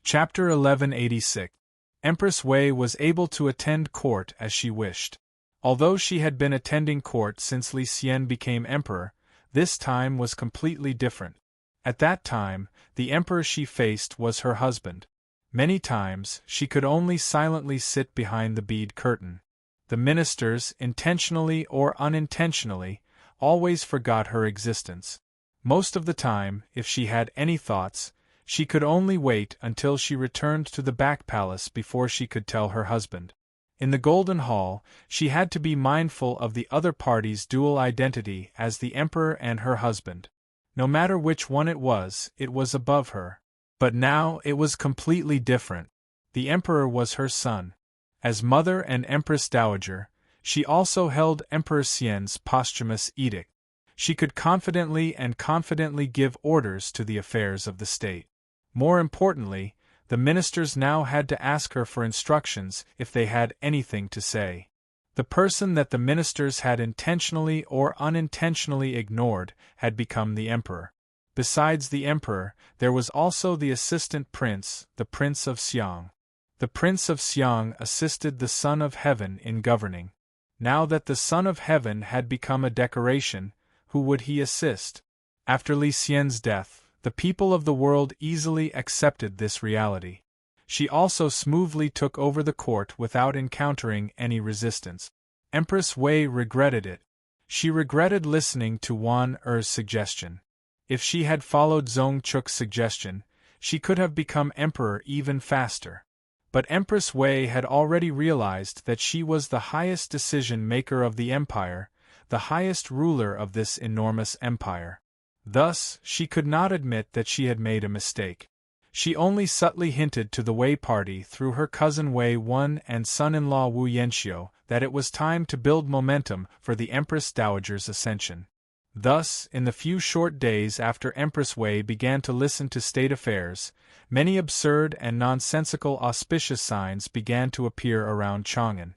Chapter 1186. Empress Wei was able to attend court as she wished. Although she had been attending court since Li Xian became emperor, this time was completely different. At that time, the emperor she faced was her husband. Many times, she could only silently sit behind the bead curtain. The ministers, intentionally or unintentionally, always forgot her existence. Most of the time, if she had any thoughts, she could only wait until she returned to the back palace before she could tell her husband. In the Golden Hall, she had to be mindful of the other party's dual identity as the emperor and her husband. No matter which one it was above her. But now it was completely different. The emperor was her son. As mother and empress dowager, she also held Emperor Xian's posthumous edict. She could confidently give orders to the affairs of the state. More importantly, the ministers now had to ask her for instructions if they had anything to say. The person that the ministers had intentionally or unintentionally ignored had become the emperor. Besides the emperor, there was also the assistant prince, the Prince of Xiang. The Prince of Xiang assisted the Son of Heaven in governing. Now that the Son of Heaven had become a decoration, who would he assist? After Li Xian's death, the people of the world easily accepted this reality. She also smoothly took over the court without encountering any resistance. Empress Wei regretted it. She regretted listening to Wan Er's suggestion. If she had followed Zhong Chuk's suggestion, she could have become emperor even faster. But Empress Wei had already realized that she was the highest decision-maker of the empire, the highest ruler of this enormous empire. Thus, she could not admit that she had made a mistake. She only subtly hinted to the Wei party through her cousin Wei Wen and son-in-law Wu Yanxiu that it was time to build momentum for the Empress Dowager's ascension. Thus, in the few short days after Empress Wei began to listen to state affairs, many absurd and nonsensical auspicious signs began to appear around Chang'an.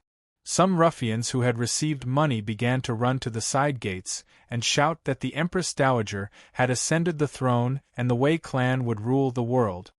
Some ruffians who had received money began to run to the side gates and shout that the Empress Dowager had ascended the throne and the Wei clan would rule the world.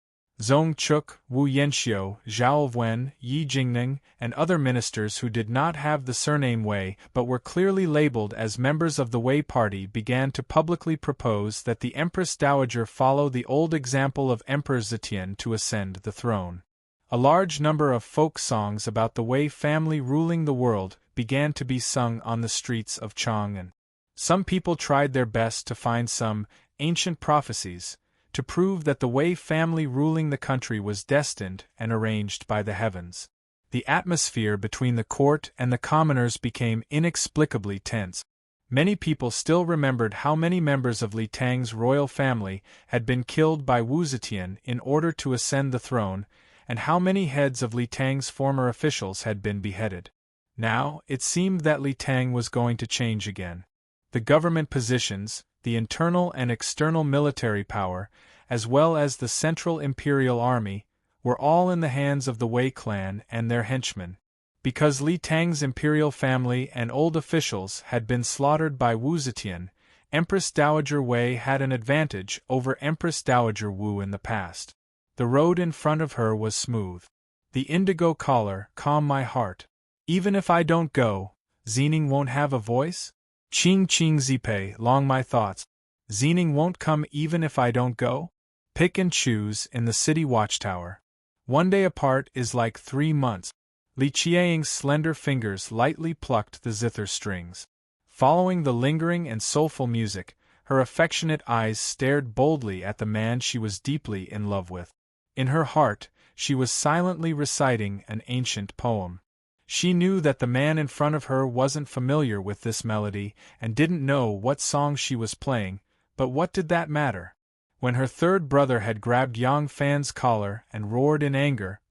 Zhong Chuk, Wu Yanxiu, Zhao Wen, Yi Jingning, and other ministers who did not have the surname Wei but were clearly labeled as members of the Wei party began to publicly propose that the Empress Dowager follow the old example of Emperor Zetian to ascend the throne. A large number of folk songs about the Wei family ruling the world began to be sung on the streets of Chang'an. Some people tried their best to find some ancient prophecies to prove that the Wei family ruling the country was destined and arranged by the heavens. The atmosphere between the court and the commoners became inexplicably tense. Many people still remembered how many members of Li Tang's royal family had been killed by Wu Zetian in order to ascend the throne, and how many heads of Li Tang's former officials had been beheaded. Now, it seemed that Li Tang was going to change again. The government positions, the internal and external military power, as well as the central imperial army, were all in the hands of the Wei clan and their henchmen. Because Li Tang's imperial family and old officials had been slaughtered by Wu Zetian, Empress Dowager Wei had an advantage over Empress Dowager Wu in the past. The road in front of her was smooth. The indigo collar calmed my heart. Even if I don't go, Xining won't have a voice? Qing Qing Zipei long my thoughts. Xining won't come even if I don't go? Pick and choose in the city watchtower. One day apart is like 3 months. Li Qiang's slender fingers lightly plucked the zither strings. Following the lingering and soulful music, her affectionate eyes stared boldly at the man she was deeply in love with. In her heart, she was silently reciting an ancient poem. She knew that the man in front of her wasn't familiar with this melody and didn't know what song she was playing, but what did that matter? When her third brother had grabbed Yang Fan's collar and roared in anger,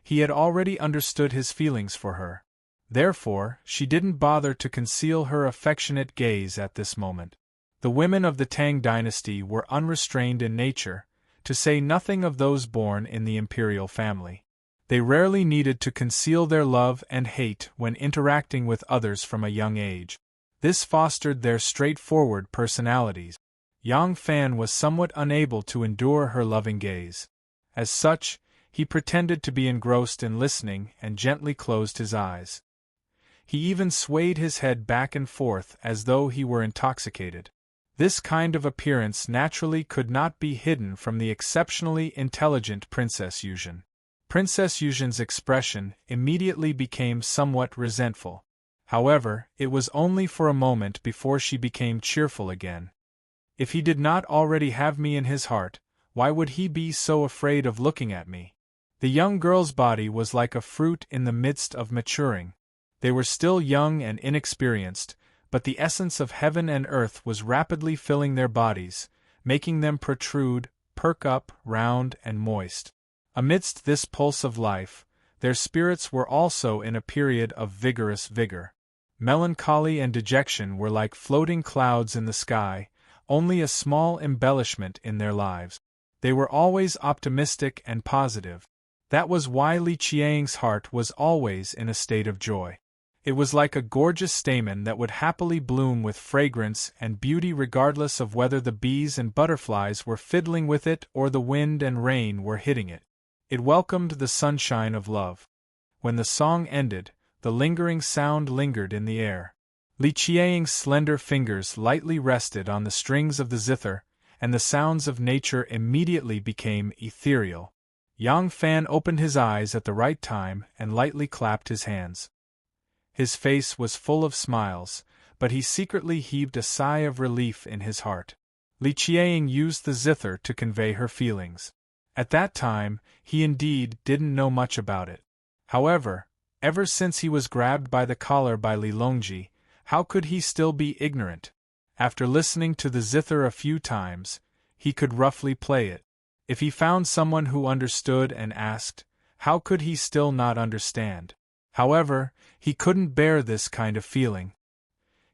he had already understood his feelings for her. Therefore, she didn't bother to conceal her affectionate gaze at this moment. The women of the Tang dynasty were unrestrained in nature, to say nothing of those born in the imperial family. They rarely needed to conceal their love and hate when interacting with others from a young age. This fostered their straightforward personalities. Yang Fan was somewhat unable to endure her loving gaze. As such, He pretended to be engrossed in listening and gently closed his eyes. He even swayed his head back and forth as though he were intoxicated. This kind of appearance naturally could not be hidden from the exceptionally intelligent Princess Yuzhen. Princess Yuzhen's expression immediately became somewhat resentful. However, it was only for a moment before she became cheerful again. If he did not already have me in his heart, why would he be so afraid of looking at me? The young girl's body was like a fruit in the midst of maturing. They were still young and inexperienced, but the essence of heaven and earth was rapidly filling their bodies, making them protrude, perk up, round, and moist. Amidst this pulse of life, their spirits were also in a period of vigorous vigor. Melancholy and dejection were like floating clouds in the sky, only a small embellishment in their lives. They were always optimistic and positive. That was why Li Qiang's heart was always in a state of joy. It was like a gorgeous stamen that would happily bloom with fragrance and beauty regardless of whether the bees and butterflies were fiddling with it or the wind and rain were hitting it. It welcomed the sunshine of love. When the song ended, the lingering sound lingered in the air. Li Qiang's slender fingers lightly rested on the strings of the zither, and the sounds of nature immediately became ethereal. Yang Fan opened his eyes at the right time and lightly clapped his hands. His face was full of smiles, but he secretly heaved a sigh of relief in his heart. Li Qiang used the zither to convey her feelings. At that time, he indeed didn't know much about it. However, ever since he was grabbed by the collar by Li Longji, how could he still be ignorant? After listening to the zither a few times, he could roughly play it. If he found someone who understood and asked, how could he still not understand? However, he couldn't bear this kind of feeling.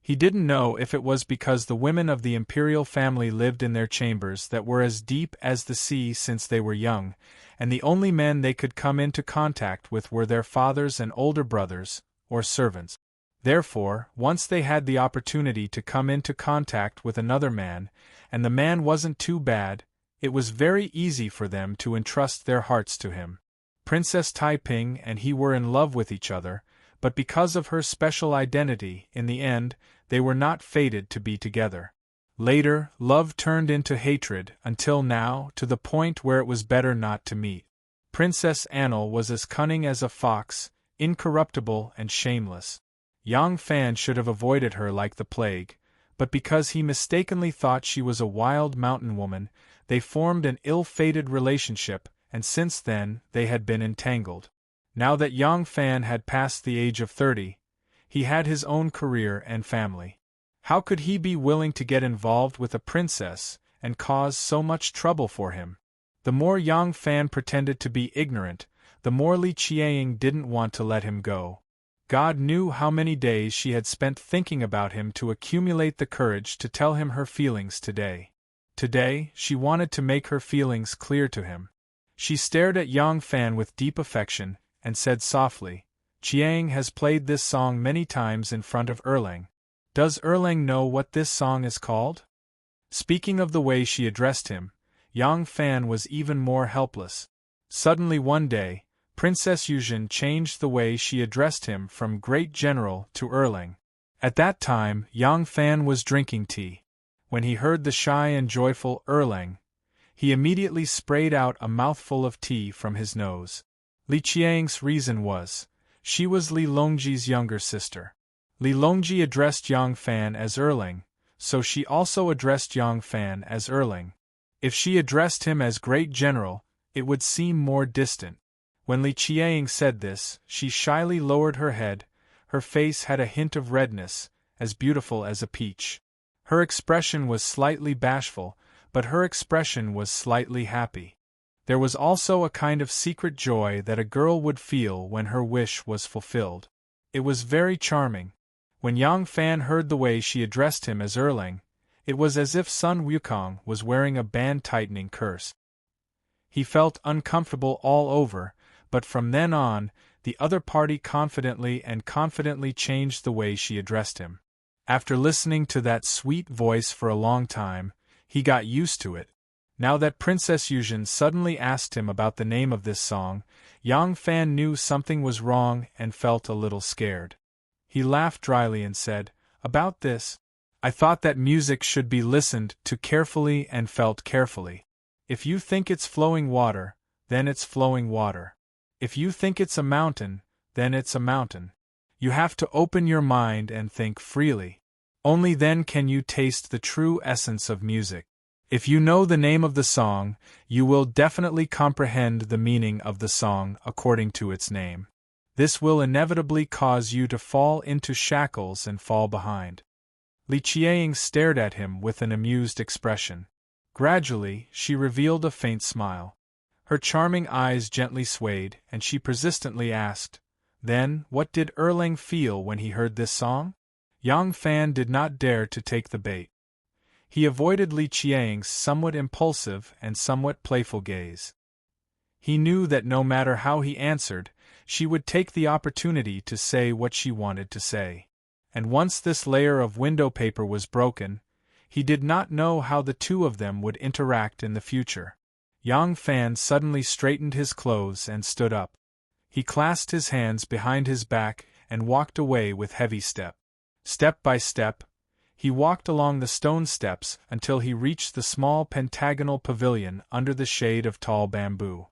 He didn't know if it was because the women of the imperial family lived in their chambers that were as deep as the sea since they were young, and the only men they could come into contact with were their fathers and older brothers, or servants. Therefore, once they had the opportunity to come into contact with another man, and the man wasn't too bad, it was very easy for them to entrust their hearts to him. Princess Taiping and he were in love with each other, but because of her special identity, in the end, they were not fated to be together. Later, love turned into hatred, until now, to the point where it was better not to meet. Princess Annel was as cunning as a fox, incorruptible and shameless. Yang Fan should have avoided her like the plague, but because he mistakenly thought she was a wild mountain woman, they formed an ill-fated relationship, and since then, they had been entangled. Now that Yang Fan had passed the age of 30, he had his own career and family. How could he be willing to get involved with a princess and cause so much trouble for him? The more Yang Fan pretended to be ignorant, the more Li Qiang didn't want to let him go. God knew how many days she had spent thinking about him to accumulate the courage to tell him her feelings today. Today, she wanted to make her feelings clear to him. She stared at Yang Fan with deep affection, and said softly, "Qiang has played this song many times in front of Erlang. Does Erlang know what this song is called?" Speaking of the way she addressed him, Yang Fan was even more helpless. Suddenly one day, Princess Yuzhen changed the way she addressed him from Great General to Erlang. At that time, Yang Fan was drinking tea. When he heard the shy and joyful Erlang, he immediately sprayed out a mouthful of tea from his nose. Li Qiang's reason was, she was Li Longji's younger sister. Li Longji addressed Yang Fan as Erlang, so she also addressed Yang Fan as Erlang. If she addressed him as Great General, it would seem more distant. When Li Qiang said this, she shyly lowered her head. Her face had a hint of redness, as beautiful as a peach. Her expression was slightly bashful, but her expression was slightly happy. There was also a kind of secret joy that a girl would feel when her wish was fulfilled. It was very charming. When Yang Fan heard the way she addressed him as Erlang, it was as if Sun Wukong was wearing a band-tightening curse. He felt uncomfortable all over, but from then on, the other party confidently changed the way she addressed him. After listening to that sweet voice for a long time, he got used to it. Now that Princess Yuzhen suddenly asked him about the name of this song, Yang Fan knew something was wrong and felt a little scared. He laughed dryly and said, "About this? I thought that music should be listened to carefully and felt carefully. If you think it's flowing water, then it's flowing water. If you think it's a mountain, then it's a mountain. You have to open your mind and think freely. Only then can you taste the true essence of music. If you know the name of the song, you will definitely comprehend the meaning of the song according to its name. This will inevitably cause you to fall into shackles and fall behind." Li Qiang stared at him with an amused expression. Gradually, she revealed a faint smile. Her charming eyes gently swayed, and she persistently asked, "Then, what did Erlang feel when he heard this song?" Yang Fan did not dare to take the bait. He avoided Li Qiang's somewhat impulsive and somewhat playful gaze. He knew that no matter how he answered, she would take the opportunity to say what she wanted to say. And once this layer of window paper was broken, he did not know how the two of them would interact in the future. Yang Fan suddenly straightened his clothes and stood up. He clasped his hands behind his back and walked away with heavy step. Step by step, he walked along the stone steps until he reached the small pentagonal pavilion under the shade of tall bamboo.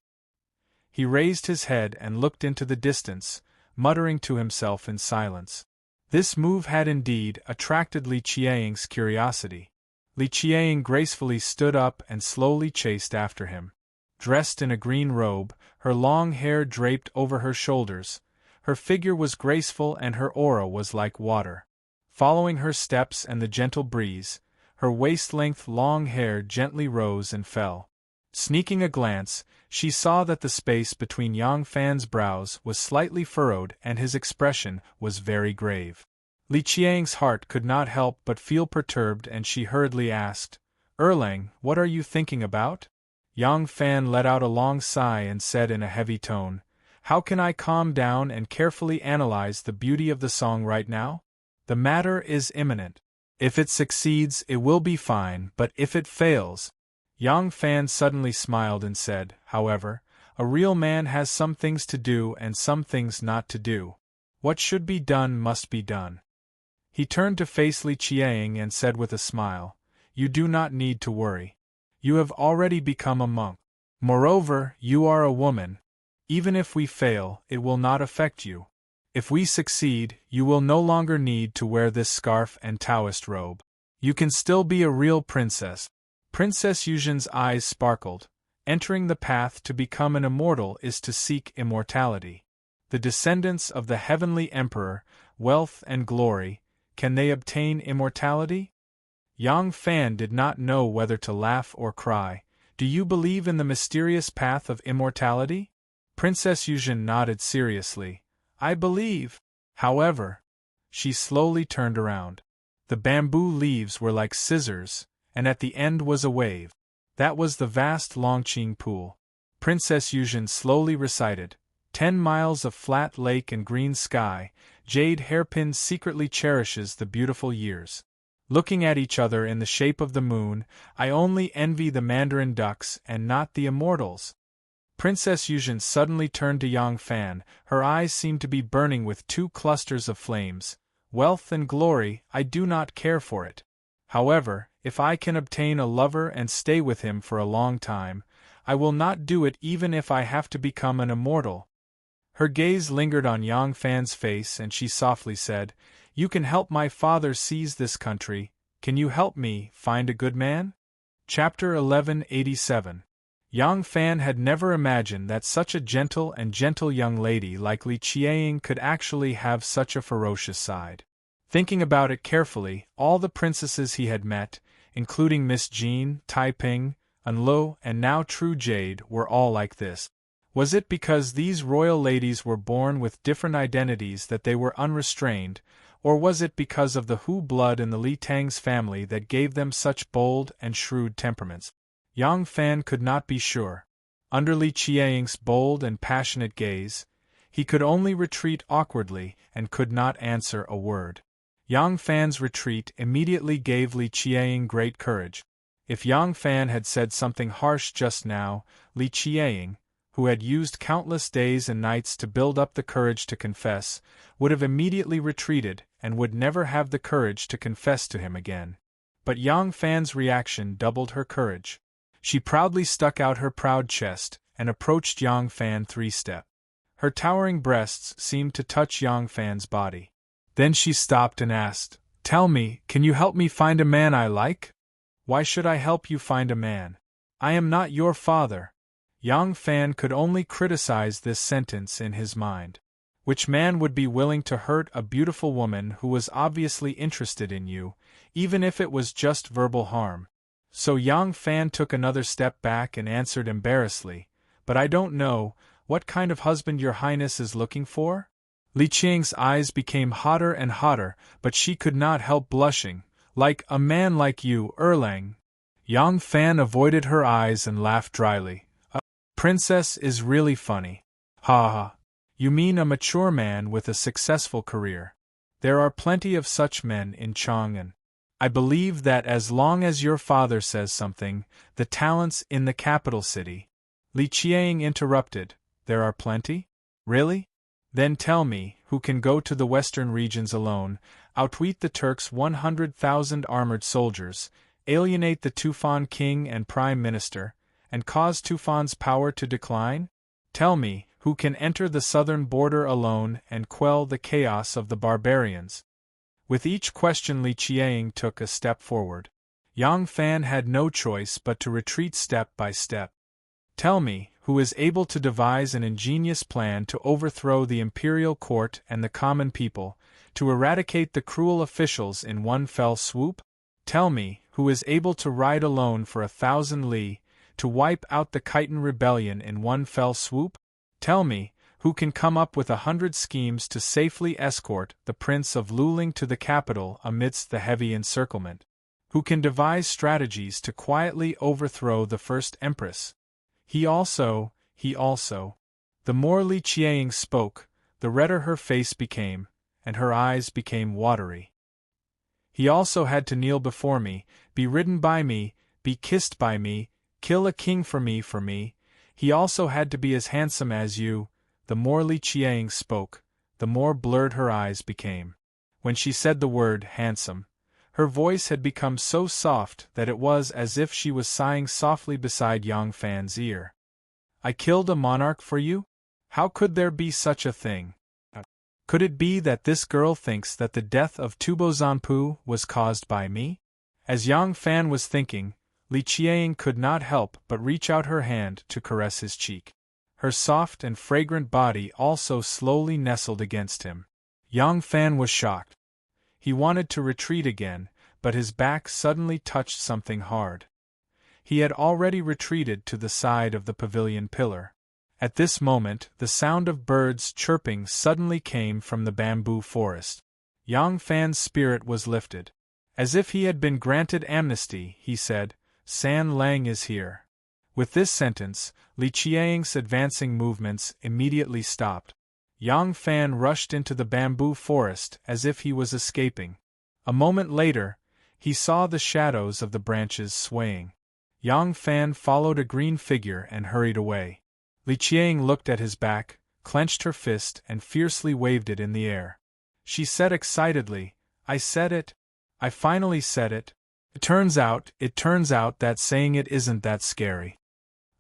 He raised his head and looked into the distance, muttering to himself in silence. This move had indeed attracted Li Qiang's curiosity. Li Qiang gracefully stood up and slowly chased after him. Dressed in a green robe, her long hair draped over her shoulders, her figure was graceful and her aura was like water. Following her steps and the gentle breeze, her waist-length long hair gently rose and fell. Sneaking a glance, she saw that the space between Yang Fan's brows was slightly furrowed and his expression was very grave. Li Qiang's heart could not help but feel perturbed and she hurriedly asked, "Erlang, what are you thinking about?" Yang Fan let out a long sigh and said in a heavy tone, "How can I calm down and carefully analyze the beauty of the song right now? The matter is imminent. If it succeeds, it will be fine, but if it fails—" Yang Fan suddenly smiled and said, "However, a real man has some things to do and some things not to do. What should be done must be done." He turned to face Li Qiang and said with a smile, "You do not need to worry. You have already become a monk. Moreover, you are a woman. Even if we fail, it will not affect you. If we succeed, you will no longer need to wear this scarf and Taoist robe. You can still be a real princess." Princess Yuzhen's eyes sparkled. Entering the path to become an immortal is to seek immortality. The descendants of the heavenly emperor, wealth and glory, can they obtain immortality? Yang Fan did not know whether to laugh or cry. "Do you believe in the mysterious path of immortality?" Princess Yuzhen nodded seriously. "I believe. However—" She slowly turned around. The bamboo leaves were like scissors, and at the end was a wave. That was the vast Longqing pool. Princess Yuzhen slowly recited, 10 miles of flat lake and green sky, jade hairpin secretly cherishes the beautiful years. Looking at each other in the shape of the moon, I only envy the mandarin ducks and not the immortals." Princess Yuzhen suddenly turned to Yang Fan, her eyes seemed to be burning with 2 clusters of flames. "Wealth and glory, I do not care for it. However, if I can obtain a lover and stay with him for a long time, I will not do it even if I have to become an immortal." Her gaze lingered on Yang Fan's face and she softly said, "You can help my father seize this country, can you help me find a good man?" Chapter 1187. Yang Fan had never imagined that such a gentle young lady like Li Qiang could actually have such a ferocious side. Thinking about it carefully, all the princesses he had met, including Miss Jean, Taiping, Anlo, and now True Jade, were all like this. Was it because these royal ladies were born with different identities that they were unrestrained, or was it because of the Hu blood in the Li Tang's family that gave them such bold and shrewd temperaments? Yang Fan could not be sure. Under Li Qiang's bold and passionate gaze, he could only retreat awkwardly and could not answer a word. Yang Fan's retreat immediately gave Li Qiang great courage. If Yang Fan had said something harsh just now, Li Qiang, who had used countless days and nights to build up the courage to confess, would have immediately retreated and would never have the courage to confess to him again. But Yang Fan's reaction doubled her courage. She proudly stuck out her proud chest and approached Yang Fan 3-step. Her towering breasts seemed to touch Yang Fan's body. Then she stopped and asked, "Tell me, can you help me find a man I like?" "Why should I help you find a man? I am not your father." Yang Fan could only criticize this sentence in his mind. Which man would be willing to hurt a beautiful woman who was obviously interested in you, even if it was just verbal harm? So Yang Fan took another step back and answered embarrassedly, "But I don't know, what kind of husband your highness is looking for?" Li Qiang's eyes became hotter and hotter, but she could not help blushing. "Like a man like you, Erlang." Yang Fan avoided her eyes and laughed dryly. "A princess is really funny. Ha ha. You mean a mature man with a successful career. There are plenty of such men in Chang'an. I believe that as long as your father says something, the talents in the capital city." Li Qiang interrupted, "There are plenty? Really? Then tell me, who can go to the western regions alone, outwit the Turks' 100,000 armored soldiers, alienate the Tufan king and prime minister, and cause Tufan's power to decline? Tell me, who can enter the southern border alone and quell the chaos of the barbarians?" With each question Li Qiang took a step forward. Yang Fan had no choice but to retreat step by step. "Tell me, who is able to devise an ingenious plan to overthrow the imperial court and the common people, to eradicate the cruel officials in one fell swoop? Tell me, who is able to ride alone for 1,000 li, to wipe out the Khitan rebellion in one fell swoop? Tell me, who can come up with 100 schemes to safely escort the Prince of Luling to the capital amidst the heavy encirclement? Who can devise strategies to quietly overthrow the first empress? He also. The more Li Qiang spoke, the redder her face became, and her eyes became watery. He also had to kneel before me, be ridden by me, be kissed by me, kill a king for me. He also had to be as handsome as you. The more Li Qiang spoke, the more blurred her eyes became. When she said the word handsome, her voice had become so soft that it was as if she was sighing softly beside Yang Fan's ear. "I killed a monarch for you? How could there be such a thing? Could it be that this girl thinks that the death of Tubo Zanpu was caused by me?" As Yang Fan was thinking, Li Qiang could not help but reach out her hand to caress his cheek. Her soft and fragrant body also slowly nestled against him. Yang Fan was shocked. He wanted to retreat again, but his back suddenly touched something hard. He had already retreated to the side of the pavilion pillar. At this moment, the sound of birds chirping suddenly came from the bamboo forest. Yang Fan's spirit was lifted. As if he had been granted amnesty, he said, "San Lang is here." With this sentence, Li Qiang's advancing movements immediately stopped. Yang Fan rushed into the bamboo forest as if he was escaping. A moment later, he saw the shadows of the branches swaying. Yang Fan followed a green figure and hurried away. Li Qiang looked at his back, clenched her fist and fiercely waved it in the air. She said excitedly, "I said it. I finally said it. It turns out that saying it isn't that scary."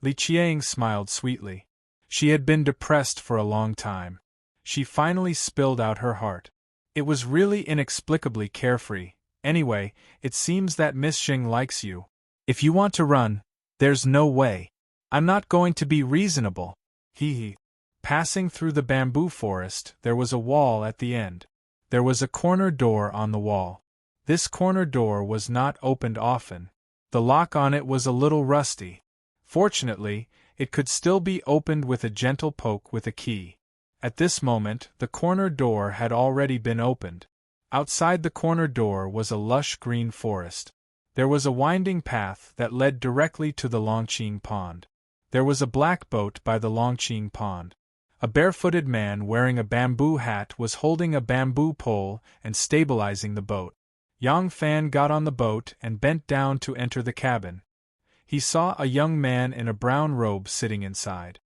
Li Qiang smiled sweetly. She had been depressed for a long time. She finally spilled out her heart. It was really inexplicably carefree. "Anyway, it seems that Miss Xing likes you. If you want to run, there's no way. I'm not going to be reasonable." He. Passing through the bamboo forest, there was a wall at the end. There was a corner door on the wall. This corner door was not opened often. The lock on it was a little rusty. Fortunately, it could still be opened with a gentle poke with a key. At this moment, the corner door had already been opened. Outside the corner door was a lush green forest. There was a winding path that led directly to the Longqing pond. There was a black boat by the Longqing pond. A barefooted man wearing a bamboo hat was holding a bamboo pole and stabilizing the boat. Yang Fan got on the boat and bent down to enter the cabin. He saw a young man in a brown robe sitting inside.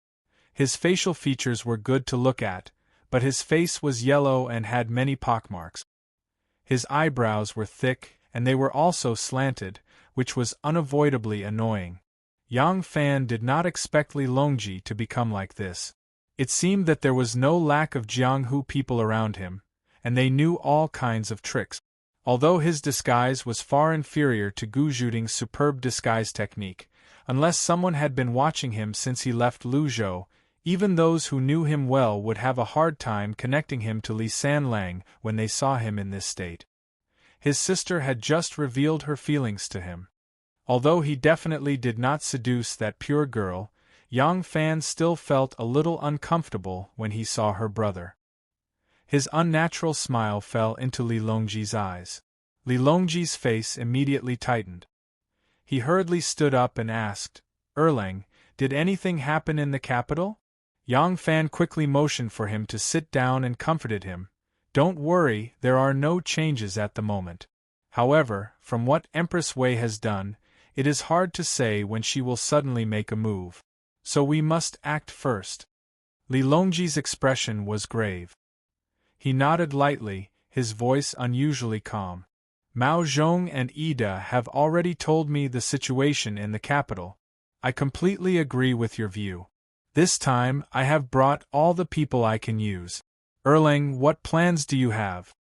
His facial features were good to look at, but his face was yellow and had many pockmarks. His eyebrows were thick, and they were also slanted, which was unavoidably annoying. Yang Fan did not expect Li Longji to become like this. It seemed that there was no lack of Jianghu people around him, and they knew all kinds of tricks. Although his disguise was far inferior to Gu Zhuding's superb disguise technique, unless someone had been watching him since he left Luzhou, even those who knew him well would have a hard time connecting him to Li Sanlang when they saw him in this state. His sister had just revealed her feelings to him. Although he definitely did not seduce that pure girl, Yang Fan still felt a little uncomfortable when he saw her brother. His unnatural smile fell into Li Longji's eyes. Li Longji's face immediately tightened. He hurriedly stood up and asked, "Erlang, did anything happen in the capital?" Yang Fan quickly motioned for him to sit down and comforted him. "Don't worry, there are no changes at the moment. However, from what Empress Wei has done, it is hard to say when she will suddenly make a move. So we must act first." Li Longji's expression was grave. He nodded lightly, his voice unusually calm. "Mao Zhong and Ida have already told me the situation in the capital. I completely agree with your view. This time, I have brought all the people I can use. Erlang, what plans do you have?"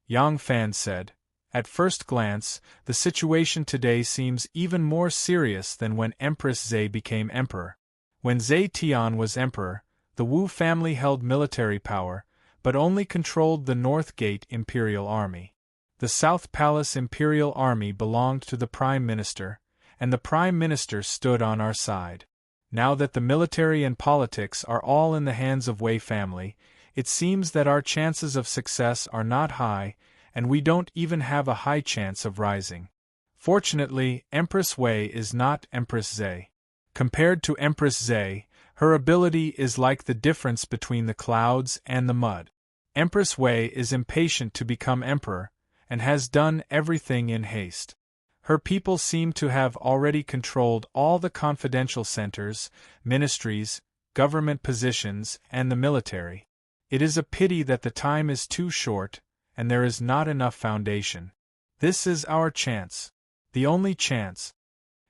Yang Fan said, "At first glance, the situation today seems even more serious than when Empress Zhe became emperor. When Zhe Tian was emperor, the Wu family held military power, but only controlled the North Gate Imperial Army. The South Palace Imperial Army belonged to the Prime Minister, and the Prime Minister stood on our side. Now that the military and politics are all in the hands of Wei family, it seems that our chances of success are not high, and we don't even have a high chance of rising. Fortunately, Empress Wei is not Empress Zhe. Compared to Empress Zhe, her ability is like the difference between the clouds and the mud. Empress Wei is impatient to become emperor, and has done everything in haste. Her people seem to have already controlled all the confidential centers, ministries, government positions, and the military. It is a pity that the time is too short, and there is not enough foundation. This is our chance. The only chance."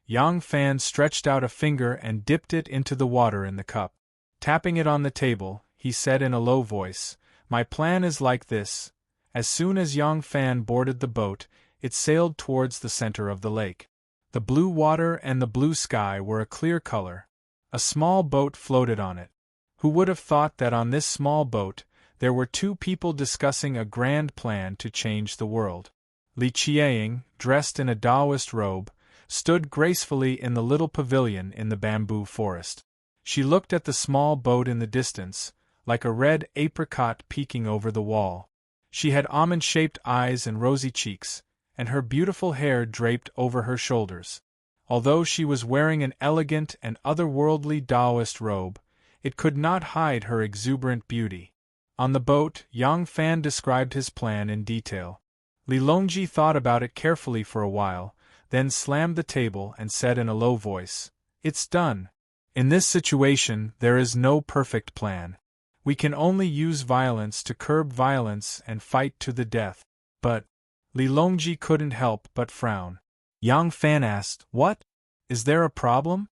Yang Fan stretched out a finger and dipped it into the water in the cup. Tapping it on the table, he said in a low voice, "My plan is like this." As soon as Yang Fan boarded the boat, it sailed towards the center of the lake. The blue water and the blue sky were a clear color. A small boat floated on it. Who would have thought that on this small boat, there were two people discussing a grand plan to change the world? Li Qiang, dressed in a Taoist robe, stood gracefully in the little pavilion in the bamboo forest. She looked at the small boat in the distance, like a red apricot peeking over the wall. She had almond-shaped eyes and rosy cheeks, and her beautiful hair draped over her shoulders. Although she was wearing an elegant and otherworldly Taoist robe, it could not hide her exuberant beauty. On the boat, Yang Fan described his plan in detail. Li Longji thought about it carefully for a while, then slammed the table and said in a low voice, "It's done. In this situation, there is no perfect plan. We can only use violence to curb violence and fight to the death." But Li Longji couldn't help but frown. Yang Fan asked, "What? Is there a problem?"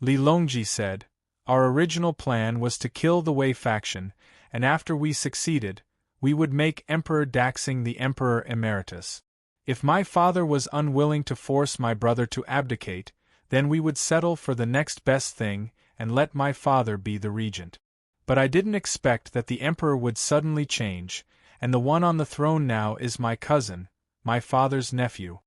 Li Longji said, "Our original plan was to kill the Wei faction, and after we succeeded, we would make Emperor Daxing the Emperor Emeritus. If my father was unwilling to force my brother to abdicate, then we would settle for the next best thing and let my father be the regent. But I didn't expect that the emperor would suddenly change, and the one on the throne now is my cousin, my father's nephew."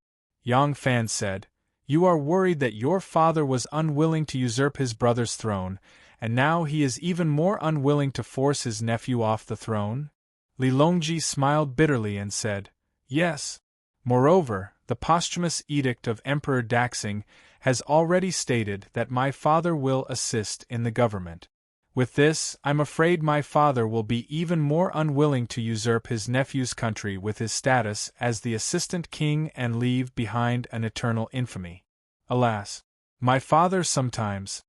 Yang Fan said, "You are worried that your father was unwilling to usurp his brother's throne, and now he is even more unwilling to force his nephew off the throne?" Li Longji smiled bitterly and said, "Yes. Moreover, the posthumous edict of Emperor Daxing has already stated that my father will assist in the government. With this, I'm afraid my father will be even more unwilling to usurp his nephew's country with his status as the assistant king and leave behind an eternal infamy. Alas! My father sometimes.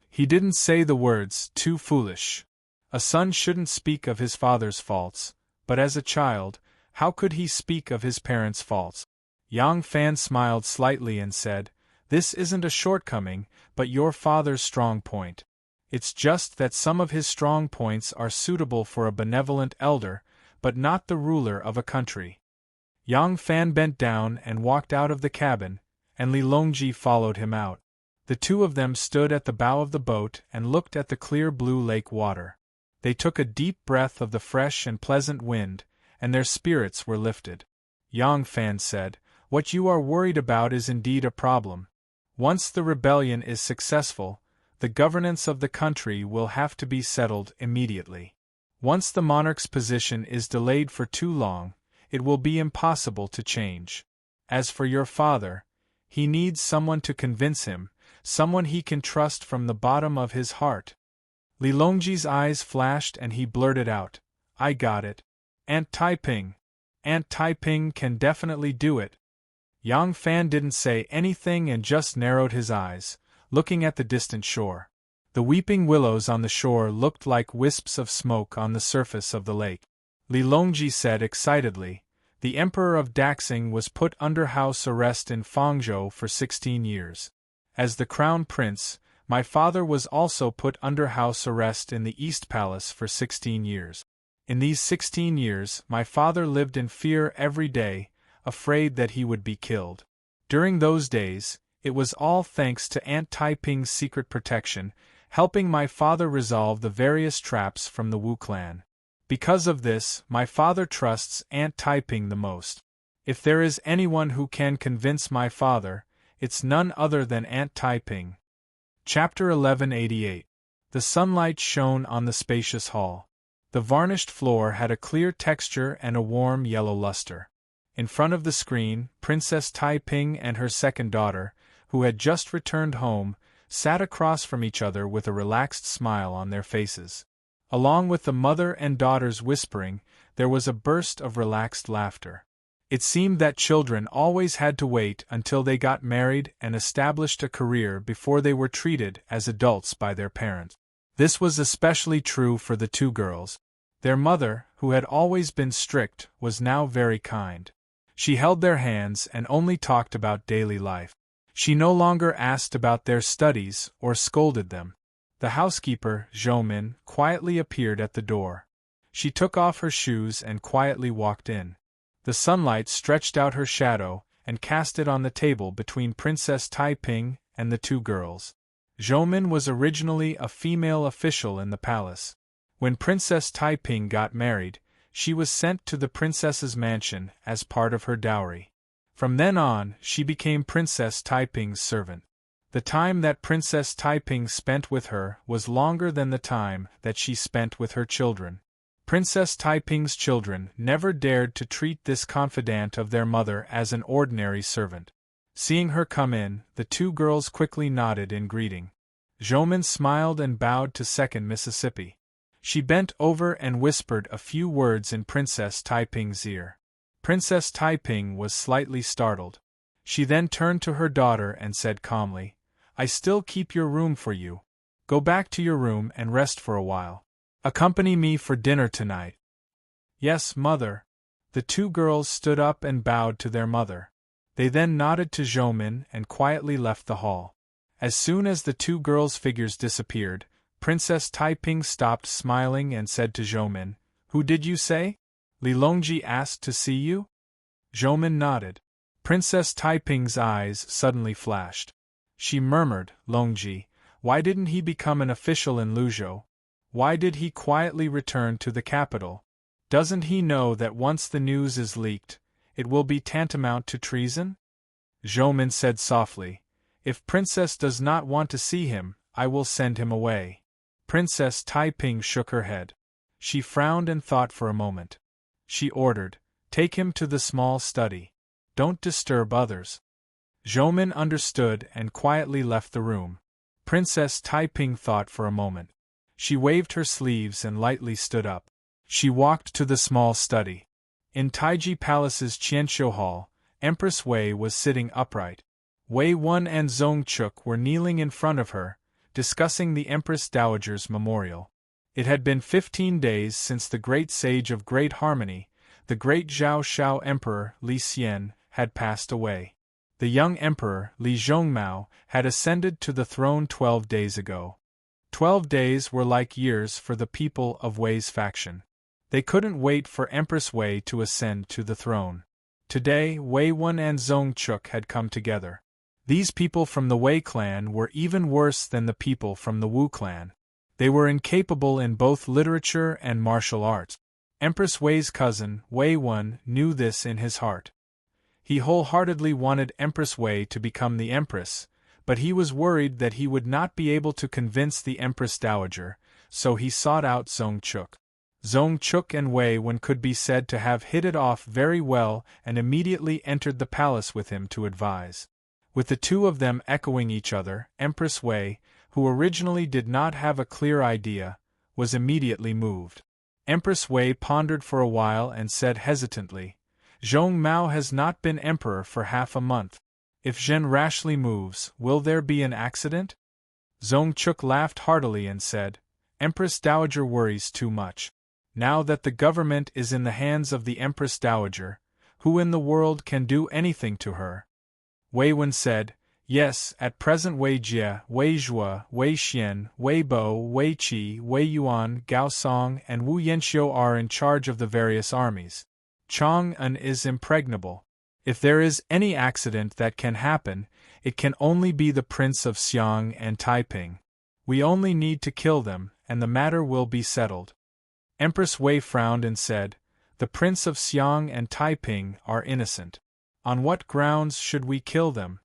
He didn't say the words, too foolish. A son shouldn't speak of his father's faults, but as a child, how could he speak of his parents' faults? Yang Fan smiled slightly and said, "This isn't a shortcoming, but your father's strong point. It's just that some of his strong points are suitable for a benevolent elder, but not the ruler of a country." Yang Fan bent down and walked out of the cabin, and Li Longji followed him out. The two of them stood at the bow of the boat and looked at the clear blue lake water. They took a deep breath of the fresh and pleasant wind, and their spirits were lifted. Yang Fan said, "What you are worried about is indeed a problem. Once the rebellion is successful, the governance of the country will have to be settled immediately. Once the monarch's position is delayed for too long, it will be impossible to change. As for your father, he needs someone to convince him, someone he can trust from the bottom of his heart." Li Longji's eyes flashed and he blurted out, "I got it. Aunt Taiping. Aunt Taiping can definitely do it." Yang Fan didn't say anything and just narrowed his eyes, looking at the distant shore. The weeping willows on the shore looked like wisps of smoke on the surface of the lake. Li Longji said excitedly, "The Emperor of Daxing was put under house arrest in Fangzhou for 16 years. As the Crown Prince, my father was also put under house arrest in the East Palace for 16 years. In these 16 years, my father lived in fear every day, afraid that he would be killed. During those days, it was all thanks to Aunt Taiping's secret protection, helping my father resolve the various traps from the Wu clan. Because of this, my father trusts Aunt Taiping the most. If there is anyone who can convince my father, it's none other than Aunt Taiping." Chapter 1188. The sunlight shone on the spacious hall. The varnished floor had a clear texture and a warm yellow luster. In front of the screen, Princess Taiping and her second daughter, who had just returned home, sat across from each other with a relaxed smile on their faces. Along with the mother and daughter's whispering, there was a burst of relaxed laughter. It seemed that children always had to wait until they got married and established a career before they were treated as adults by their parents. This was especially true for the two girls. Their mother, who had always been strict, was now very kind. She held their hands and only talked about daily life. She no longer asked about their studies or scolded them. The housekeeper, Zhoumin, quietly appeared at the door. She took off her shoes and quietly walked in. The sunlight stretched out her shadow and cast it on the table between Princess Taiping and the two girls. Zhoumin was originally a female official in the palace. When Princess Taiping got married, she was sent to the princess's mansion as part of her dowry. From then on, she became Princess Taiping's servant. The time that Princess Taiping spent with her was longer than the time that she spent with her children. Princess Taiping's children never dared to treat this confidant of their mother as an ordinary servant. Seeing her come in, the two girls quickly nodded in greeting. Zhoumin smiled and bowed to Second Mississippi. She bent over and whispered a few words in Princess Taiping's ear. Princess Taiping was slightly startled. She then turned to her daughter and said calmly, "I still keep your room for you. Go back to your room and rest for a while. Accompany me for dinner tonight." "Yes, mother." The two girls stood up and bowed to their mother. They then nodded to Zhoumin and quietly left the hall. As soon as the two girls' figures disappeared, Princess Taiping stopped smiling and said to Zhoumin, "Who did you say? Li Longji asked to see you?" Zhoumin nodded. Princess Taiping's eyes suddenly flashed. She murmured, "Longji, why didn't he become an official in Luzhou? Why did he quietly return to the capital? Doesn't he know that once the news is leaked, it will be tantamount to treason?" Zhoumin said softly, "If Princess does not want to see him, I will send him away." Princess Taiping shook her head. She frowned and thought for a moment. She ordered, "Take him to the small study. Don't disturb others." Zhoumin understood and quietly left the room. Princess Taiping thought for a moment. She waved her sleeves and lightly stood up. She walked to the small study. In Taiji Palace's Qianqiu Hall, Empress Wei was sitting upright. Wei Wen and Zong Chuk were kneeling in front of her, discussing the Empress Dowager's memorial. It had been 15 days since the great sage of great harmony, the great Zhao Shao Emperor Li Xian, had passed away. The young emperor, Li Zhongmao, had ascended to the throne 12 days ago. 12 days were like years for the people of Wei's faction. They couldn't wait for Empress Wei to ascend to the throne. Today, Wei Wen and Zong Chuk had come together. These people from the Wei clan were even worse than the people from the Wu clan. They were incapable in both literature and martial arts. Empress Wei's cousin, Wei Wen, knew this in his heart. He wholeheartedly wanted Empress Wei to become the empress, but he was worried that he would not be able to convince the Empress Dowager, so he sought out Zong Chuk. Zong Chuk and Wei Wen could be said to have hit it off very well and immediately entered the palace with him to advise. With the two of them echoing each other, Empress Wei, who originally did not have a clear idea, was immediately moved. Empress Wei pondered for a while and said hesitantly, "Zhong Mao has not been emperor for half a month. If Zhen rashly moves, will there be an accident?" Zong Chuk laughed heartily and said, "Empress Dowager worries too much. Now that the government is in the hands of the Empress Dowager, who in the world can do anything to her?" Wei Wen said, "Yes, at present Wei Jie, Wei Zhua, Wei Xian, Wei Bo, Wei Qi, Wei Yuan, Gao Song, and Wu Yanxiu are in charge of the various armies. Chang'an is impregnable. If there is any accident that can happen, it can only be the Prince of Xiang and Taiping. We only need to kill them, and the matter will be settled." Empress Wei frowned and said, "The Prince of Xiang and Taiping are innocent. On what grounds should we kill them?"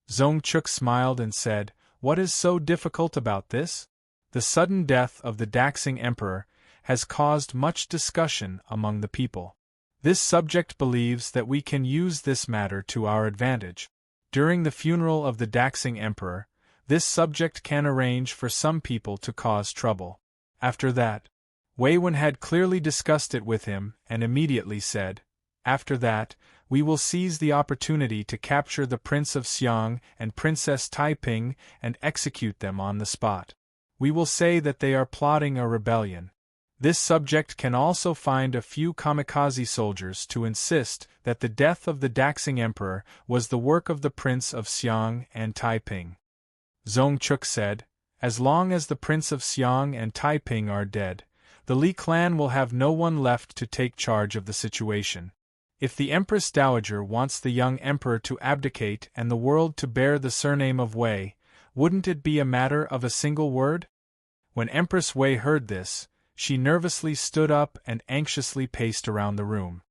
Zong Chuk smiled and said, "What is so difficult about this? The sudden death of the Daxing Emperor has caused much discussion among the people. This subject believes that we can use this matter to our advantage. During the funeral of the Daxing Emperor, this subject can arrange for some people to cause trouble. After that," Wei Wen had clearly discussed it with him and immediately said, "After that, we will seize the opportunity to capture the Prince of Xiang and Princess Taiping and execute them on the spot. We will say that they are plotting a rebellion. This subject can also find a few kamikaze soldiers to insist that the death of the Daxing Emperor was the work of the Prince of Xiang and Taiping." Zong Chuk said, "As long as the Prince of Xiang and Taiping are dead, the Li clan will have no one left to take charge of the situation. If the Empress Dowager wants the young emperor to abdicate and the world to bear the surname of Wei, wouldn't it be a matter of a single word?" When Empress Wei heard this, she nervously stood up and anxiously paced around the room.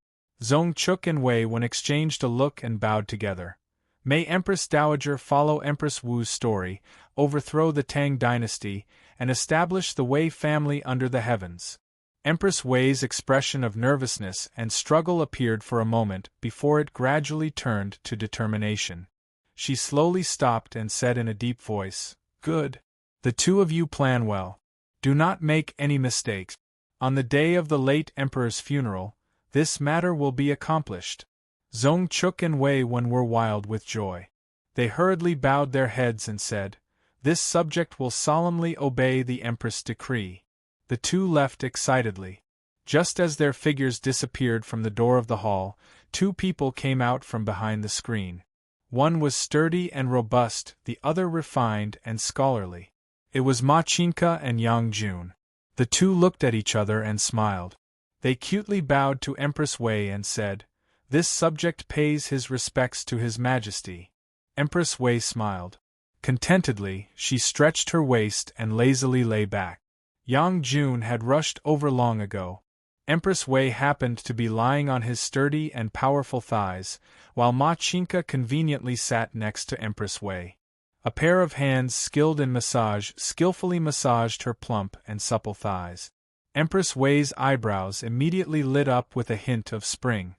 Zong Chuk and Wei Wen exchanged a look and bowed together. May Empress Dowager follow Empress Wu's story, overthrow the Tang dynasty, and establish the Wei family under the heavens. Empress Wei's expression of nervousness and struggle appeared for a moment before it gradually turned to determination. She slowly stopped and said in a deep voice, "Good. The two of you plan well. Do not make any mistakes. On the day of the late emperor's funeral, this matter will be accomplished." Zong Chuk and Wei Wen were wild with joy. They hurriedly bowed their heads and said, "This subject will solemnly obey the Empress' decree." The two left excitedly. Just as their figures disappeared from the door of the hall, two people came out from behind the screen. One was sturdy and robust, the other refined and scholarly. It was Ma Qinka and Yang Jun. The two looked at each other and smiled. They cutely bowed to Empress Wei and said, "This subject pays his respects to His Majesty." Empress Wei smiled. Contentedly, she stretched her waist and lazily lay back. Yang Jun had rushed over long ago. Empress Wei happened to be lying on his sturdy and powerful thighs, while Ma Qinka conveniently sat next to Empress Wei. A pair of hands skilled in massage skillfully massaged her plump and supple thighs. Empress Wei's eyebrows immediately lit up with a hint of spring.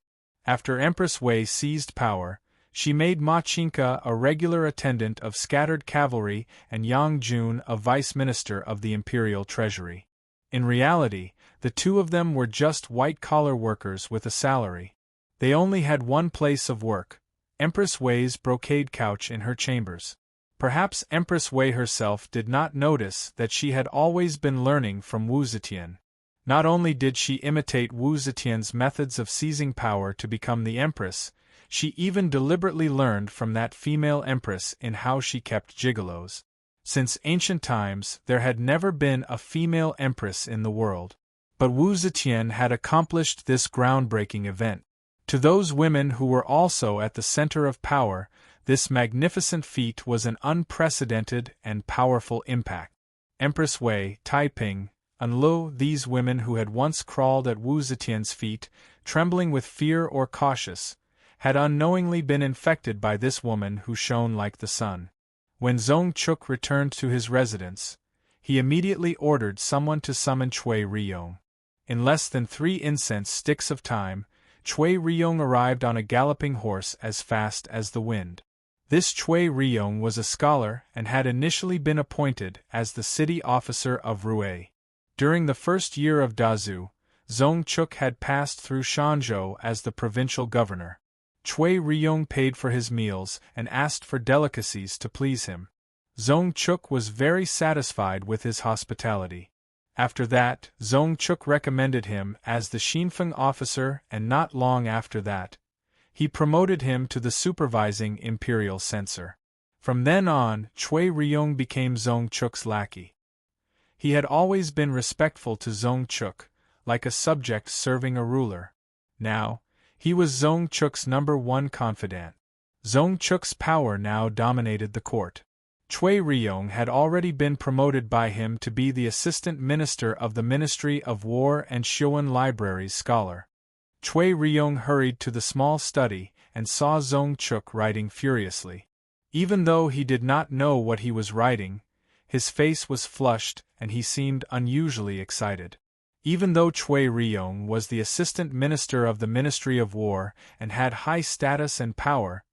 After Empress Wei seized power, She made Ma Chinka a regular attendant of scattered cavalry and Yang Jun a vice minister of the imperial treasury. In reality, the two of them were just white-collar workers with a salary. They only had one place of work, Empress Wei's brocade couch in her chambers. Perhaps Empress Wei herself did not notice that she had always been learning from Wu Zetian. Not only did she imitate Wu Zetian's methods of seizing power to become the empress, she even deliberately learned from that female empress in how she kept gigolos. Since ancient times, there had never been a female empress in the world. But Wu Zetian had accomplished this groundbreaking event. To those women who were also at the center of power, this magnificent feat was an unprecedented and powerful impact. Empress Wei, Taiping, and Lu, these women who had once crawled at Wu Zetian's feet, trembling with fear or cautious, had unknowingly been infected by this woman who shone like the sun. When Zong Chuk returned to his residence, he immediately ordered someone to summon Cui Riyong. In less than 3 incense sticks of time, Cui Riyong arrived on a galloping horse as fast as the wind. This Cui Riyong was a scholar and had initially been appointed as the city officer of Rue. During the first year of Dazu, Zong Chuk had passed through Shanzhou as the provincial governor. Cui Riyong paid for his meals and asked for delicacies to please him. Zong Chuk was very satisfied with his hospitality. After that, Zong Chuk recommended him as the Xinfeng officer, and not long after that, he promoted him to the supervising imperial censor. From then on, Cui Riyong became Zong Chuk's lackey. He had always been respectful to Zong Chuk, like a subject serving a ruler. Now, he was Zong Chuk's #1 confidant. Zong Chuk's power now dominated the court. Cui Riyong had already been promoted by him to be the assistant minister of the Ministry of War and Xuan Library's scholar. Cui Riyong hurried to the small study and saw Zong Chuk writing furiously. Even though he did not know what he was writing, his face was flushed and he seemed unusually excited. Even though Cui Riyong was the assistant minister of the Ministry of War and had high status and power,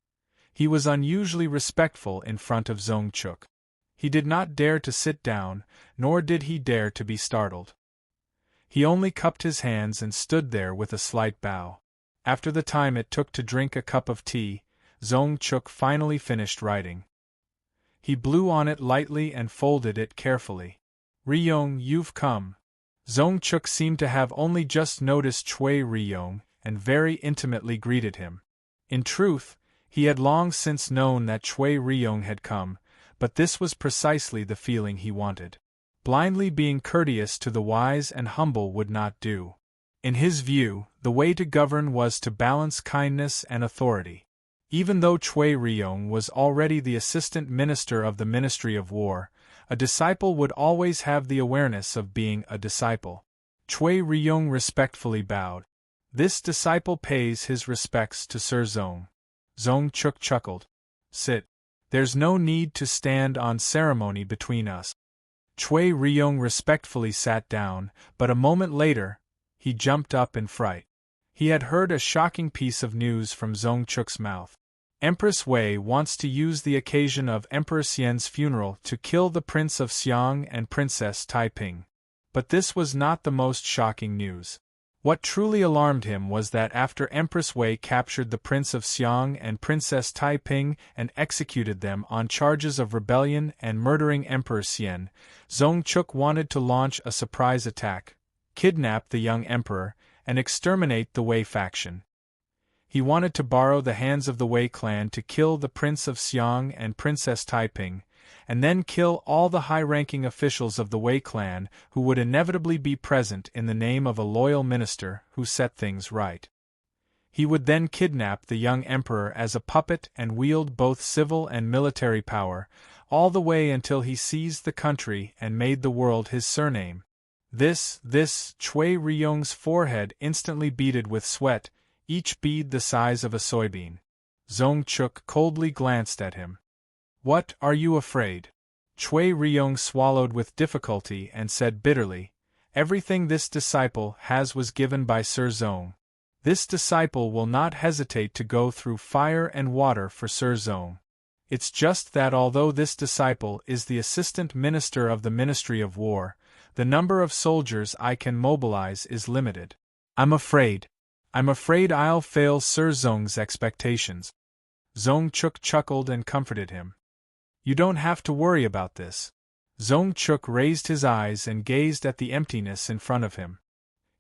he was unusually respectful in front of Zong Chuk. He did not dare to sit down, nor did he dare to be startled. He only cupped his hands and stood there with a slight bow. After the time it took to drink a cup of tea, Zong Chuk finally finished writing. He blew on it lightly and folded it carefully. "Riyong, you've come." Zong Chuk seemed to have only just noticed Cui Riyong and very intimately greeted him. In truth, he had long since known that Cui Riyong had come, but this was precisely the feeling he wanted. Blindly being courteous to the wise and humble would not do. In his view, the way to govern was to balance kindness and authority. Even though Cui Riyong was already the assistant minister of the Ministry of War, a disciple would always have the awareness of being a disciple. Cui Riyong respectfully bowed. This disciple pays his respects to Sir Zong. Zong Chuk chuckled. "Sit. There's no need to stand on ceremony between us." Cui Riyong respectfully sat down, but a moment later, he jumped up in fright. He had heard a shocking piece of news from Zong Chuk's mouth. Empress Wei wants to use the occasion of Emperor Xian's funeral to kill the Prince of Xiang and Princess Taiping. But this was not the most shocking news. What truly alarmed him was that after Empress Wei captured the Prince of Xiang and Princess Taiping and executed them on charges of rebellion and murdering Emperor Xian, Zong Chuk wanted to launch a surprise attack, kidnap the young emperor, and exterminate the Wei faction. He wanted to borrow the hands of the Wei clan to kill the Prince of Xiang and Princess Taiping, and then kill all the high-ranking officials of the Wei clan who would inevitably be present in the name of a loyal minister who set things right. He would then kidnap the young emperor as a puppet and wield both civil and military power, all the way until he seized the country and made the world his surname. This, Cui Riyong's forehead instantly beaded with sweat, each bead the size of a soybean. Zong Chuk coldly glanced at him. "What, are you afraid?" Cui Riyong swallowed with difficulty and said bitterly, "Everything this disciple has was given by Sir Zong." This disciple will not hesitate to go through fire and water for Sir Zong. It's just that although this disciple is the assistant minister of the Ministry of War, the number of soldiers I can mobilize is limited. I'm afraid I'll fail Sir Zong's expectations. Zong Chuk chuckled and comforted him. You don't have to worry about this. Zong Chuk raised his eyes and gazed at the emptiness in front of him.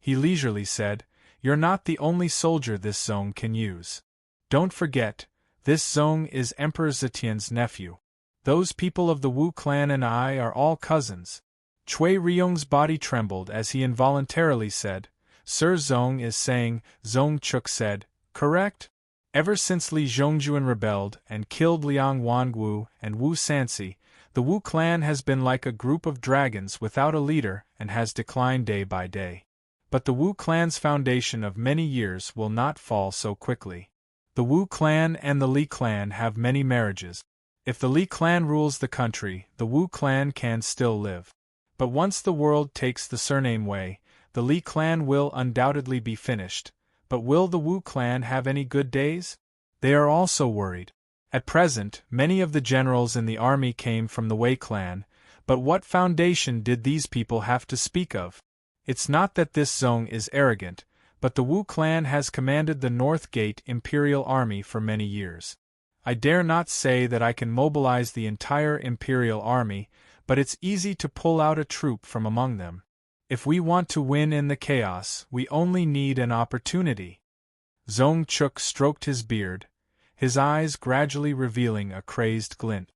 He leisurely said, You're not the only soldier this Zong can use. Don't forget, this Zong is Emperor Zetian's nephew. Those people of the Wu clan and I are all cousins. Chui Ryong's body trembled as he involuntarily said, Sir Zong is saying, Zong Chuk said, correct? Ever since Li Zhongjuan rebelled and killed Liang Wangu and Wu Sansi, the Wu clan has been like a group of dragons without a leader and has declined day by day. But the Wu clan's foundation of many years will not fall so quickly. The Wu clan and the Li clan have many marriages. If the Li clan rules the country, the Wu clan can still live. But once the world takes the surname way, the Li clan will undoubtedly be finished. But will the Wu clan have any good days? They are also worried. At present, many of the generals in the army came from the Wei clan, but what foundation did these people have to speak of? It's not that this Zong is arrogant, but the Wu clan has commanded the North Gate Imperial Army for many years. I dare not say that I can mobilize the entire Imperial Army, but it's easy to pull out a troop from among them. If we want to win in the chaos, we only need an opportunity. Zong Chuk stroked his beard, his eyes gradually revealing a crazed glint.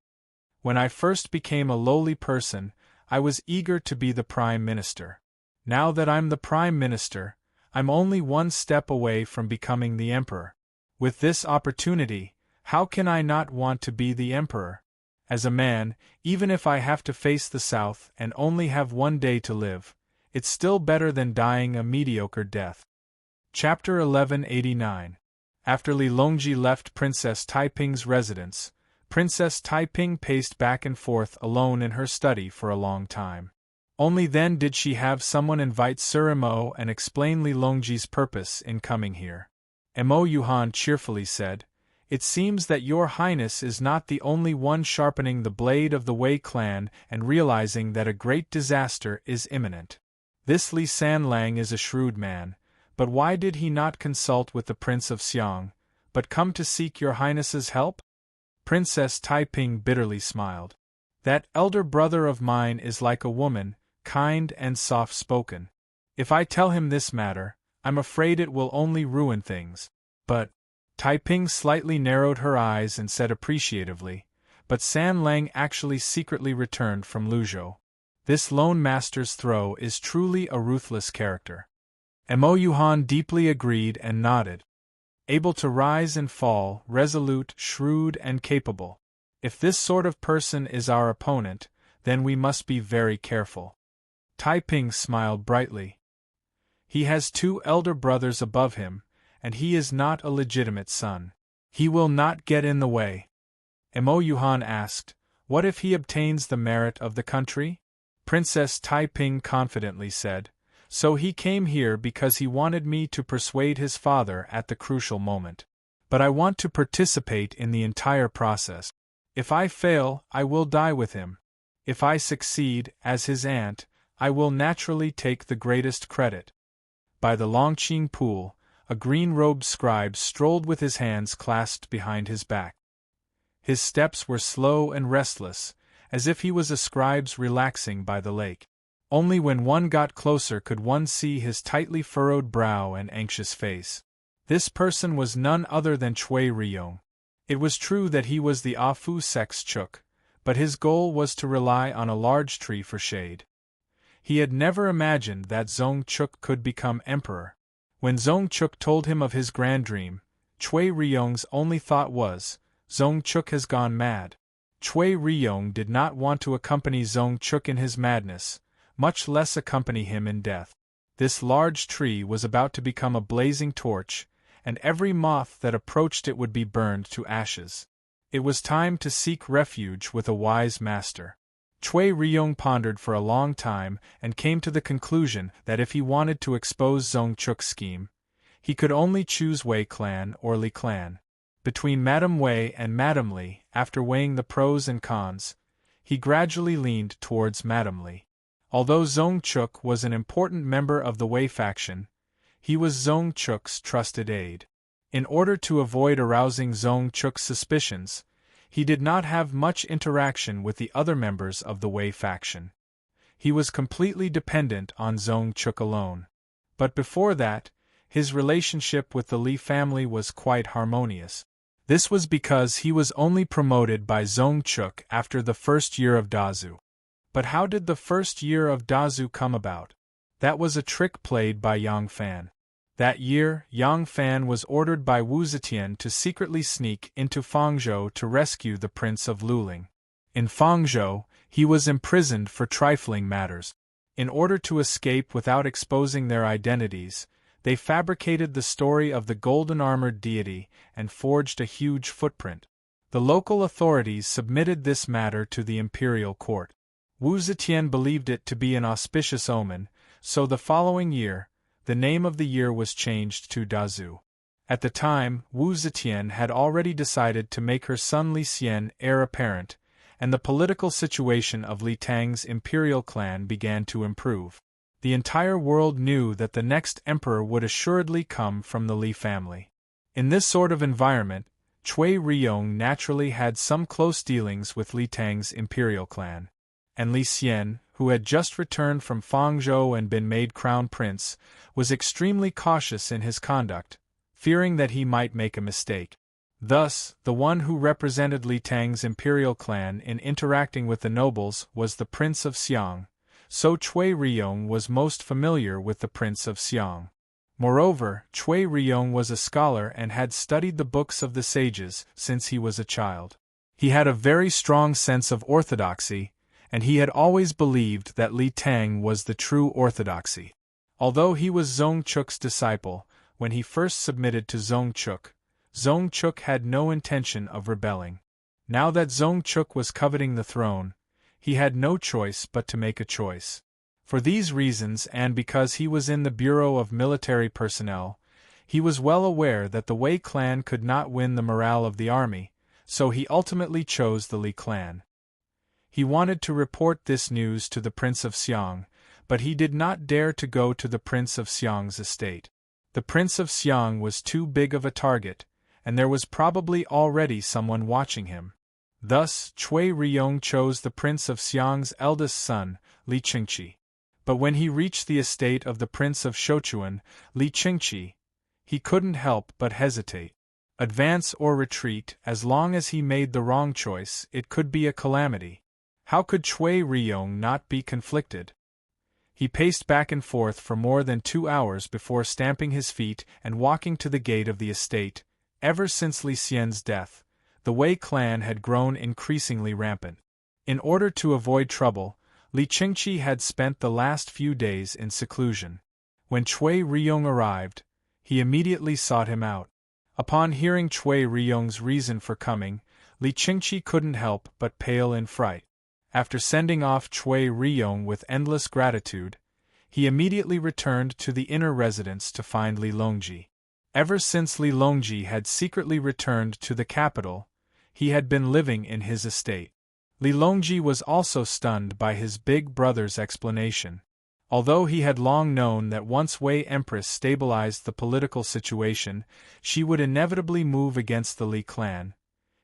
When I first became a lowly person, I was eager to be the Prime Minister. Now that I'm the Prime Minister, I'm only one step away from becoming the Emperor. With this opportunity, how can I not want to be the Emperor? As a man, even if I have to face the South and only have one day to live, it's still better than dying a mediocre death. Chapter 1189. After Li Longji left Princess Taiping's residence, Princess Taiping paced back and forth alone in her study for a long time. Only then did she have someone invite Sir Mo and explain Li Longji's purpose in coming here. Mo Yuhan cheerfully said, It seems that your Highness is not the only one sharpening the blade of the Wei clan and realizing that a great disaster is imminent. This Li Sanlang is a shrewd man, but why did he not consult with the Prince of Xiang, but come to seek your Highness's help? Princess Taiping bitterly smiled. That elder brother of mine is like a woman, kind and soft-spoken. If I tell him this matter, I'm afraid it will only ruin things. But Taiping slightly narrowed her eyes and said appreciatively, but Sanlang actually secretly returned from Luzhou. This lone master's throw is truly a ruthless character. Mo Yuhan deeply agreed and nodded. Able to rise and fall, resolute, shrewd, and capable. If this sort of person is our opponent, then we must be very careful. Taiping smiled brightly. He has 2 elder brothers above him, and he is not a legitimate son. He will not get in the way. Mo Yuhan asked, What if he obtains the merit of the country? Princess Taiping confidently said, So he came here because he wanted me to persuade his father at the crucial moment. But I want to participate in the entire process. If I fail, I will die with him. If I succeed, as his aunt, I will naturally take the greatest credit. By the Longqing pool, a green-robed scribe strolled with his hands clasped behind his back. His steps were slow and restless, as if he was a scribe's relaxing by the lake. Only when one got closer could one see his tightly furrowed brow and anxious face. This person was none other than Chui Ryong. It was true that he was the Afu Sex Chuk, but his goal was to rely on a large tree for shade. He had never imagined that Zong Chuk could become emperor. When Zong Chuk told him of his grand dream, Chui Ryong's only thought was, Zong Chuk has gone mad. Chui Ryong did not want to accompany Zong Chuk in his madness, much less accompany him in death. This large tree was about to become a blazing torch, and every moth that approached it would be burned to ashes. It was time to seek refuge with a wise master. Chui Ryong pondered for a long time and came to the conclusion that if he wanted to expose Zong Chuk's scheme, He could only choose Wei clan or Li clan. Between Madame Wei and Madame Li, after weighing the pros and cons, he gradually leaned towards Madame Li. Although Zhong Chuk was an important member of the Wei faction, he was Zhong Chuk's trusted aide. In order to avoid arousing Zhong Chuk's suspicions, he did not have much interaction with the other members of the Wei faction. He was completely dependent on Zhong Chuk alone. But before that, his relationship with the Li family was quite harmonious. This was because he was only promoted by Zhong Chuk after the first year of Dazu. But how did the first year of Dazu come about? That was a trick played by Yang Fan. That year, Yang Fan was ordered by Wu Zetian to secretly sneak into Fangzhou to rescue the Prince of Luling. In Fangzhou, he was imprisoned for trifling matters. In order to escape without exposing their identities, they fabricated the story of the golden-armored deity and forged a huge footprint. The local authorities submitted this matter to the imperial court. Wu Zetian believed it to be an auspicious omen, so the following year, the name of the year was changed to Dazu. At the time, Wu Zetian had already decided to make her son Li Xian heir apparent, and the political situation of Li Tang's imperial clan began to improve. The entire world knew that the next emperor would assuredly come from the Li family. In this sort of environment, Cui Riyong naturally had some close dealings with Li Tang's imperial clan. And Li Xian, who had just returned from Fangzhou and been made crown prince, was extremely cautious in his conduct, fearing that he might make a mistake. Thus, the one who represented Li Tang's imperial clan in interacting with the nobles was the Prince of Xiang, so Cui Riyong was most familiar with the Prince of Xiang. Moreover, Cui Riyong was a scholar and had studied the books of the sages since he was a child. He had a very strong sense of orthodoxy, and he had always believed that Li Tang was the true orthodoxy. Although he was Zhong Chuk's disciple, when he first submitted to Zhong Chuk had no intention of rebelling. Now that Zhong Chuk was coveting the throne, he had no choice but to make a choice. For these reasons and because he was in the Bureau of Military Personnel, he was well aware that the Wei clan could not win the morale of the army, so he ultimately chose the Li clan. He wanted to report this news to the Prince of Xiang, but he did not dare to go to the Prince of Xiang's estate. The Prince of Xiang was too big of a target, and there was probably already someone watching him. Thus, Cui Riyong chose the Prince of Xiang's eldest son, Li Qingqi. But when he reached the estate of the Prince of Shochuan, Li Qingqi, he couldn't help but hesitate. Advance or retreat, as long as he made the wrong choice, it could be a calamity. How could Cui Riyong not be conflicted? He paced back and forth for more than 2 hours before stamping his feet and walking to the gate of the estate. Ever since Li Xian's death, the Wei clan had grown increasingly rampant. In order to avoid trouble, Li Qingqi had spent the last few days in seclusion. When Cui Riyong arrived, he immediately sought him out. Upon hearing Cui Riyong's reason for coming, Li Qingqi couldn't help but pale in fright. After sending off Cui Riyong with endless gratitude, he immediately returned to the inner residence to find Li Longji. Ever since Li Longji had secretly returned to the capital, he had been living in his estate. Li Longji was also stunned by his big brother's explanation. Although he had long known that once Wei Empress stabilized the political situation, she would inevitably move against the Li clan,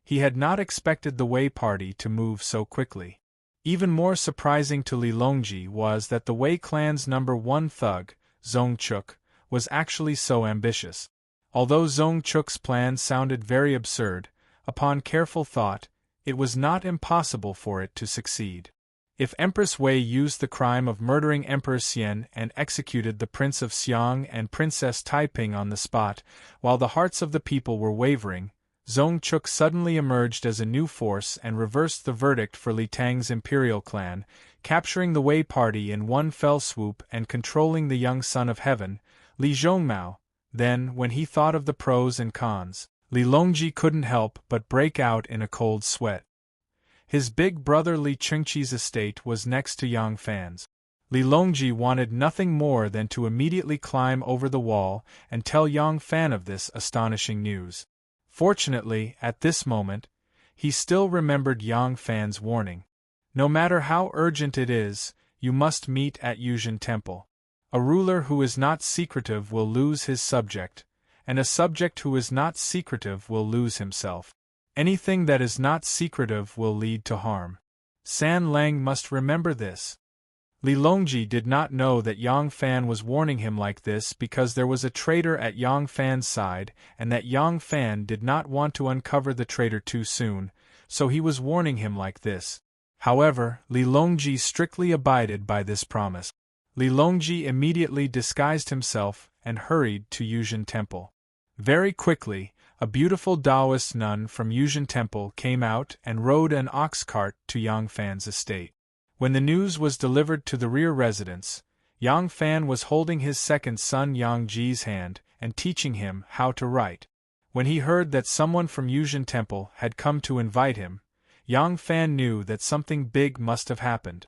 he had not expected the Wei party to move so quickly. Even more surprising to Li Longji was that the Wei clan's #1 thug, Zhong Chuk, was actually so ambitious. Although Zhong Chuk's plan sounded very absurd, upon careful thought, it was not impossible for it to succeed. If Empress Wei used the crime of murdering Emperor Xian and executed the Prince of Xiang and Princess Taiping on the spot, while the hearts of the people were wavering, Zhong Chuk suddenly emerged as a new force and reversed the verdict for Li Tang's imperial clan, capturing the Wei party in one fell swoop and controlling the young son of heaven, Li Zhongmao. Then, when he thought of the pros and cons, Li Longji couldn't help but break out in a cold sweat. His big brother Li Qingqi's estate was next to Yang Fan's. Li Longji wanted nothing more than to immediately climb over the wall and tell Yang Fan of this astonishing news. Fortunately, at this moment, he still remembered Yang Fan's warning. No matter how urgent it is, you must meet at Yuzhen Temple. A ruler who is not secretive will lose his subject, and a subject who is not secretive will lose himself. Anything that is not secretive will lead to harm. San Lang must remember this. Li Longji did not know that Yang Fan was warning him like this because there was a traitor at Yang Fan's side and that Yang Fan did not want to uncover the traitor too soon, so he was warning him like this. However, Li Longji strictly abided by this promise. Li Longji immediately disguised himself and hurried to Yuzhen Temple. Very quickly, a beautiful Taoist nun from Yuzhen Temple came out and rode an ox cart to Yang Fan's estate. When the news was delivered to the rear residence, Yang Fan was holding his second son Yang Ji's hand and teaching him how to write. When he heard that someone from Yuzhen Temple had come to invite him, Yang Fan knew that something big must have happened.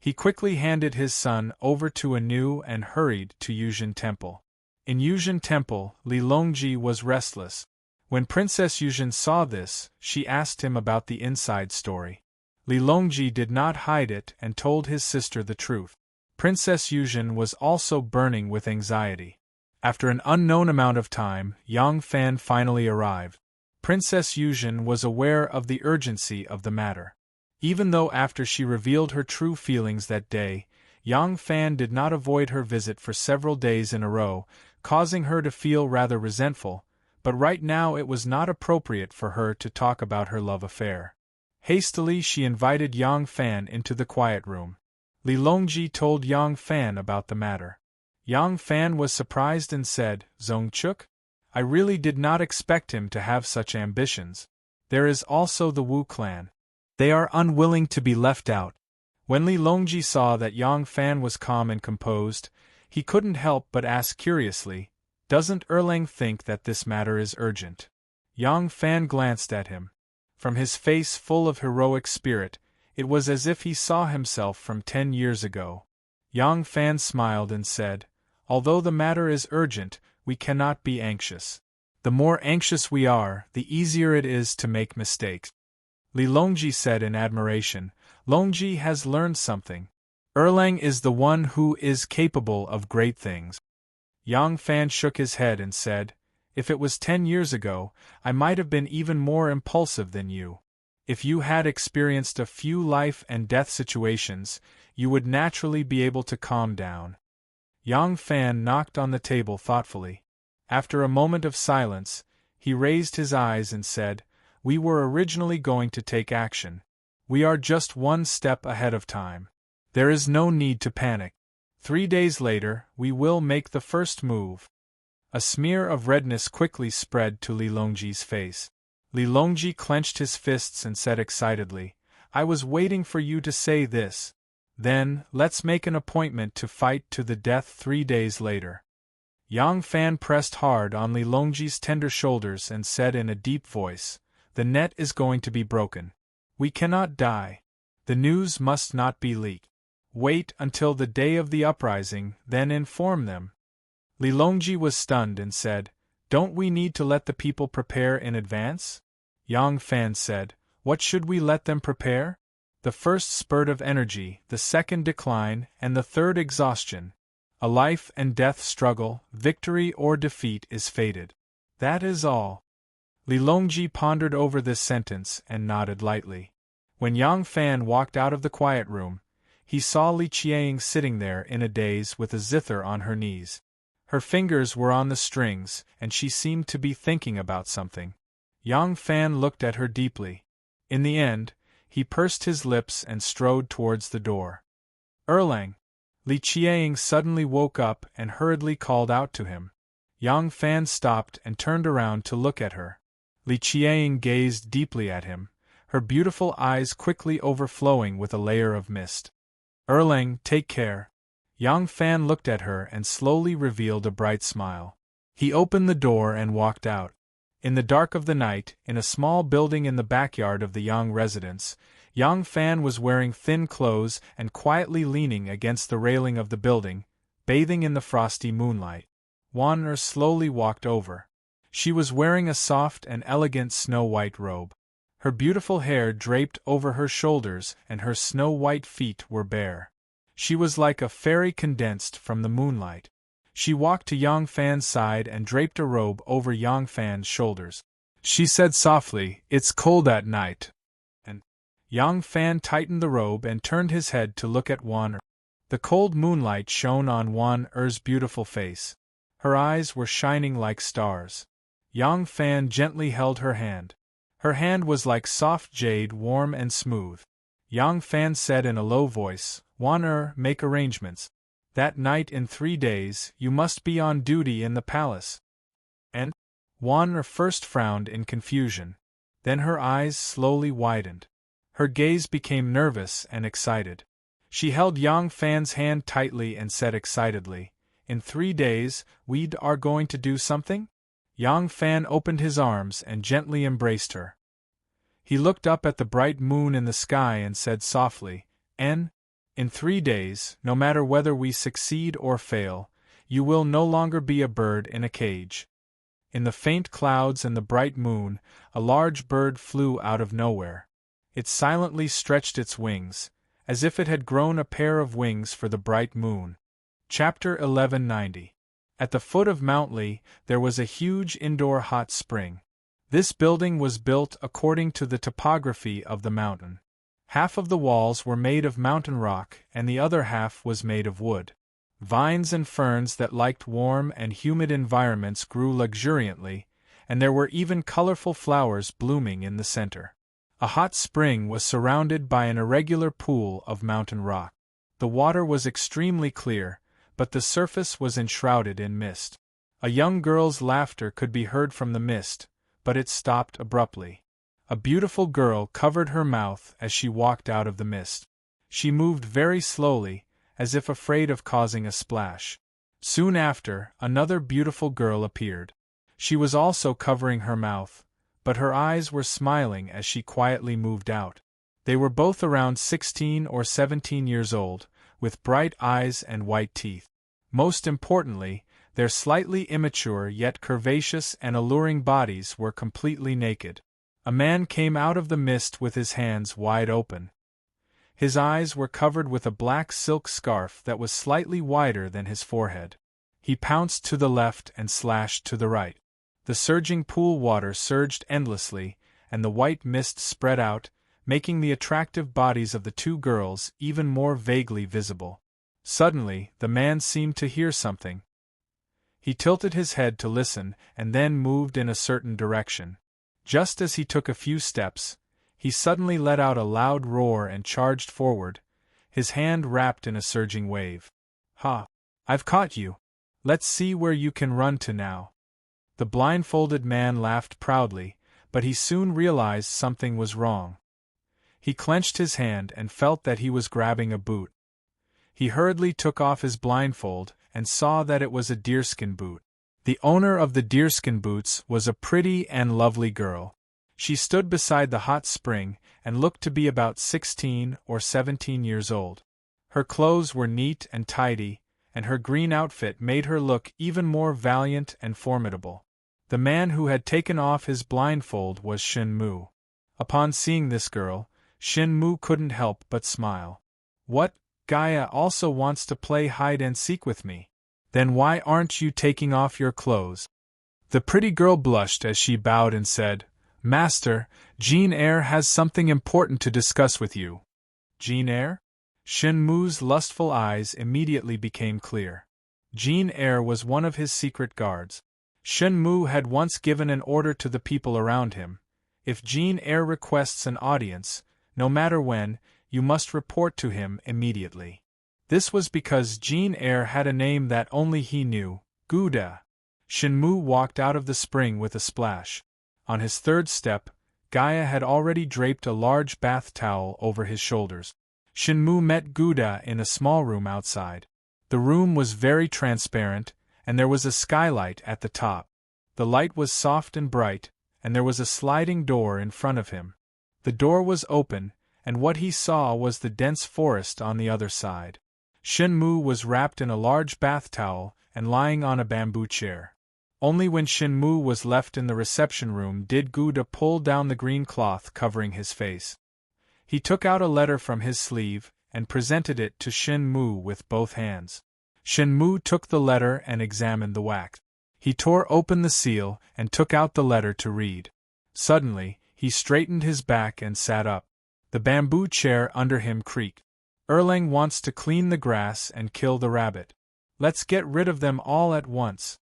He quickly handed his son over to Anu and hurried to Yuzhen Temple. In Yuzhen Temple, Li Longji was restless. When Princess Yuzhen saw this, she asked him about the inside story. Li Longji did not hide it and told his sister the truth. Princess Yuzhen was also burning with anxiety. After an unknown amount of time, Yang Fan finally arrived. Princess Yuzhen was aware of the urgency of the matter. Even though after she revealed her true feelings that day, Yang Fan did not avoid her visit for several days in a row, causing her to feel rather resentful, but right now it was not appropriate for her to talk about her love affair. Hastily she invited Yang Fan into the quiet room. Li Longji told Yang Fan about the matter. Yang Fan was surprised and said, "Zongchuk? I really did not expect him to have such ambitions. There is also the Wu clan. They are unwilling to be left out." When Li Longji saw that Yang Fan was calm and composed, he couldn't help but ask curiously, "Doesn't Erlang think that this matter is urgent?" Yang Fan glanced at him. From his face full of heroic spirit, it was as if he saw himself from 10 years ago. Yang Fan smiled and said, "Although the matter is urgent, we cannot be anxious. The more anxious we are, the easier it is to make mistakes." Li Longji said in admiration, "Longji has learned something. Erlang is the one who is capable of great things." Yang Fan shook his head and said, "If it was 10 years ago, I might have been even more impulsive than you. If you had experienced a few life and death situations, you would naturally be able to calm down." Yang Fan knocked on the table thoughtfully. After a moment of silence, he raised his eyes and said, "We were originally going to take action. We are just one step ahead of time. There is no need to panic. 3 days later, we will make the first move." A smear of redness quickly spread to Li Longji's face. Li Longji clenched his fists and said excitedly, "I was waiting for you to say this. Then, let's make an appointment to fight to the death 3 days later." Yang Fan pressed hard on Li Longji's tender shoulders and said in a deep voice, "The net is going to be broken. We cannot die. The news must not be leaked. Wait until the day of the uprising, then inform them." Li Longji was stunned and said, "Don't we need to let the people prepare in advance?" Yang Fan said, "What should we let them prepare? The first spurt of energy, the second decline, and the third exhaustion. A life and death struggle, victory or defeat is fated. That is all." Li Longji pondered over this sentence and nodded lightly. When Yang Fan walked out of the quiet room, he saw Li Qiang sitting there in a daze with a zither on her knees. Her fingers were on the strings, and she seemed to be thinking about something. Yang Fan looked at her deeply. In the end, he pursed his lips and strode towards the door. "Erlang!" Li Qiang suddenly woke up and hurriedly called out to him. Yang Fan stopped and turned around to look at her. Li Qiang gazed deeply at him, her beautiful eyes quickly overflowing with a layer of mist. "Erlang, take care." Yang Fan looked at her and slowly revealed a bright smile. He opened the door and walked out. In the dark of the night, in a small building in the backyard of the Yang residence, Yang Fan was wearing thin clothes and quietly leaning against the railing of the building, bathing in the frosty moonlight. Wan Er slowly walked over. She was wearing a soft and elegant snow-white robe. Her beautiful hair draped over her shoulders and her snow-white feet were bare. She was like a fairy condensed from the moonlight. She walked to Yang Fan's side and draped a robe over Yang Fan's shoulders. She said softly, "It's cold at night." And Yang Fan tightened the robe and turned his head to look at Wan Er. The cold moonlight shone on Wan Er's beautiful face. Her eyes were shining like stars. Yang Fan gently held her hand. Her hand was like soft jade, warm and smooth. Yang Fan said in a low voice, "Wan Er, make arrangements. That night in 3 days, you must be on duty in the palace." And Wan Er first frowned in confusion. Then her eyes slowly widened. Her gaze became nervous and excited. She held Yang Fan's hand tightly and said excitedly, "In 3 days, we are going to do something?" Yang Fan opened his arms and gently embraced her. He looked up at the bright moon in the sky and said softly, In 3 days, no matter whether we succeed or fail, you will no longer be a bird in a cage." In the faint clouds and the bright moon, a large bird flew out of nowhere. It silently stretched its wings, as if it had grown a pair of wings for the bright moon. Chapter 1190. At the foot of Mount Lee, there was a huge indoor hot spring. This building was built according to the topography of the mountain. Half of the walls were made of mountain rock and the other half was made of wood. Vines and ferns that liked warm and humid environments grew luxuriantly, and there were even colorful flowers blooming in the center. A hot spring was surrounded by an irregular pool of mountain rock. The water was extremely clear, but the surface was enshrouded in mist. A young girl's laughter could be heard from the mist, but it stopped abruptly. A beautiful girl covered her mouth as she walked out of the mist. She moved very slowly, as if afraid of causing a splash. Soon after, another beautiful girl appeared. She was also covering her mouth, but her eyes were smiling as she quietly moved out. They were both around 16 or 17 years old, with bright eyes and white teeth. Most importantly, their slightly immature yet curvaceous and alluring bodies were completely naked. A man came out of the mist with his hands wide open. His eyes were covered with a black silk scarf that was slightly wider than his forehead. He pounced to the left and slashed to the right. The surging pool water surged endlessly, and the white mist spread out, making the attractive bodies of the two girls even more vaguely visible. Suddenly, the man seemed to hear something. He tilted his head to listen and then moved in a certain direction. Just as he took a few steps, he suddenly let out a loud roar and charged forward, his hand wrapped in a surging wave. "Ha! I've caught you! Let's see where you can run to now." The blindfolded man laughed proudly, but he soon realized something was wrong. He clenched his hand and felt that he was grabbing a boot. He hurriedly took off his blindfold and saw that it was a deerskin boot. The owner of the deerskin boots was a pretty and lovely girl. She stood beside the hot spring and looked to be about 16 or 17 years old. Her clothes were neat and tidy, and her green outfit made her look even more valiant and formidable. The man who had taken off his blindfold was Shin Mu. Upon seeing this girl, Shin Mu couldn't help but smile. "What, Gaia also wants to play hide-and-seek with me? Then why aren't you taking off your clothes?" The pretty girl blushed as she bowed and said, "Master, Jean Eyre has something important to discuss with you." Jean Eyre? Shin Mu's lustful eyes immediately became clear. Jean Eyre was one of his secret guards. Shin Mu had once given an order to the people around him: if Jean Eyre requests an audience, no matter when, you must report to him immediately. This was because Jean Eyre had a name that only he knew: Gouda. Shin Mu walked out of the spring with a splash. On his third step, Gaia had already draped a large bath towel over his shoulders. Shin Mu met Gouda in a small room outside. The room was very transparent, and there was a skylight at the top. The light was soft and bright, and there was a sliding door in front of him. The door was open, and what he saw was the dense forest on the other side. Shen Mu was wrapped in a large bath towel and lying on a bamboo chair. Only when Shen Mu was left in the reception room did Guda pull down the green cloth covering his face. He took out a letter from his sleeve and presented it to Shen Mu with both hands. Shen Mu took the letter and examined the wax. He tore open the seal and took out the letter to read. Suddenly, he straightened his back and sat up. The bamboo chair under him creaked. Erlang wants to clean the grass and kill the rabbit. Let's get rid of them all at once.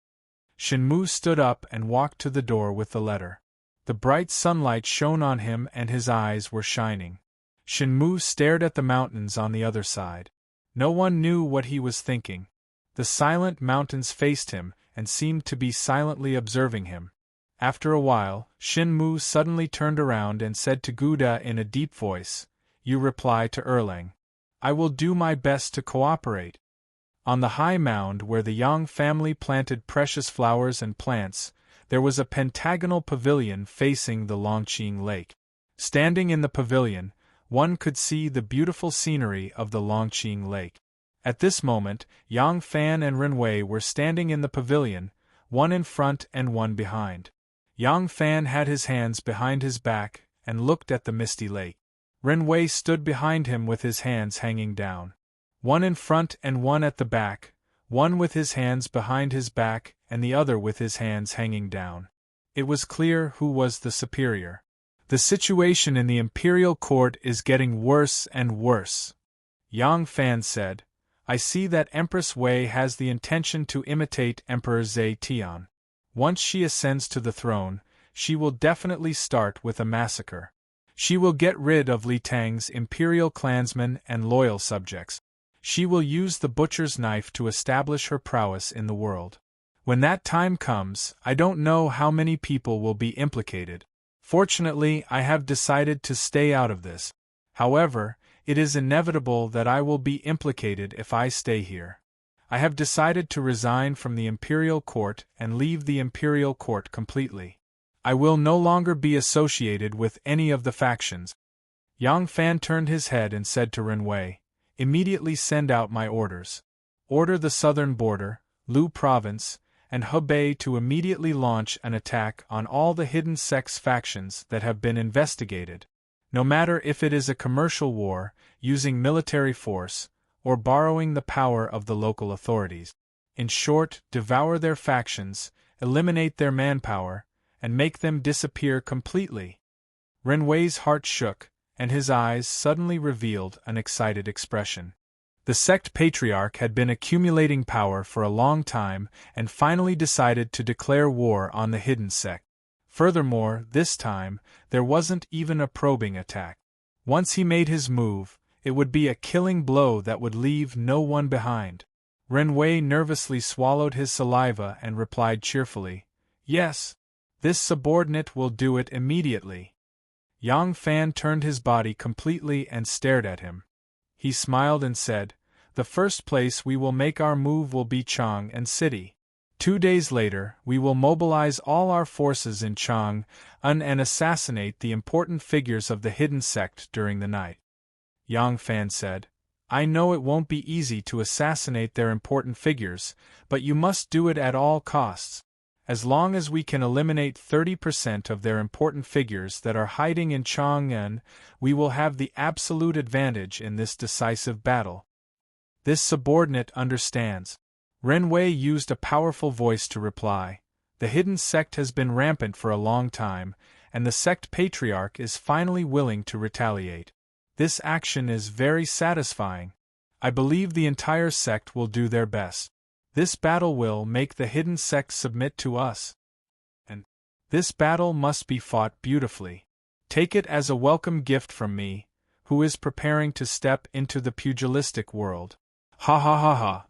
Shen Mu stood up and walked to the door with the letter. The bright sunlight shone on him and his eyes were shining. Shen Mu stared at the mountains on the other side. No one knew what he was thinking. The silent mountains faced him and seemed to be silently observing him. After a while, Shen Mu suddenly turned around and said to Guda in a deep voice, "You reply to Erlang. I will do my best to cooperate." On the high mound where the Yang family planted precious flowers and plants, there was a pentagonal pavilion facing the Longqing Lake. Standing in the pavilion, one could see the beautiful scenery of the Longqing Lake. At this moment, Yang Fan and Renwei were standing in the pavilion, one in front and one behind. Yang Fan had his hands behind his back and looked at the misty lake. Renwei stood behind him with his hands hanging down. One in front and one at the back, one with his hands behind his back and the other with his hands hanging down. It was clear who was the superior. The situation in the imperial court is getting worse and worse. Yang Fan said, "I see that Empress Wei has the intention to imitate Emperor Zhe Tian. Once she ascends to the throne, she will definitely start with a massacre. She will get rid of Li Tang's imperial clansmen and loyal subjects. She will use the butcher's knife to establish her prowess in the world. When that time comes, I don't know how many people will be implicated. Fortunately, I have decided to stay out of this. However, it is inevitable that I will be implicated if I stay here. I have decided to resign from the imperial court and leave the imperial court completely. I will no longer be associated with any of the factions." Yang Fan turned his head and said to Renwei, "Immediately send out my orders. Order the southern border, Lu province, and Hebei to immediately launch an attack on all the hidden sects factions that have been investigated. No matter if it is a commercial war, using military force, or borrowing the power of the local authorities. In short, devour their factions, eliminate their manpower, and make them disappear completely." Renwei's heart shook, and his eyes suddenly revealed an excited expression. The sect patriarch had been accumulating power for a long time and finally decided to declare war on the hidden sect. Furthermore, this time, there wasn't even a probing attack. Once he made his move, it would be a killing blow that would leave no one behind. Renwei nervously swallowed his saliva and replied cheerfully, "Yes. This subordinate will do it immediately." Yang Fan turned his body completely and stared at him. He smiled and said, "The first place we will make our move will be Chang'an City. 2 days later, we will mobilize all our forces in Chang'an and assassinate the important figures of the hidden sect during the night." Yang Fan said, "I know it won't be easy to assassinate their important figures, but you must do it at all costs. As long as we can eliminate 30% of their important figures that are hiding in Chang'an, we will have the absolute advantage in this decisive battle." This subordinate understands. Renwei used a powerful voice to reply, "The hidden sect has been rampant for a long time, and the sect patriarch is finally willing to retaliate. This action is very satisfying. I believe the entire sect will do their best. This battle will make the hidden sect submit to us. And this battle must be fought beautifully. Take it as a welcome gift from me, who is preparing to step into the pugilistic world." "Ha ha ha ha!"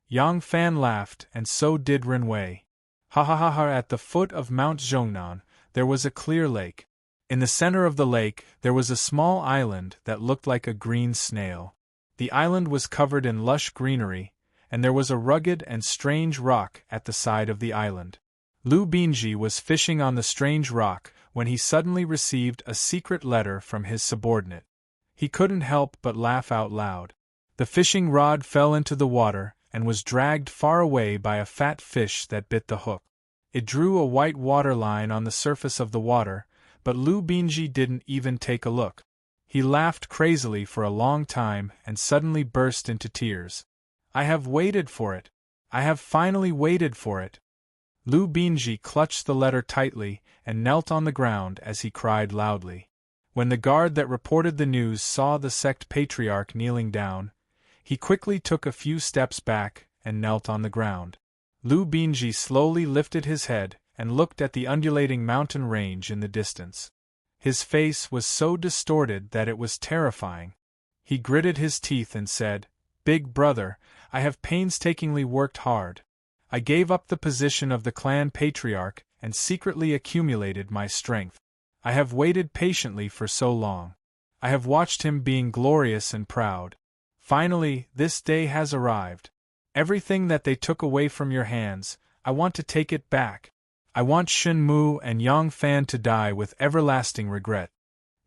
Yang Fan laughed, and so did Renwei. "Ha ha ha ha!" At the foot of Mount Zhongnan, there was a clear lake. In the center of the lake, there was a small island that looked like a green snail. The island was covered in lush greenery, and there was a rugged and strange rock at the side of the island. Lu Binji was fishing on the strange rock when he suddenly received a secret letter from his subordinate. He couldn't help but laugh out loud. The fishing rod fell into the water and was dragged far away by a fat fish that bit the hook. It drew a white water line on the surface of the water, but Lu Binji didn't even take a look. He laughed crazily for a long time and suddenly burst into tears. I have waited for it. I have finally waited for it. Lu Binji clutched the letter tightly and knelt on the ground as he cried loudly. When the guard that reported the news saw the sect patriarch kneeling down, he quickly took a few steps back and knelt on the ground. Lu Binji slowly lifted his head and looked at the undulating mountain range in the distance. His face was so distorted that it was terrifying. He gritted his teeth and said, "Big brother, I have painstakingly worked hard. I gave up the position of the clan patriarch and secretly accumulated my strength. I have waited patiently for so long. I have watched him being glorious and proud. Finally, this day has arrived. Everything that they took away from your hands, I want to take it back. I want Shen Mu and Yang Fan to die with everlasting regret.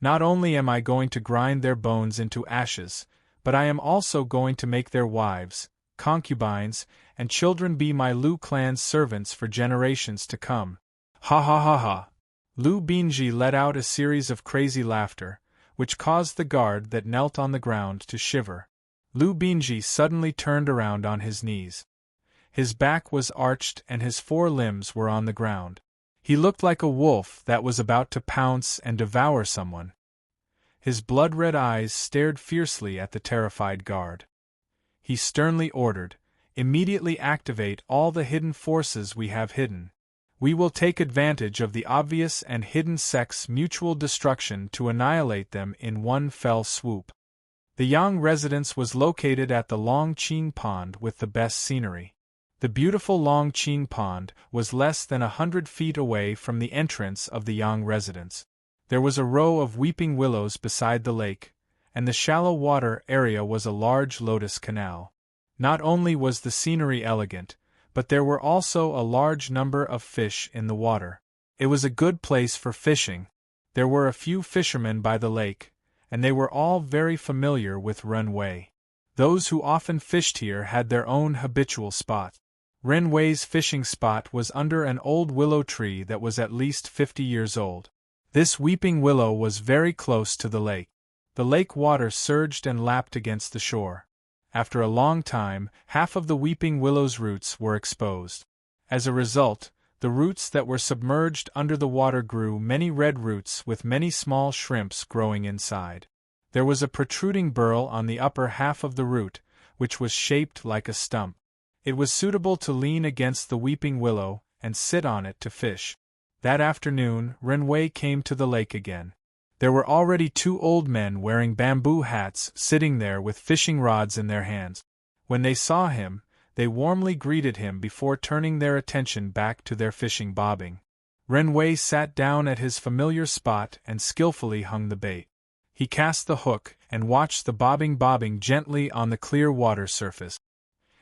Not only am I going to grind their bones into ashes, but I am also going to make their wives, concubines, and children be my Lu clan's servants for generations to come." Ha ha ha ha. Lu Binji let out a series of crazy laughter, which caused the guard that knelt on the ground to shiver. Lu Binji suddenly turned around on his knees. His back was arched and his 4 limbs were on the ground. He looked like a wolf that was about to pounce and devour someone. His blood-red eyes stared fiercely at the terrified guard. He sternly ordered, "Immediately activate all the hidden forces we have hidden. We will take advantage of the obvious and hidden sects' mutual destruction to annihilate them in one fell swoop." The Yang residence was located at the Long Qing Pond with the best scenery. The beautiful Long Qing Pond was less than 100 feet away from the entrance of the Yang residence. There was a row of weeping willows beside the lake, and the shallow water area was a large lotus canal. Not only was the scenery elegant, but there were also a large number of fish in the water. It was a good place for fishing. There were a few fishermen by the lake, and they were all very familiar with Ren Wei. Those who often fished here had their own habitual spot. Ren Wei's fishing spot was under an old willow tree that was at least 50 years old. This weeping willow was very close to the lake. The lake water surged and lapped against the shore. After a long time, half of the weeping willow's roots were exposed. As a result, the roots that were submerged under the water grew many red roots with many small shrimps growing inside. There was a protruding burl on the upper half of the root, which was shaped like a stump. It was suitable to lean against the weeping willow and sit on it to fish. That afternoon, Ren Wei came to the lake again. There were already 2 old men wearing bamboo hats sitting there with fishing rods in their hands. When they saw him, they warmly greeted him before turning their attention back to their fishing bobbing. Ren Wei sat down at his familiar spot and skillfully hung the bait. He cast the hook and watched the bobbing gently on the clear water surface.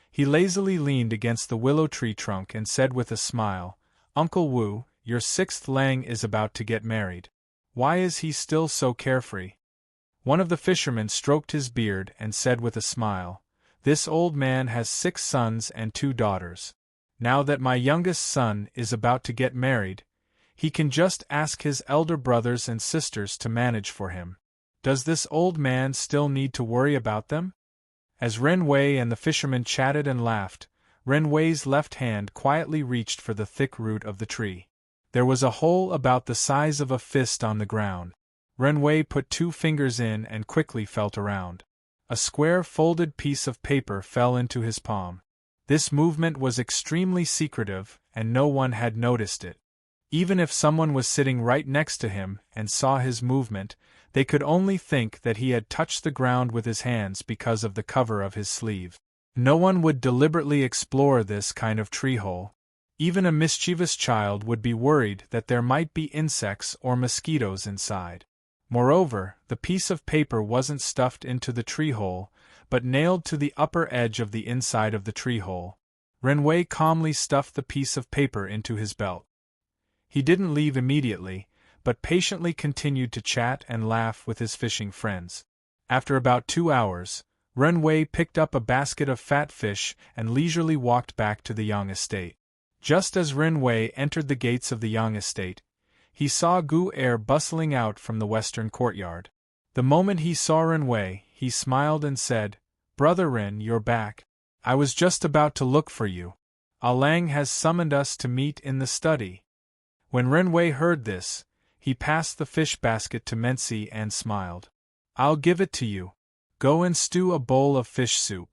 He lazily leaned against the willow tree trunk and said with a smile, "Uncle Wu, your 6th Lang is about to get married. Why is he still so carefree?" One of the fishermen stroked his beard and said with a smile, "This old man has 6 sons and 2 daughters. Now that my youngest son is about to get married, he can just ask his elder brothers and sisters to manage for him. Does this old man still need to worry about them?" As Ren Wei and the fisherman chatted and laughed, Ren Wei's left hand quietly reached for the thick root of the tree. There was a hole about the size of a fist on the ground. Ren Wei put 2 fingers in and quickly felt around. A square folded piece of paper fell into his palm. This movement was extremely secretive, and no one had noticed it. Even if someone was sitting right next to him and saw his movement, they could only think that he had touched the ground with his hands because of the cover of his sleeve. No one would deliberately explore this kind of tree hole. Even a mischievous child would be worried that there might be insects or mosquitoes inside. Moreover, the piece of paper wasn't stuffed into the tree hole, but nailed to the upper edge of the inside of the tree hole. Ren Wei calmly stuffed the piece of paper into his belt. He didn't leave immediately, but patiently continued to chat and laugh with his fishing friends. After about 2 hours, Ren Wei picked up a basket of fat fish and leisurely walked back to the Yang estate. Just as Ren Wei entered the gates of the Yang estate, he saw Gu Er bustling out from the western courtyard. The moment he saw Ren Wei, he smiled and said, "Brother Ren, you're back. I was just about to look for you. Alang has summoned us to meet in the study." When Ren Wei heard this, he passed the fish basket to Mensi and smiled. "I'll give it to you. Go and stew a bowl of fish soup."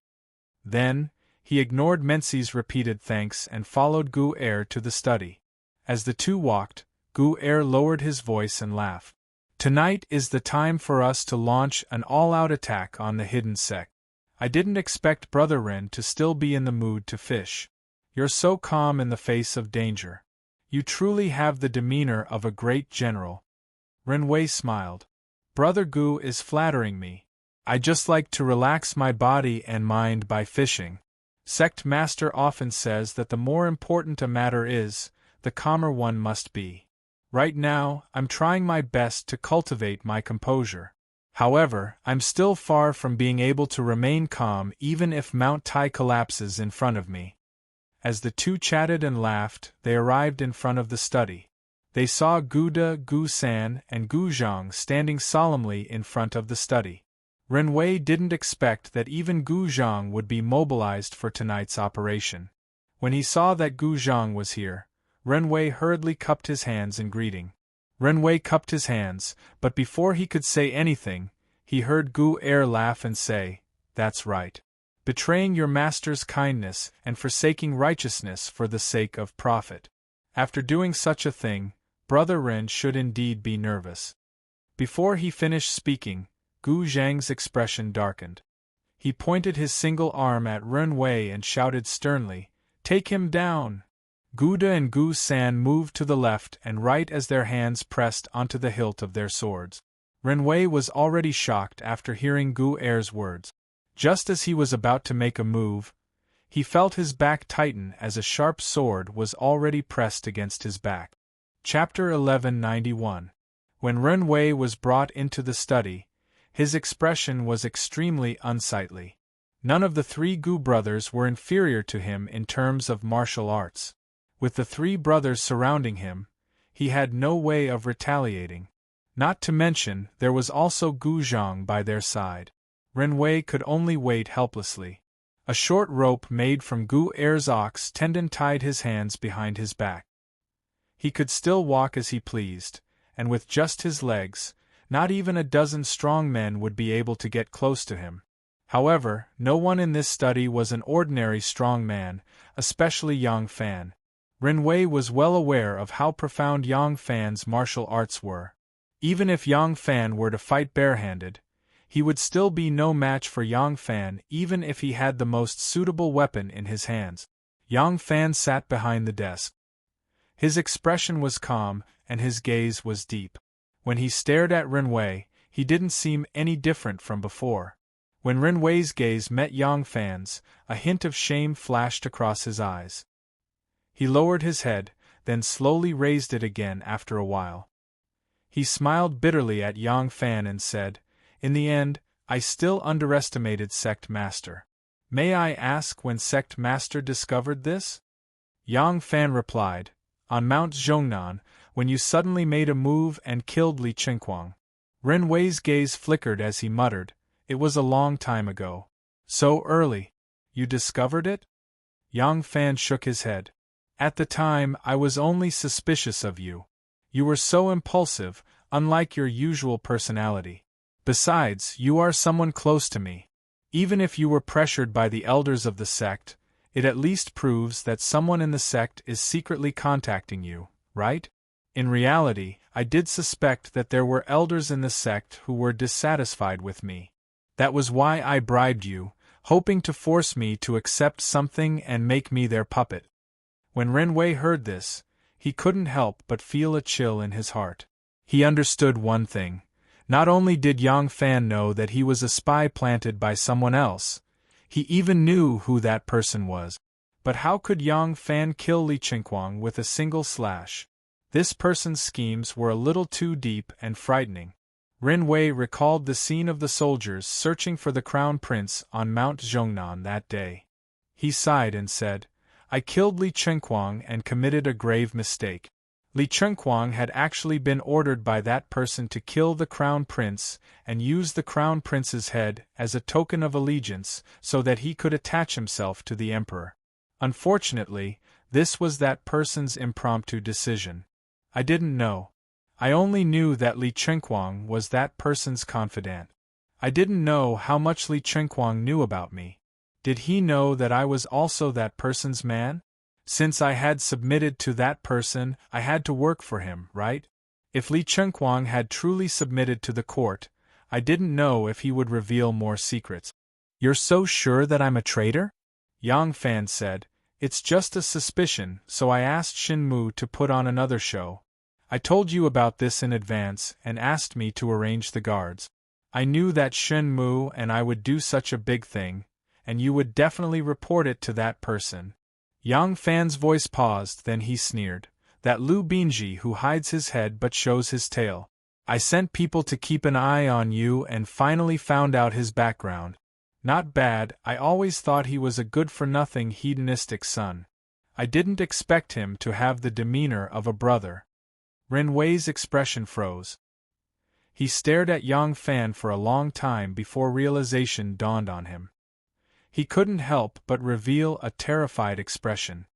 Then, he ignored Mensi's repeated thanks and followed Gu Er to the study. As the two walked, Gu Er lowered his voice and laughed. "Tonight is the time for us to launch an all-out attack on the hidden sect. I didn't expect Brother Ren to still be in the mood to fish. You're so calm in the face of danger. You truly have the demeanor of a great general." Ren Wei smiled. "Brother Gu is flattering me. I just like to relax my body and mind by fishing. Sect Master often says that the more important a matter is, the calmer one must be. Right now, I'm trying my best to cultivate my composure. However, I'm still far from being able to remain calm even if Mount Tai collapses in front of me." As the two chatted and laughed, they arrived in front of the study. They saw Gu De, Gu San, and Gu Zhang standing solemnly in front of the study. Ren Wei didn't expect that even Gu Zhang would be mobilized for tonight's operation. When he saw that Gu Zhang was here, Ren Wei hurriedly cupped his hands in greeting. Ren Wei cupped his hands, but before he could say anything, he heard Gu Er laugh and say, "That's right. Betraying your master's kindness and forsaking righteousness for the sake of profit. After doing such a thing, Brother Ren should indeed be nervous." Before he finished speaking, Gu Zhang's expression darkened. He pointed his single arm at Ren Wei and shouted sternly, "Take him down!" Gu De and Gu San moved to the left and right as their hands pressed onto the hilt of their swords. Ren Wei was already shocked after hearing Gu Er's words. Just as he was about to make a move, he felt his back tighten as a sharp sword was already pressed against his back. Chapter 1191. When Ren Wei was brought into the study, his expression was extremely unsightly. None of the three Gu brothers were inferior to him in terms of martial arts. With the three brothers surrounding him, he had no way of retaliating. Not to mention, there was also Gu Zhang by their side. Ren Wei could only wait helplessly. A short rope made from Gu Er's ox tendon tied his hands behind his back. He could still walk as he pleased, and with just his legs, not even a dozen strong men would be able to get close to him. However, no one in this study was an ordinary strong man, especially Yang Fan. Ren Wei was well aware of how profound Yang Fan's martial arts were. Even if Yang Fan were to fight barehanded, he would still be no match for Yang Fan even if he had the most suitable weapon in his hands. Yang Fan sat behind the desk. His expression was calm, and his gaze was deep. When he stared at Ren Wei, he didn't seem any different from before. When Ren Wei's gaze met Yang Fan's, a hint of shame flashed across his eyes. He lowered his head, then slowly raised it again after a while. He smiled bitterly at Yang Fan and said, "In the end, I still underestimated Sect Master. May I ask when Sect Master discovered this?" Yang Fan replied, "On Mount Zhongnan, when you suddenly made a move and killed Li Qingquang." Ren Wei's gaze flickered as he muttered, "It was a long time ago." "So early? You discovered it?" Yang Fan shook his head. "At the time, I was only suspicious of you. You were so impulsive, unlike your usual personality. Besides, you are someone close to me. Even if you were pressured by the elders of the sect, it at least proves that someone in the sect is secretly contacting you, right? In reality, I did suspect that there were elders in the sect who were dissatisfied with me. That was why I bribed you, hoping to force me to accept something and make me their puppet." When Ren Wei heard this, he couldn't help but feel a chill in his heart. He understood one thing. Not only did Yang Fan know that he was a spy planted by someone else, he even knew who that person was. But how could Yang Fan kill Li Qingquang with a single slash? This person's schemes were a little too deep and frightening. Ren Wei recalled the scene of the soldiers searching for the crown prince on Mount Zhongnan that day. He sighed and said, I killed Li Chenquang and committed a grave mistake. Li Chenquang had actually been ordered by that person to kill the crown prince and use the crown prince's head as a token of allegiance so that he could attach himself to the emperor. Unfortunately, this was that person's impromptu decision. I didn't know. I only knew that Li Chenquang was that person's confidant. I didn't know how much Li Chenquang knew about me. Did he know that I was also that person's man? Since I had submitted to that person, I had to work for him, right? If Li Chenquang had truly submitted to the court, I didn't know if he would reveal more secrets. You're so sure that I'm a traitor? Yang Fan said, It's just a suspicion, so I asked Shin Mu to put on another show. I told you about this in advance and asked me to arrange the guards. I knew that Shin Mu and I would do such a big thing, and you would definitely report it to that person. Yang Fan's voice paused, then he sneered. That Lu Binji who hides his head but shows his tail. I sent people to keep an eye on you and finally found out his background. Not bad, I always thought he was a good-for-nothing hedonistic son. I didn't expect him to have the demeanor of a brother. Ren Wei's expression froze. He stared at Yang Fan for a long time before realization dawned on him. He couldn't help but reveal a terrified expression.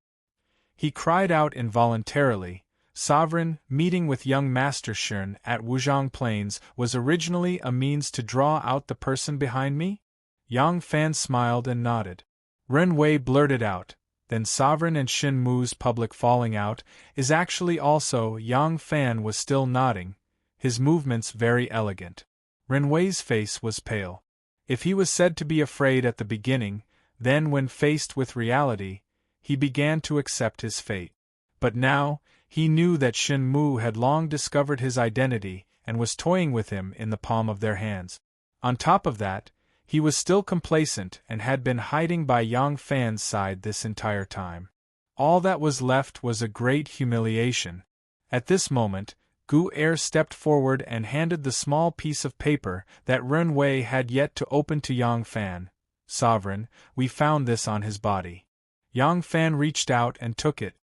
He cried out involuntarily, Sovereign, meeting with young Master Shern at Wuzhong Plains was originally a means to draw out the person behind me? Yang Fan smiled and nodded. Ren Wei blurted out, then Sovereign and Shin Mu's public falling out is actually also. Yang Fan was still nodding, his movements very elegant. Ren Wei's face was pale. If he was said to be afraid at the beginning, then when faced with reality, he began to accept his fate. But now, he knew that Shin Mu had long discovered his identity and was toying with him in the palm of their hands. On top of that, he was still complacent and had been hiding by Yang Fan's side this entire time. All that was left was a great humiliation. At this moment, Gu Er stepped forward and handed the small piece of paper that Ren Wei had yet to open to Yang Fan. Sovereign, we found this on his body. Yang Fan reached out and took it.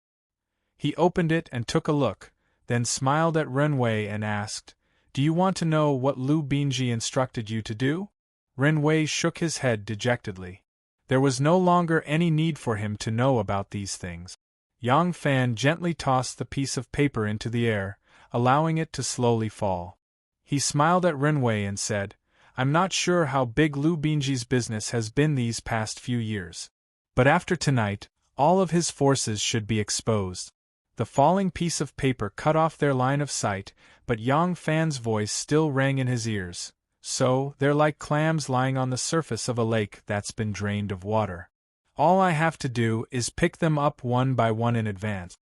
He opened it and took a look, then smiled at Ren Wei and asked, Do you want to know what Lu Binji instructed you to do? Ren Wei shook his head dejectedly. There was no longer any need for him to know about these things. Yang Fan gently tossed the piece of paper into the air, allowing it to slowly fall. He smiled at Ren Wei and said, I'm not sure how big Lu Binji's business has been these past few years. But after tonight, all of his forces should be exposed. The falling piece of paper cut off their line of sight, but Yang Fan's voice still rang in his ears. So, they're like clams lying on the surface of a lake that's been drained of water. All I have to do is pick them up one by one in advance.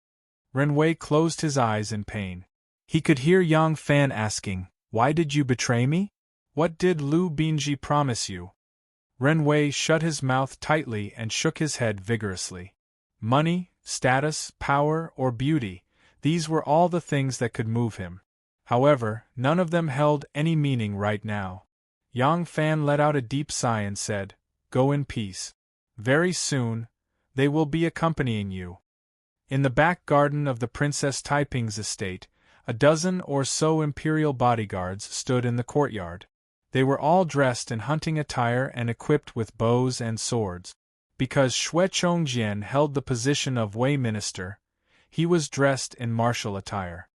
Ren Wei closed his eyes in pain. He could hear Yang Fan asking, Why did you betray me? What did Lu Binji promise you? Ren Wei shut his mouth tightly and shook his head vigorously. Money, status, power, or beauty, these were all the things that could move him. However, none of them held any meaning right now. Yang Fan let out a deep sigh and said, Go in peace. Very soon, they will be accompanying you. In the back garden of the Princess Taiping's estate, a dozen or so imperial bodyguards stood in the courtyard. They were all dressed in hunting attire and equipped with bows and swords. Because Xue Chongjian held the position of Wei Minister, he was dressed in martial attire.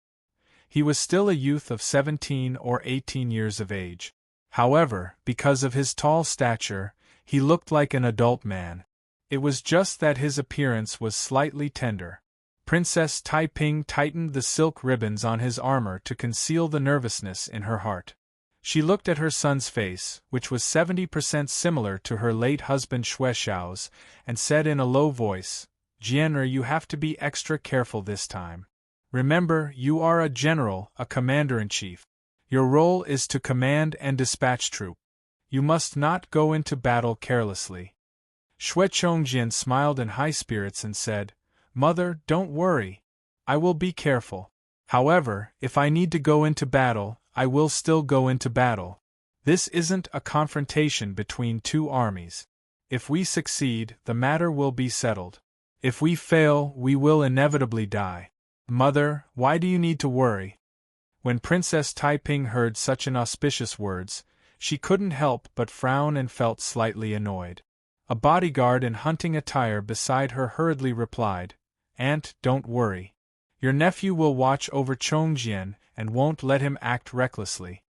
He was still a youth of 17 or 18 years of age. However, because of his tall stature, he looked like an adult man. It was just that his appearance was slightly tender. Princess Taiping tightened the silk ribbons on his armor to conceal the nervousness in her heart. She looked at her son's face, which was 70% similar to her late husband Xue Xiao's, and said in a low voice, Jian'er, you have to be extra careful this time. Remember, you are a general, a commander-in-chief. Your role is to command and dispatch troops. You must not go into battle carelessly. Xue Chongjian smiled in high spirits and said, Mother, don't worry. I will be careful. However, if I need to go into battle, I will still go into battle. This isn't a confrontation between two armies. If we succeed, the matter will be settled. If we fail, we will inevitably die. Mother, why do you need to worry? When Princess Taiping heard such inauspicious words, she couldn't help but frown and felt slightly annoyed. A bodyguard in hunting attire beside her hurriedly replied, Aunt, don't worry. Your nephew will watch over Chongjian and won't let him act recklessly.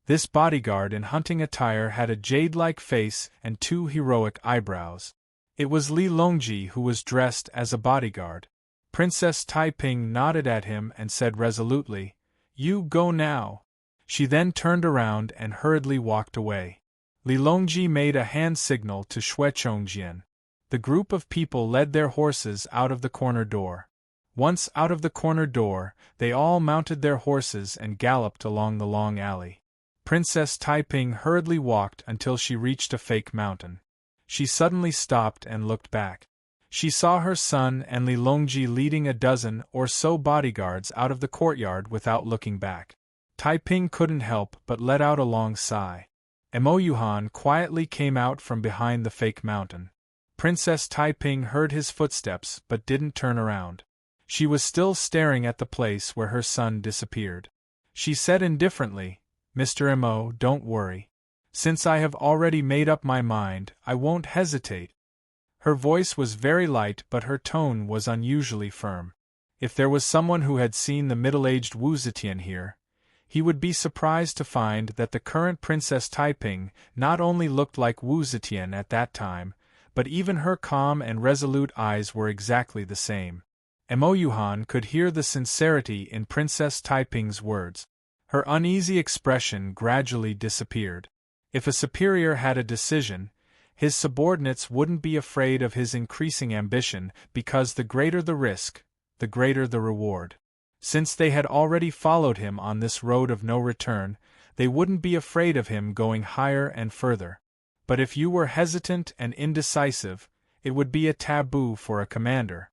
This bodyguard in hunting attire had a jade-like face and 2 heroic eyebrows. It was Li Longji who was dressed as a bodyguard. Princess Taiping nodded at him and said resolutely, You go now. She then turned around and hurriedly walked away. Li Longji made a hand signal to Xue Chongjian. The group of people led their horses out of the corner door. Once out of the corner door, they all mounted their horses and galloped along the long alley. Princess Taiping hurriedly walked until she reached a fake mountain. She suddenly stopped and looked back. She saw her son and Li Longji leading a dozen or so bodyguards out of the courtyard without looking back. Taiping couldn't help but let out a long sigh. Emoyuhan quietly came out from behind the fake mountain. Princess Taiping heard his footsteps but didn't turn around. She was still staring at the place where her son disappeared. She said indifferently, Mr. Mo, don't worry. Since I have already made up my mind, I won't hesitate. Her voice was very light but her tone was unusually firm. If there was someone who had seen the middle-aged Wu Zetian here, he would be surprised to find that the current Princess Taiping not only looked like Wu Zetian at that time, but even her calm and resolute eyes were exactly the same. Emoyuhan could hear the sincerity in Princess Taiping's words. Her uneasy expression gradually disappeared. If a superior had a decision, his subordinates wouldn't be afraid of his increasing ambition because the greater the risk, the greater the reward. Since they had already followed him on this road of no return, they wouldn't be afraid of him going higher and further. But if you were hesitant and indecisive, it would be a taboo for a commander.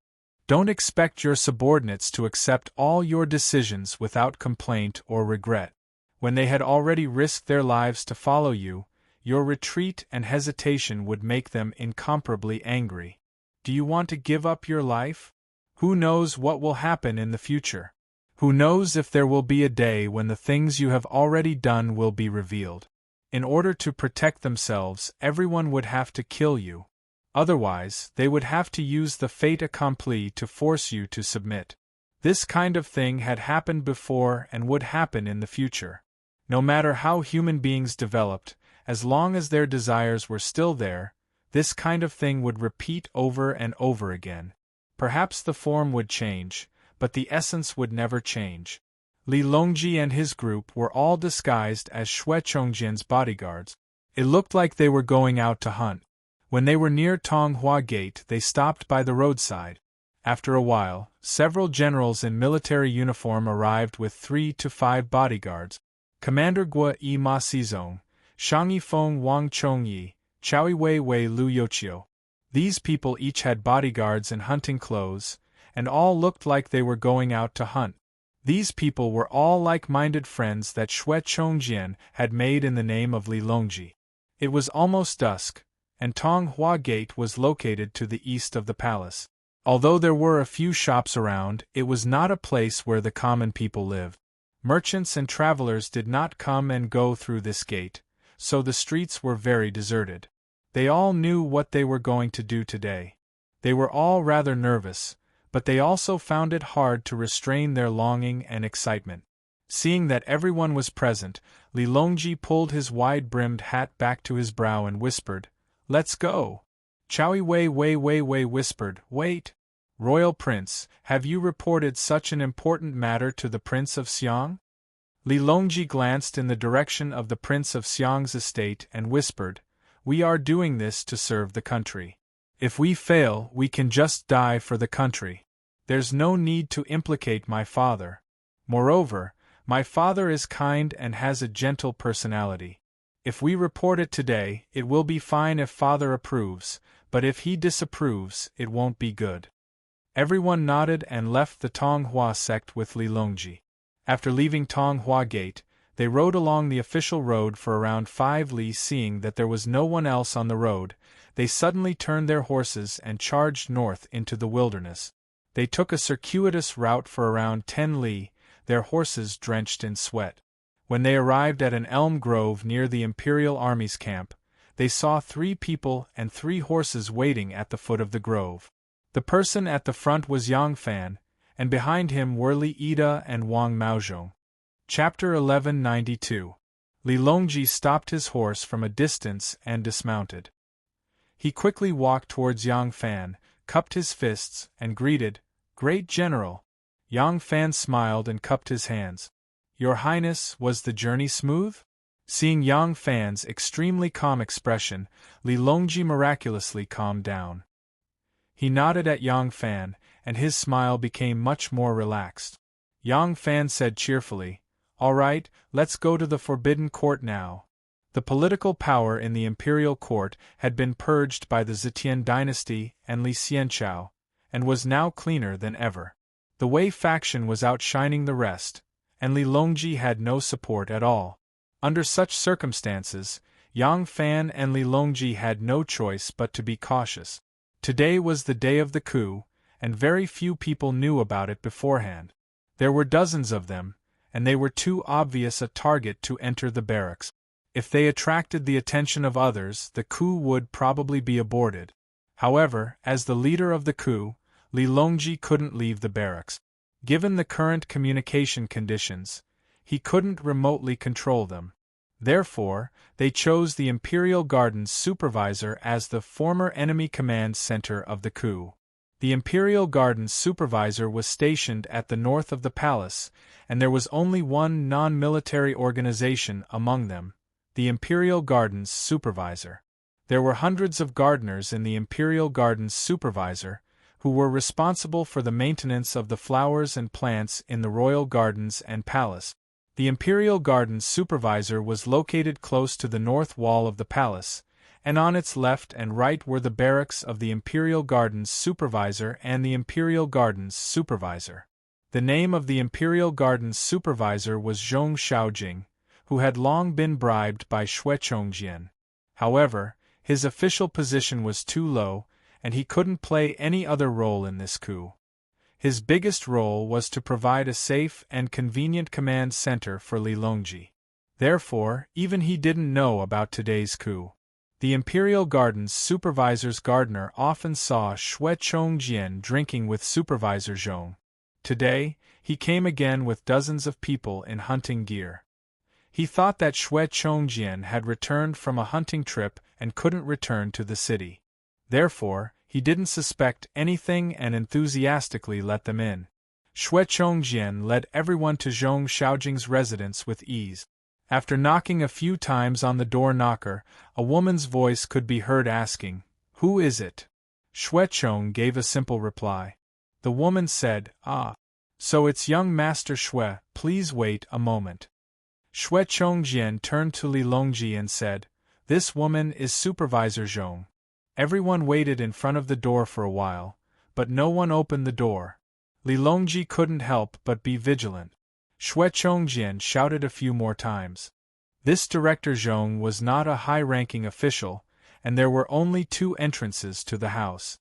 Don't expect your subordinates to accept all your decisions without complaint or regret. When they had already risked their lives to follow you, your retreat and hesitation would make them incomparably angry. Do you want to give up your life? Who knows what will happen in the future? Who knows if there will be a day when the things you have already done will be revealed? In order to protect themselves, everyone would have to kill you. Otherwise, they would have to use the fait accompli to force you to submit. This kind of thing had happened before and would happen in the future. No matter how human beings developed, as long as their desires were still there, this kind of thing would repeat over and over again. Perhaps the form would change, but the essence would never change. Li Longji and his group were all disguised as Xue Chongjian's bodyguards. It looked like they were going out to hunt. When they were near Tonghua Gate, they stopped by the roadside. After a while, several generals in military uniform arrived with 3 to 5 bodyguards. Commander Gua Yi Ma Sizong, Shang Yifeng Wang Chongyi, Chow Wei Wei Lu Yochio. These people each had bodyguards in hunting clothes, and all looked like they were going out to hunt. These people were all like-minded friends that Xue Chongjian had made in the name of Li Longji. It was almost dusk, and Tonghua Gate was located to the east of the palace. Although there were a few shops around, it was not a place where the common people lived. Merchants and travelers did not come and go through this gate, so the streets were very deserted. They all knew what they were going to do today. They were all rather nervous, but they also found it hard to restrain their longing and excitement. Seeing that everyone was present, Li Longji pulled his wide-brimmed hat back to his brow and whispered, Let's go. Chow Wei Wei whispered, Wait. Royal Prince, have you reported such an important matter to the Prince of Xiang? Li Longji glanced in the direction of the Prince of Xiang's estate and whispered, We are doing this to serve the country. If we fail, we can just die for the country. There's no need to implicate my father. Moreover, my father is kind and has a gentle personality. If we report it today, it will be fine if father approves, but if he disapproves, it won't be good. Everyone nodded and left the Tonghua sect with Li Longji. After leaving Tonghua Gate, They rode along the official road for around 5 li. Seeing that there was no one else on the road, they suddenly turned their horses and charged north into the wilderness. They took a circuitous route for around 10 li, their horses drenched in sweat. When they arrived at an elm grove near the Imperial Army's camp, they saw 3 people and 3 horses waiting at the foot of the grove. The person at the front was Yang Fan, and behind him were Li Ida and Wang Maozhong. Chapter 1192. Li Longji stopped his horse from a distance and dismounted. He quickly walked towards Yang Fan, cupped his fists, and greeted, "Great General." Yang Fan smiled and cupped his hands. "Your Highness, was the journey smooth?" Seeing Yang Fan's extremely calm expression, Li Longji miraculously calmed down. He nodded at Yang Fan, and his smile became much more relaxed. Yang Fan said cheerfully, "All right, let's go to the Forbidden Court now." The political power in the imperial court had been purged by the Zetian dynasty and Li Xianchao, and was now cleaner than ever. The Wei faction was outshining the rest, and Li Longji had no support at all. Under such circumstances, Yang Fan and Li Longji had no choice but to be cautious. Today was the day of the coup, and very few people knew about it beforehand. There were dozens of them, and they were too obvious a target to enter the barracks. If they attracted the attention of others, the coup would probably be aborted. However, as the leader of the coup, Li Longji couldn't leave the barracks. Given the current communication conditions, he couldn't remotely control them. Therefore, they chose the Imperial Gardens supervisor as the former enemy command center of the coup. The Imperial Gardens supervisor was stationed at the north of the palace, and there was only one non-military organization among them, the Imperial Gardens supervisor. There were hundreds of gardeners in the Imperial Gardens supervisor, who were responsible for the maintenance of the flowers and plants in the royal gardens and palace. The Imperial Gardens supervisor was located close to the north wall of the palace, and on its left and right were the barracks of the Imperial Gardens supervisor and the Imperial Gardens supervisor. The name of the Imperial Gardens supervisor was Zhong Shaojing, who had long been bribed by Xue Chongjian. However, his official position was too low, and he couldn't play any other role in this coup. His biggest role was to provide a safe and convenient command center for Li Longji. Therefore, even he didn't know about today's coup. The Imperial Gardens supervisor's gardener often saw Xue Chongjian drinking with Supervisor Zhong. Today, he came again with dozens of people in hunting gear. He thought that Xue Chongjian had returned from a hunting trip and couldn't return to the city. Therefore, he didn't suspect anything and enthusiastically let them in. Xue Chongjian led everyone to Zhong Shaojing's residence with ease. After knocking a few times on the door knocker, a woman's voice could be heard asking, "Who is it?" Xue Chong gave a simple reply. The woman said, "Ah, so it's young Master Xue, please wait a moment." Xue Chongjian turned to Li Longji and said, "This woman is Supervisor Zhong." Everyone waited in front of the door for a while, but no one opened the door. Li Longji couldn't help but be vigilant. Xue Chongjian shouted a few more times. This Director Zhong was not a high-ranking official, and there were only 2 entrances to the house.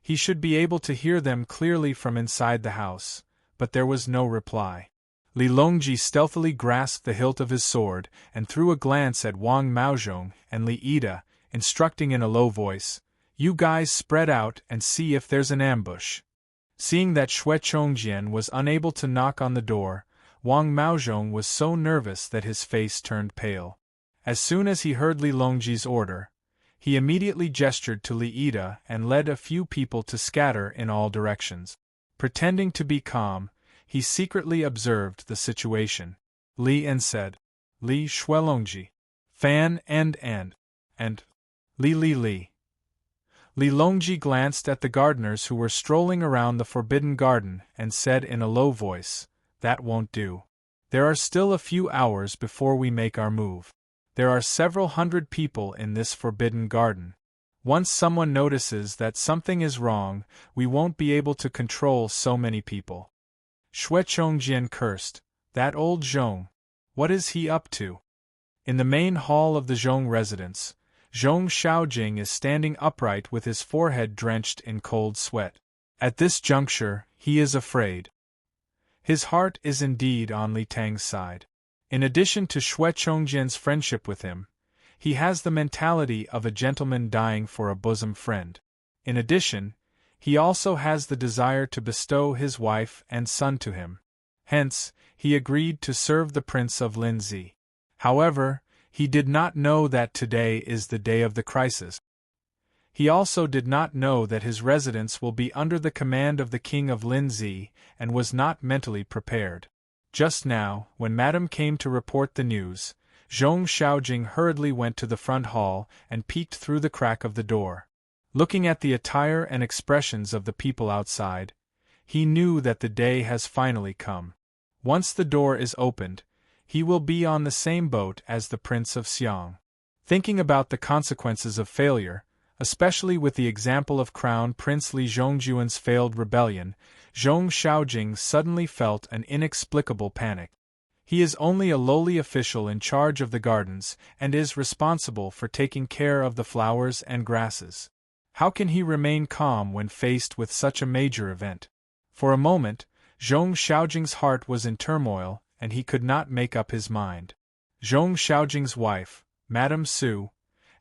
He should be able to hear them clearly from inside the house, but there was no reply. Li Longji stealthily grasped the hilt of his sword and threw a glance at Wang Maozhong and Li Ida, instructing in a low voice, "You guys spread out and see if there's an ambush." Seeing that Xue Chongjian was unable to knock on the door, Wang Maozhong was so nervous that his face turned pale. As soon as he heard Li Longji's order, he immediately gestured to Li Ida and led a few people to scatter in all directions. Pretending to be calm, he secretly observed the situation. Li and said, "Li Xuelongji. Fan and Li. Li Longji glanced at the gardeners who were strolling around the forbidden garden and said in a low voice, "That won't do. There are still a few hours before we make our move. There are several hundred people in this forbidden garden. Once someone notices that something is wrong, we won't be able to control so many people." Xue Chongjian cursed, "That old Zhong. What is he up to? In the main hall of the Zhong residence, Zhong Xiaojing is standing upright with his forehead drenched in cold sweat. At this juncture, he is afraid. His heart is indeed on Li Tang's side. In addition to Xue Chongjian's friendship with him, he has the mentality of a gentleman dying for a bosom friend. In addition, he also has the desire to bestow his wife and son to him. Hence, he agreed to serve the Prince of Linzi. However, he did not know that today is the day of the crisis. He also did not know that his residence will be under the command of the King of Linzi, and was not mentally prepared. Just now, when Madame came to report the news, Zhong Xiaojing hurriedly went to the front hall and peeked through the crack of the door. Looking at the attire and expressions of the people outside, he knew that the day has finally come. Once the door is opened, he will be on the same boat as the Prince of Xiang. Thinking about the consequences of failure, especially with the example of Crown Prince Li Zhongjuan's failed rebellion, Zhong Xiaojing suddenly felt an inexplicable panic. He is only a lowly official in charge of the gardens and is responsible for taking care of the flowers and grasses. How can he remain calm when faced with such a major event? For a moment, Zhong Xiaojing's heart was in turmoil, and he could not make up his mind. Zhong Xiaojing's wife, Madame Su,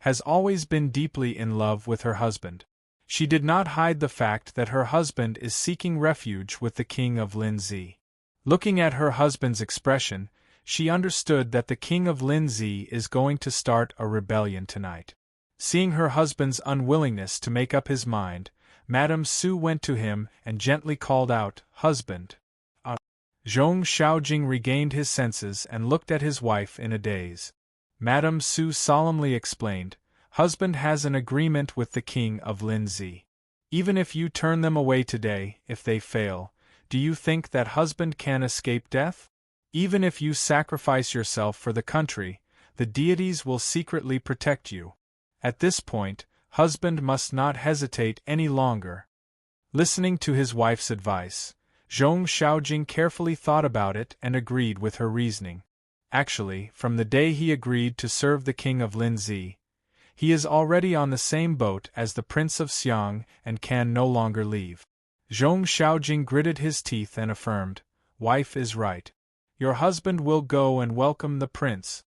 has always been deeply in love with her husband. She did not hide the fact that her husband is seeking refuge with the King of Linzi. Looking at her husband's expression, she understood that the King of Linzi is going to start a rebellion tonight. Seeing her husband's unwillingness to make up his mind, Madame Su went to him and gently called out, "Husband." Zhong Xiaojing regained his senses and looked at his wife in a daze. Madame Su solemnly explained, "Husband has an agreement with the King of Linzi. Even if you turn them away today, if they fail, do you think that husband can escape death? Even if you sacrifice yourself for the country, the deities will secretly protect you. At this point, husband must not hesitate any longer." Listening to his wife's advice, Zhong Xiaojing carefully thought about it and agreed with her reasoning. Actually, from the day he agreed to serve the King of Linzi, he is already on the same boat as the Prince of Xiang and can no longer leave. Zhong Xiaojing gritted his teeth and affirmed, "Wife is right. Your husband will go and welcome the prince."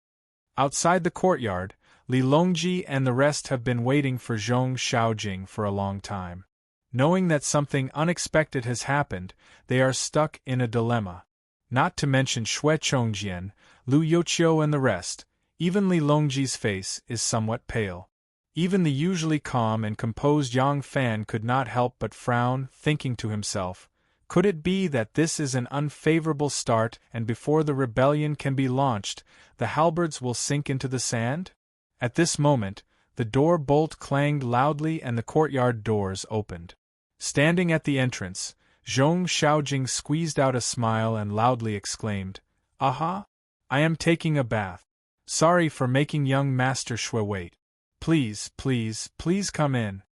Outside the courtyard, Li Longji and the rest have been waiting for Zhong Xiaojing for a long time. Knowing that something unexpected has happened, they are stuck in a dilemma. Not to mention Xue Chongjian, Lu Youqiu and the rest, even Li Longji's face is somewhat pale. Even the usually calm and composed Yang Fan could not help but frown, thinking to himself, could it be that this is an unfavorable start and before the rebellion can be launched, the halberds will sink into the sand? At this moment, the door bolt clanged loudly and the courtyard doors opened. Standing at the entrance, Zhong Xiaojing squeezed out a smile and loudly exclaimed, "Aha! I am taking a bath. Sorry for making young Master Xue wait. Please, please, please come in."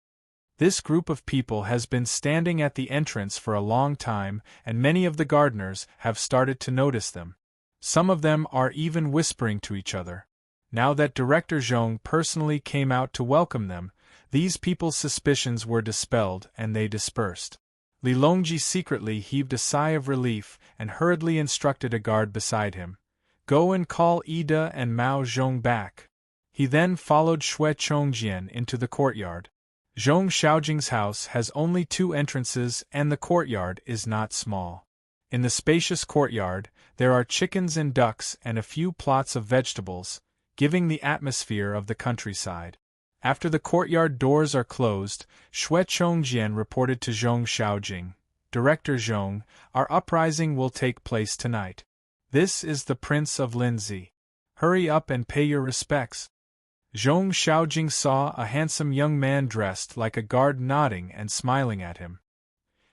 This group of people has been standing at the entrance for a long time, and many of the gardeners have started to notice them. Some of them are even whispering to each other. Now that Director Zhong personally came out to welcome them, these people's suspicions were dispelled and they dispersed. Li Longji secretly heaved a sigh of relief and hurriedly instructed a guard beside him, "Go and call Ida and Mao Zhong back." He then followed Xue Chongjian into the courtyard. Zhong Xiaojing's house has only 2 entrances and the courtyard is not small. In the spacious courtyard, there are chickens and ducks and a few plots of vegetables, giving the atmosphere of the countryside. After the courtyard doors are closed, Xue Chongjian reported to Zhong Xiaojing, "Director Zhong, our uprising will take place tonight. This is the Prince of Linzi. Hurry up and pay your respects." Zhong Xiaojing saw a handsome young man dressed like a guard nodding and smiling at him.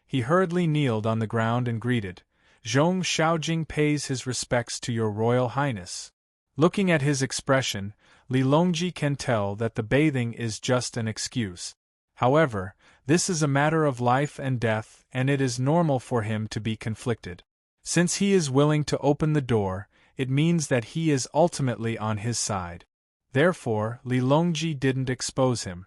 He hurriedly kneeled on the ground and greeted, "Zhong Xiaojing pays his respects to your Royal Highness." Looking at his expression, Li Longji can tell that the bathing is just an excuse. However, this is a matter of life and death, and it is normal for him to be conflicted. Since he is willing to open the door, it means that he is ultimately on his side. Therefore, Li Longji didn't expose him.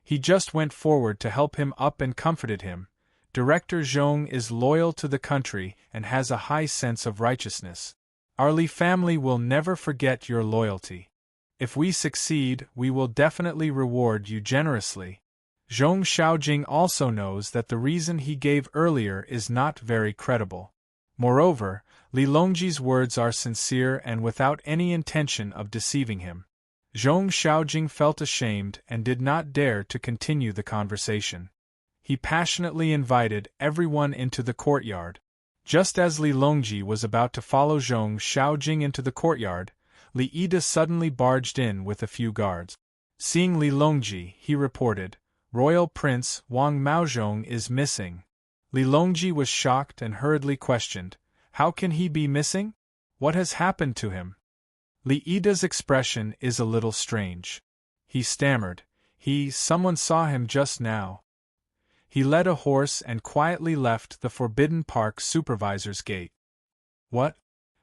He just went forward to help him up and comforted him. Director Zhong is loyal to the country and has a high sense of righteousness. Our Li family will never forget your loyalty. If we succeed, we will definitely reward you generously. Zhong Xiaojing also knows that the reason he gave earlier is not very credible. Moreover, Li Longji's words are sincere and without any intention of deceiving him. Zhong Xiaojing felt ashamed and did not dare to continue the conversation. He passionately invited everyone into the courtyard. Just as Li Longji was about to follow Zhong Xiaojing into the courtyard, Li Yida suddenly barged in with a few guards. Seeing Li Longji, he reported, "Royal Prince Wang Maozhong is missing." Li Longji was shocked and hurriedly questioned, "How can he be missing? What has happened to him?" Li Yida's expression is a little strange. He stammered, Someone saw him just now." He led a horse and quietly left the Forbidden Park supervisor's gate. "What?"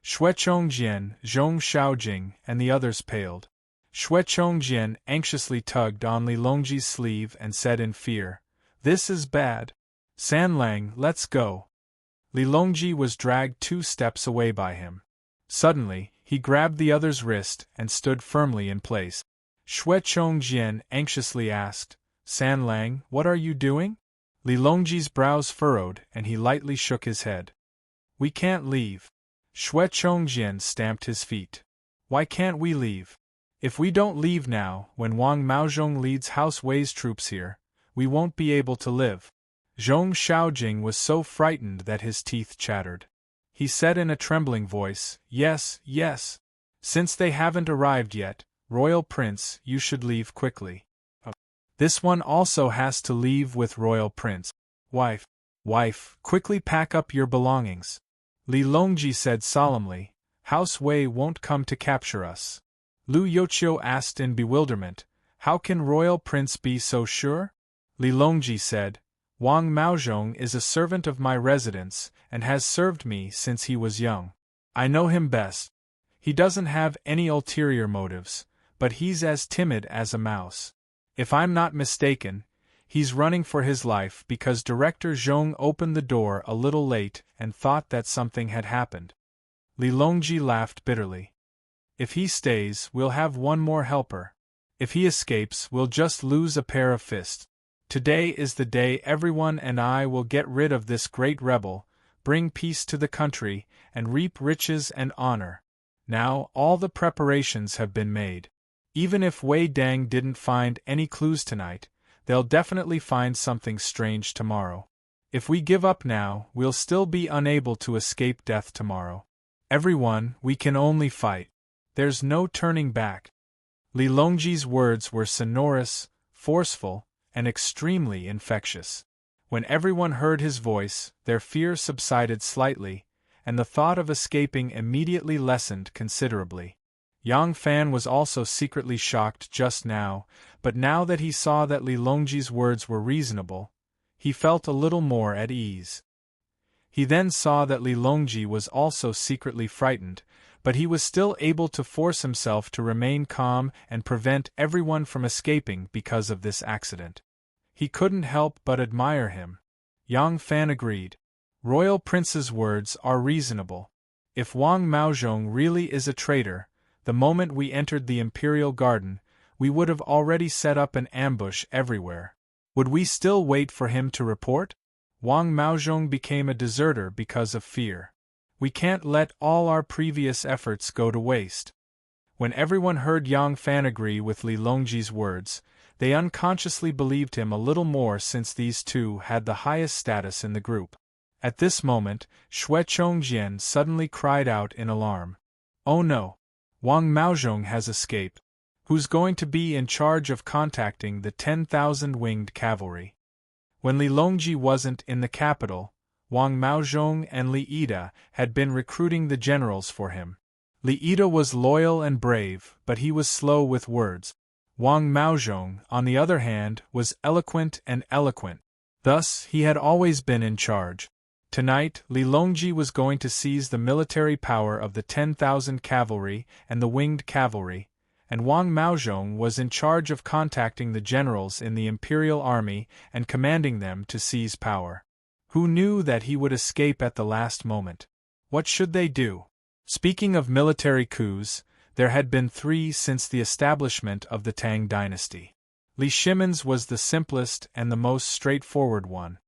Xue Chongjian, Zhong Xiaojing, and the others paled. Xue Chongjian anxiously tugged on Li Longji's sleeve and said in fear, "This is bad. Sanlang, let's go." Li Longji was dragged 2 steps away by him. Suddenly, he grabbed the other's wrist and stood firmly in place. Xue Chongjian anxiously asked, "Sanlang, what are you doing?" Li Longji's brows furrowed and he lightly shook his head. "We can't leave." Xue Chongjian stamped his feet. "Why can't we leave? If we don't leave now, when Wang Maozhong leads House Wei's troops here, we won't be able to live." Zhong Xiaojing was so frightened that his teeth chattered. He said in a trembling voice, Yes. Since they haven't arrived yet, Royal Prince, you should leave quickly." "This one also has to leave with Royal Prince." Wife, quickly pack up your belongings." Li Longji said solemnly, "House Wei won't come to capture us." Lu Yoqiu asked in bewilderment, "How can Royal Prince be so sure?" Li Longji said, "Wang Maozhong is a servant of my residence and has served me since he was young. I know him best. He doesn't have any ulterior motives, but he's as timid as a mouse. If I'm not mistaken, he's running for his life because Director Zhong opened the door a little late and thought that something had happened." Li Longji laughed bitterly. "If he stays, we'll have one more helper. If he escapes, we'll just lose a pair of fists. Today is the day everyone and I will get rid of this great rebel, bring peace to the country, and reap riches and honor. Now all the preparations have been made. Even if Wei Dang didn't find any clues tonight, they'll definitely find something strange tomorrow. If we give up now, we'll still be unable to escape death tomorrow. Everyone, we can only fight. There's no turning back." Li Longji's words were sonorous, forceful, and extremely infectious. When everyone heard his voice, their fear subsided slightly, and the thought of escaping immediately lessened considerably. Yang Fan was also secretly shocked just now, but now that he saw that Li Longji's words were reasonable, he felt a little more at ease. He then saw that Li Longji was also secretly frightened, but he was still able to force himself to remain calm and prevent everyone from escaping because of this accident. He couldn't help but admire him. Yang Fan agreed. Royal Prince's words are reasonable. If Wang Maozhong really is a traitor, the moment we entered the Imperial Garden, we would have already set up an ambush everywhere. Would we still wait for him to report? Wang Maozhong became a deserter because of fear. We can't let all our previous efforts go to waste. When everyone heard Yang Fan agree with Li Longji's words, they unconsciously believed him a little more since these two had the highest status in the group. At this moment, Xue Chongjian suddenly cried out in alarm. "Oh no! Wang Maozhong has escaped. Who's going to be in charge of contacting the 10,000 winged cavalry?" When Li Longji wasn't in the capital, Wang Maozhong and Li Yida had been recruiting the generals for him. Li Yida was loyal and brave, but he was slow with words. Wang Maozhong, on the other hand, was eloquent and eloquent. Thus, he had always been in charge. Tonight, Li Longji was going to seize the military power of the 10,000 cavalry and the winged cavalry, and Wang Maozhong was in charge of contacting the generals in the imperial army and commanding them to seize power. Who knew that he would escape at the last moment? What should they do? Speaking of military coups, there had been 3 since the establishment of the Tang dynasty. Li Shimon's was the simplest and the most straightforward one.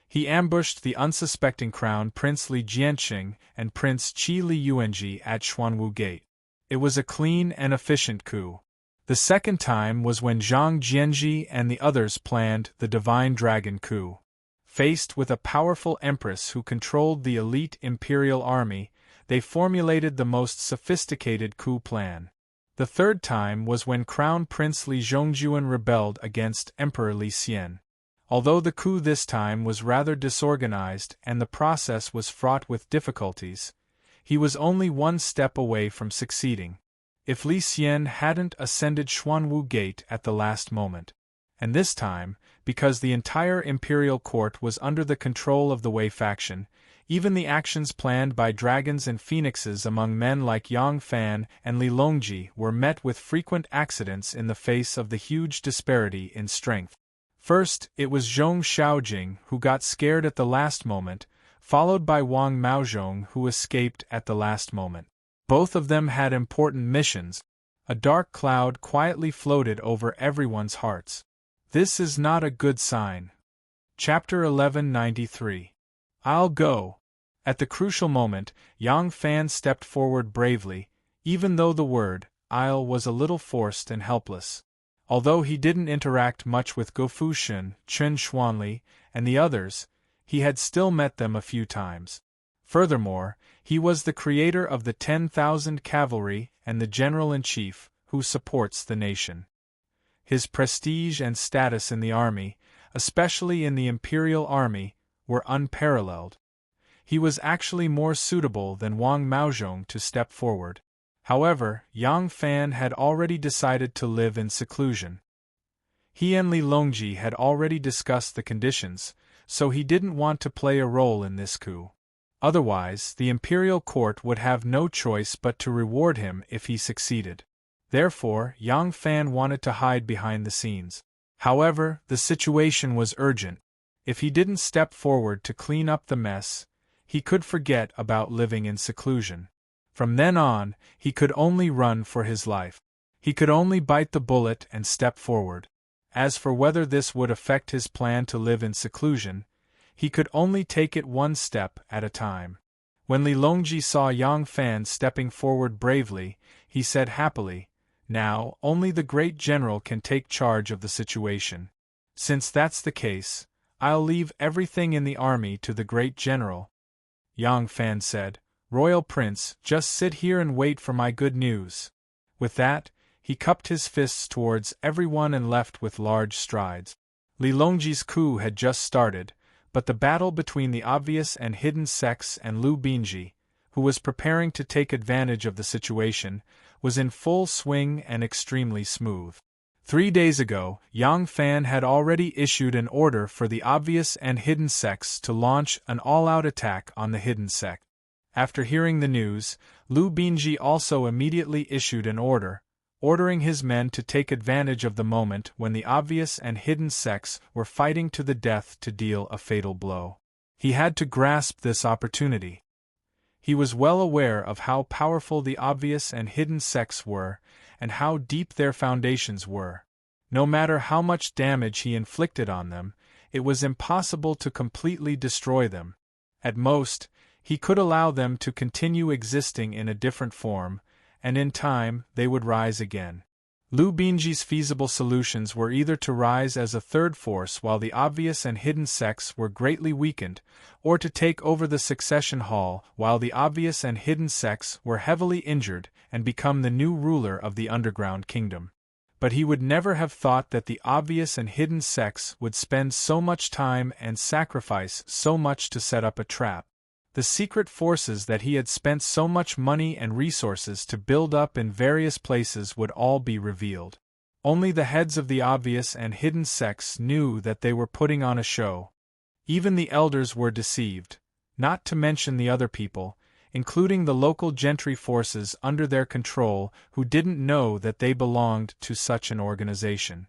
He ambushed the unsuspecting Crown Prince Li Jianqing and Prince Qi Li Yuanji at Xuanwu Gate. It was a clean and efficient coup. The second time was when Zhang Jianji and the others planned the Divine Dragon coup. Faced with a powerful empress who controlled the elite imperial army, they formulated the most sophisticated coup plan. The third time was when Crown Prince Li Zhongjuan rebelled against Emperor Li Xian. Although the coup this time was rather disorganized and the process was fraught with difficulties, he was only one step away from succeeding. If Li Xian hadn't ascended Xuanwu Gate at the last moment. And this time, because the entire imperial court was under the control of the Wei faction, even the actions planned by dragons and phoenixes among men like Yang Fan and Li Longji were met with frequent accidents in the face of the huge disparity in strength. First, it was Zhong Xiaojing who got scared at the last moment, followed by Wang Maozhong who escaped at the last moment. Both of them had important missions. A dark cloud quietly floated over everyone's hearts. This is not a good sign. Chapter 1193. I'll go. At the crucial moment, Yang Fan stepped forward bravely, even though the word, I'll, was a little forced and helpless. Although he didn't interact much with Go Fushun, Chen Xuanli, and the others, he had still met them a few times. Furthermore, he was the creator of the 10,000 cavalry and the general-in-chief, who supports the nation. His prestige and status in the army, especially in the imperial army, were unparalleled. He was actually more suitable than Wang Maozhong to step forward. However, Yang Fan had already decided to live in seclusion. He and Li Longji had already discussed the conditions, so he didn't want to play a role in this coup. Otherwise, the imperial court would have no choice but to reward him if he succeeded. Therefore, Yang Fan wanted to hide behind the scenes. However, the situation was urgent. If he didn't step forward to clean up the mess, he could forget about living in seclusion. From then on, he could only run for his life. He could only bite the bullet and step forward. As for whether this would affect his plan to live in seclusion, he could only take it one step at a time. When Li Longji saw Yang Fan stepping forward bravely, he said happily, "Now, only the great general can take charge of the situation. Since that's the case, I'll leave everything in the army to the great general." Yang Fan said, "Royal Prince, just sit here and wait for my good news." With that, he cupped his fists towards everyone and left with large strides. Li Longji's coup had just started, but the battle between the obvious and hidden sects and Lu Binji, who was preparing to take advantage of the situation, was in full swing and extremely smooth. 3 days ago, Yang Fan had already issued an order for the obvious and hidden sects to launch an all-out attack on the hidden sect. After hearing the news, Lu Binji also immediately issued an order, ordering his men to take advantage of the moment when the obvious and hidden sects were fighting to the death to deal a fatal blow. He had to grasp this opportunity. He was well aware of how powerful the obvious and hidden sects were, and how deep their foundations were. No matter how much damage he inflicted on them, it was impossible to completely destroy them. At most, he could allow them to continue existing in a different form, and in time they would rise again. Lu Binji's feasible solutions were either to rise as a third force while the obvious and hidden sects were greatly weakened, or to take over the succession hall while the obvious and hidden sects were heavily injured and become the new ruler of the underground kingdom. But he would never have thought that the obvious and hidden sects would spend so much time and sacrifice so much to set up a trap. The secret forces that he had spent so much money and resources to build up in various places would all be revealed. Only the heads of the obvious and hidden sects knew that they were putting on a show. Even the elders were deceived, not to mention the other people, including the local gentry forces under their control who didn't know that they belonged to such an organization.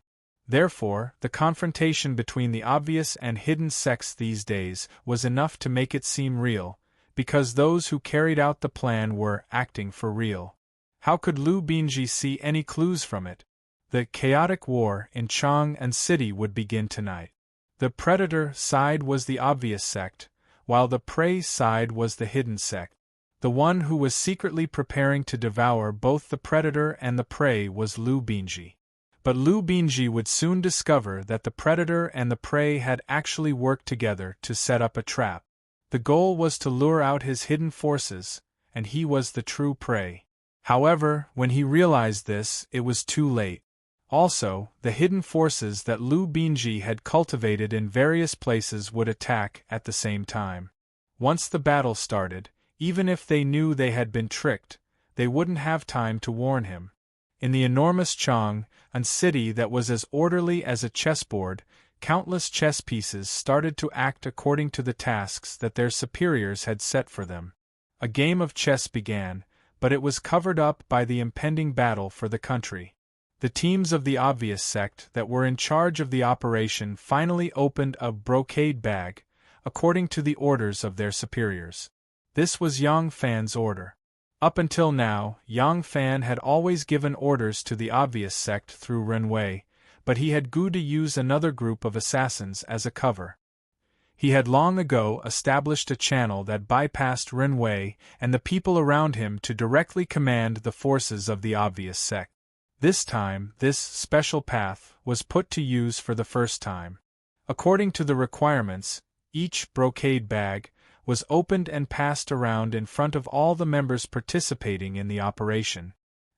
Therefore, the confrontation between the obvious and hidden sects these days was enough to make it seem real, because those who carried out the plan were acting for real. How could Lu Binji see any clues from it? The chaotic war in Chang'an City would begin tonight. The predator side was the obvious sect, while the prey side was the hidden sect. The one who was secretly preparing to devour both the predator and the prey was Lu Binji. But Lu Binji would soon discover that the predator and the prey had actually worked together to set up a trap. The goal was to lure out his hidden forces, and he was the true prey. However, when he realized this, it was too late. Also, the hidden forces that Lu Binji had cultivated in various places would attack at the same time. Once the battle started, even if they knew they had been tricked, they wouldn't have time to warn him. In the enormous Chang'an City that was as orderly as a chessboard, countless chess pieces started to act according to the tasks that their superiors had set for them. A game of chess began, but it was covered up by the impending battle for the country. The teams of the obvious sect that were in charge of the operation finally opened a brocade bag, according to the orders of their superiors. This was Yang Fan's order. Up until now, Yang Fan had always given orders to the obvious sect through Renwei, but he had agreed to use another group of assassins as a cover. He had long ago established a channel that bypassed Renwei and the people around him to directly command the forces of the obvious sect. This time, this special path was put to use for the first time. According to the requirements, each brocade bag was opened and passed around in front of all the members participating in the operation.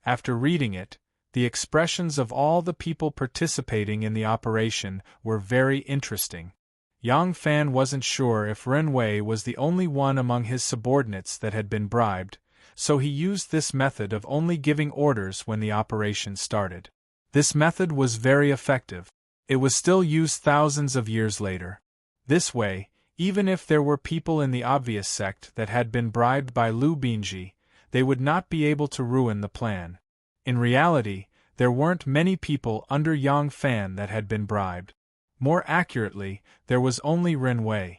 After reading it, the expressions of all the people participating in the operation were very interesting. Yang Fan wasn't sure if Renwei was the only one among his subordinates that had been bribed, so he used this method of only giving orders when the operation started. This method was very effective. It was still used thousands of years later. This way, even if there were people in the obvious sect that had been bribed by Lu Binji, they would not be able to ruin the plan. In reality, there weren't many people under Yang Fan that had been bribed. More accurately, there was only Renwei.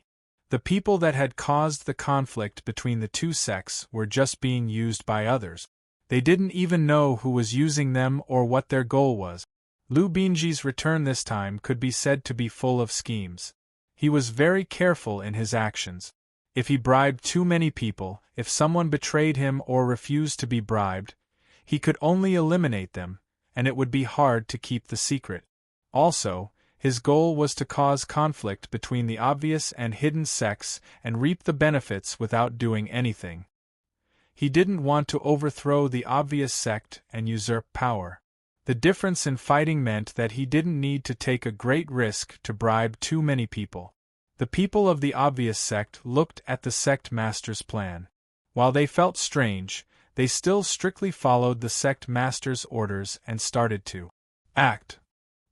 The people that had caused the conflict between the two sects were just being used by others. They didn't even know who was using them or what their goal was. Lu Binji's return this time could be said to be full of schemes. He was very careful in his actions. If he bribed too many people, if someone betrayed him or refused to be bribed, he could only eliminate them, and it would be hard to keep the secret. Also, his goal was to cause conflict between the obvious and hidden sects and reap the benefits without doing anything. He didn't want to overthrow the obvious sect and usurp power. The difference in fighting meant that he didn't need to take a great risk to bribe too many people. The people of the obvious sect looked at the sect master's plan. While they felt strange, they still strictly followed the sect master's orders and started to act.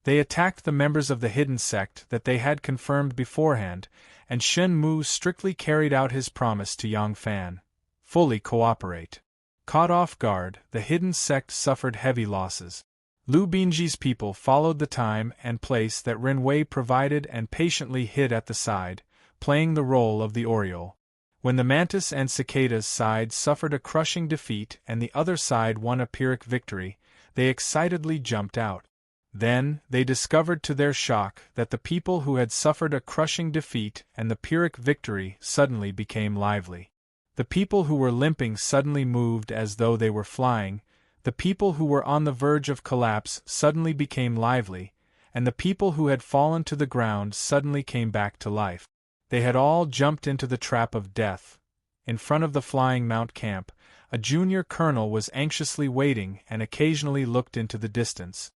They attacked the members of the hidden sect that they had confirmed beforehand, and Shen Mu strictly carried out his promise to Yang Fan: fully cooperate. Caught off guard, the hidden sect suffered heavy losses. Lu Binji's people followed the time and place that Renwei provided and patiently hid at the side, playing the role of the Oriole. When the Mantis and Cicada's side suffered a crushing defeat and the other side won a Pyrrhic victory, they excitedly jumped out. Then, they discovered to their shock that the people who had suffered a crushing defeat and the Pyrrhic victory suddenly became lively. The people who were limping suddenly moved as though they were flying, the people who were on the verge of collapse suddenly became lively, and the people who had fallen to the ground suddenly came back to life. They had all jumped into the trap of death. In front of the flying mount camp, a junior colonel was anxiously waiting and occasionally looked into the distance.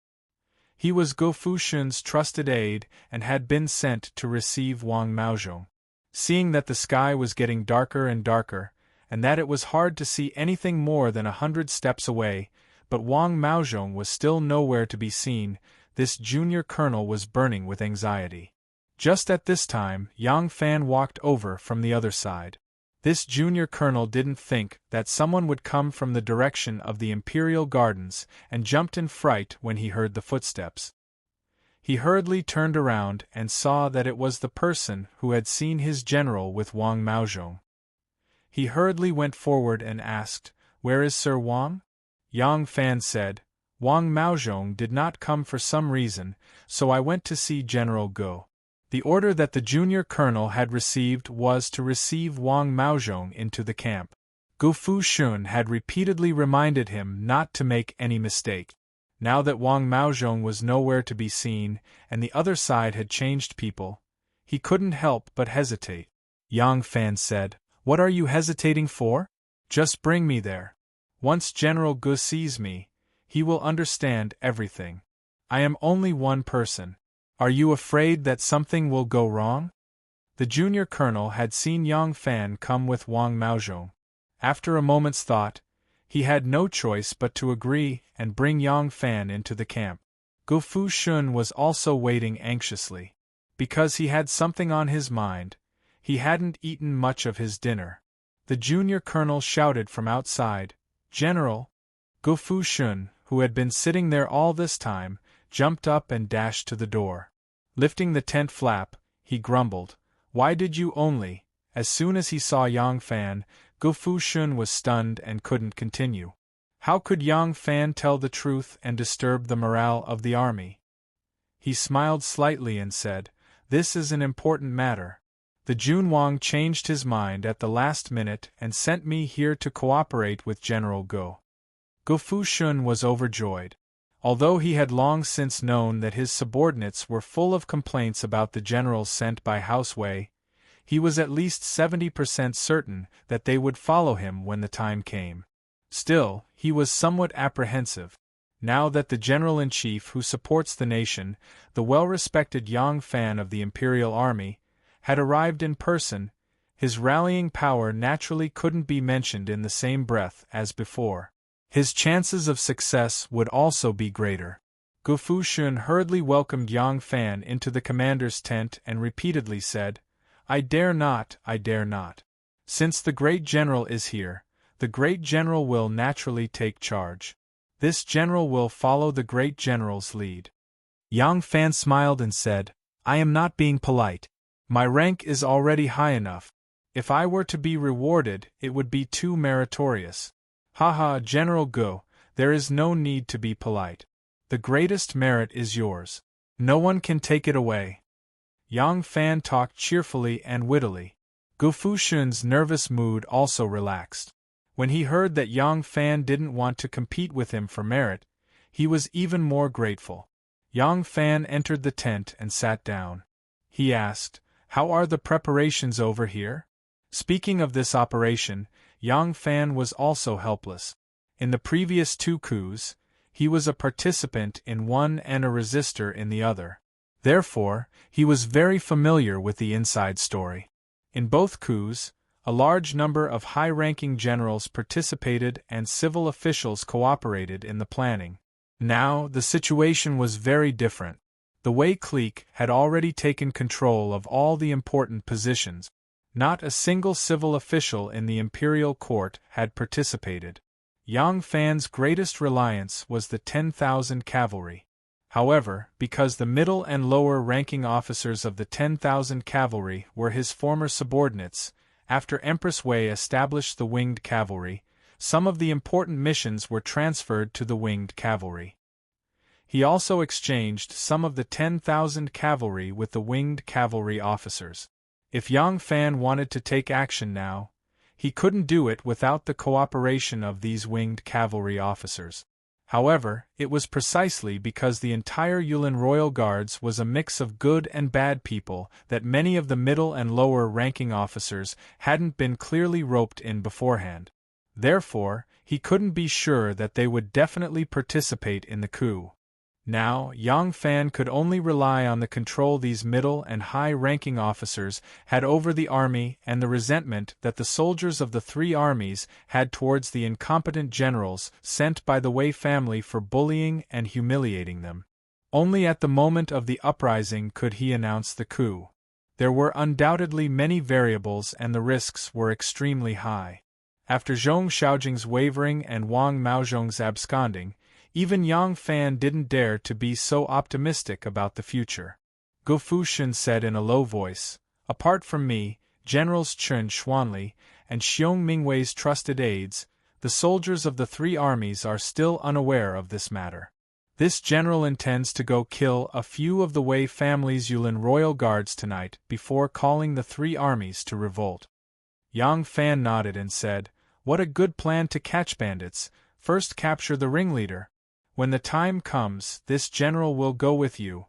He was Go Fushun's trusted aide and had been sent to receive Wang Maozhong. Seeing that the sky was getting darker and darker, and that it was hard to see anything more than 100 steps away, but Wang Maozhong was still nowhere to be seen, this junior colonel was burning with anxiety. Just at this time, Yang Fan walked over from the other side. This junior colonel didn't think that someone would come from the direction of the Imperial Gardens and jumped in fright when he heard the footsteps. He hurriedly turned around and saw that it was the person who had seen his general with Wang Maozhong. He hurriedly went forward and asked, "Where is Sir Wang?" Yang Fan said, "Wang Maozhong did not come for some reason, so I went to see General Go." The order that the junior colonel had received was to receive Wang Maozhong into the camp. Gu Fushun had repeatedly reminded him not to make any mistake. Now that Wang Maozhong was nowhere to be seen, and the other side had changed people, he couldn't help but hesitate. Yang Fan said, "What are you hesitating for? Just bring me there. Once General Gu sees me, he will understand everything. I am only one person. Are you afraid that something will go wrong?" The junior colonel had seen Yang Fan come with Wang Maozhong. After a moment's thought, he had no choice but to agree and bring Yang Fan into the camp. Gu Fushun was also waiting anxiously. Because he had something on his mind, he hadn't eaten much of his dinner. The junior colonel shouted from outside, "General!" Gu Fushun, who had been sitting there all this time, jumped up and dashed to the door. Lifting the tent flap, he grumbled, "Why did you only?" As soon as he saw Yang Fan, Gu Fushun was stunned and couldn't continue. How could Yang Fan tell the truth and disturb the morale of the army? He smiled slightly and said, "This is an important matter. The Junwang changed his mind at the last minute and sent me here to cooperate with General Go." Gu Fushun was overjoyed. Although he had long since known that his subordinates were full of complaints about the generals sent by House Wei, he was at least 70% certain that they would follow him when the time came. Still, he was somewhat apprehensive. Now that the general-in-chief who supports the nation, the well-respected Yang Fan of the Imperial Army, had arrived in person, his rallying power naturally couldn't be mentioned in the same breath as before. His chances of success would also be greater. Gu Fushun hurriedly welcomed Yang Fan into the commander's tent and repeatedly said, I dare not. Since the great general is here, the great general will naturally take charge. This general will follow the great general's lead." Yang Fan smiled and said, "I am not being polite. My rank is already high enough. If I were to be rewarded, it would be too meritorious. Haha, General Gu, there is no need to be polite. The greatest merit is yours. No one can take it away." Yang Fan talked cheerfully and wittily. Gu Fushun's nervous mood also relaxed. When he heard that Yang Fan didn't want to compete with him for merit, he was even more grateful. Yang Fan entered the tent and sat down. He asked, "How are the preparations over here?" Speaking of this operation, Yang Fan was also helpless. In the previous 2 coups, he was a participant in one and a resistor in the other. Therefore, he was very familiar with the inside story. In both coups, a large number of high-ranking generals participated and civil officials cooperated in the planning. Now, the situation was very different. The Wei clique had already taken control of all the important positions. Not a single civil official in the imperial court had participated. Yang Fan's greatest reliance was the 10,000 cavalry. However, because the middle and lower ranking officers of the 10,000 cavalry were his former subordinates, after Empress Wei established the winged cavalry, some of the important missions were transferred to the winged cavalry. He also exchanged some of the 10,000 cavalry with the winged cavalry officers. If Yang Fan wanted to take action now, he couldn't do it without the cooperation of these winged cavalry officers. However, it was precisely because the entire Yulin Royal Guards was a mix of good and bad people that many of the middle and lower ranking officers hadn't been clearly roped in beforehand. Therefore, he couldn't be sure that they would definitely participate in the coup. Now, Yang Fan could only rely on the control these middle and high-ranking officers had over the army and the resentment that the soldiers of the 3 armies had towards the incompetent generals sent by the Wei family for bullying and humiliating them. Only at the moment of the uprising could he announce the coup. There were undoubtedly many variables and the risks were extremely high. After Zhong Xiaojing's wavering and Wang Maozhong's absconding, even Yang Fan didn't dare to be so optimistic about the future. Gu Fushun said in a low voice, "Apart from me, Generals Chen Xuanli, and Xiong Mingwei's trusted aides, the soldiers of the three armies are still unaware of this matter. This general intends to go kill a few of the Wei family's Yulin royal guards tonight before calling the three armies to revolt." Yang Fan nodded and said, "What a good plan to catch bandits, first capture the ringleader. When the time comes, this general will go with you."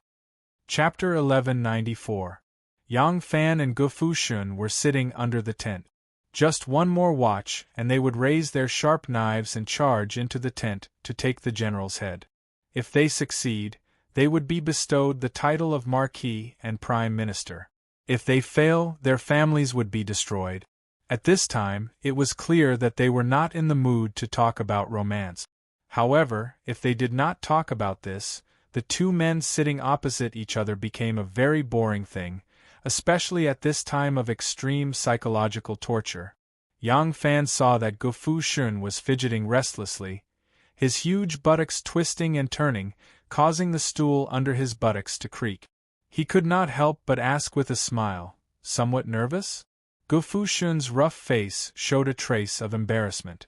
Chapter 1194. Yang Fan and Gu Fushun were sitting under the tent. Just one more watch and they would raise their sharp knives and charge into the tent to take the general's head. If they succeed, they would be bestowed the title of Marquis and Prime Minister. If they fail, their families would be destroyed. At this time, it was clear that they were not in the mood to talk about romance. However, if they did not talk about this, the two men sitting opposite each other became a very boring thing, especially at this time of extreme psychological torture. Yang Fan saw that Gu Fushun was fidgeting restlessly, his huge buttocks twisting and turning, causing the stool under his buttocks to creak. He could not help but ask with a smile, "Somewhat nervous?" Gu Fushun's rough face showed a trace of embarrassment.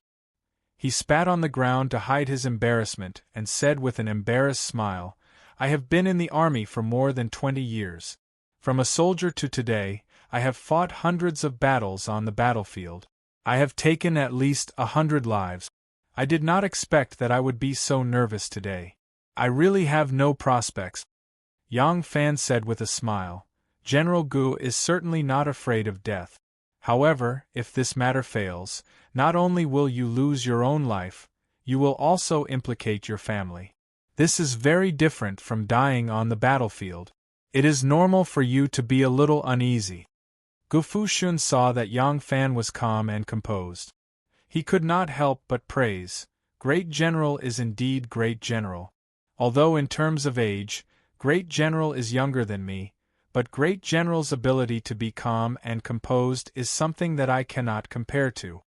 He spat on the ground to hide his embarrassment and said with an embarrassed smile, "I have been in the army for more than 20 years. From a soldier to today, I have fought hundreds of battles on the battlefield. I have taken at least 100 lives. I did not expect that I would be so nervous today. I really have no prospects." Yang Fan said with a smile, "General Gu is certainly not afraid of death. However, if this matter fails, not only will you lose your own life, you will also implicate your family. This is very different from dying on the battlefield. It is normal for you to be a little uneasy." Gu Fushun saw that Yang Fan was calm and composed. He could not help but praise, "Great General is indeed Great General. Although in terms of age, Great General is younger than me, but Great General's ability to be calm and composed is something that I cannot compare to."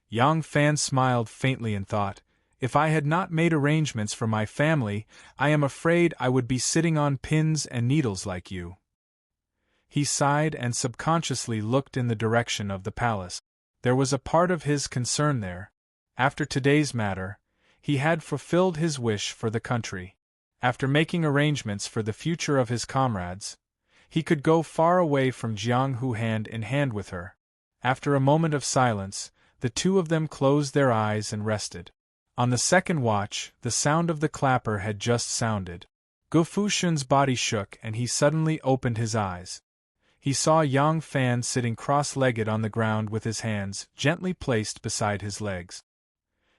Yang Fan smiled faintly and thought, "If I had not made arrangements for my family, I am afraid I would be sitting on pins and needles like you." He sighed and subconsciously looked in the direction of the palace. There was a part of his concern there. After today's matter, he had fulfilled his wish for the country. After making arrangements for the future of his comrades, he could go far away from Jiang Hu hand in hand with her. After a moment of silence, the two of them closed their eyes and rested. On the second watch, the sound of the clapper had just sounded. Gu Fushun's body shook and he suddenly opened his eyes. He saw Yang Fan sitting cross-legged on the ground with his hands gently placed beside his legs.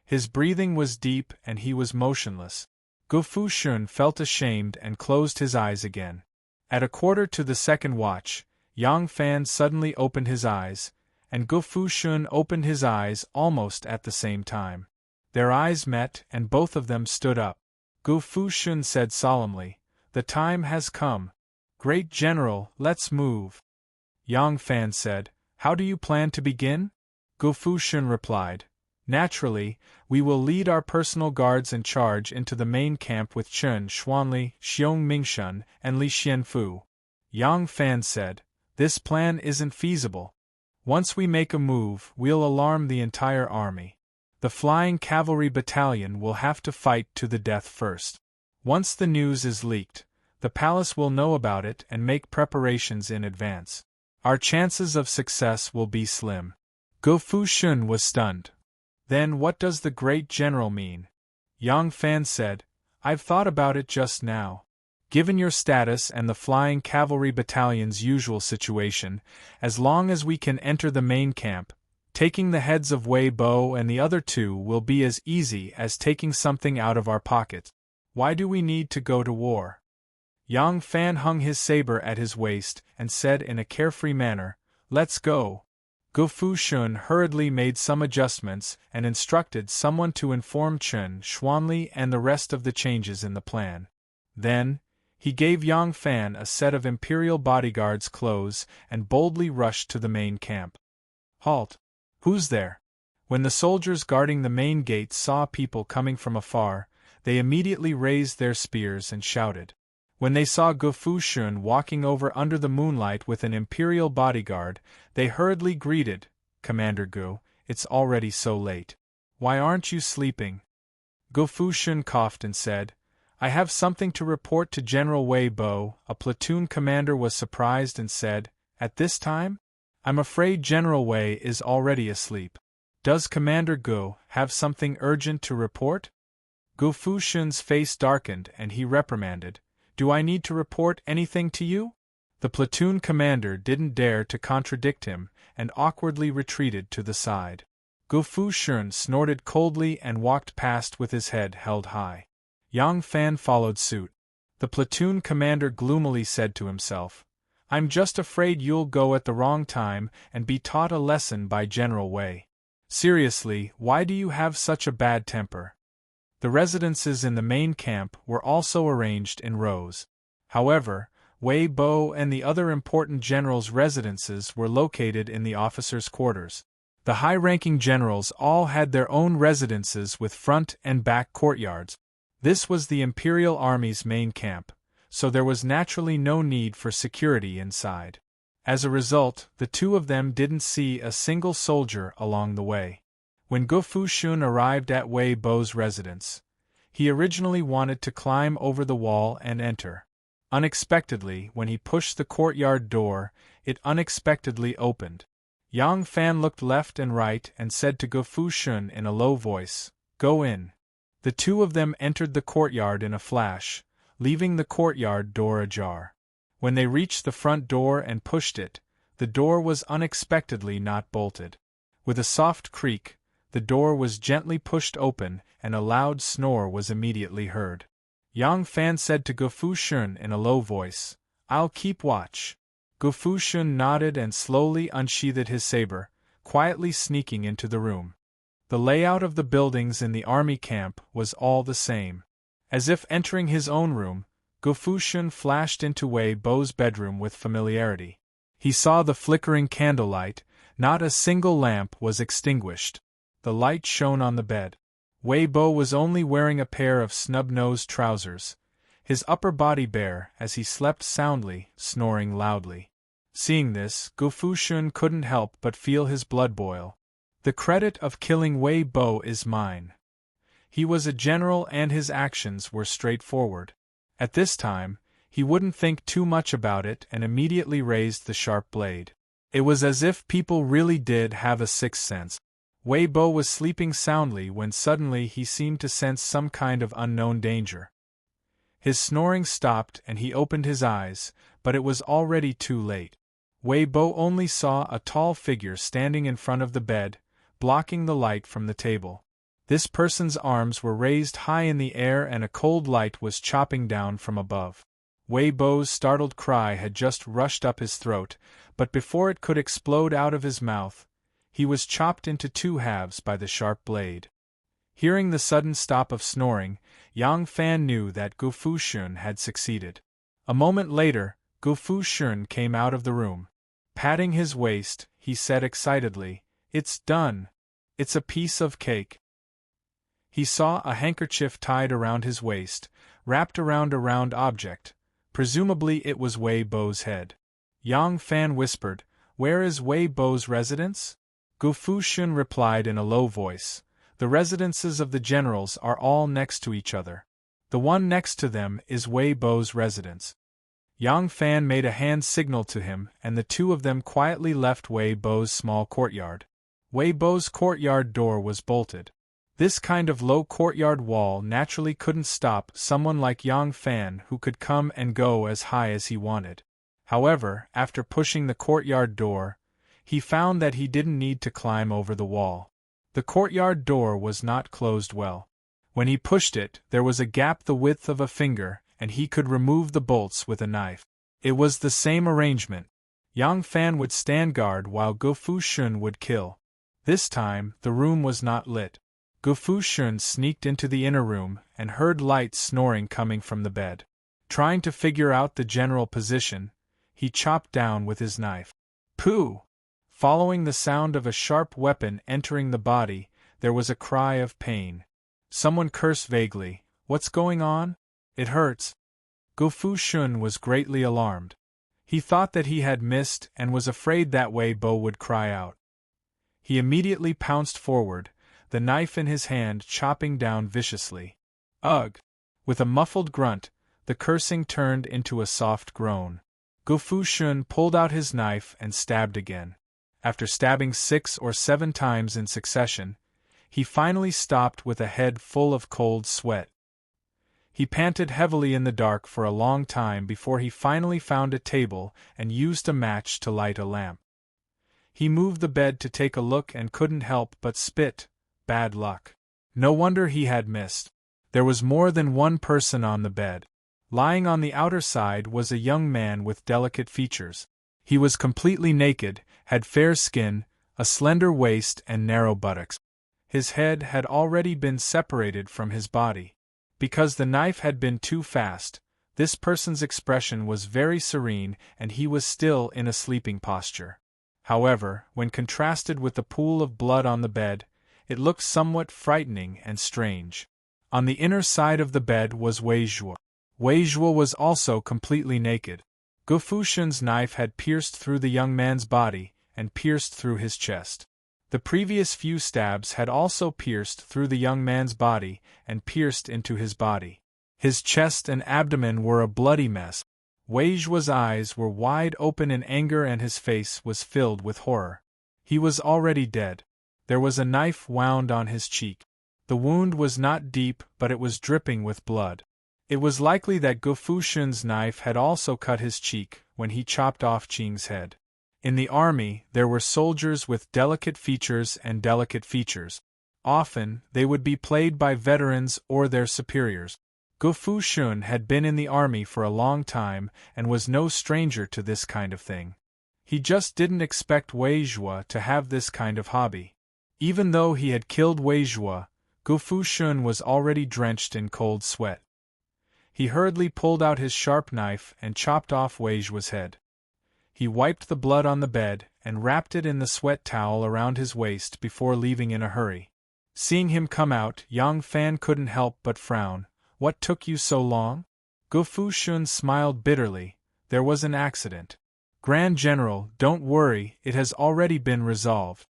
His breathing was deep and he was motionless. Gu Fushun felt ashamed and closed his eyes again. At a quarter to the second watch, Yang Fan suddenly opened his eyes, and Gu Fushun opened his eyes almost at the same time. Their eyes met and both of them stood up. Gu Fushun said solemnly, "The time has come. Great General, let's move." Yang Fan said, "How do you plan to begin?" Gu Fushun replied, "Naturally, we will lead our personal guards and charge into the main camp with Chen Xuanli, Xiong Mingshun, and Li Xianfu." Yang Fan said, "This plan isn't feasible. Once we make a move, we'll alarm the entire army. The flying cavalry battalion will have to fight to the death first. Once the news is leaked, the palace will know about it and make preparations in advance. Our chances of success will be slim." Gu Fushun was stunned. "Then what does the Great General mean?" Yang Fan said, "I've thought about it just now. Given your status and the flying cavalry battalion's usual situation, as long as we can enter the main camp, taking the heads of Wei Bo and the other two will be as easy as taking something out of our pockets. Why do we need to go to war?" Yang Fan hung his saber at his waist and said in a carefree manner, "Let's go." Gu Fushun hurriedly made some adjustments and instructed someone to inform Chen Xuanli and the rest of the changes in the plan. Then, He gave Yang Fan a set of imperial bodyguards' clothes and boldly rushed to the main camp. Halt! Who's there? When the soldiers guarding the main gate saw people coming from afar, they immediately raised their spears and shouted. When they saw Gu Fushun walking over under the moonlight with an imperial bodyguard, they hurriedly greeted, "Commander Gu, it's already so late. Why aren't you sleeping?" Gu Fushun coughed and said, "I have something to report to General Wei Bo." A platoon commander was surprised and said, "At this time? I'm afraid General Wei is already asleep. Does Commander Gu have something urgent to report?" Gu Fushun's face darkened and he reprimanded, "Do I need to report anything to you?" The platoon commander didn't dare to contradict him and awkwardly retreated to the side. Gu Fushun snorted coldly and walked past with his head held high. Yang Fan followed suit. The platoon commander gloomily said to himself, "I'm just afraid you'll go at the wrong time and be taught a lesson by General Wei. Seriously, why do you have such a bad temper?" The residences in the main camp were also arranged in rows. However, Wei Bo and the other important generals' residences were located in the officers' quarters. The high-ranking generals all had their own residences with front and back courtyards. This was the Imperial Army's main camp, so there was naturally no need for security inside. As a result, the two of them didn't see a single soldier along the way. When Gu Fushun arrived at Wei Bo's residence, he originally wanted to climb over the wall and enter. Unexpectedly, when he pushed the courtyard door, it unexpectedly opened. Yang Fan looked left and right and said to Gu Fushun in a low voice, "Go in." The two of them entered the courtyard in a flash, leaving the courtyard door ajar. When they reached the front door and pushed it, the door was unexpectedly not bolted. With a soft creak, the door was gently pushed open and a loud snore was immediately heard. Yang Fan said to Gu Fushun in a low voice, "I'll keep watch." Gu Fushun nodded and slowly unsheathed his saber, quietly sneaking into the room. The layout of the buildings in the army camp was all the same. As if entering his own room, Gu Fushun flashed into Wei Bo's bedroom with familiarity. He saw the flickering candlelight, not a single lamp was extinguished. The light shone on the bed. Wei Bo was only wearing a pair of snub-nosed trousers, his upper body bare as he slept soundly, snoring loudly. Seeing this, Gu Fushun couldn't help but feel his blood boil. The credit of killing Wei Bo is mine. He was a general and his actions were straightforward. At this time, he wouldn't think too much about it and immediately raised the sharp blade. It was as if people really did have a sixth sense. Wei Bo was sleeping soundly when suddenly he seemed to sense some kind of unknown danger. His snoring stopped and he opened his eyes, but it was already too late. Wei Bo only saw a tall figure standing in front of the bed, blocking the light from the table. This person's arms were raised high in the air and a cold light was chopping down from above. Wei Bo's startled cry had just rushed up his throat, but before it could explode out of his mouth, he was chopped into two halves by the sharp blade. Hearing the sudden stop of snoring, Yang Fan knew that Gu Fushun had succeeded. A moment later, Gu Fushun came out of the room. Patting his waist, he said excitedly, "It's done. It's a piece of cake." He saw a handkerchief tied around his waist, wrapped around a round object. Presumably it was Wei Bo's head. Yang Fan whispered, "Where is Wei Bo's residence?" Gu Fushun replied in a low voice, "The residences of the generals are all next to each other. The one next to them is Wei Bo's residence." Yang Fan made a hand signal to him and the two of them quietly left Wei Bo's small courtyard. Wei Bo's courtyard door was bolted. This kind of low courtyard wall naturally couldn't stop someone like Yang Fan who could come and go as high as he wanted. However, after pushing the courtyard door, he found that he didn't need to climb over the wall. The courtyard door was not closed well. When he pushed it, there was a gap the width of a finger, and he could remove the bolts with a knife. It was the same arrangement. Yang Fan would stand guard while Gu Fushun would kill. This time, the room was not lit. Gu Fushun sneaked into the inner room and heard light snoring coming from the bed. Trying to figure out the general position, he chopped down with his knife. Pooh! Following the sound of a sharp weapon entering the body, there was a cry of pain. Someone cursed vaguely. What's going on? It hurts. Fu Shun was greatly alarmed. He thought that he had missed and was afraid that Wei Bo would cry out. He immediately pounced forward, the knife in his hand chopping down viciously. Ugh! With a muffled grunt, the cursing turned into a soft groan. Fu Shun pulled out his knife and stabbed again. After stabbing 6 or 7 times in succession, he finally stopped with a head full of cold sweat. He panted heavily in the dark for a long time before he finally found a table and used a match to light a lamp. He moved the bed to take a look and couldn't help but spit. Bad luck. No wonder he had missed. There was more than one person on the bed. Lying on the outer side was a young man with delicate features. He was completely naked, had fair skin, a slender waist and narrow buttocks. His head had already been separated from his body. Because the knife had been too fast, this person's expression was very serene and he was still in a sleeping posture. However, when contrasted with the pool of blood on the bed, it looked somewhat frightening and strange. On the inner side of the bed was Wei Zhuo. Wei Zhuo was also completely naked. Fu Shun's knife had pierced through the young man's body and pierced through his chest. The previous few stabs had also pierced through the young man's body and pierced into his body. His chest and abdomen were a bloody mess. Wei Zhuo's eyes were wide open in anger and his face was filled with horror. He was already dead. There was a knife wound on his cheek. The wound was not deep, but it was dripping with blood. It was likely that Fu Shun's knife had also cut his cheek when he chopped off Qing's head. In the army, there were soldiers with delicate features and delicate features. Often, they would be played by veterans or their superiors. Fu Shun had been in the army for a long time and was no stranger to this kind of thing. He just didn't expect Wei Zhuo to have this kind of hobby. Even though he had killed Wei Zhuo, Fu Shun was already drenched in cold sweat. He hurriedly pulled out his sharp knife and chopped off Wei Zhuo's head. He wiped the blood on the bed and wrapped it in the sweat towel around his waist before leaving in a hurry. Seeing him come out, Yang Fan couldn't help but frown. What took you so long? Fu Shun smiled bitterly. There was an accident. Grand General, don't worry, it has already been resolved.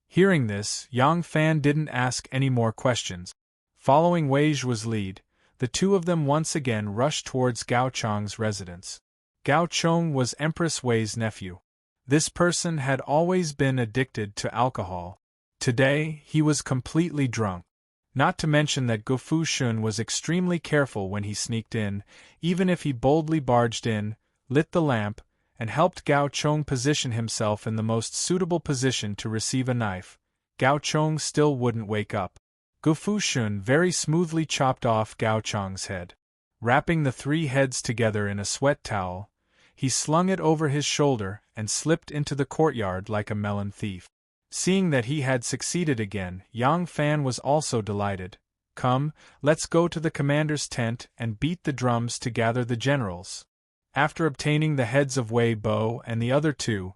Hearing this, Yang Fan didn't ask any more questions. Following Wei Zhuo's lead, the two of them once again rushed towards Gao Chong's residence. Gao Chong was Empress Wei's nephew. This person had always been addicted to alcohol. Today, he was completely drunk. Not to mention that Fu Shun was extremely careful when he sneaked in, even if he boldly barged in, lit the lamp, and helped Gao Chong position himself in the most suitable position to receive a knife. Gao Chong still wouldn't wake up. Fu Shun very smoothly chopped off Gao Chong's head. Wrapping the 3 heads together in a sweat towel, he slung it over his shoulder and slipped into the courtyard like a melon thief. Seeing that he had succeeded again, Yang Fan was also delighted. Come, let's go to the commander's tent and beat the drums to gather the generals. After obtaining the heads of Wei Bo and the other 2,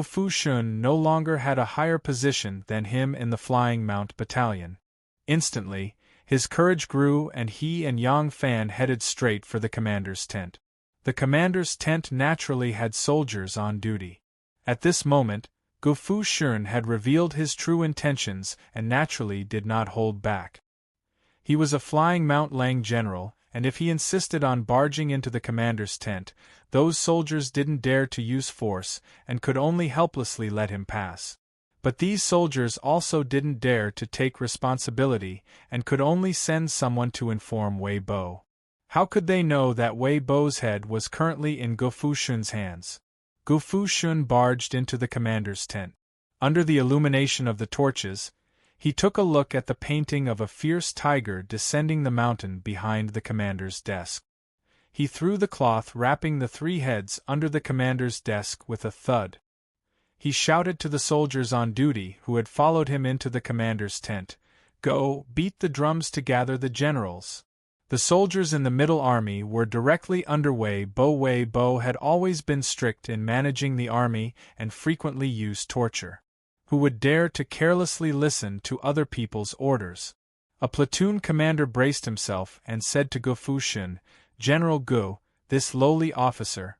Fu Shun no longer had a higher position than him in the Flying Mount Battalion. Instantly, his courage grew and he and Yang Fan headed straight for the commander's tent. The commander's tent naturally had soldiers on duty. At this moment, Fu Shun had revealed his true intentions and naturally did not hold back. He was a Flying Mount Lang general, and if he insisted on barging into the commander's tent, those soldiers didn't dare to use force and could only helplessly let him pass. But these soldiers also didn't dare to take responsibility and could only send someone to inform Wei Bo. How could they know that Wei Bo's head was currently in Fu Shun's hands? Fu Shun barged into the commander's tent. Under the illumination of the torches, he took a look at the painting of a fierce tiger descending the mountain behind the commander's desk. He threw the cloth wrapping the 3 heads under the commander's desk with a thud. He shouted to the soldiers on duty who had followed him into the commander's tent, "Go, beat the drums to gather the generals." The soldiers in the Middle Army were directly under Wei Bo. Wei Bo had always been strict in managing the army and frequently used torture. Who would dare to carelessly listen to other people's orders? A platoon commander braced himself and said to Gu Fushun, "General Gu, this lowly officer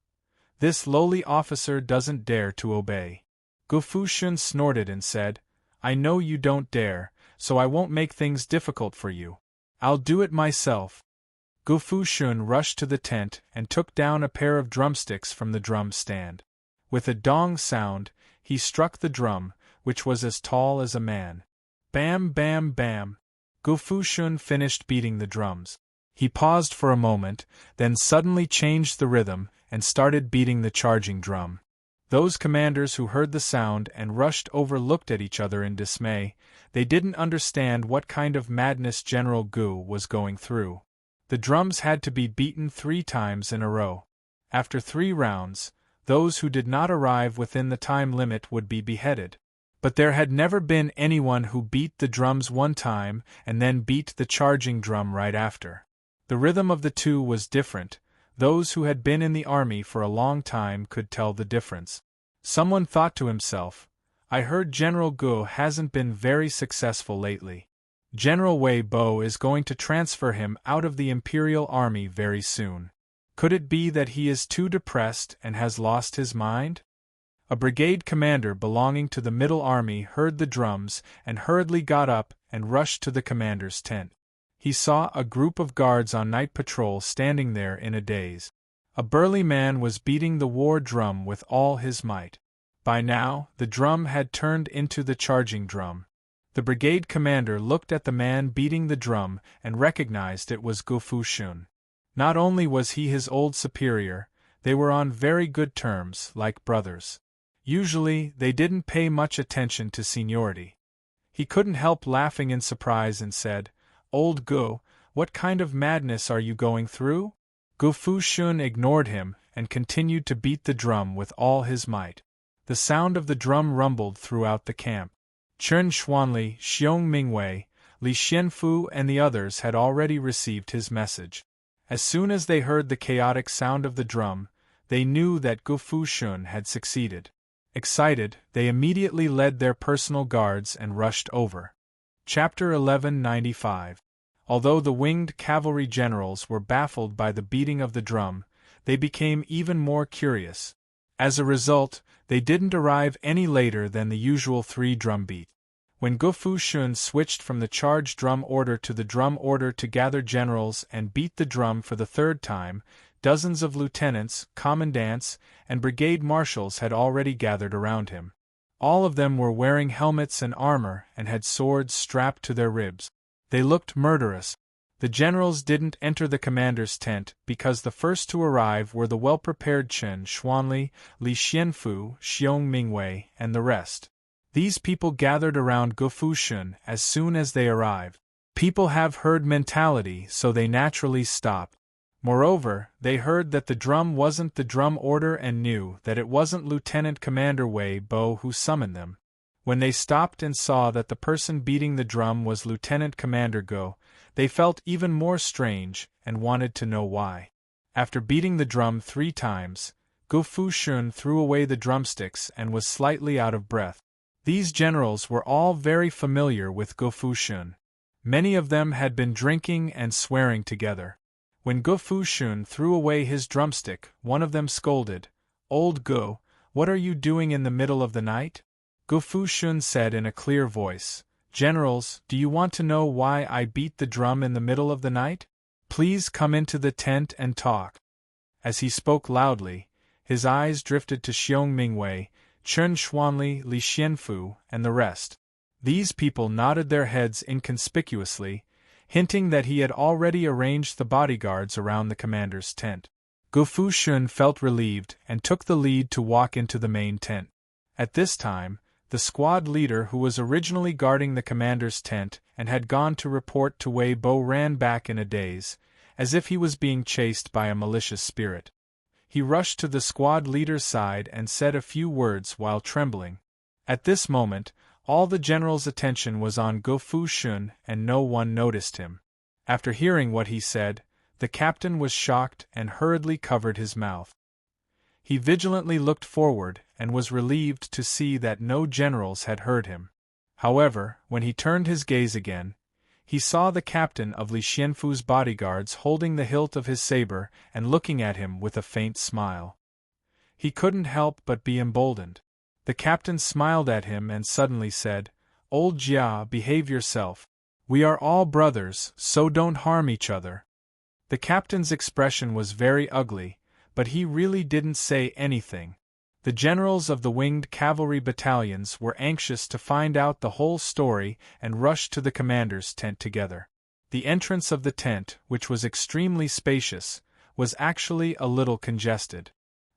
doesn't dare to obey." Gu Fushun snorted and said, "I know you don't dare, so I won't make things difficult for you. I'll do it myself." Gu Fushun rushed to the tent and took down a pair of drumsticks from the drum stand. With a dong sound, he struck the drum, which was as tall as a man. Bam, bam, bam. Gu Fushun finished beating the drums. He paused for a moment, then suddenly changed the rhythm and started beating the charging drum. Those commanders who heard the sound and rushed over looked at each other in dismay. They didn't understand what kind of madness General Gu was going through. The drums had to be beaten 3 times in a row. After 3 rounds, those who did not arrive within the time limit would be beheaded. But there had never been anyone who beat the drums 1 time and then beat the charging drum right after. The rhythm of the two was different. Those who had been in the army for a long time could tell the difference. Someone thought to himself, "I heard General Gu hasn't been very successful lately. General Wei Bo is going to transfer him out of the Imperial Army very soon. Could it be that he is too depressed and has lost his mind?" A brigade commander belonging to the Middle Army heard the drums and hurriedly got up and rushed to the commander's tent. He saw a group of guards on night patrol standing there in a daze. A burly man was beating the war drum with all his might. By now, the drum had turned into the charging drum. The brigade commander looked at the man beating the drum and recognized it was Gu Fushun. Not only was he his old superior, they were on very good terms, like brothers. Usually, they didn't pay much attention to seniority. He couldn't help laughing in surprise and said, "Old Gu, what kind of madness are you going through?" Gu Fushun ignored him and continued to beat the drum with all his might. The sound of the drum rumbled throughout the camp. Chen Xuanli, Xiong Mingwei, Li Xianfu and the others had already received his message. As soon as they heard the chaotic sound of the drum, they knew that Gu Fushun had succeeded. Excited, they immediately led their personal guards and rushed over. Chapter 1195. Although the winged cavalry generals were baffled by the beating of the drum, they became even more curious. As a result, they didn't arrive any later than the usual 3 drum beat. When Gu Fushun switched from the charge drum order to the drum order to gather generals and beat the drum for the 3rd time, dozens of lieutenants, commandants, and brigade marshals had already gathered around him. All of them were wearing helmets and armor and had swords strapped to their ribs. They looked murderous. The generals didn't enter the commander's tent because the first to arrive were the well-prepared Chen Xuanli, Li Xianfu, Xiong Mingwei, and the rest. These people gathered around Gu Fushun as soon as they arrived. People have herd mentality, so they naturally stop. Moreover, they heard that the drum wasn't the drum order and knew that it wasn't Lieutenant Commander Wei Bo who summoned them. When they stopped and saw that the person beating the drum was Lieutenant Commander Gu, they felt even more strange and wanted to know why. After beating the drum 3 times, Gu Fushun threw away the drumsticks and was slightly out of breath. These generals were all very familiar with Gu Fushun. Many of them had been drinking and swearing together. When Gu Fushun threw away his drumstick, one of them scolded, "Old Gu, what are you doing in the middle of the night?" Gu Fushun said in a clear voice, "Generals, do you want to know why I beat the drum in the middle of the night? Please come into the tent and talk." As he spoke loudly, his eyes drifted to Xiong Mingwei, Chen Xuanli, Li Xianfu, and the rest. These people nodded their heads inconspicuously, hinting that he had already arranged the bodyguards around the commander's tent. Gu Fushun felt relieved and took the lead to walk into the main tent. At this time, the squad leader who was originally guarding the commander's tent and had gone to report to Wei Bo ran back in a daze, as if he was being chased by a malicious spirit. He rushed to the squad leader's side and said a few words while trembling. At this moment, all the general's attention was on Gu Fushun and no one noticed him. After hearing what he said, the captain was shocked and hurriedly covered his mouth. He vigilantly looked forward and was relieved to see that no generals had heard him. However, when he turned his gaze again, he saw the captain of Li Xianfu's bodyguards holding the hilt of his saber and looking at him with a faint smile. He couldn't help but be emboldened. The captain smiled at him and suddenly said, "Old Jia, behave yourself. We are all brothers, so don't harm each other." The captain's expression was very ugly, but he really didn't say anything. The generals of the winged cavalry battalions were anxious to find out the whole story and rushed to the commander's tent together. The entrance of the tent, which was extremely spacious, was actually a little congested.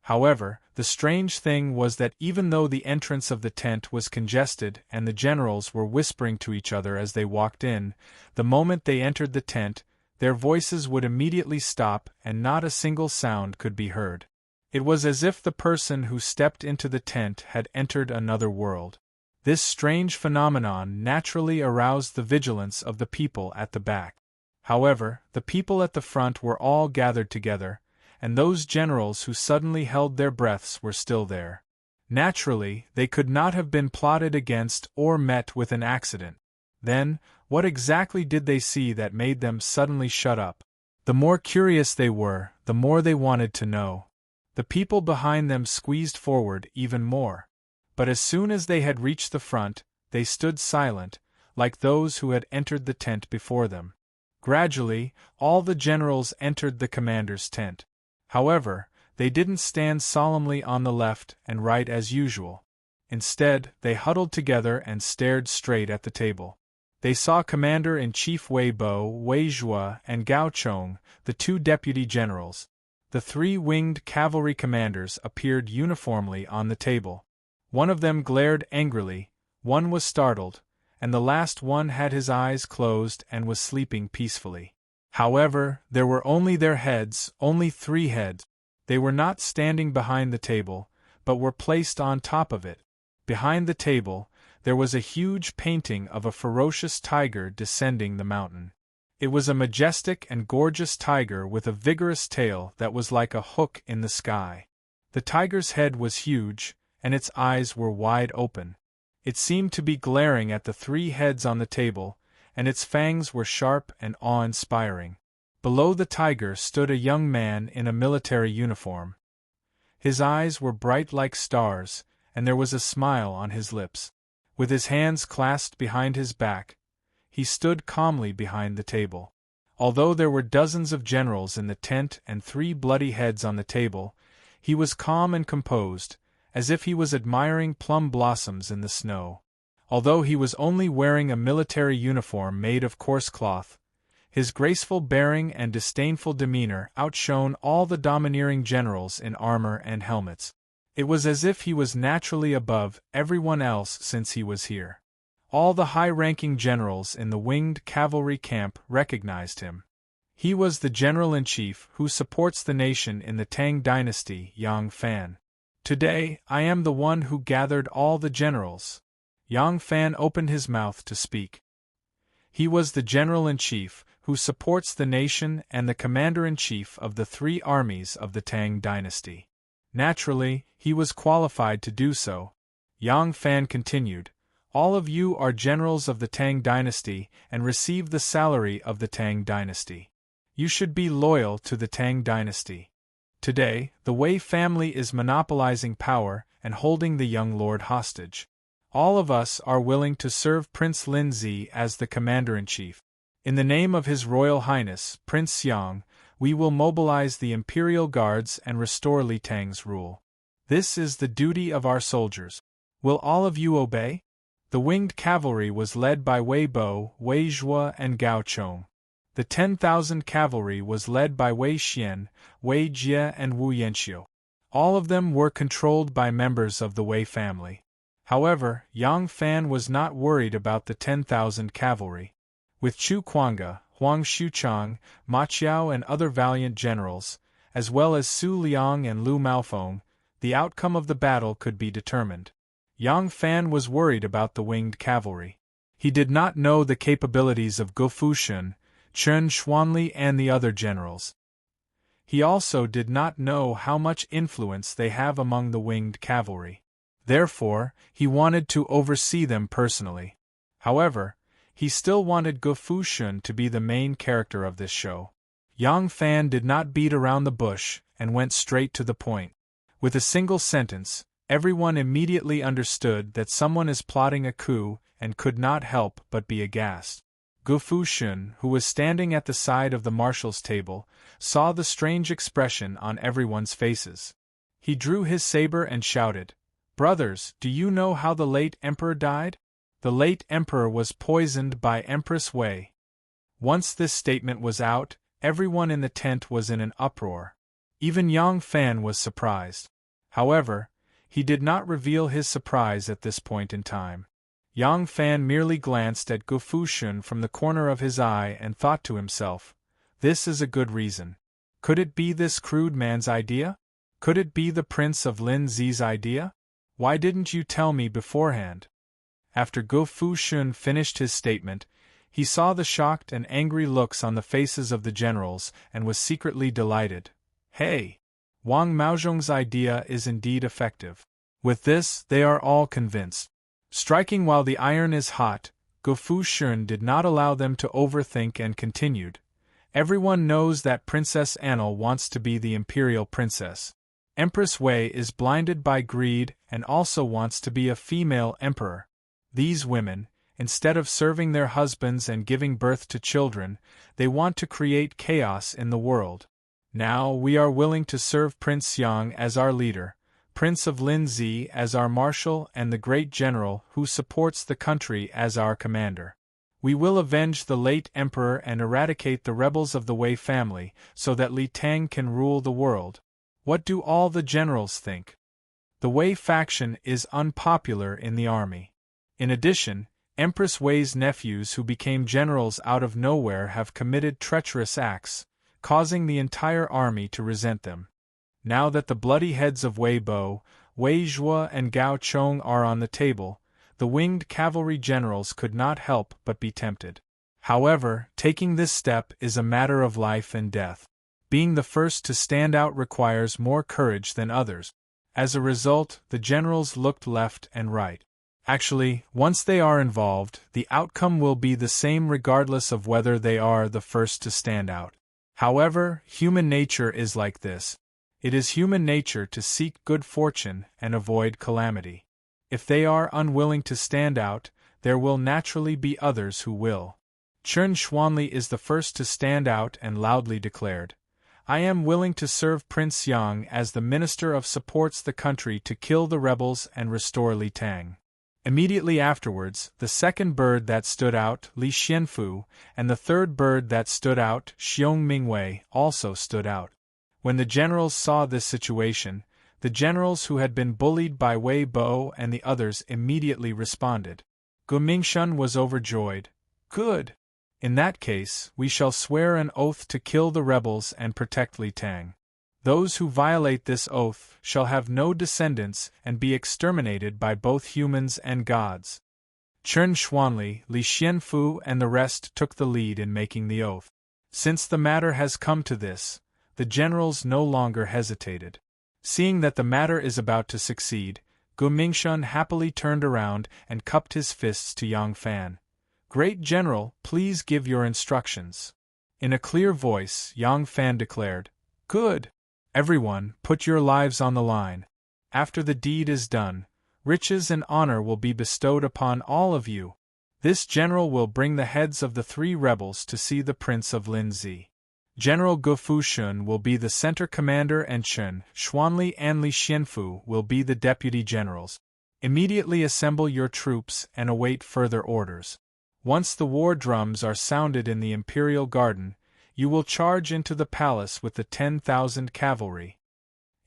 However, the strange thing was that even though the entrance of the tent was congested and the generals were whispering to each other as they walked in, the moment they entered the tent, their voices would immediately stop and not a single sound could be heard. It was as if the person who stepped into the tent had entered another world. This strange phenomenon naturally aroused the vigilance of the people at the back. However, the people at the front were all gathered together, and those generals who suddenly held their breaths were still there. Naturally, they could not have been plotted against or met with an accident. Then, what exactly did they see that made them suddenly shut up? The more curious they were, the more they wanted to know. The people behind them squeezed forward even more. But as soon as they had reached the front, they stood silent, like those who had entered the tent before them. Gradually, all the generals entered the commander's tent. However, they didn't stand solemnly on the left and right as usual. Instead, they huddled together and stared straight at the table. They saw Commander-in-Chief Wei Bo, Wei Zhua, and Gao Chong, the two deputy generals. The three winged cavalry commanders appeared uniformly on the table. One of them glared angrily, one was startled, and the last one had his eyes closed and was sleeping peacefully. However, there were only their heads, only 3 heads. They were not standing behind the table, but were placed on top of it. Behind the table, there was a huge painting of a ferocious tiger descending the mountain. It was a majestic and gorgeous tiger with a vigorous tail that was like a hook in the sky. The tiger's head was huge, and its eyes were wide open. It seemed to be glaring at the 3 heads on the table, and its fangs were sharp and awe-inspiring. Below the tiger stood a young man in a military uniform. His eyes were bright like stars, and there was a smile on his lips. With his hands clasped behind his back, he stood calmly behind the table. Although there were dozens of generals in the tent and 3 bloody heads on the table, he was calm and composed, as if he was admiring plum blossoms in the snow. Although he was only wearing a military uniform made of coarse cloth, his graceful bearing and disdainful demeanor outshone all the domineering generals in armor and helmets. It was as if he was naturally above everyone else since he was here. All the high-ranking generals in the winged cavalry camp recognized him. He was the general-in-chief who supports the nation in the Tang dynasty, Yang Fan. Today, I am the one who gathered all the generals. Yang Fan opened his mouth to speak. He was the general-in-chief who supports the nation and the commander-in-chief of the 3 armies of the Tang dynasty. Naturally, he was qualified to do so. Yang Fan continued, "All of you are generals of the Tang dynasty and receive the salary of the Tang dynasty. You should be loyal to the Tang dynasty. Today, the Wei family is monopolizing power and holding the young lord hostage. All of us are willing to serve Prince Linzi as the commander-in-chief. In the name of His Royal Highness, Prince Xiang, we will mobilize the Imperial Guards and restore Li Tang's rule. This is the duty of our soldiers. Will all of you obey?" The winged cavalry was led by Wei Bo, Wei Zhua, and Gao Chong. The 10,000 cavalry was led by Wei Xian, Wei Jie, and Wu Yanxiu. All of them were controlled by members of the Wei family. However, Yang Fan was not worried about the 10,000 cavalry. With Chu Kuanga, Huang Xuchang, Ma Qiao, and other valiant generals, as well as Su Liang and Lu Maofeng, the outcome of the battle could be determined. Yang Fan was worried about the winged cavalry. He did not know the capabilities of Go Fushun, Chen Xuanli and the other generals. He also did not know how much influence they have among the winged cavalry. Therefore, he wanted to oversee them personally. However, he still wanted Gu Fushun to be the main character of this show. Yang Fan did not beat around the bush and went straight to the point. With a single sentence, everyone immediately understood that someone is plotting a coup and could not help but be aghast. Gu Fushun, who was standing at the side of the marshal's table, saw the strange expression on everyone's faces. He drew his saber and shouted, "Brothers, do you know how the late emperor died? The late emperor was poisoned by Empress Wei." Once this statement was out, everyone in the tent was in an uproar. Even Yang Fan was surprised. However, he did not reveal his surprise at this point in time. Yang Fan merely glanced at Gu Fushun from the corner of his eye and thought to himself, "This is a good reason. Could it be this crude man's idea? Could it be the Prince of Lin Zi's idea? Why didn't you tell me beforehand?" After Gu Fushun finished his statement, he saw the shocked and angry looks on the faces of the generals and was secretly delighted. Hey! Wang Maozhong's idea is indeed effective. With this, they are all convinced. Striking while the iron is hot, Gu Fushun did not allow them to overthink and continued. Everyone knows that Princess Anil wants to be the imperial princess. Empress Wei is blinded by greed and also wants to be a female emperor. These women, instead of serving their husbands and giving birth to children, they want to create chaos in the world. Now we are willing to serve Prince Yang as our leader, Prince of Lin Zi as our marshal and the great general who supports the country as our commander. We will avenge the late emperor and eradicate the rebels of the Wei family so that Li Tang can rule the world. What do all the generals think? The Wei faction is unpopular in the army. In addition, Empress Wei's nephews who became generals out of nowhere have committed treacherous acts, causing the entire army to resent them. Now that the bloody heads of Wei Bo, Wei Zhuo and Gao Chong are on the table, the winged cavalry generals could not help but be tempted. However, taking this step is a matter of life and death. Being the first to stand out requires more courage than others. As a result, the generals looked left and right. Actually, once they are involved, the outcome will be the same regardless of whether they are the first to stand out. However, human nature is like this. It is human nature to seek good fortune and avoid calamity. If they are unwilling to stand out, there will naturally be others who will. Chen Xuanli is the first to stand out and loudly declared, "I am willing to serve Prince Yang as the minister of supports the country to kill the rebels and restore Li Tang." Immediately afterwards, the second bird that stood out, Li Xianfu, and the third bird that stood out, Xiong Mingwei, also stood out. When the generals saw this situation, the generals who had been bullied by Wei Bo and the others immediately responded. Gu Mingshun was overjoyed. "Good! In that case, we shall swear an oath to kill the rebels and protect Li Tang. Those who violate this oath shall have no descendants and be exterminated by both humans and gods." Chen Xuanli, Li Xianfu and the rest took the lead in making the oath. Since the matter has come to this, the generals no longer hesitated. Seeing that the matter is about to succeed, Gu Mingshun happily turned around and cupped his fists to Yang Fan. "Great General, please give your instructions." In a clear voice, Yang Fan declared, "Good! Everyone, put your lives on the line. After the deed is done, riches and honor will be bestowed upon all of you. This general will bring the heads of the 3 rebels to see the Prince of Lin Zi. General Gu Fushun will be the center commander and Chen Xuanli and Li Xianfu will be the deputy generals. Immediately assemble your troops and await further orders. Once the war drums are sounded in the imperial garden, you will charge into the palace with the 10,000 cavalry."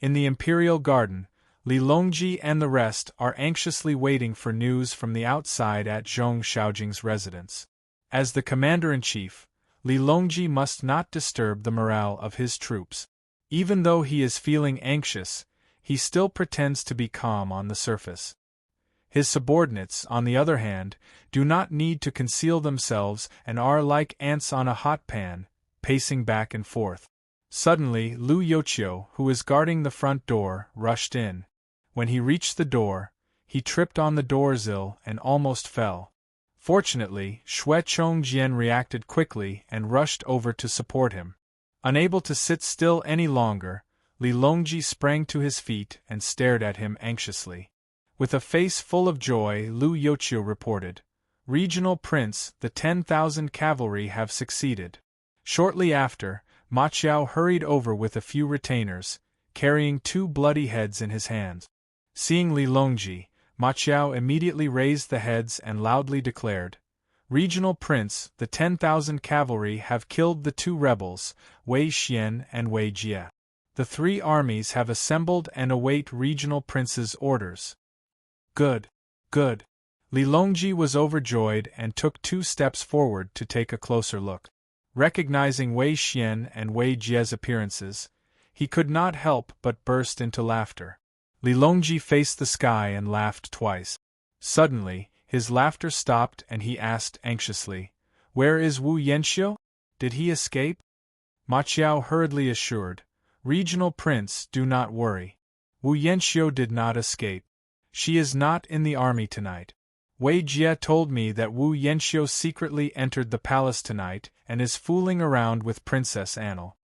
In the imperial garden, Li Longji and the rest are anxiously waiting for news from the outside at Zhong Xiaojing's residence. As the commander-in-chief, Li Longji must not disturb the morale of his troops. Even though he is feeling anxious, he still pretends to be calm on the surface. His subordinates, on the other hand, do not need to conceal themselves and are like ants on a hot pan, pacing back and forth. Suddenly, Lu Yochio, who was guarding the front door, rushed in. When he reached the door, he tripped on the doorsill and almost fell. Fortunately, Xue Chongjian reacted quickly and rushed over to support him. Unable to sit still any longer, Li Longji sprang to his feet and stared at him anxiously. With a face full of joy, Lu Yochio reported, "Regional Prince, the 10,000 cavalry have succeeded." Shortly after, Ma Qiao hurried over with a few retainers, carrying 2 bloody heads in his hands. Seeing Li Longji, Ma Qiao immediately raised the heads and loudly declared, "Regional Prince, the 10,000 cavalry have killed the 2 rebels, Wei Xian and Wei Jie. The 3 armies have assembled and await Regional Prince's orders." "Good, good." Li Longji was overjoyed and took 2 steps forward to take a closer look. Recognizing Wei Xian and Wei Jie's appearances, he could not help but burst into laughter. Li Longji faced the sky and laughed twice. Suddenly, his laughter stopped and he asked anxiously, "Where is Wu Yanxiu? Did he escape?" Ma Qiao hurriedly assured, "Regional Prince, do not worry. Wu Yanxiu did not escape. She is not in the army tonight. Wei Jie told me that Wu Yanxiu secretly entered the palace tonight and is fooling around with Princess Annal."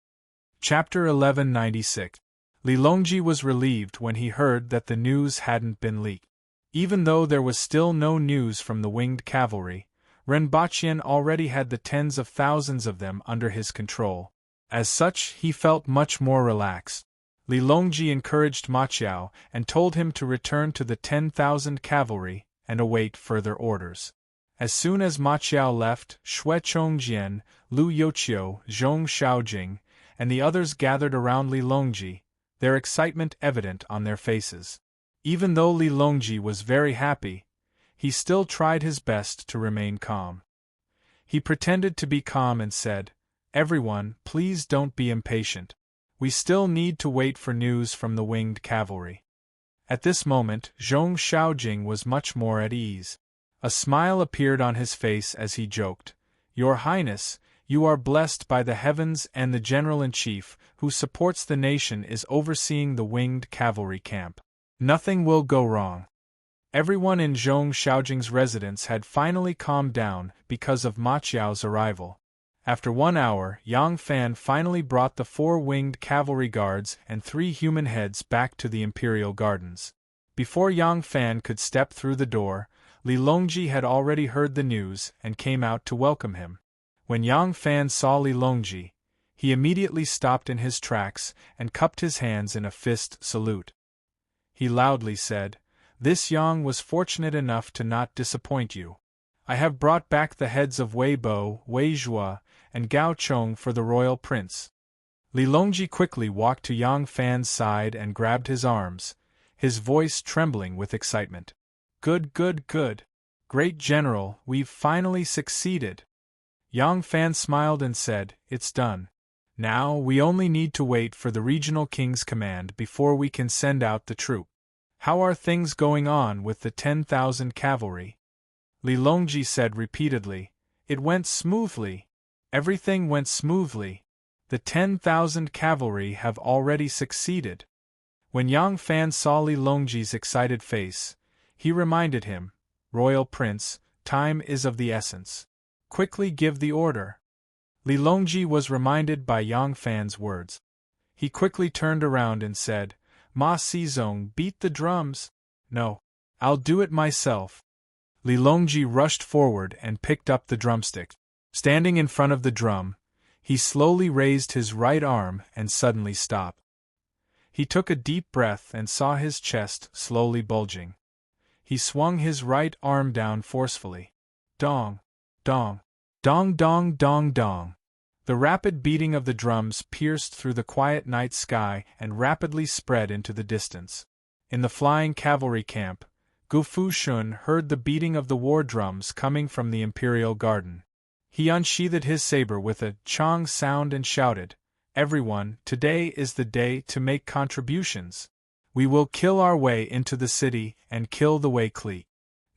Chapter 1196. Li Longji was relieved when he heard that the news hadn't been leaked. Even though there was still no news from the winged cavalry, Renbaqian already had the tens of thousands of them under his control. As such, he felt much more relaxed. Li Longji encouraged Ma Qiao and told him to return to the 10,000 cavalry and await further orders. As soon as Ma Qiao left, Xue Chongjian, Lu Yochio, Zhong Shaojing, and the others gathered around Li Longji, their excitement evident on their faces. Even though Li Longji was very happy, he still tried his best to remain calm. He pretended to be calm and said, "Everyone, please don't be impatient. We still need to wait for news from the winged cavalry." At this moment, Zhong Shaojing was much more at ease. A smile appeared on his face as he joked, "Your Highness, you are blessed by the heavens, and the General-in-Chief, who supports the nation, is overseeing the winged cavalry camp. Nothing will go wrong." Everyone in Zhong Shaojing's residence had finally calmed down because of Ma Qiao's arrival. After 1 hour, Yang Fan finally brought the 4 winged cavalry guards and 3 human heads back to the Imperial Gardens. Before Yang Fan could step through the door, Li Longji had already heard the news and came out to welcome him. When Yang Fan saw Li Longji, he immediately stopped in his tracks and cupped his hands in a fist salute. He loudly said, "This Yang was fortunate enough to not disappoint you. I have brought back the heads of Wei Bo, Wei Zhua, and Gao Chong for the royal prince." Li Longji quickly walked to Yang Fan's side and grabbed his arms, his voice trembling with excitement. "Good, good, good. Great General, we've finally succeeded." Yang Fan smiled and said, "It's done. Now we only need to wait for the regional king's command before we can send out the troop. How are things going on with the 10,000 cavalry?" Li Longji said repeatedly, "It went smoothly. Everything went smoothly. The 10,000 cavalry have already succeeded." When Yang Fan saw Li Longji's excited face, he reminded him, "Royal Prince, time is of the essence. Quickly give the order." Li Longji was reminded by Yang Fan's words. He quickly turned around and said, "Ma Xizong, beat the drums." "No. I'll do it myself." Li Longji rushed forward and picked up the drumstick. Standing in front of the drum, he slowly raised his right arm and suddenly stopped. He took a deep breath and saw his chest slowly bulging. He swung his right arm down forcefully. Dong! Dong! Dong dong dong dong! The rapid beating of the drums pierced through the quiet night sky and rapidly spread into the distance. In the flying cavalry camp, Gu Fushun heard the beating of the war drums coming from the Imperial Garden. He unsheathed his saber with a chong sound and shouted, "Everyone, today is the day to make contributions. We will kill our way into the city and kill the Wei clique."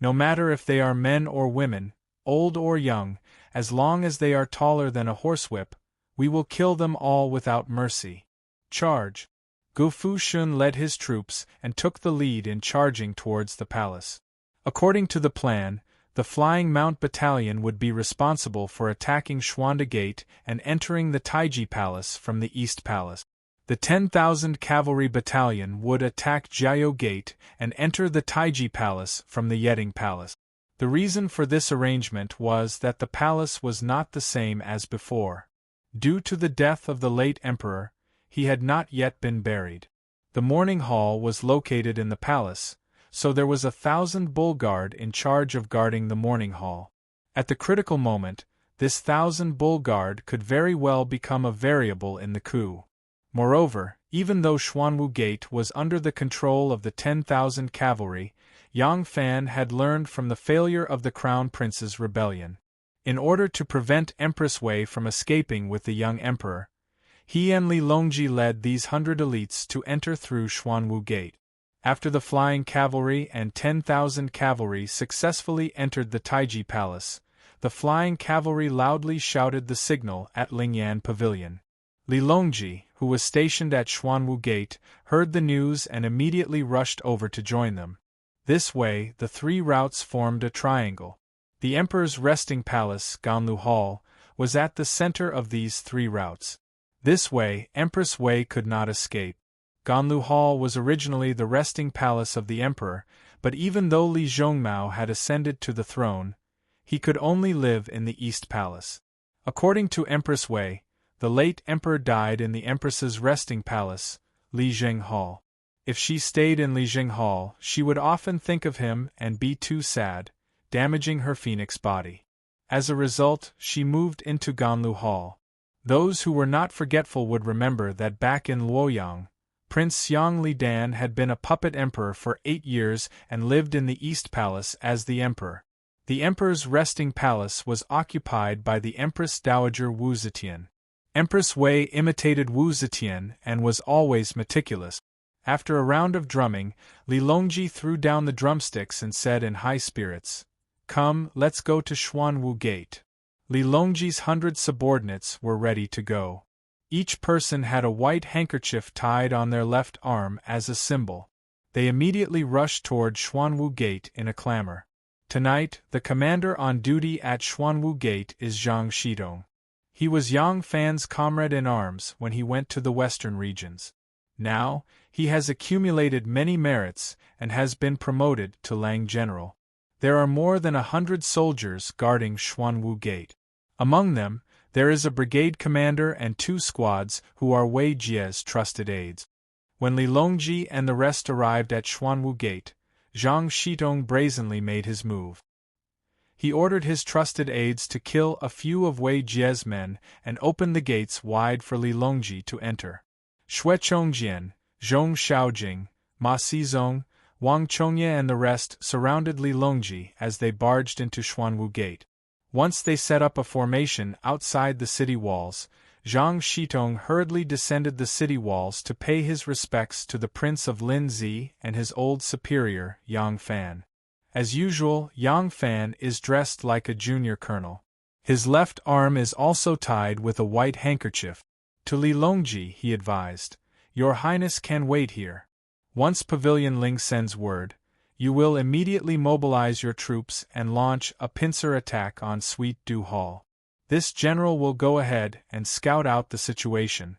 No matter if they are men or women, old or young, as long as they are taller than a horsewhip, we will kill them all without mercy. Charge! Gu Fushun led his troops and took the lead in charging towards the palace. According to the plan, the Flying Mount Battalion would be responsible for attacking Xuanda Gate and entering the Taiji Palace from the East Palace. The 10,000 Cavalry Battalion would attack Jiao Gate and enter the Taiji Palace from the Yeding Palace. The reason for this arrangement was that the palace was not the same as before. Due to the death of the late emperor, he had not yet been buried. The mourning hall was located in the palace, so there was 1,000 bull guard in charge of guarding the mourning hall. At the critical moment, this 1,000 bull guard could very well become a variable in the coup. Moreover, even though Xuanwu Gate was under the control of the 10,000 cavalry, Yang Fan had learned from the failure of the Crown Prince's rebellion. In order to prevent Empress Wei from escaping with the young emperor, he and Li Longji led these 100 elites to enter through Xuanwu Gate. After the flying cavalry and 10,000 cavalry successfully entered the Taiji Palace, the flying cavalry loudly shouted the signal at Lingyan Pavilion. Li Longji, who was stationed at Xuanwu Gate, heard the news and immediately rushed over to join them. This way, the three routes formed a triangle. The Emperor's resting palace, Ganlu Hall, was at the center of these three routes. This way, Empress Wei could not escape. Ganlu Hall was originally the resting palace of the Emperor, but even though Li Zhongmao had ascended to the throne, he could only live in the East Palace. According to Empress Wei, the late Emperor died in the Empress's resting palace, Lijing Hall. If she stayed in Lijing Hall, she would often think of him and be too sad, damaging her phoenix body. As a result, she moved into Ganlu Hall. Those who were not forgetful would remember that back in Luoyang, Prince Xiang Lidan had been a puppet emperor for 8 years and lived in the East Palace as the emperor. The emperor's resting palace was occupied by the Empress Dowager Wu Zetian. Empress Wei imitated Wu Zetian and was always meticulous. After a round of drumming, Li Longji threw down the drumsticks and said in high spirits, "Come, let's go to Xuanwu Gate." Li Longji's 100 subordinates were ready to go. Each person had a white handkerchief tied on their left arm as a symbol. They immediately rushed toward Xuanwu Gate in a clamor. Tonight, the commander on duty at Xuanwu Gate is Zhang Shidong. He was Yang Fan's comrade in arms when he went to the western regions. Now, he has accumulated many merits and has been promoted to Lang General. There are more than 100 soldiers guarding Xuanwu Gate. Among them, there is a brigade commander and 2 squads who are Wei Jie's trusted aides. When Li Longji and the rest arrived at Xuanwu Gate, Zhang Shidong brazenly made his move. He ordered his trusted aides to kill a few of Wei Jie's men and open the gates wide for Li Longji to enter. Xue Chongjian, Zhong Xiaojing, Ma Xizong, Wang Chongye and the rest surrounded Li Longji as they barged into Xuanwu Gate. Once they set up a formation outside the city walls, Zhang Shitong hurriedly descended the city walls to pay his respects to the Prince of Linzi and his old superior, Yang Fan. As usual, Yang Fan is dressed like a junior colonel. His left arm is also tied with a white handkerchief. To Li Longji he advised, "Your Highness can wait here. Once Pavilion Ling sends word, you will immediately mobilize your troops and launch a pincer attack on Sweet Dew Hall. This general will go ahead and scout out the situation."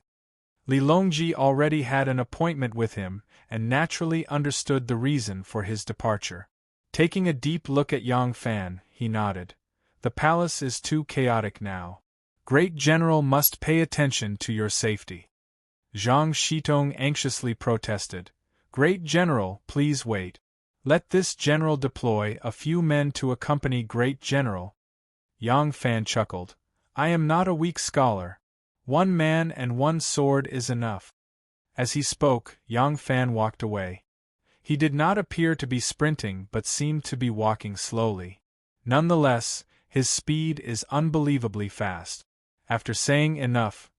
Li Longji already had an appointment with him and naturally understood the reason for his departure. Taking a deep look at Yang Fan, he nodded. "The palace is too chaotic now. Great General must pay attention to your safety." Zhang Shitong anxiously protested. "Great General, please wait. Let this general deploy a few men to accompany Great General." Yang Fan chuckled. "I am not a weak scholar. 1 man and 1 sword is enough." As he spoke, Yang Fan walked away. He did not appear to be sprinting but seemed to be walking slowly. Nonetheless, his speed is unbelievably fast. After saying enough,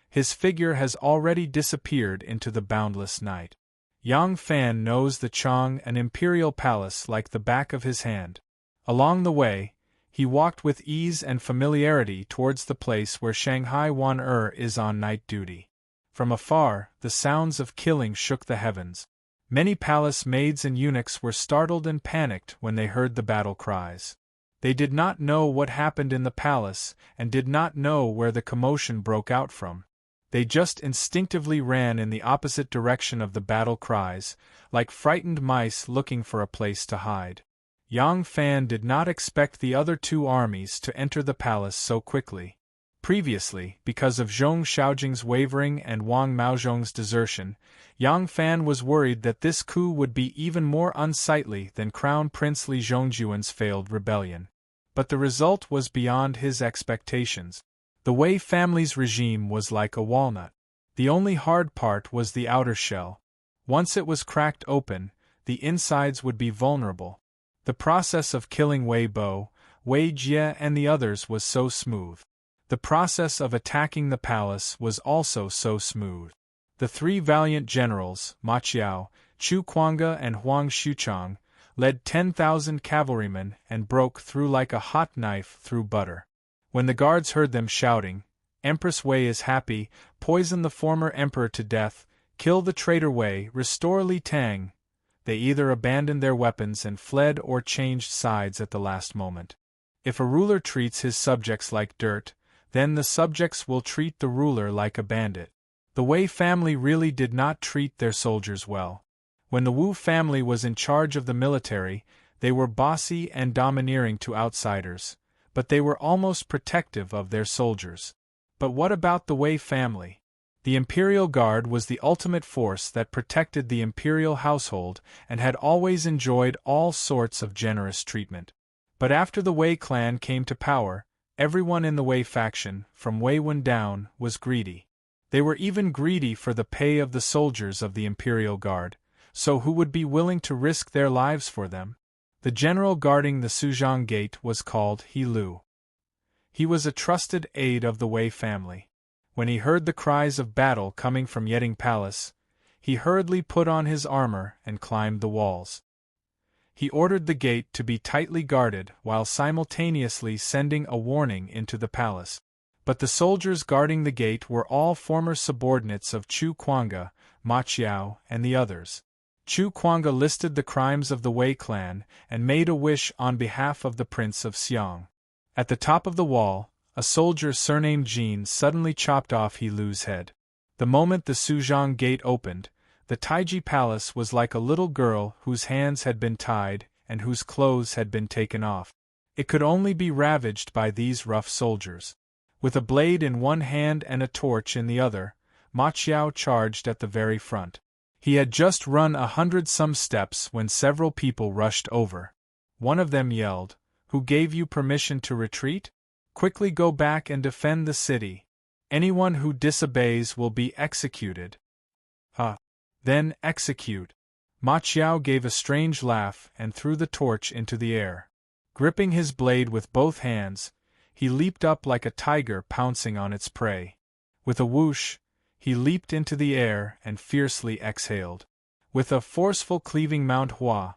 his figure has already disappeared into the boundless night. Yang Fan knows the Chang and imperial palace like the back of his hand. Along the way, he walked with ease and familiarity towards the place where Shanghai Wan is on night duty. From afar, the sounds of killing shook the heavens. Many palace maids and eunuchs were startled and panicked when they heard the battle cries. They did not know what happened in the palace and did not know where the commotion broke out from. They just instinctively ran in the opposite direction of the battle cries, like frightened mice looking for a place to hide. Yang Fan did not expect the other two armies to enter the palace so quickly. Previously, because of Zhong Xiaojing's wavering and Wang Maozhong's desertion, Yang Fan was worried that this coup would be even more unsightly than Crown Prince Li Zhongjuan's failed rebellion. But the result was beyond his expectations. The Wei family's regime was like a walnut. The only hard part was the outer shell. Once it was cracked open, the insides would be vulnerable. The process of killing Wei Bo, Wei Jie and the others was so smooth. The process of attacking the palace was also so smooth. The three valiant generals, Ma Qiao, Chu Kuanga and Huang Xuchang, led 10,000 cavalrymen and broke through like a hot knife through butter. When the guards heard them shouting, "Empress Wei is happy, poison the former emperor to death, kill the traitor Wei, restore Li Tang," they either abandoned their weapons and fled or changed sides at the last moment. If a ruler treats his subjects like dirt, then the subjects will treat the ruler like a bandit. The Wei family really did not treat their soldiers well. When the Wu family was in charge of the military, they were bossy and domineering to outsiders, but they were almost protective of their soldiers. But what about the Wei family? The Imperial Guard was the ultimate force that protected the imperial household and had always enjoyed all sorts of generous treatment. But after the Wei clan came to power, everyone in the Wei faction, from Wei Wen down, was greedy. They were even greedy for the pay of the soldiers of the Imperial Guard, so who would be willing to risk their lives for them? The general guarding the Suzhang Gate was called He Lu. He was a trusted aide of the Wei family. When he heard the cries of battle coming from Yeding Palace, he hurriedly put on his armor and climbed the walls. He ordered the gate to be tightly guarded while simultaneously sending a warning into the palace. But the soldiers guarding the gate were all former subordinates of Chu Kuanga, Ma Qiao, and the others. Chu Kuanga listed the crimes of the Wei clan and made a wish on behalf of the Prince of Xiang. At the top of the wall, a soldier surnamed Jin suddenly chopped off He Lu's head. The moment the Suzhang Gate opened, the Taiji Palace was like a little girl whose hands had been tied and whose clothes had been taken off. It could only be ravaged by these rough soldiers. With a blade in one hand and a torch in the other, Ma Qiao charged at the very front. He had just run 100-some steps when several people rushed over. One of them yelled, "Who gave you permission to retreat? Quickly go back and defend the city. Anyone who disobeys will be executed." Then execute. Ma Qiao gave a strange laugh and threw the torch into the air. Gripping his blade with both hands, he leaped up like a tiger pouncing on its prey. With a whoosh, he leaped into the air and fiercely exhaled. With a forceful cleaving Mount Hua,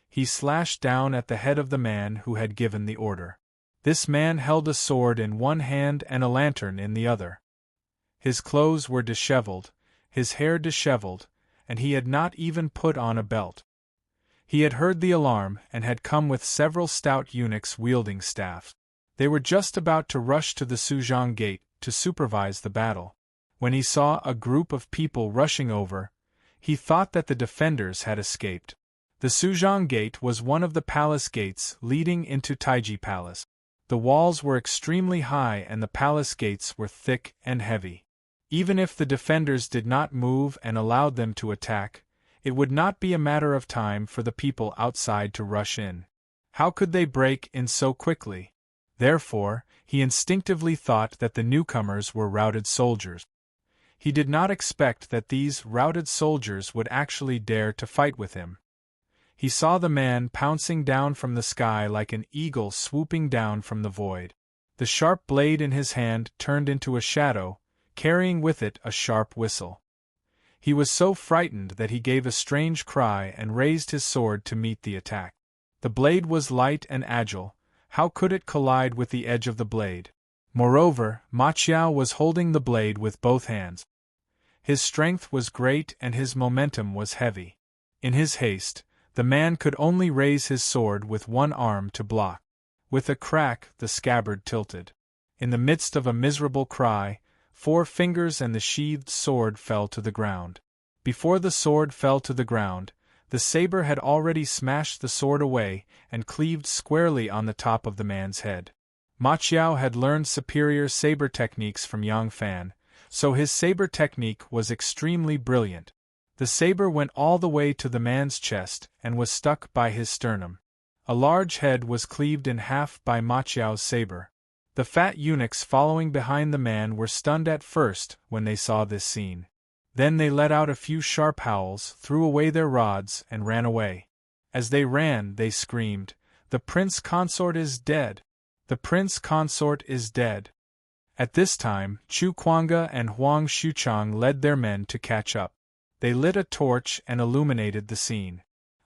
he slashed down at the head of the man who had given the order. This man held a sword in one hand and a lantern in the other. His clothes were disheveled, his hair disheveled, and he had not even put on a belt. He had heard the alarm and had come with several stout eunuchs wielding staffs. They were just about to rush to the Suzhang Gate to supervise the battle. When he saw a group of people rushing over, he thought that the defenders had escaped. The Suzhang Gate was one of the palace gates leading into Taiji Palace. The walls were extremely high and the palace gates were thick and heavy. Even if the defenders did not move and allowed them to attack, it would not be a matter of time for the people outside to rush in. How could they break in so quickly? Therefore, he instinctively thought that the newcomers were routed soldiers. He did not expect that these routed soldiers would actually dare to fight with him. He saw the man pouncing down from the sky like an eagle swooping down from the void. The sharp blade in his hand turned into a shadow, carrying with it a sharp whistle. He was so frightened that he gave a strange cry and raised his sword to meet the attack. The blade was light and agile. How could it collide with the edge of the blade? Moreover, Ma Qiao was holding the blade with both hands. His strength was great and his momentum was heavy. In his haste, the man could only raise his sword with one arm to block. With a crack, the scabbard tilted. In the midst of a miserable cry, 4 fingers and the sheathed sword fell to the ground. Before the sword fell to the ground, the saber had already smashed the sword away and cleaved squarely on the top of the man's head. Ma Qiao had learned superior saber techniques from Yang Fan, so his saber technique was extremely brilliant. The saber went all the way to the man's chest and was stuck by his sternum. A large head was cleaved in half by Ma Qiao's saber. The fat eunuchs following behind the man were stunned at first when they saw this scene. Then they let out a few sharp howls, threw away their rods, and ran away. As they ran, they screamed, "The prince consort is dead! The prince consort is dead!" At this time, Chu Kuanga and Huang Xuchang led their men to catch up. They lit a torch and illuminated the scene.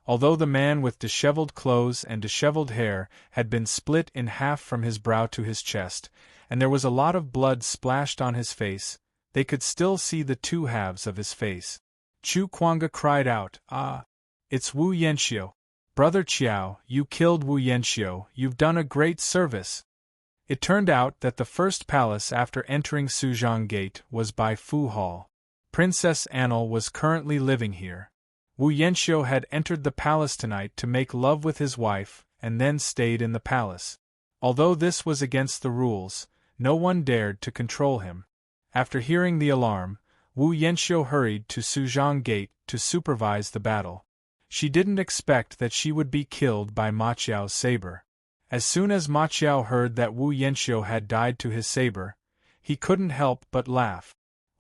Although the man with disheveled clothes and disheveled hair had been split in half from his brow to his chest, and there was a lot of blood splashed on his face, they could still see the 2 halves of his face. Chu Kuanga cried out, "Ah! It's Wu Yanxiu! Brother Qiao, you killed Wu Yanxiu, you've done a great service!" It turned out that the first palace after entering Suzhang Gate was by Fu Hall. Princess Annal was currently living here. Wu Yanxiu had entered the palace tonight to make love with his wife, and then stayed in the palace. Although this was against the rules, no one dared to control him. After hearing the alarm, Wu Yanxiu hurried to Suzhang Gate to supervise the battle. She didn't expect that she would be killed by Ma Qiao's saber. As soon as Ma Qiao heard that Wu Yanxiu had died to his saber, he couldn't help but laugh.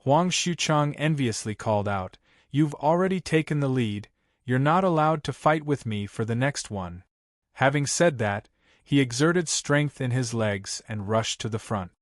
Huang Xuchang enviously called out, "You've already taken the lead, you're not allowed to fight with me for the next one." Having said that, he exerted strength in his legs and rushed to the front.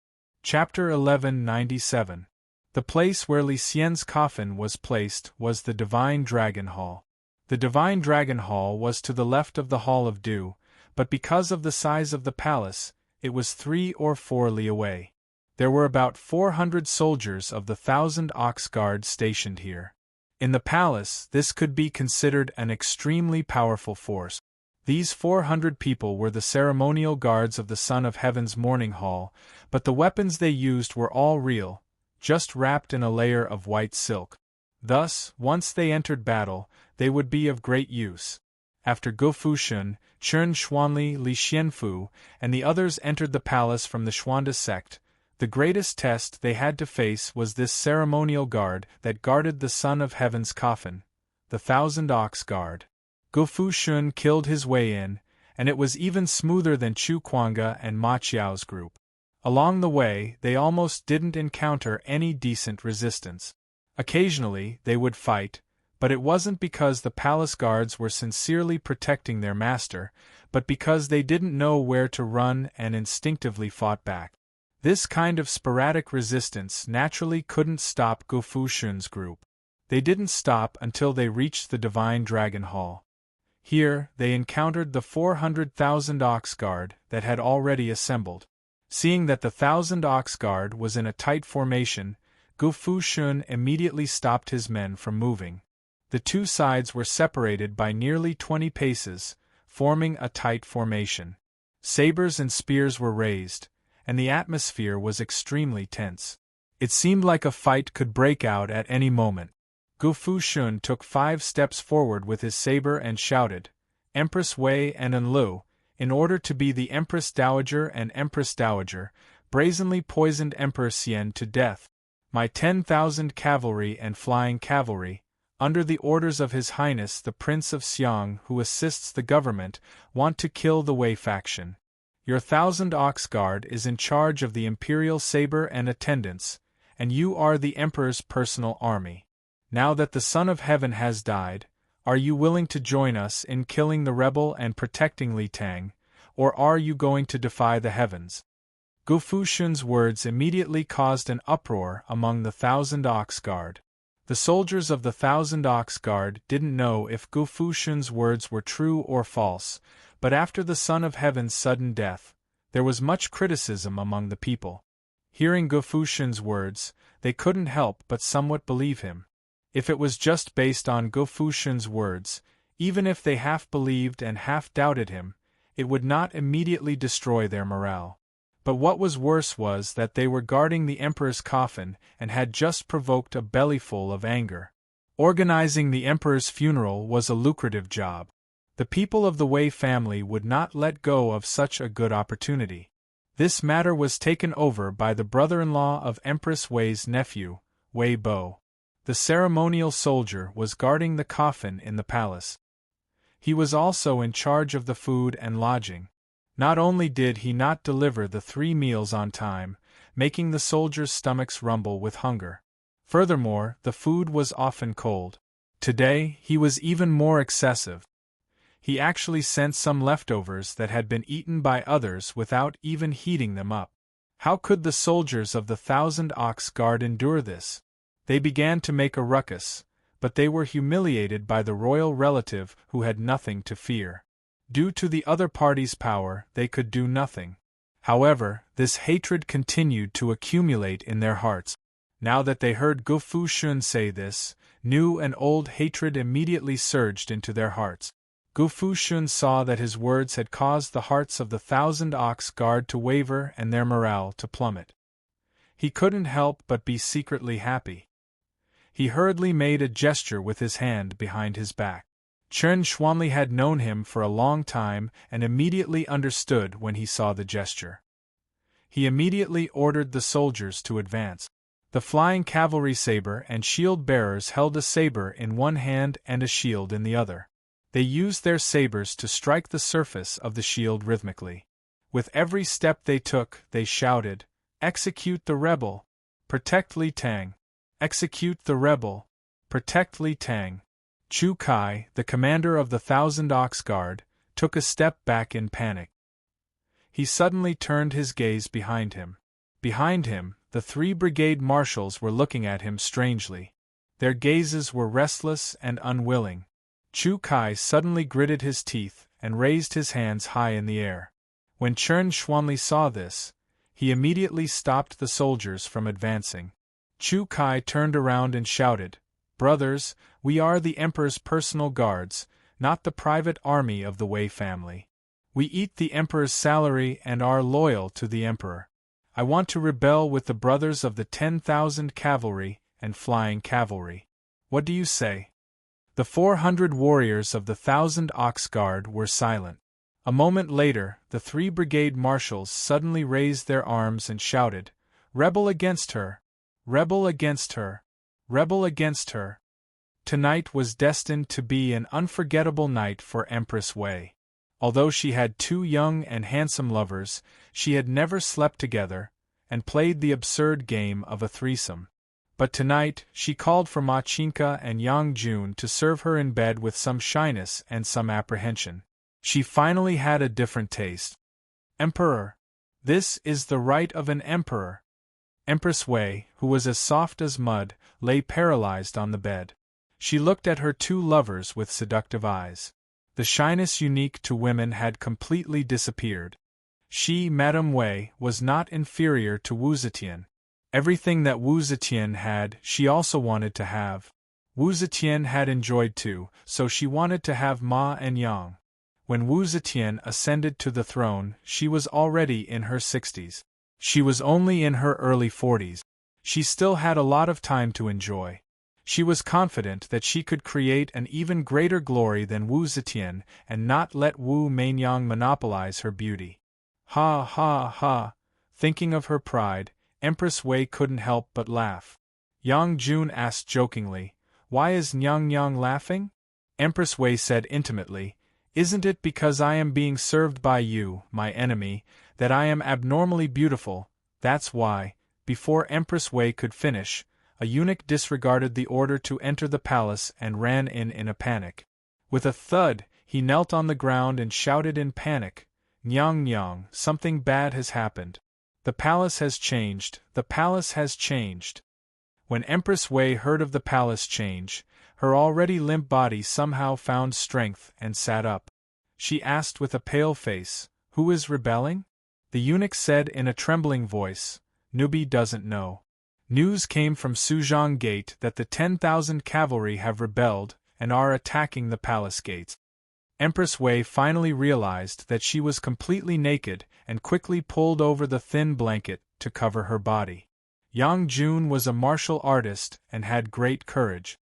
Chapter 1197. The place where Li Xian's coffin was placed was the Divine Dragon Hall. The Divine Dragon Hall was to the left of the Hall of Dew, but because of the size of the palace, it was 3 or 4 li away. There were about 400 soldiers of the 1,000 Ox Guard stationed here. In the palace, this could be considered an extremely powerful force. These 400 people were the ceremonial guards of the Son of Heaven's Morning Hall, but the weapons they used were all real, just wrapped in a layer of white silk. Thus, once they entered battle, they would be of great use. After Gu Fushun, Chen Xuanli, Li Xianfu, and the others entered the palace from the Xuanda sect, the greatest test they had to face was this ceremonial guard that guarded the Son of Heaven's coffin, the 1,000 Ox Guard. Gu Fushun killed his way in, and it was even smoother than Chu Kuanga and Ma Qiao's group. Along the way, they almost didn't encounter any decent resistance. Occasionally, they would fight, but it wasn't because the palace guards were sincerely protecting their master, but because they didn't know where to run and instinctively fought back. This kind of sporadic resistance naturally couldn't stop Gu Fushun's group. They didn't stop until they reached the Divine Dragon Hall. Here, they encountered the 400,000 Ox Guard that had already assembled. Seeing that the 1,000 Ox Guard was in a tight formation, Gu Fushun immediately stopped his men from moving. The 2 sides were separated by nearly 20 paces, forming a tight formation. Sabers and spears were raised, and the atmosphere was extremely tense. It seemed like a fight could break out at any moment. Gu Fushun took 5 steps forward with his saber and shouted, "Empress Wei and Enlu, in order to be the Empress Dowager and Empress Dowager, brazenly poisoned Emperor Xian to death. My 10,000 cavalry and flying cavalry, under the orders of His Highness the Prince of Xiang who assists the government, want to kill the Wei faction. Your 1,000 Ox Guard is in charge of the Imperial Saber and attendants, and you are the Emperor's personal army. Now that the Son of Heaven has died, are you willing to join us in killing the rebel and protecting Li Tang, or are you going to defy the heavens?" Gu Fushun's words immediately caused an uproar among the 1,000 Ox Guard. The soldiers of the 1,000 Ox Guard didn't know if Gu Fushun's words were true or false, but after the Son of Heaven's sudden death, there was much criticism among the people. Hearing Gu Fushun's words, they couldn't help but somewhat believe him. If it was just based on Gu Fushun's words, even if they half believed and half doubted him, it would not immediately destroy their morale. But what was worse was that they were guarding the emperor's coffin and had just provoked a bellyful of anger. Organizing the emperor's funeral was a lucrative job. The people of the Wei family would not let go of such a good opportunity. This matter was taken over by the brother-in-law of Empress Wei's nephew, Wei Bo. The ceremonial soldier was guarding the coffin in the palace. He was also in charge of the food and lodging. Not only did he not deliver the 3 meals on time, making the soldiers' stomachs rumble with hunger. Furthermore, the food was often cold. Today, he was even more excessive. He actually sent some leftovers that had been eaten by others without even heating them up. How could the soldiers of the 1,000 Ox Guard endure this? They began to make a ruckus, but they were humiliated by the royal relative who had nothing to fear. Due to the other party's power, they could do nothing. However, this hatred continued to accumulate in their hearts. Now that they heard Gu Fushun say this, new and old hatred immediately surged into their hearts. Gu Fushun saw that his words had caused the hearts of the 1,000 Ox Guard to waver and their morale to plummet. He couldn't help but be secretly happy. He hurriedly made a gesture with his hand behind his back. Chen Xuanli had known him for a long time and immediately understood when he saw the gesture. He immediately ordered the soldiers to advance. The flying cavalry saber and shield bearers held a saber in one hand and a shield in the other. They used their sabers to strike the surface of the shield rhythmically. With every step they took, they shouted, "Execute the rebel! Protect Li Tang! Execute the rebel! Protect Li Tang!" Chu Kai, the commander of the 1,000 Ox Guard, took a step back in panic. He suddenly turned his gaze behind him. Behind him, the 3 brigade marshals were looking at him strangely. Their gazes were restless and unwilling. Chu Kai suddenly gritted his teeth and raised his hands high in the air. When Chen Xuanli saw this, he immediately stopped the soldiers from advancing. Chu Kai turned around and shouted, "Brothers, we are the Emperor's personal guards, not the private army of the Wei family. We eat the Emperor's salary and are loyal to the Emperor. I want to rebel with the brothers of the 10,000 cavalry and flying cavalry. What do you say?" The 400 warriors of the 1,000 Ox Guard were silent. A moment later, the 3 brigade marshals suddenly raised their arms and shouted, "Rebel against her! Rebel against her! Rebel against her!" Tonight was destined to be an unforgettable night for Empress Wei. Although she had 2 young and handsome lovers, she had never slept together, and played the absurd game of a threesome. But tonight, she called for Ma Qinka and Yang Jun to serve her in bed with some shyness and some apprehension. She finally had a different taste. "Emperor! This is the right of an emperor!" Empress Wei, who was as soft as mud, lay paralyzed on the bed. She looked at her 2 lovers with seductive eyes. The shyness unique to women had completely disappeared. She, Madame Wei, was not inferior to Wu Zetian. Everything that Wu Zetian had, she also wanted to have. Wu Zetian had enjoyed too, so she wanted to have Ma and Yang. When Wu Zetian ascended to the throne, she was already in her 60s. She was only in her early 40s. She still had a lot of time to enjoy. She was confident that she could create an even greater glory than Wu Zetian and not let Wu Mainyang monopolize her beauty. Ha ha ha! Thinking of her pride, Empress Wei couldn't help but laugh. Yang Jun asked jokingly, "Why is Nyang Yang laughing?" Empress Wei said intimately, "Isn't it because I am being served by you, my enemy, that I am abnormally beautiful? That's why." Before Empress Wei could finish, a eunuch disregarded the order to enter the palace and ran in a panic. With a thud, he knelt on the ground and shouted in panic, "Nyang Nyang, something bad has happened. The palace has changed, the palace has changed." When Empress Wei heard of the palace change, her already limp body somehow found strength and sat up. She asked with a pale face, "Who is rebelling?" The eunuch said in a trembling voice, "Nubi doesn't know. News came from Suzhong Gate that the 10,000 cavalry have rebelled and are attacking the palace gates." Empress Wei finally realized that she was completely naked and quickly pulled over the thin blanket to cover her body. Yang Jun was a martial artist and had great courage.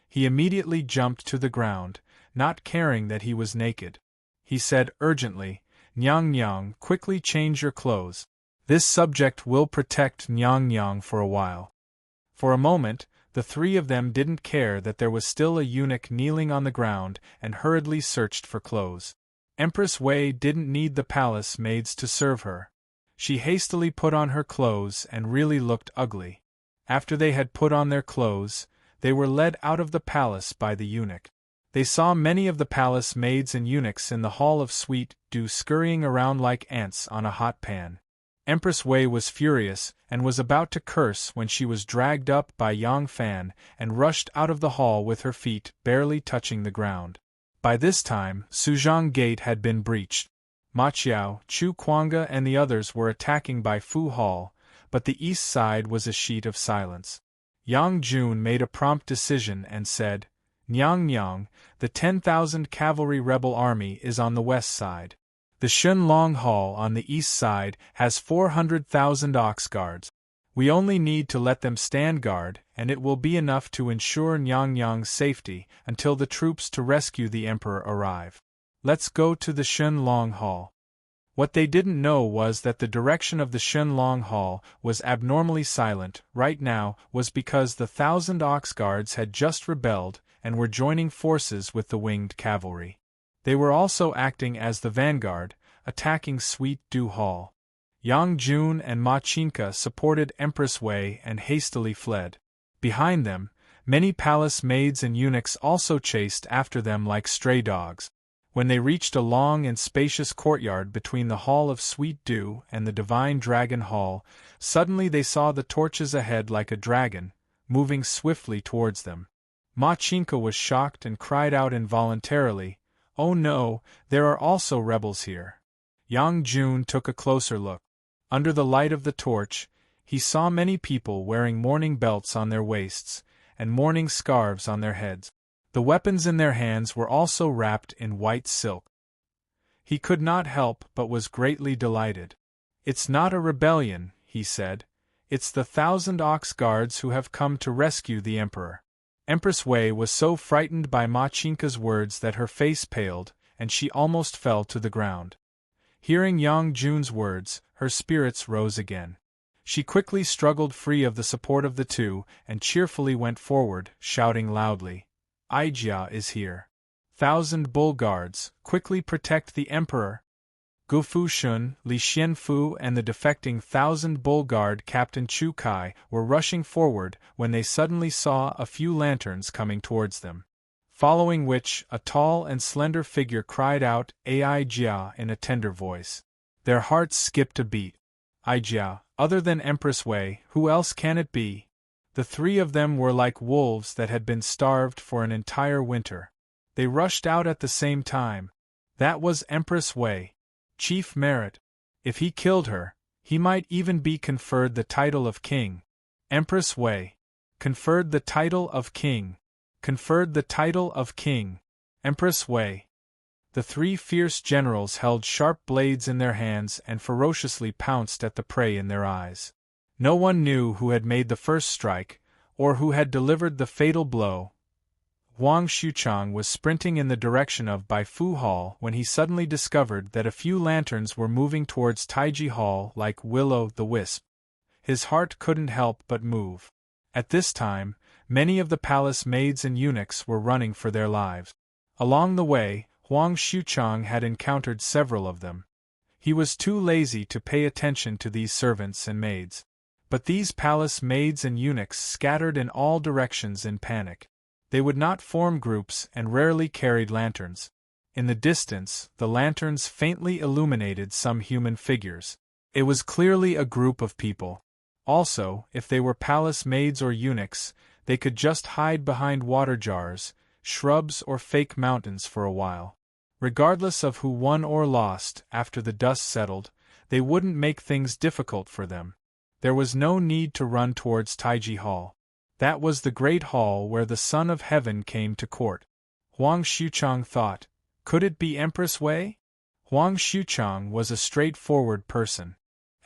He immediately jumped to the ground, not caring that he was naked. He said urgently, "Nyang Nyang, quickly change your clothes. This subject will protect Nyang Nyang for a while." For a moment, the three of them didn't care that there was still a eunuch kneeling on the ground and hurriedly searched for clothes. Empress Wei didn't need the palace maids to serve her. She hastily put on her clothes and really looked ugly. After they had put on their clothes, they were led out of the palace by the eunuch. They saw many of the palace maids and eunuchs in the hall of sweet dew scurrying around like ants on a hot pan. Empress Wei was furious and was about to curse when she was dragged up by Yang Fan and rushed out of the hall with her feet barely touching the ground. By this time, Suzhong Gate had been breached. Ma Qiao, Chu Kuanga and the others were attacking by Fu Hall, but the east side was a sheet of silence. Yang Jun made a prompt decision and said, "Nyang Nyang, the 10,000 cavalry rebel army is on the west side. The Shun Long Hall on the east side has 400,000 ox guards. We only need to let them stand guard, and it will be enough to ensure Nyang Nyang's safety until the troops to rescue the emperor arrive. Let's go to the Shun Long Hall." What they didn't know was that the direction of the Shun Long Hall was abnormally silent right now was because the 1,000 ox guards had just rebelled and were joining forces with the winged cavalry. They were also acting as the vanguard, attacking Sweet Dew Hall. Yang Jun and Ma Chinka supported Empress Wei and hastily fled. Behind them, many palace maids and eunuchs also chased after them like stray dogs. When they reached a long and spacious courtyard between the Hall of Sweet Dew and the Divine Dragon Hall, suddenly they saw the torches ahead like a dragon, moving swiftly towards them. Ma Chinka was shocked and cried out involuntarily, "Oh no, there are also rebels here." Yang Jun took a closer look. Under the light of the torch, he saw many people wearing mourning belts on their waists, and mourning scarves on their heads. The weapons in their hands were also wrapped in white silk. He could not help but was greatly delighted. "It's not a rebellion," he said. "It's the 1,000 ox guards who have come to rescue the emperor." Empress Wei was so frightened by Ma Chinka's words that her face paled, and she almost fell to the ground. Hearing Yang Jun's words, her spirits rose again. She quickly struggled free of the support of the two and cheerfully went forward, shouting loudly, "Aijia is here. 1,000 bull guards, quickly protect the emperor!" Gufu Shun, Li Xianfu and the defecting 1,000 bull guard Captain Chu Kai were rushing forward when they suddenly saw a few lanterns coming towards them. Following which, a tall and slender figure cried out, "Ai Jia," in a tender voice. Their hearts skipped a beat. Ai Jia, other than Empress Wei, who else can it be? The three of them were like wolves that had been starved for an entire winter. They rushed out at the same time. That was Empress Wei. Chief Merit. If he killed her, he might even be conferred the title of king. Empress Wei. Conferred the title of king. Conferred the title of king. Empress Wei. The three fierce generals held sharp blades in their hands and ferociously pounced at the prey in their eyes. No one knew who had made the first strike, or who had delivered the fatal blow. Huang Xuchang was sprinting in the direction of Bai Fu Hall when he suddenly discovered that a few lanterns were moving towards Taiji Hall like will-o'-the-wisp. His heart couldn't help but move. At this time, many of the palace maids and eunuchs were running for their lives. Along the way, Huang Xuchang had encountered several of them. He was too lazy to pay attention to these servants and maids. But these palace maids and eunuchs scattered in all directions in panic. They would not form groups and rarely carried lanterns. In the distance, the lanterns faintly illuminated some human figures. It was clearly a group of people. Also, if they were palace maids or eunuchs, they could just hide behind water jars, shrubs or fake mountains for a while. Regardless of who won or lost, after the dust settled, they wouldn't make things difficult for them. There was no need to run towards Taiji Hall. That was the great hall where the Son of Heaven came to court. Huang Xuchang thought, could it be Empress Wei? Huang Xuchang was a straightforward person.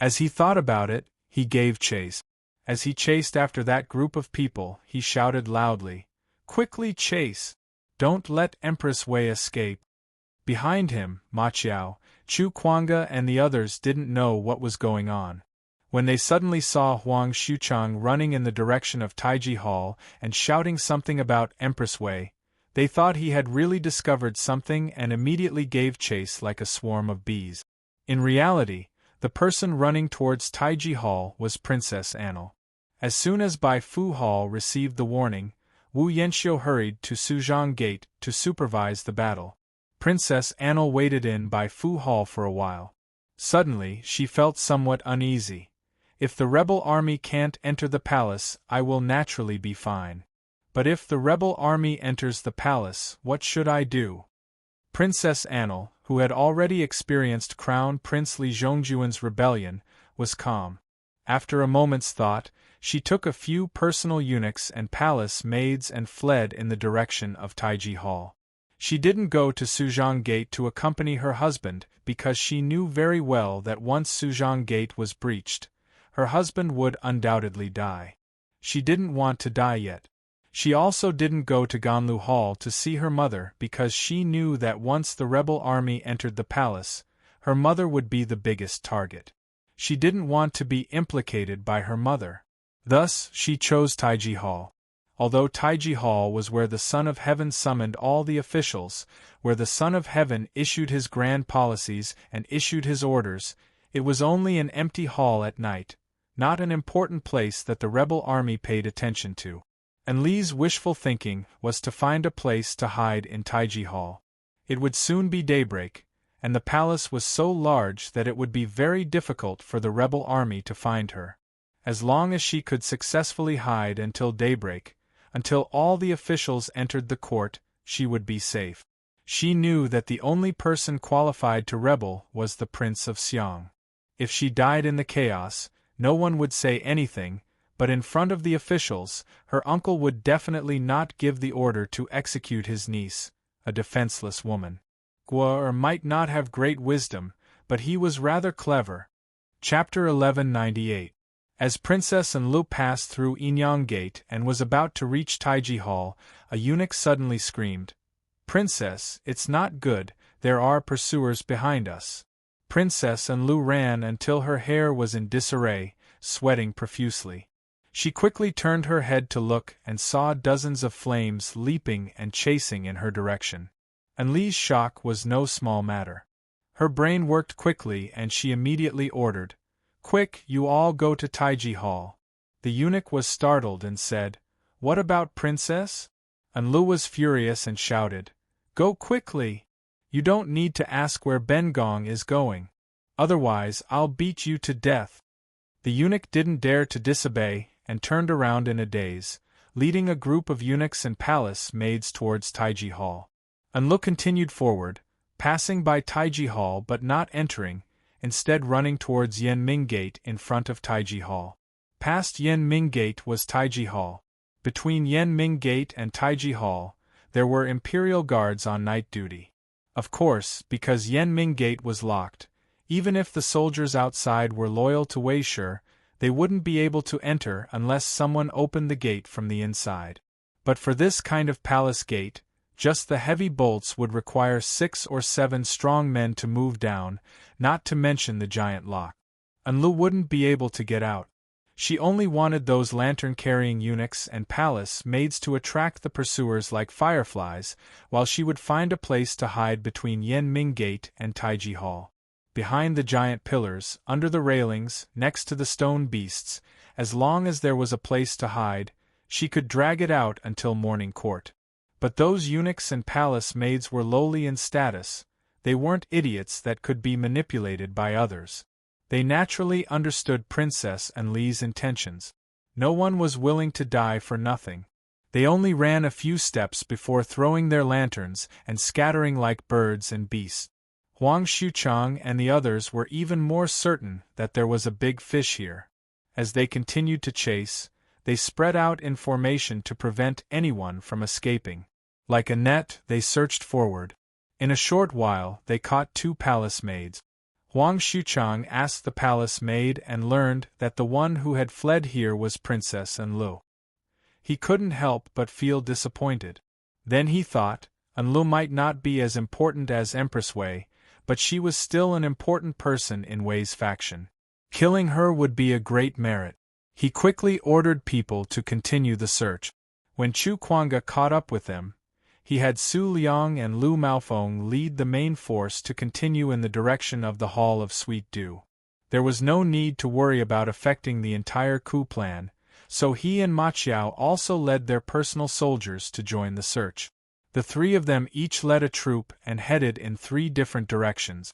As he thought about it, he gave chase. As he chased after that group of people, he shouted loudly, "Quickly chase! Don't let Empress Wei escape!" Behind him, Ma Qiao, Chu Kuanga and the others didn't know what was going on. When they suddenly saw Huang Xuchang running in the direction of Taiji Hall and shouting something about Empress Wei, they thought he had really discovered something and immediately gave chase like a swarm of bees. In reality, the person running towards Taiji Hall was Princess Anil. As soon as Bai Fu Hall received the warning, Wu Yanxiu hurried to Suzhong Gate to supervise the battle. Princess Anil waited in Bai Fu Hall for a while. Suddenly, she felt somewhat uneasy. If the rebel army can't enter the palace, I will naturally be fine. But if the rebel army enters the palace, what should I do? Princess Anil, who had already experienced Crown Prince Li Zhongjuan's rebellion, was calm. After a moment's thought, she took a few personal eunuchs and palace maids and fled in the direction of Taiji Hall. She didn't go to Suzhong Gate to accompany her husband because she knew very well that once Suzhong Gate was breached, her husband would undoubtedly die. She didn't want to die yet. She also didn't go to Ganlu Hall to see her mother because she knew that once the rebel army entered the palace, her mother would be the biggest target. She didn't want to be implicated by her mother. Thus, she chose Taiji Hall. Although Taiji Hall was where the Son of Heaven summoned all the officials, where the Son of Heaven issued his grand policies and issued his orders, it was only an empty hall at night, not an important place that the rebel army paid attention to. And Li's wishful thinking was to find a place to hide in Taiji Hall. It would soon be daybreak, and the palace was so large that it would be very difficult for the rebel army to find her. As long as she could successfully hide until daybreak, until all the officials entered the court, she would be safe. She knew that the only person qualified to rebel was the Prince of Xiang. If she died in the chaos, no one would say anything, but in front of the officials, her uncle would definitely not give the order to execute his niece, a defenseless woman. Guo might not have great wisdom, but he was rather clever. Chapter 1198. As Princess Anlu passed through Yinyang Gate and was about to reach Taiji Hall, a eunuch suddenly screamed, "Princess, it's not good, there are pursuers behind us." Princess Anlu ran until her hair was in disarray, sweating profusely. She quickly turned her head to look and saw dozens of flames leaping and chasing in her direction. Anli's shock was no small matter. Her brain worked quickly and she immediately ordered, "Quick, you all go to Taiji Hall." The eunuch was startled and said, "What about Princess?" Anlu was furious and shouted, "Go quickly! You don't need to ask where Bengong is going. Otherwise, I'll beat you to death." The eunuch didn't dare to disobey and turned around in a daze, leading a group of eunuchs and palace maids towards Taiji Hall. Anlu continued forward, passing by Taiji Hall but not entering, instead running towards Yanming Gate in front of Taiji Hall. Past Yanming Gate was Taiji Hall. Between Yanming Gate and Taiji Hall, there were imperial guards on night duty. Of course, because Yanming Gate was locked, even if the soldiers outside were loyal to Wei Shi, they wouldn't be able to enter unless someone opened the gate from the inside. But for this kind of palace gate, just the heavy bolts would require 6 or 7 strong men to move down, not to mention the giant lock. Anlu wouldn't be able to get out. She only wanted those lantern-carrying eunuchs and palace maids to attract the pursuers like fireflies, while she would find a place to hide between Yanming Gate and Taiji Hall. Behind the giant pillars, under the railings, next to the stone beasts, as long as there was a place to hide, she could drag it out until morning court. But those eunuchs and palace maids were lowly in status, they weren't idiots that could be manipulated by others. They naturally understood Princess Enli's intentions. No one was willing to die for nothing. They only ran a few steps before throwing their lanterns and scattering like birds and beasts. Huang Xuchang and the others were even more certain that there was a big fish here. As they continued to chase, they spread out in formation to prevent anyone from escaping. Like a net, they searched forward. In a short while, they caught 2 palace maids. Huang Xuchang asked the palace maid and learned that the one who had fled here was Princess Enlu. He couldn't help but feel disappointed. Then he thought, Enlu might not be as important as Empress Wei, but she was still an important person in Wei's faction. Killing her would be a great merit. He quickly ordered people to continue the search. When Chu Kuanga caught up with them, he had Su Liang and Lu Maofeng lead the main force to continue in the direction of the Hall of Sweet Dew. There was no need to worry about affecting the entire coup plan, so he and Ma Qiao also led their personal soldiers to join the search. The 3 of them each led a troop and headed in 3 different directions.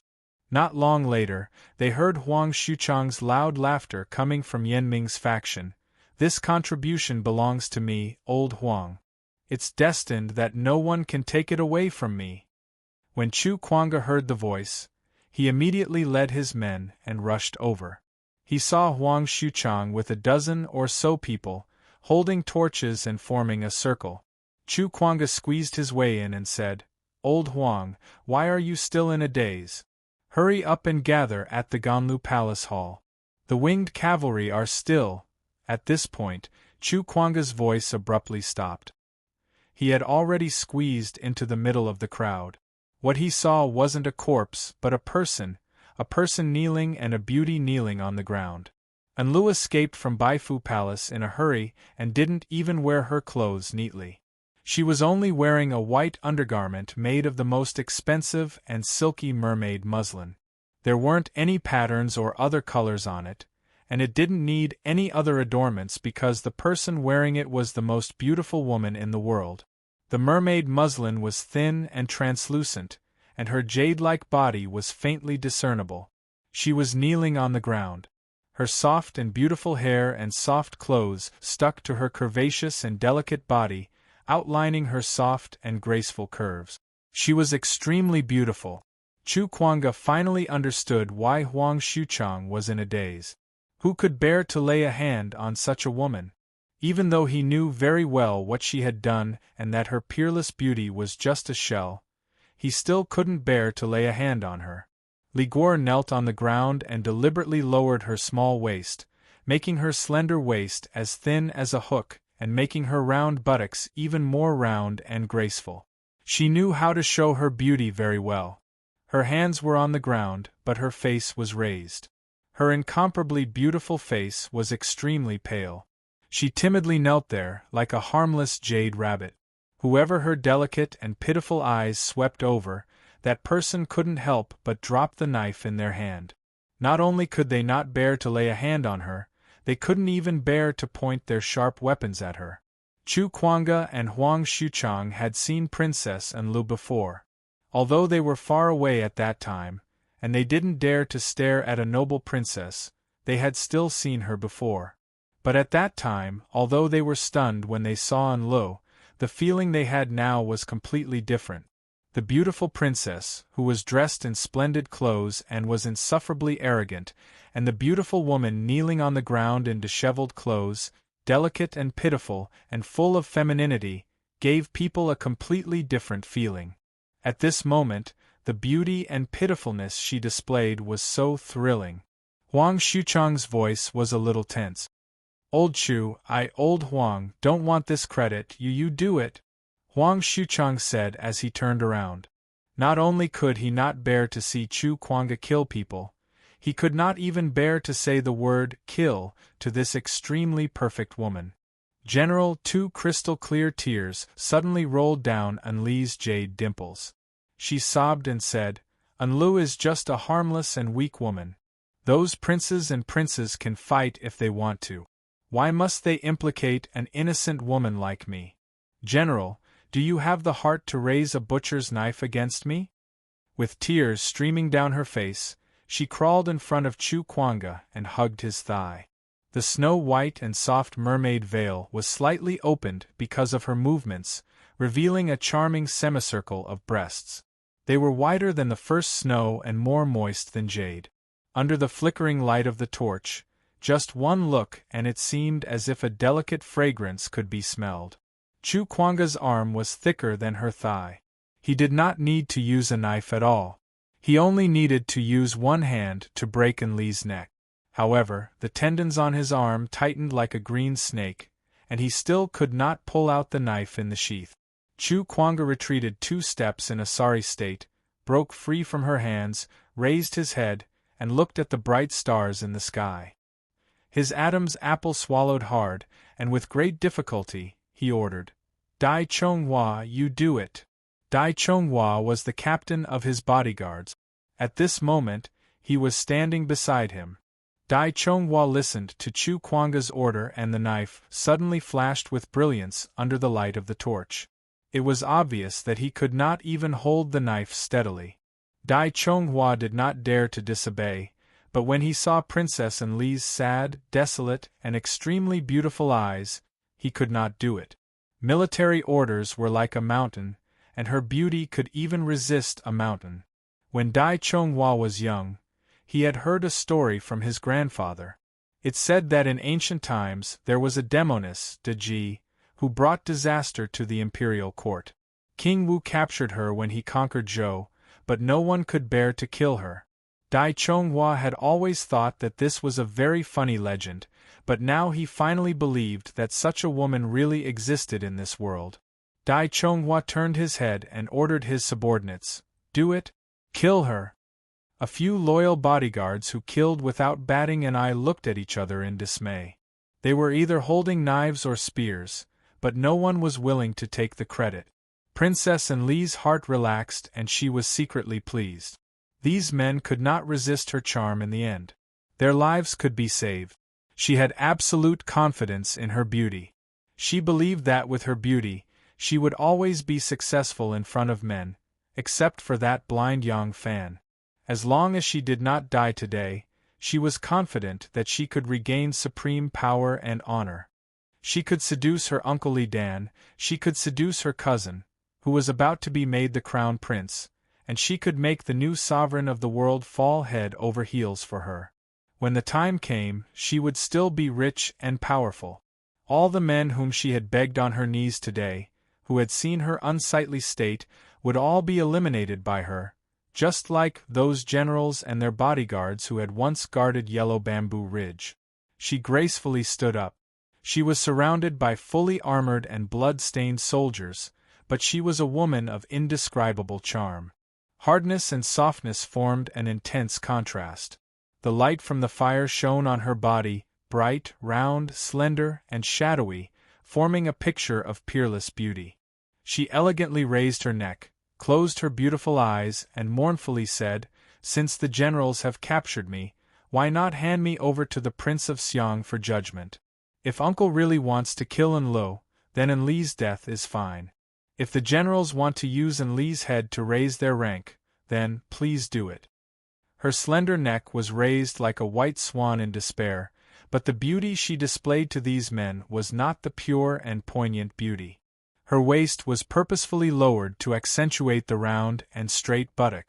Not long later, they heard Huang Xuchang's loud laughter coming from Yanming's faction. This contribution belongs to me, old Huang. It's destined that no one can take it away from me. When Chu Kuanga heard the voice, he immediately led his men and rushed over. He saw Huang Xuchang with a dozen or so people, holding torches and forming a circle. Chu Kuanga squeezed his way in and said, "Old Huang, why are you still in a daze? Hurry up and gather at the Ganlu Palace Hall. The winged cavalry are still." At this point, Chu Kuanga's voice abruptly stopped. He had already squeezed into the middle of the crowd. What he saw wasn't a corpse but a person kneeling and a beauty kneeling on the ground. Enlu escaped from Baifu Palace in a hurry and didn't even wear her clothes neatly. She was only wearing a white undergarment made of the most expensive and silky mermaid muslin. There weren't any patterns or other colors on it, and it didn't need any other adornments because the person wearing it was the most beautiful woman in the world. The mermaid muslin was thin and translucent, and her jade-like body was faintly discernible. She was kneeling on the ground. Her soft and beautiful hair and soft clothes stuck to her curvaceous and delicate body, outlining her soft and graceful curves. She was extremely beautiful. Chu Kuanga finally understood why Huang Xuchang was in a daze. Who could bear to lay a hand on such a woman? Even though he knew very well what she had done and that her peerless beauty was just a shell, he still couldn't bear to lay a hand on her. Li Guo knelt on the ground and deliberately lowered her small waist, making her slender waist as thin as a hook and making her round buttocks even more round and graceful. She knew how to show her beauty very well. Her hands were on the ground, but her face was raised. Her incomparably beautiful face was extremely pale. She timidly knelt there, like a harmless jade rabbit. Whoever her delicate and pitiful eyes swept over, that person couldn't help but drop the knife in their hand. Not only could they not bear to lay a hand on her, they couldn't even bear to point their sharp weapons at her. Chu Kuanga and Huang Xuchang had seen Princess Enlu before. Although they were far away at that time, and they didn't dare to stare at a noble princess, they had still seen her before. But at that time, although they were stunned when they saw Enlu, the feeling they had now was completely different. The beautiful princess, who was dressed in splendid clothes and was insufferably arrogant, and the beautiful woman kneeling on the ground in disheveled clothes, delicate and pitiful and full of femininity, gave people a completely different feeling. At this moment, the beauty and pitifulness she displayed was so thrilling. Huang Xuchang's voice was a little tense. "Old Chu, old Huang, don't want this credit, you do it," Huang Xuchang said as he turned around. Not only could he not bear to see Chu Kuanga kill people, he could not even bear to say the word kill to this extremely perfect woman. General, 2 crystal-clear tears suddenly rolled down Enli's jade dimples. She sobbed and said, "Enlu is just a harmless and weak woman. Those princes and princes can fight if they want to. Why must they implicate an innocent woman like me? General, do you have the heart to raise a butcher's knife against me?" With tears streaming down her face, She crawled in front of Chu Kuanga and hugged his thigh. The snow-white and soft mermaid veil was slightly opened because of her movements, revealing a charming semicircle of breasts. They were whiter than the first snow and more moist than jade. Under the flickering light of the torch, just one look and it seemed as if a delicate fragrance could be smelled. Chu Kuanga's arm was thicker than her thigh. He did not need to use a knife at all. He only needed to use one hand to break Enli's neck. However, the tendons on his arm tightened like a green snake, and he still could not pull out the knife in the sheath. Chu Kuanga retreated 2 steps in a sorry state, broke free from her hands, raised his head, and looked at the bright stars in the sky. His Adam's apple swallowed hard, and with great difficulty, he ordered, "Dai Chonghua, you do it." Dai Chonghua was the captain of his bodyguards. At this moment, he was standing beside him. Dai Chonghua listened to Chu Kuanga's order and the knife suddenly flashed with brilliance under the light of the torch. It was obvious that he could not even hold the knife steadily. Dai Chonghua did not dare to disobey, but when he saw Princess Enli's sad, desolate, and extremely beautiful eyes, he could not do it. Military orders were like a mountain, and her beauty could even resist a mountain. When Dai Chonghua was young, he had heard a story from his grandfather. It said that in ancient times there was a demoness, Deji, who brought disaster to the imperial court. King Wu captured her when he conquered Zhou, but no one could bear to kill her. Dai Chonghua had always thought that this was a very funny legend, but now he finally believed that such a woman really existed in this world. Dai Chonghua turned his head and ordered his subordinates, "Do it! Kill her!" A few loyal bodyguards who killed without batting an eye looked at each other in dismay. They were either holding knives or spears, but no one was willing to take the credit. Princess Enli's heart relaxed and she was secretly pleased. These men could not resist her charm in the end. Their lives could be saved. She had absolute confidence in her beauty. She believed that with her beauty, she would always be successful in front of men, except for that blind Yang Fan. As long as she did not die today, she was confident that she could regain supreme power and honor. She could seduce her uncle Li Dan, she could seduce her cousin, who was about to be made the crown prince, and she could make the new sovereign of the world fall head over heels for her. When the time came, she would still be rich and powerful. All the men whom she had begged on her knees today, who had seen her unsightly state, would all be eliminated by her, just like those generals and their bodyguards who had once guarded Yellow Bamboo Ridge. She gracefully stood up. She was surrounded by fully armored and blood-stained soldiers, but she was a woman of indescribable charm. Hardness and softness formed an intense contrast. The light from the fire shone on her body, bright, round, slender, and shadowy, forming a picture of peerless beauty. She elegantly raised her neck, closed her beautiful eyes, and mournfully said, "Since the generals have captured me, why not hand me over to the Prince of Xiang for judgment? If Uncle really wants to kill Enlo, then Enli's death is fine. If the generals want to use Enli's head to raise their rank, then please do it." Her slender neck was raised like a white swan in despair, but the beauty she displayed to these men was not the pure and poignant beauty. Her waist was purposefully lowered to accentuate the round and straight buttock.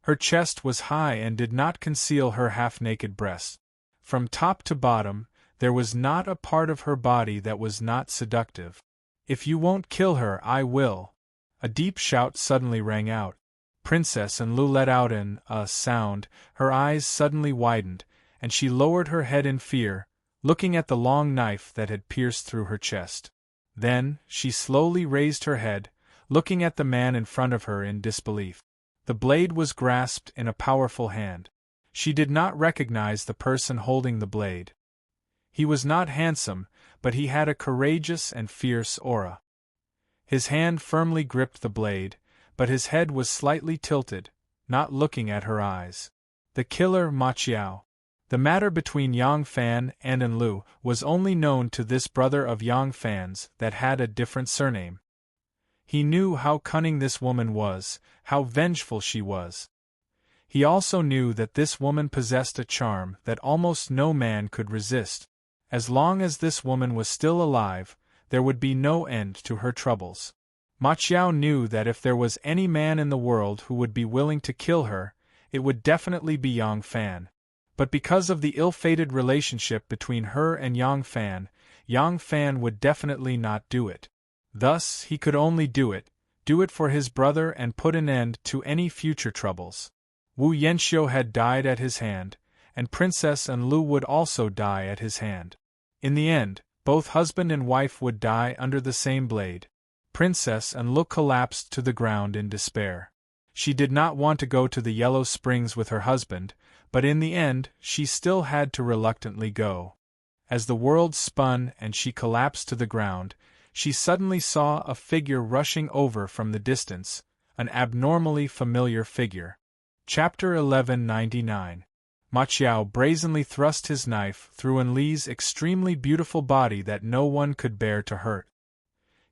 Her chest was high and did not conceal her half-naked breasts. From top to bottom, there was not a part of her body that was not seductive. "If you won't kill her, I will." A deep shout suddenly rang out. Princess Enlu let out a sound, her eyes suddenly widened, and she lowered her head in fear, looking at the long knife that had pierced through her chest. Then, she slowly raised her head, looking at the man in front of her in disbelief. The blade was grasped in a powerful hand. She did not recognize the person holding the blade. He was not handsome, but he had a courageous and fierce aura. His hand firmly gripped the blade, but his head was slightly tilted, not looking at her eyes. The killer Ma Qiao. The matter between Yang Fan and Enlu was only known to this brother of Yang Fan's that had a different surname. He knew how cunning this woman was, how vengeful she was. He also knew that this woman possessed a charm that almost no man could resist. As long as this woman was still alive, there would be no end to her troubles. Ma Qiao knew that if there was any man in the world who would be willing to kill her, it would definitely be Yang Fan. But because of the ill-fated relationship between her and Yang Fan would definitely not do it. Thus, he could only do it for his brother and put an end to any future troubles. Wu Yanxiu had died at his hand, and Princess Enlu would also die at his hand. In the end, both husband and wife would die under the same blade. Princess Enlu collapsed to the ground in despair. She did not want to go to the Yellow Springs with her husband, but in the end, she still had to reluctantly go. As the world spun and she collapsed to the ground, she suddenly saw a figure rushing over from the distance, an abnormally familiar figure. Chapter 1199. Ma Qiao brazenly thrust his knife through Enli's extremely beautiful body that no one could bear to hurt.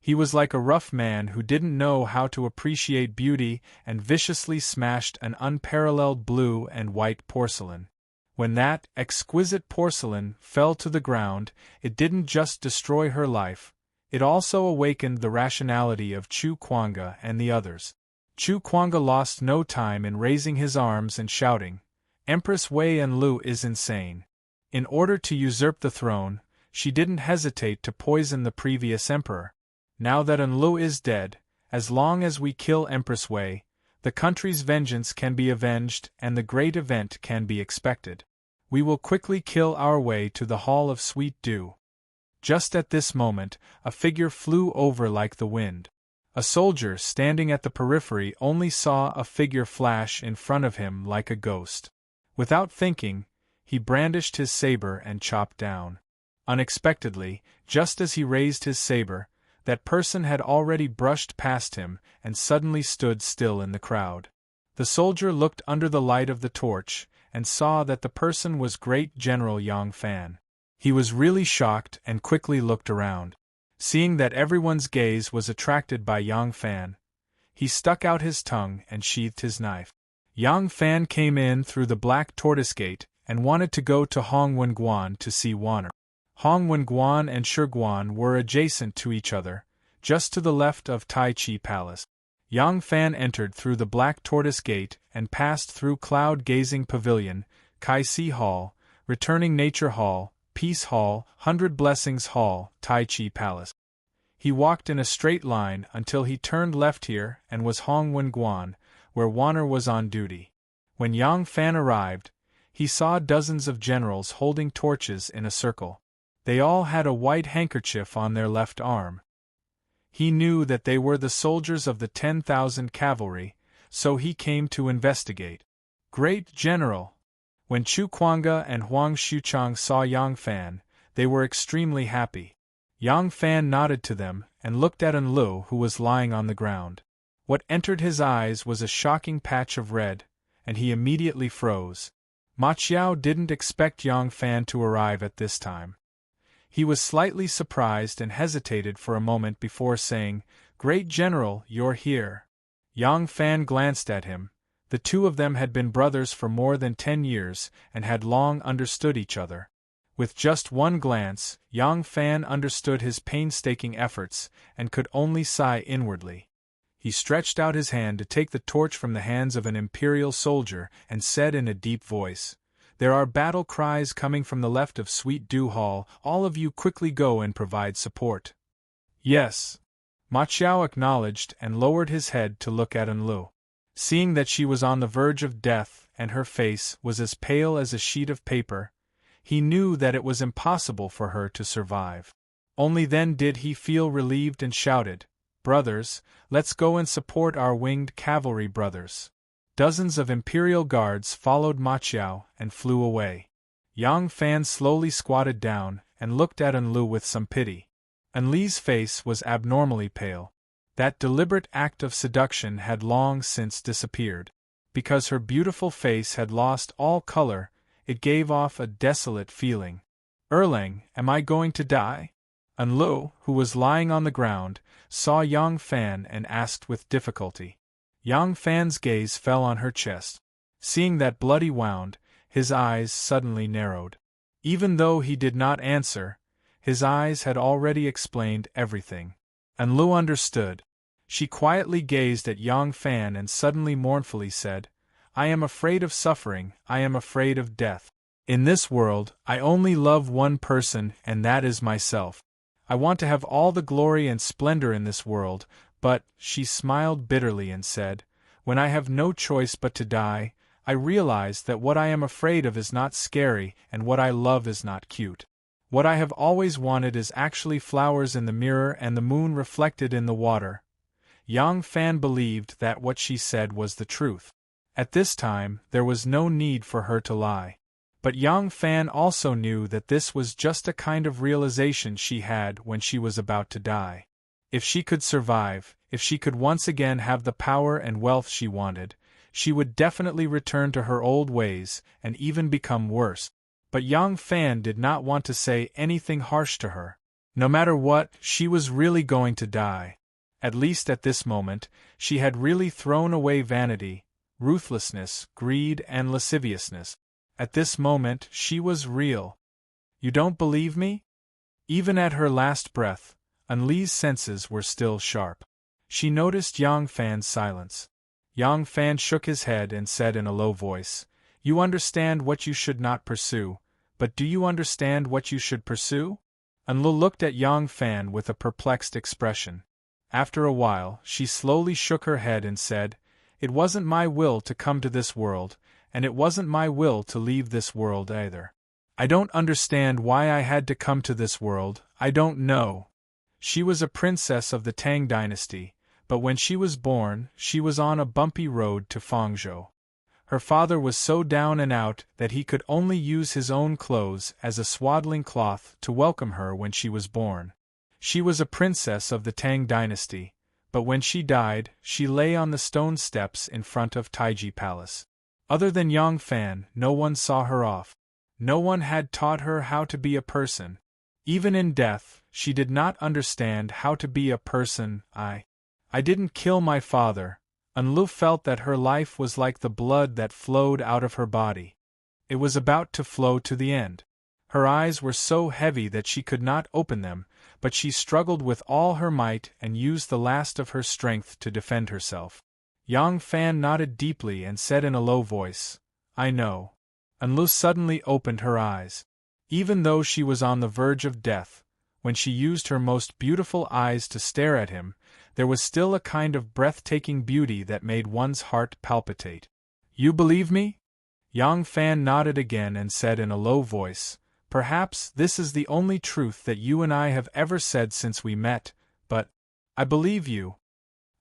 He was like a rough man who didn't know how to appreciate beauty and viciously smashed an unparalleled blue and white porcelain. When that exquisite porcelain fell to the ground, it didn't just destroy her life, it also awakened the rationality of Chu Kuanga and the others. Chu Kuanga lost no time in raising his arms and shouting, "Empress Wei Enlu is insane." In order to usurp the throne, she didn't hesitate to poison the previous emperor. Now that Enlu is dead, as long as we kill Empress Wei, the country's vengeance can be avenged and the great event can be expected. We will quickly kill our way to the Hall of Sweet Dew. Just at this moment, a figure flew over like the wind. A soldier standing at the periphery only saw a figure flash in front of him like a ghost. Without thinking, he brandished his saber and chopped down. Unexpectedly, just as he raised his saber, that person had already brushed past him and suddenly stood still in the crowd. The soldier looked under the light of the torch and saw that the person was Great General Yang Fan. He was really shocked and quickly looked around. Seeing that everyone's gaze was attracted by Yang Fan, he stuck out his tongue and sheathed his knife. Yang Fan came in through the Black Tortoise Gate and wanted to go to Hongwen to see Wanner. Hongwen and Shiguan were adjacent to each other, just to the left of Tai Chi Palace. Yang Fan entered through the Black Tortoise Gate and passed through Cloud Gazing Pavilion, Kai Si Hall, Returning Nature Hall, Peace Hall, 100 Blessings Hall, Tai Chi Palace. He walked in a straight line until he turned left here and was Hongwen, where Wanner was on duty. When Yang Fan arrived, he saw dozens of generals holding torches in a circle. They all had a white handkerchief on their left arm. He knew that they were the soldiers of the 10,000 cavalry, so he came to investigate. Great General! When Chu Kuanga and Huang Xuchang saw Yang Fan, they were extremely happy. Yang Fan nodded to them and looked at Enlu, who was lying on the ground. What entered his eyes was a shocking patch of red, and he immediately froze. Ma Qiao didn't expect Yang Fan to arrive at this time. He was slightly surprised and hesitated for a moment before saying, "Great General, you're here." Yang Fan glanced at him. The two of them had been brothers for more than 10 years and had long understood each other. With just one glance, Yang Fan understood his painstaking efforts and could only sigh inwardly. He stretched out his hand to take the torch from the hands of an imperial soldier and said in a deep voice, "There are battle cries coming from the left of Sweet Dew Hall. All of you quickly go and provide support." "Yes." Ma Qiao acknowledged and lowered his head to look at Enlu. Seeing that she was on the verge of death and her face was as pale as a sheet of paper, he knew that it was impossible for her to survive. Only then did he feel relieved and shouted, "Brothers, let's go and support our winged cavalry brothers." Dozens of imperial guards followed Ma Qiao and flew away. Yang Fan slowly squatted down and looked at Enlu with some pity. Enli's face was abnormally pale. That deliberate act of seduction had long since disappeared. Because her beautiful face had lost all color, it gave off a desolate feeling. "Erlang, am I going to die?" Enlu, who was lying on the ground, saw Yang Fan and asked with difficulty. Yang Fan's gaze fell on her chest. Seeing that bloody wound, his eyes suddenly narrowed. Even though he did not answer, his eyes had already explained everything. And Lu understood. She quietly gazed at Yang Fan and suddenly mournfully said, I am afraid of suffering, I am afraid of death. In this world, I only love one person, and that is myself. I want to have all the glory and splendor in this world, but, she smiled bitterly and said, when I have no choice but to die, I realize that what I am afraid of is not scary and what I love is not cute. What I have always wanted is actually flowers in the mirror and the moon reflected in the water. Yang Fan believed that what she said was the truth. At this time, there was no need for her to lie. But Yang Fan also knew that this was just a kind of realization she had when she was about to die. If she could survive, if she could once again have the power and wealth she wanted, she would definitely return to her old ways and even become worse. But Yang Fan did not want to say anything harsh to her. No matter what, she was really going to die. At least at this moment, she had really thrown away vanity, ruthlessness, greed, and lasciviousness. At this moment, she was real. You don't believe me? Even at her last breath, Enli's senses were still sharp. She noticed Yang Fan's silence. Yang Fan shook his head and said in a low voice, You understand what you should not pursue, but do you understand what you should pursue? Enli looked at Yang Fan with a perplexed expression. After a while, she slowly shook her head and said, It wasn't my will to come to this world, and it wasn't my will to leave this world either. I don't understand why I had to come to this world, I don't know. She was a princess of the Tang dynasty, but when she was born, she was on a bumpy road to Fangzhou. Her father was so down and out that he could only use his own clothes as a swaddling cloth to welcome her when she was born. She was a princess of the Tang dynasty, but when she died, she lay on the stone steps in front of Taiji Palace. Other than Yang Fan, no one saw her off. No one had taught her how to be a person. Even in death, she did not understand how to be a person. I didn't kill my father. Enli felt that her life was like the blood that flowed out of her body. It was about to flow to the end. Her eyes were so heavy that she could not open them, but she struggled with all her might and used the last of her strength to defend herself. Yang Fan nodded deeply and said in a low voice, I know. Enli suddenly opened her eyes. Even though she was on the verge of death, when she used her most beautiful eyes to stare at him, there was still a kind of breathtaking beauty that made one's heart palpitate. You believe me? Yang Fan nodded again and said in a low voice, Perhaps this is the only truth that you and I have ever said since we met, but I believe you.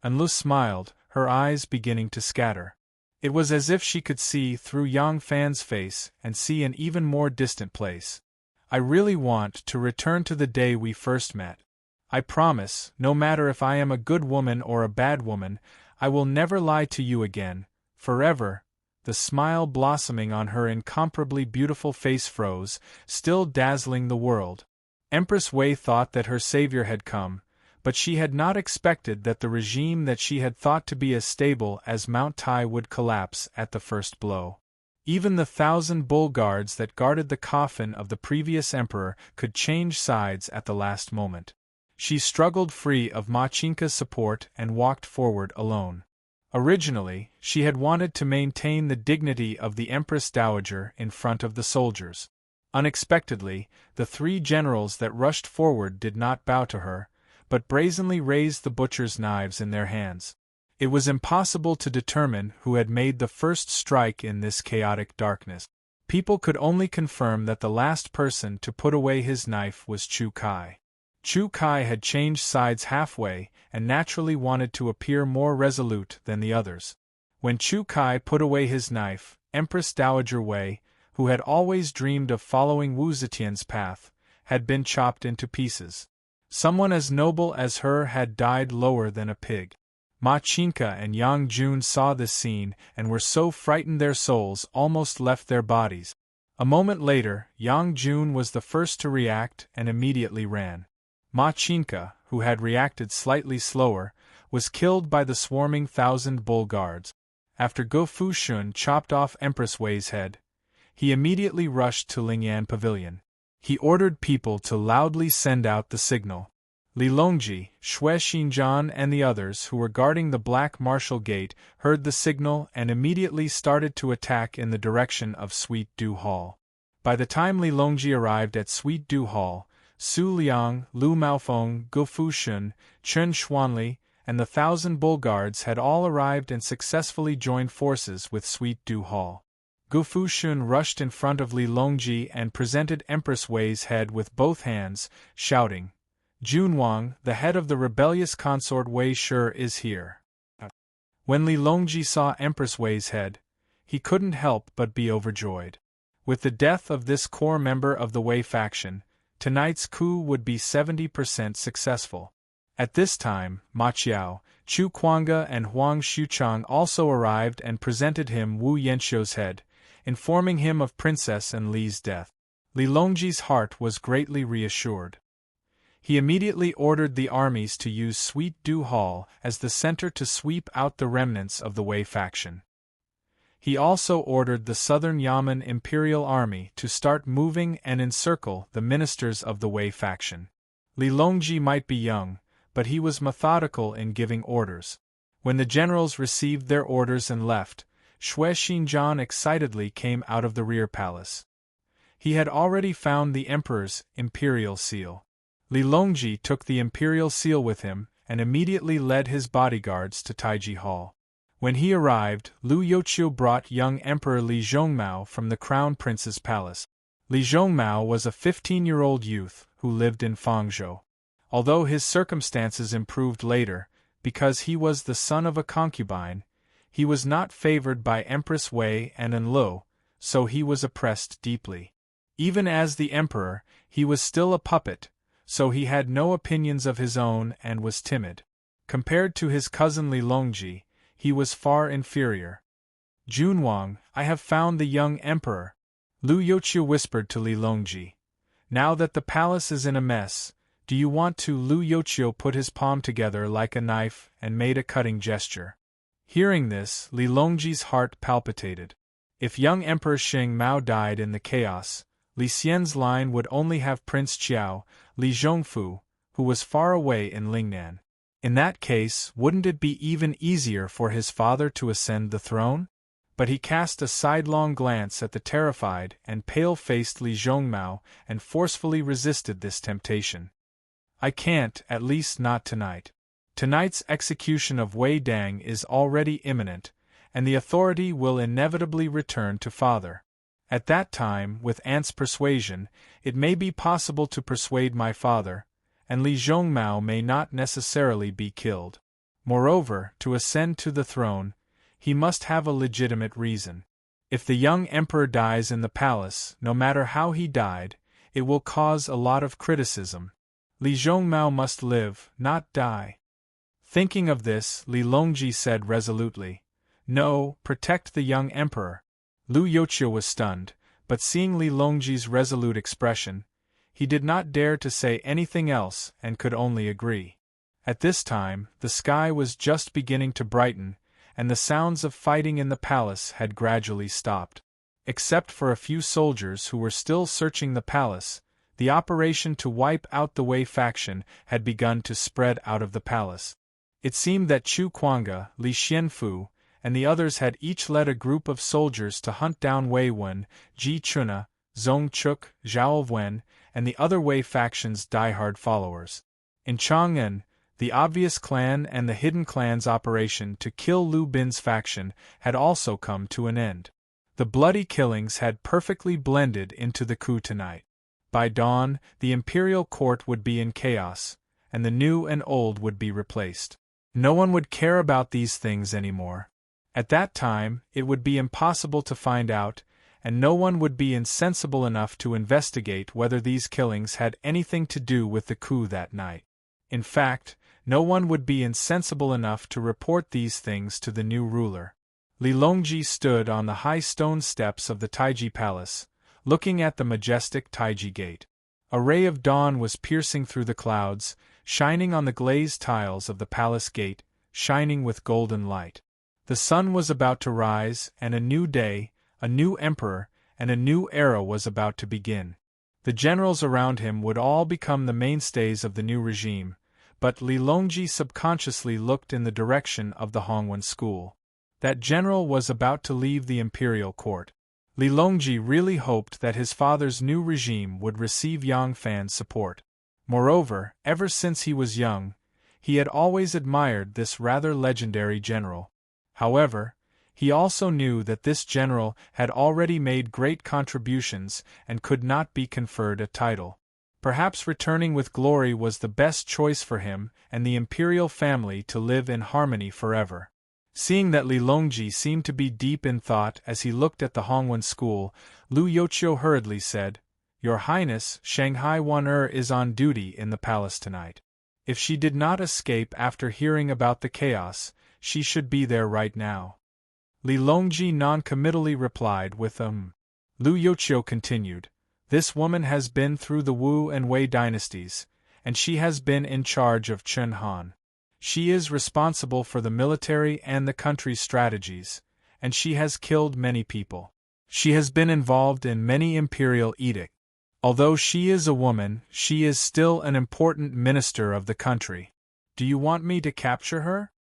Enli smiled, her eyes beginning to scatter. It was as if she could see through Yang Fan's face and see an even more distant place. I really want to return to the day we first met. I promise, no matter if I am a good woman or a bad woman, I will never lie to you again, forever. The smile blossoming on her incomparably beautiful face froze, still dazzling the world. Empress Wei thought that her savior had come, but she had not expected that the regime that she had thought to be as stable as Mount Tai would collapse at the first blow. Even the 1,000 bull guards that guarded the coffin of the previous emperor could change sides at the last moment. She struggled free of Machinka's support and walked forward alone. Originally, she had wanted to maintain the dignity of the Empress Dowager in front of the soldiers. Unexpectedly, the 3 generals that rushed forward did not bow to her, but brazenly raised the butcher's knives in their hands. It was impossible to determine who had made the first strike in this chaotic darkness. People could only confirm that the last person to put away his knife was Chu Kai. Chu Kai had changed sides halfway and naturally wanted to appear more resolute than the others. When Chu Kai put away his knife, Empress Dowager Wei, who had always dreamed of following Wu Zetian's path, had been chopped into pieces. Someone as noble as her had died lower than a pig. Machinka and Yang Jun saw this scene and were so frightened their souls almost left their bodies. A moment later, Yang Jun was the first to react and immediately ran. Machinka, who had reacted slightly slower, was killed by the swarming 1,000 bull guards. after Go Fushun chopped off Empress Wei's head, he immediately rushed to Lingyan Pavilion. He ordered people to loudly send out the signal. Li Longji, Xue Xinjian and the others who were guarding the Black Martial Gate heard the signal and immediately started to attack in the direction of Sweet Dew Hall. By the time Li Longji arrived at Sweet Dew Hall, Su Liang, Lu Maofeng, Gu Fushun, Chen Xuanli, and the 1,000 bull guards had all arrived and successfully joined forces with Sweet Dew Hall. Gu Fushun rushed in front of Li Longji and presented Empress Wei's head with both hands, shouting, "Junwang, the head of the rebellious consort Wei Shi is here." When Li Longji saw Empress Wei's head, he couldn't help but be overjoyed. With the death of this core member of the Wei faction, tonight's coup would be 70% successful. At this time, Ma Qiao, Chu Kuanga and Huang Xuchang also arrived and presented him Wu Yanxiu's head, informing him of Princess and Li's death. Li Longji's heart was greatly reassured. He immediately ordered the armies to use Sweet Dew Hall as the center to sweep out the remnants of the Wei faction. He also ordered the Southern Yamen Imperial Army to start moving and encircle the ministers of the Wei faction. Li Longji might be young, but he was methodical in giving orders. When the generals received their orders and left, Xue Xinjian excitedly came out of the rear palace. He had already found the emperor's imperial seal. Li Longji took the imperial seal with him and immediately led his bodyguards to Taiji Hall. When he arrived, Lu Youqiu brought young Emperor Li Zhongmao from the Crown Prince's palace. Li Zhongmao was a 15-year-old youth who lived in Fangzhou. Although his circumstances improved later, because he was the son of a concubine, he was not favored by Empress Wei and Enlil, so he was oppressed deeply. Even as the emperor, he was still a puppet, so he had no opinions of his own and was timid. Compared to his cousin Li Longji, he was far inferior. "Junwang, I have found the young emperor," Lu Youqiu whispered to Li Longji. "Now that the palace is in a mess, do you want to?" Lu Youqiu put his palm together like a knife and made a cutting gesture. Hearing this, Li Longji's heart palpitated. If young Emperor Xing Mao died in the chaos, Li Xian's line would only have Prince Qiao, Li Zhongfu, who was far away in Lingnan. In that case, wouldn't it be even easier for his father to ascend the throne? But he cast a sidelong glance at the terrified and pale-faced Li Zhongmao and forcefully resisted this temptation. "I can't, at least not tonight. Tonight's execution of Wei Dang is already imminent, and the authority will inevitably return to father. At that time, with Aunt's persuasion, it may be possible to persuade my father, and Li Zhongmao may not necessarily be killed. Moreover, to ascend to the throne, he must have a legitimate reason. If the young emperor dies in the palace, no matter how he died, it will cause a lot of criticism. Li Zhongmao must live, not die." Thinking of this, Li Longji said resolutely, "No, protect the young emperor." Lu Youqiu was stunned, but seeing Li Longji's resolute expression, he did not dare to say anything else and could only agree. At this time, the sky was just beginning to brighten, and the sounds of fighting in the palace had gradually stopped. Except for a few soldiers who were still searching the palace, the operation to wipe out the Wei faction had begun to spread out of the palace. It seemed that Chu Kuanga, Li Xianfu, and the others had each led a group of soldiers to hunt down Wei Wen, Ji Chuna, Zhong Chuk, Zhao Wen, and the other Wei faction's die-hard followers. In Chang'an, the obvious clan and the hidden clan's operation to kill Lu Bin's faction had also come to an end. The bloody killings had perfectly blended into the coup tonight. By dawn, the imperial court would be in chaos, and the new and old would be replaced. No one would care about these things anymore. At that time, it would be impossible to find out, and no one would be insensible enough to investigate whether these killings had anything to do with the coup that night. In fact, no one would be insensible enough to report these things to the new ruler. Li Longji stood on the high stone steps of the Taiji Palace, looking at the majestic Taiji Gate. A ray of dawn was piercing through the clouds, shining on the glazed tiles of the palace gate, shining with golden light. The sun was about to rise, and a new day, a new emperor, and a new era was about to begin. The generals around him would all become the mainstays of the new regime, but Li Longji subconsciously looked in the direction of the Hongwen school. That general was about to leave the imperial court. Li Longji really hoped that his father's new regime would receive Yang Fan's support. Moreover, ever since he was young, he had always admired this rather legendary general. However, he also knew that this general had already made great contributions and could not be conferred a title. Perhaps returning with glory was the best choice for him and the imperial family to live in harmony forever. Seeing that Li Longji seemed to be deep in thought as he looked at the Hongwen school, Lu Youqiu hurriedly said, "Your Highness, Shanghai Wan is on duty in the palace tonight. If she did not escape after hearing about the chaos, she should be there right now." Li Longji non-committally replied with Lu Youqiu continued, "This woman has been through the Wu and Wei dynasties, and she has been in charge of Chen Han. She is responsible for the military and the country's strategies, and she has killed many people. She has been involved in many imperial edicts. Although she is a woman, she is still an important minister of the country. Do you want me to capture her?"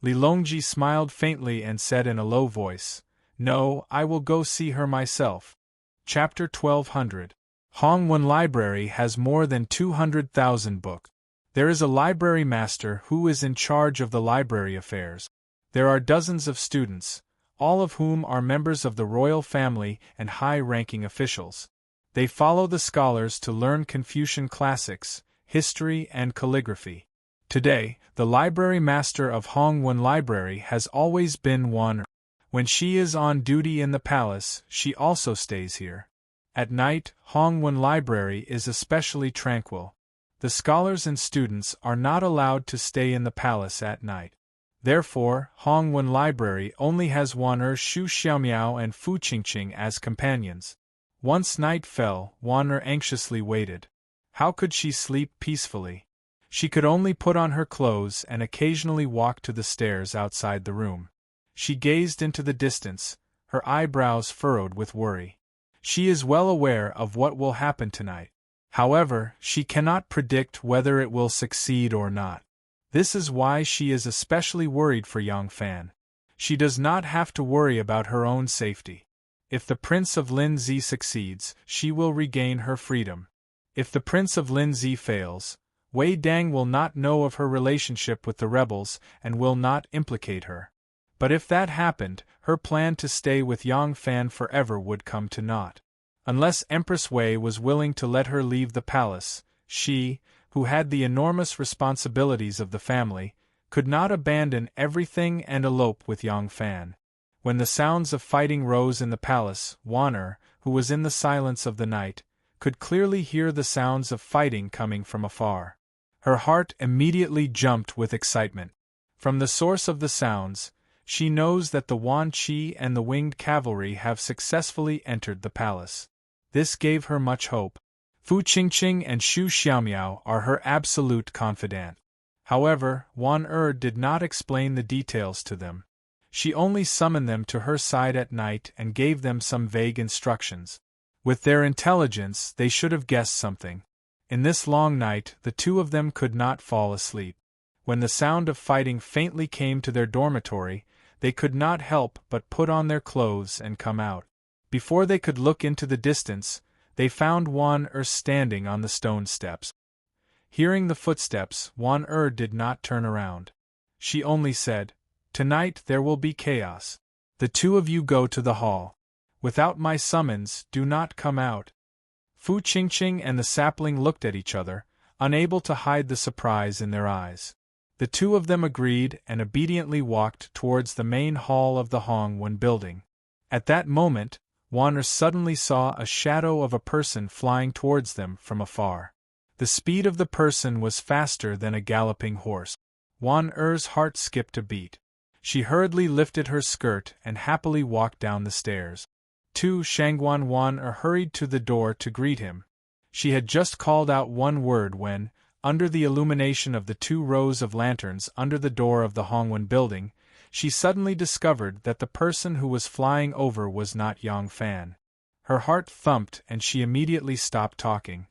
Li Longji smiled faintly and said in a low voice, "No, I will go see her myself." Chapter 1200. Hongwen Library has more than 200,000 books. There is a library master who is in charge of the library affairs. There are dozens of students, all of whom are members of the royal family and high-ranking officials. They follow the scholars to learn Confucian classics, history, and calligraphy. Today, the library master of Hongwen Library has always been Wan. When she is on duty in the palace, she also stays here. At night, Hongwen Library is especially tranquil. The scholars and students are not allowed to stay in the palace at night. Therefore, Hongwen Library only has Wan Shu Xiaomiao and Fu Qingqing as companions. Once night fell, Wan anxiously waited. How could she sleep peacefully? She could only put on her clothes and occasionally walk to the stairs outside the room. She gazed into the distance, her eyebrows furrowed with worry. She is well aware of what will happen tonight. However, she cannot predict whether it will succeed or not. This is why she is especially worried for Yang Fan. She does not have to worry about her own safety. If the Prince of Linzi succeeds, she will regain her freedom. If the Prince of Linzi fails, Wei Dang will not know of her relationship with the rebels and will not implicate her. But if that happened, her plan to stay with Yang Fan forever would come to naught. Unless Empress Wei was willing to let her leave the palace, she, who had the enormous responsibilities of the family, could not abandon everything and elope with Yang Fan. When the sounds of fighting rose in the palace, Wan, who was in the silence of the night, could clearly hear the sounds of fighting coming from afar. Her heart immediately jumped with excitement. From the source of the sounds, she knows that the Wan Qi and the winged cavalry have successfully entered the palace. This gave her much hope. Fu Qingqing and Shu Xiaomiao are her absolute confidant. However, Wan did not explain the details to them. She only summoned them to her side at night and gave them some vague instructions. With their intelligence, they should have guessed something. In this long night, the two of them could not fall asleep. When the sound of fighting faintly came to their dormitory, they could not help but put on their clothes and come out. Before they could look into the distance, they found Wan standing on the stone steps. Hearing the footsteps, Wan did not turn around. She only said, "Tonight there will be chaos. The two of you go to the hall. Without my summons, do not come out." Fu Qingqing and the sapling looked at each other, unable to hide the surprise in their eyes. The two of them agreed and obediently walked towards the main hall of the Hongwen building. At that moment, Wan suddenly saw a shadow of a person flying towards them from afar. The speed of the person was faster than a galloping horse. Wan-er's heart skipped a beat. She hurriedly lifted her skirt and happily walked down the stairs. Shangguan Wan-er hurried to the door to greet him. She had just called out one word when, under the illumination of the 2 rows of lanterns under the door of the Hongwen building, she suddenly discovered that the person who was flying over was not Yang Fan. Her heart thumped and she immediately stopped talking.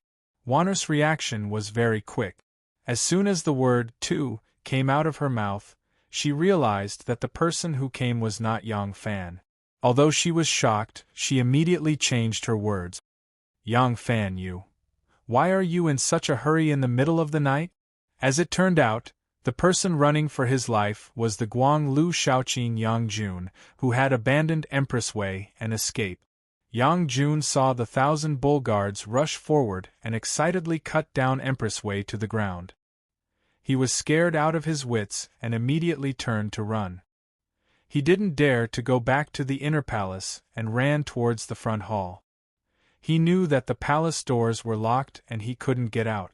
Wanner's reaction was very quick. As soon as the word "tu" came out of her mouth, she realized that the person who came was not Yang Fan. Although she was shocked, she immediately changed her words. Yang Fan, you. Why are you in such a hurry in the middle of the night? As it turned out, the person running for his life was the Guang Lu Shaoqing Yang Jun, who had abandoned Empress Way and escaped. Yang Jun saw the 1,000 bull guards rush forward and excitedly cut down Empress Way to the ground. He was scared out of his wits and immediately turned to run. He didn't dare to go back to the inner palace and ran towards the front hall. He knew that the palace doors were locked and he couldn't get out.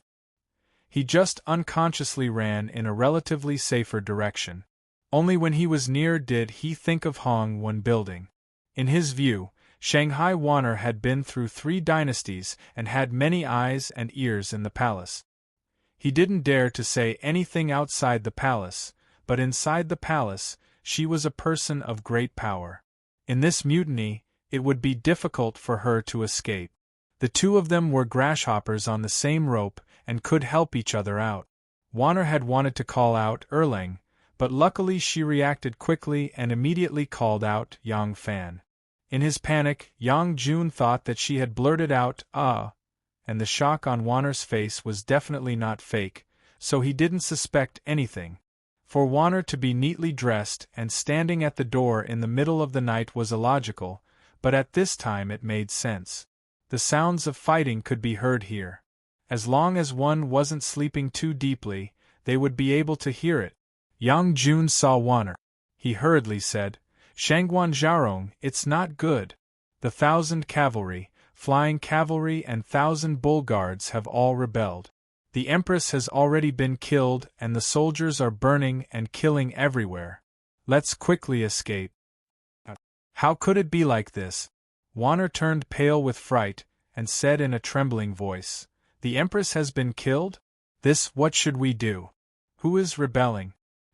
He just unconsciously ran in a relatively safer direction. Only when he was near did he think of Hong Wen building. In his view, Shanghai Wanner had been through 3 dynasties and had many eyes and ears in the palace. He didn't dare to say anything outside the palace, but inside the palace, she was a person of great power. In this mutiny, it would be difficult for her to escape. The two of them were grasshoppers on the same rope and could help each other out. Wanner had wanted to call out Erlang, but luckily she reacted quickly and immediately called out Yang Fan. In his panic, Yang Jun thought that she had blurted out, and the shock on Wanner's face was definitely not fake, so he didn't suspect anything. For Wanner to be neatly dressed and standing at the door in the middle of the night was illogical, but at this time it made sense. The sounds of fighting could be heard here. As long as one wasn't sleeping too deeply, they would be able to hear it. Yang Jun saw Wanner. He hurriedly said, Shangguan Zhaorong, it's not good. The 1,000 cavalry, flying cavalry and 1,000 bull guards have all rebelled. The Empress has already been killed and the soldiers are burning and killing everywhere. Let's quickly escape. How could it be like this? Wanner turned pale with fright and said in a trembling voice, The Empress has been killed? What should we do? Who is rebelling?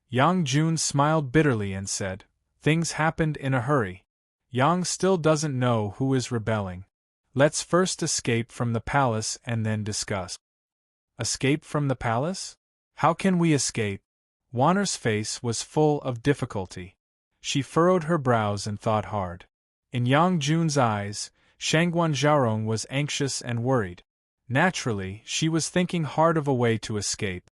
Yang Jun smiled bitterly and said, Things happened in a hurry. Yang still doesn't know who is rebelling. Let's first escape from the palace and then discuss. Escape from the palace? How can we escape? Wanner's face was full of difficulty. She furrowed her brows and thought hard. In Yang Jun's eyes, Shangguan Zhaorong was anxious and worried. Naturally, she was thinking hard of a way to escape.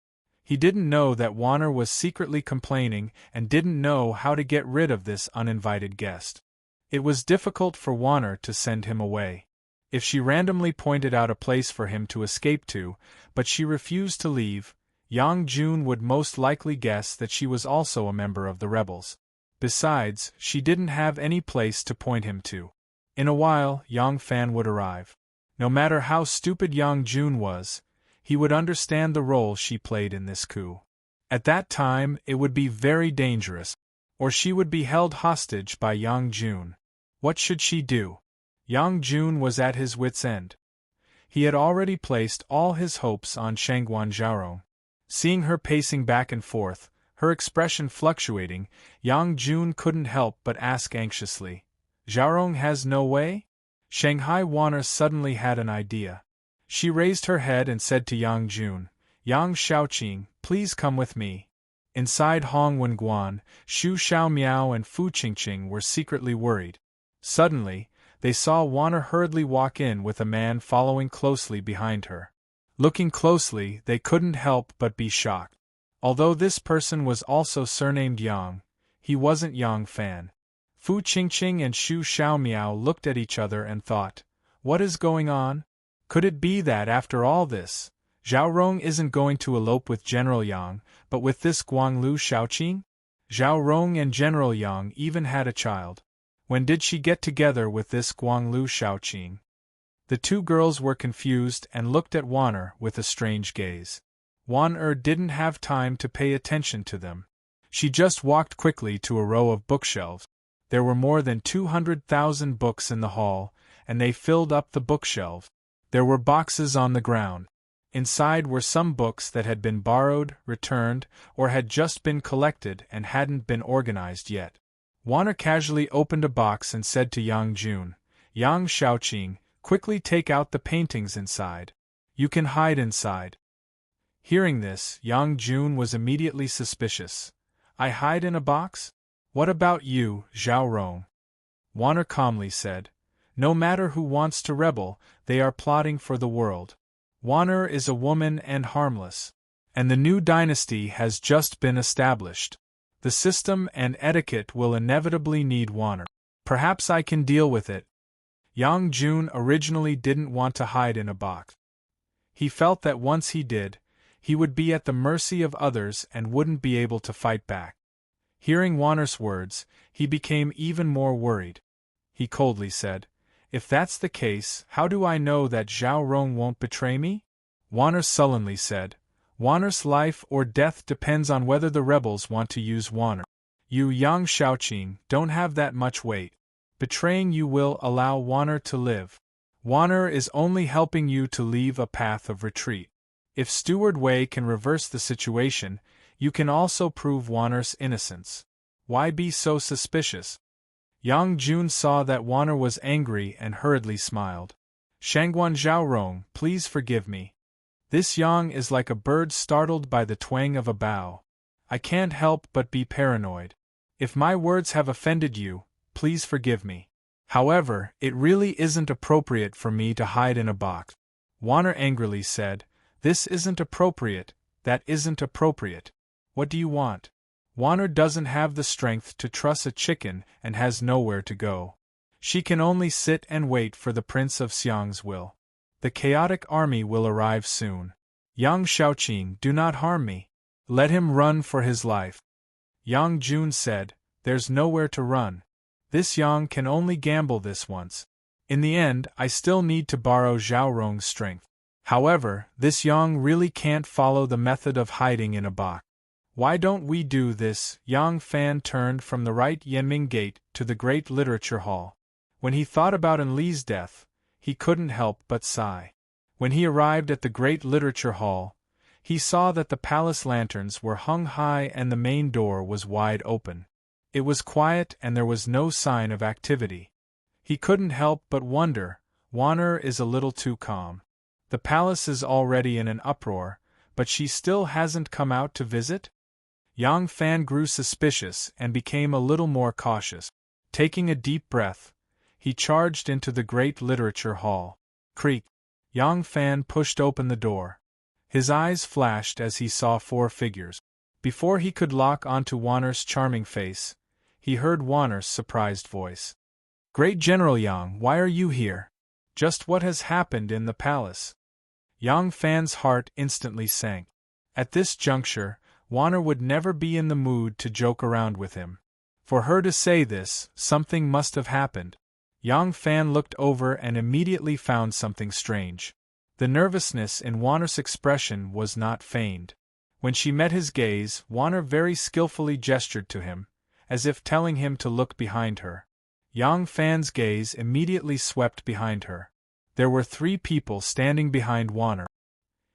He didn't know that Wanner was secretly complaining and didn't know how to get rid of this uninvited guest. It was difficult for Wanner to send him away. If she randomly pointed out a place for him to escape to, but she refused to leave, Yang Jun would most likely guess that she was also a member of the rebels. Besides, she didn't have any place to point him to. In a while, Yang Fan would arrive. No matter how stupid Yang Jun was, he would understand the role she played in this coup. At that time, it would be very dangerous, or she would be held hostage by Yang Jun. What should she do? Yang Jun was at his wits' end. He had already placed all his hopes on Shangguan Zhaorong. Seeing her pacing back and forth, her expression fluctuating, Yang Jun couldn't help but ask anxiously, Zhaorong has no way? Shanghai Wanner suddenly had an idea. She raised her head and said to Yang Jun, Yang Shaoqing, please come with me. Inside Hong Wenguan, Xu Xiaomiao and Fu Qingqing were secretly worried. Suddenly, they saw Wanner hurriedly walk in with a man following closely behind her. Looking closely, they couldn't help but be shocked. Although this person was also surnamed Yang, he wasn't Yang Fan. Fu Qingqing and Xu Xiaomiao looked at each other and thought, what is going on? Could it be that after all this, Zhaorong isn't going to elope with General Yang, but with this Guanglu Shaoqing? Zhaorong and General Yang even had a child. When did she get together with this Guanglu Shaoqing? The two girls were confused and looked at Wanner with a strange gaze. Wanner didn't have time to pay attention to them. She just walked quickly to a row of bookshelves. There were more than 200,000 books in the hall, and they filled up the bookshelves. There were boxes on the ground. Inside were some books that had been borrowed, returned, or had just been collected and hadn't been organized yet. Wanner casually opened a box and said to Yang Jun, "Yang Shaoqing, quickly take out the paintings inside. You can hide inside." Hearing this, Yang Jun was immediately suspicious. "I hide in a box? What about you, Zhao Rong?" Wanner calmly said, "No matter who wants to rebel, they are plotting for the world. Wanner is a woman and harmless. And the new dynasty has just been established. The system and etiquette will inevitably need Wanner. Perhaps I can deal with it." Yang Jun originally didn't want to hide in a box. He felt that once he did, he would be at the mercy of others and wouldn't be able to fight back. Hearing Wanner's words, he became even more worried. He coldly said, "If that's the case, how do I know that Zhao Rong won't betray me?" Wanner sullenly said, "Wanner's life or death depends on whether the rebels want to use Wanner. You, Yang Shaoqing, don't have that much weight. Betraying you will allow Wanner to live. Wanner is only helping you to leave a path of retreat. If Steward Wei can reverse the situation, you can also prove Wanner's innocence. Why be so suspicious?" Yang Jun saw that Wanner was angry and hurriedly smiled. "Shangguan Zhaorong, please forgive me. This Yang is like a bird startled by the twang of a bough. I can't help but be paranoid. If my words have offended you, please forgive me. However, it really isn't appropriate for me to hide in a box." Wanner angrily said, "This isn't appropriate, that isn't appropriate. What do you want?" Wanner doesn't have the strength to truss a chicken and has nowhere to go. She can only sit and wait for the Prince of Xiang's will. The chaotic army will arrive soon. Yang Shaoqing, do not harm me. Let him run for his life." Yang Jun said, "There's nowhere to run. This Yang can only gamble this once. In the end, I still need to borrow Zhao Rong's strength. However, this Yang really can't follow the method of hiding in a box. Why don't we do this?" Yang Fan turned from the right Yanming Gate to the Great Literature Hall. When he thought about Enli's death, he couldn't help but sigh. When he arrived at the Great Literature Hall, he saw that the palace lanterns were hung high and the main door was wide open. It was quiet and there was no sign of activity. He couldn't help but wonder, Wanner is a little too calm. The palace is already in an uproar, but she still hasn't come out to visit? Yang Fan grew suspicious and became a little more cautious. Taking a deep breath, he charged into the Great Literature Hall. Creak! Yang Fan pushed open the door. His eyes flashed as he saw 4 figures. Before he could lock onto Wanner's charming face, he heard Wanner's surprised voice. "Great General Yang, why are you here? Just what has happened in the palace?" Yang Fan's heart instantly sank. At this juncture, Wanner would never be in the mood to joke around with him. For her to say this, something must have happened. Yang Fan looked over and immediately found something strange. The nervousness in Wanner's expression was not feigned. When she met his gaze, Wanner very skillfully gestured to him, as if telling him to look behind her. Yang Fan's gaze immediately swept behind her. There were 3 people standing behind Wanner.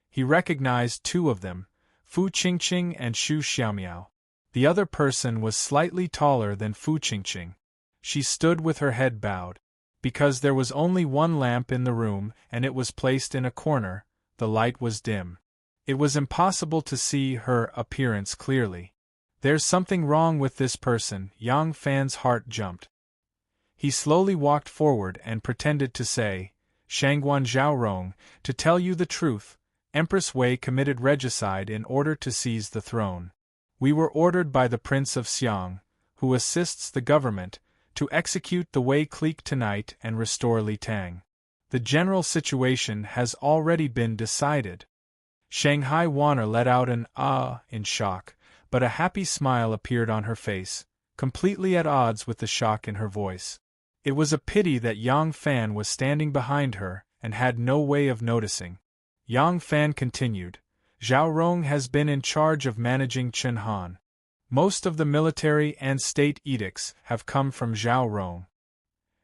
He recognized 2 of them, Fu Qingqing and Xu Xiaomiao. The other person was slightly taller than Fu Qingqing. She stood with her head bowed. Because there was only 1 lamp in the room and it was placed in a corner, the light was dim. It was impossible to see her appearance clearly. There's something wrong with this person, Yang Fan's heart jumped. He slowly walked forward and pretended to say, Shangguan Zhaorong, to tell you the truth, Empress Wei committed regicide in order to seize the throne. We were ordered by the Prince of Xiang, who assists the government, to execute the Wei clique tonight and restore Li Tang. The general situation has already been decided. Shanghai Wanner let out an "ah" in shock, but a happy smile appeared on her face, completely at odds with the shock in her voice. It was a pity that Yang Fan was standing behind her and had no way of noticing. Yang Fan continued, Zhao Rong has been in charge of managing Chen Han. Most of the military and state edicts have come from Zhao Rong.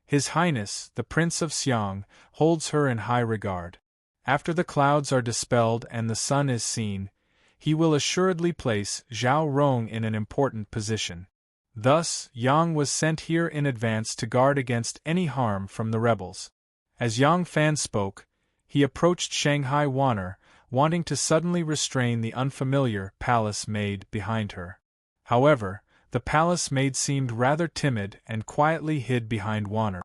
His Highness, the Prince of Xiang, holds her in high regard. After the clouds are dispelled and the sun is seen, he will assuredly place Zhao Rong in an important position. Thus, Yang was sent here in advance to guard against any harm from the rebels. As Yang Fan spoke, he approached Shanghai Wanner, wanting to suddenly restrain the unfamiliar palace maid behind her. However, the palace maid seemed rather timid and quietly hid behind Wanner.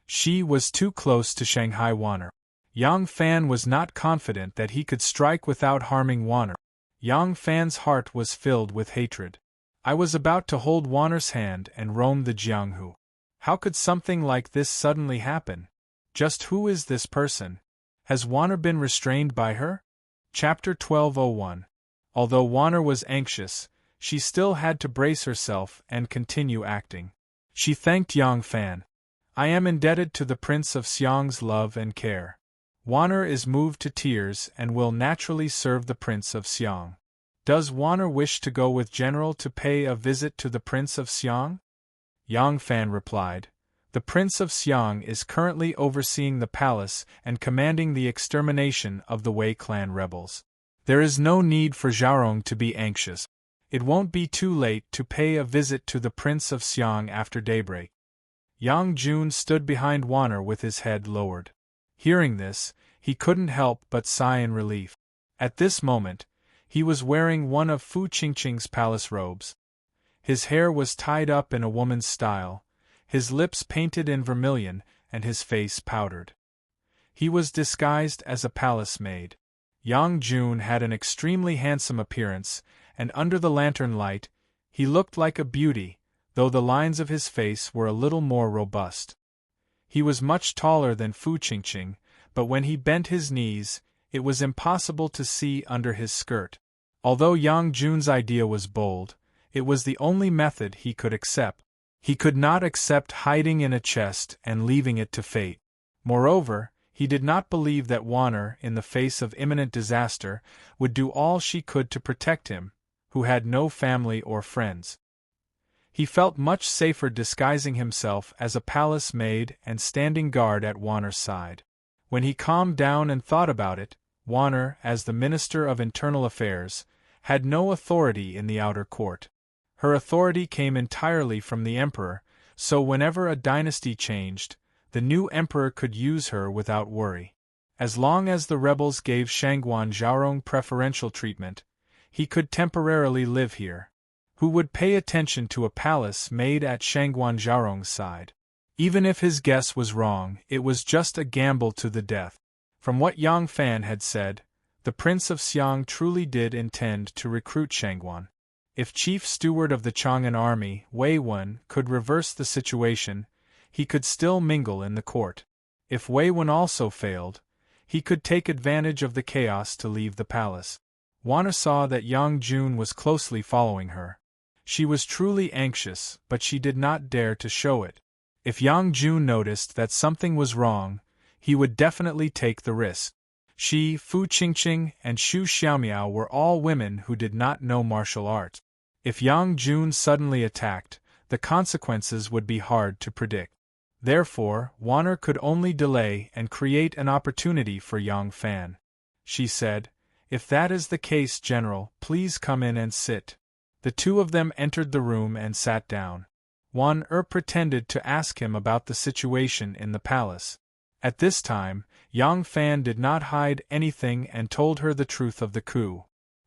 She was too close to Shanghai Wanner. Yang Fan was not confident that he could strike without harming Wanner. Yang Fan's heart was filled with hatred. I was about to hold Wanner's hand and roam the Jianghu. How could something like this suddenly happen? Just who is this person? Has Wanner been restrained by her? Chapter 1201. Although Wanner was anxious, she still had to brace herself and continue acting. She thanked Yang Fan. I am indebted to the Prince of Xiang's love and care. Wanner is moved to tears and will naturally serve the Prince of Xiang. Does Wanner wish to go with General to pay a visit to the Prince of Xiang? Yang Fan replied. The Prince of Xiang is currently overseeing the palace and commanding the extermination of the Wei clan rebels. There is no need for Zhaorong to be anxious. It won't be too late to pay a visit to the Prince of Xiang after daybreak. Yang Jun stood behind Wanner with his head lowered. Hearing this, he couldn't help but sigh in relief. At this moment, he was wearing one of Fu Qingqing's palace robes. His hair was tied up in a woman's style, his lips painted in vermilion, and his face powdered. He was disguised as a palace maid. Yang Jun had an extremely handsome appearance, and under the lantern light, he looked like a beauty, though the lines of his face were a little more robust. He was much taller than Fu Qingqing, but when he bent his knees, it was impossible to see under his skirt. Although Yang Jun's idea was bold, it was the only method he could accept. He could not accept hiding in a chest and leaving it to fate. Moreover, he did not believe that Wanner, in the face of imminent disaster, would do all she could to protect him, who had no family or friends. He felt much safer disguising himself as a palace maid and standing guard at Wanner's side. When he calmed down and thought about it, Wanner, as the Minister of Internal Affairs, had no authority in the outer court. Her authority came entirely from the emperor, so whenever a dynasty changed, the new emperor could use her without worry. As long as the rebels gave Shangguan Zhaorong preferential treatment, he could temporarily live here. Who would pay attention to a palace maid at Shangguan Zhaorong's side? Even if his guess was wrong, it was just a gamble to the death. From what Yang Fan had said, the Prince of Xiang truly did intend to recruit Shangguan. If Chief Steward of the Chang'an army, Wei Wen, could reverse the situation, he could still mingle in the court. If Wei Wen also failed, he could take advantage of the chaos to leave the palace. Wanner saw that Yang Jun was closely following her. She was truly anxious, but she did not dare to show it. If Yang Jun noticed that something was wrong, he would definitely take the risk. She, Fu Qingqing, and Xu Xiaomiao were all women who did not know martial arts. If Yang Jun suddenly attacked, the consequences would be hard to predict. Therefore, Wanner could only delay and create an opportunity for Yang Fan. She said, "If that is the case, General, please come in and sit." The two of them entered the room and sat down. Wanner pretended to ask him about the situation in the palace. At this time, Yang Fan did not hide anything and told her the truth of the coup.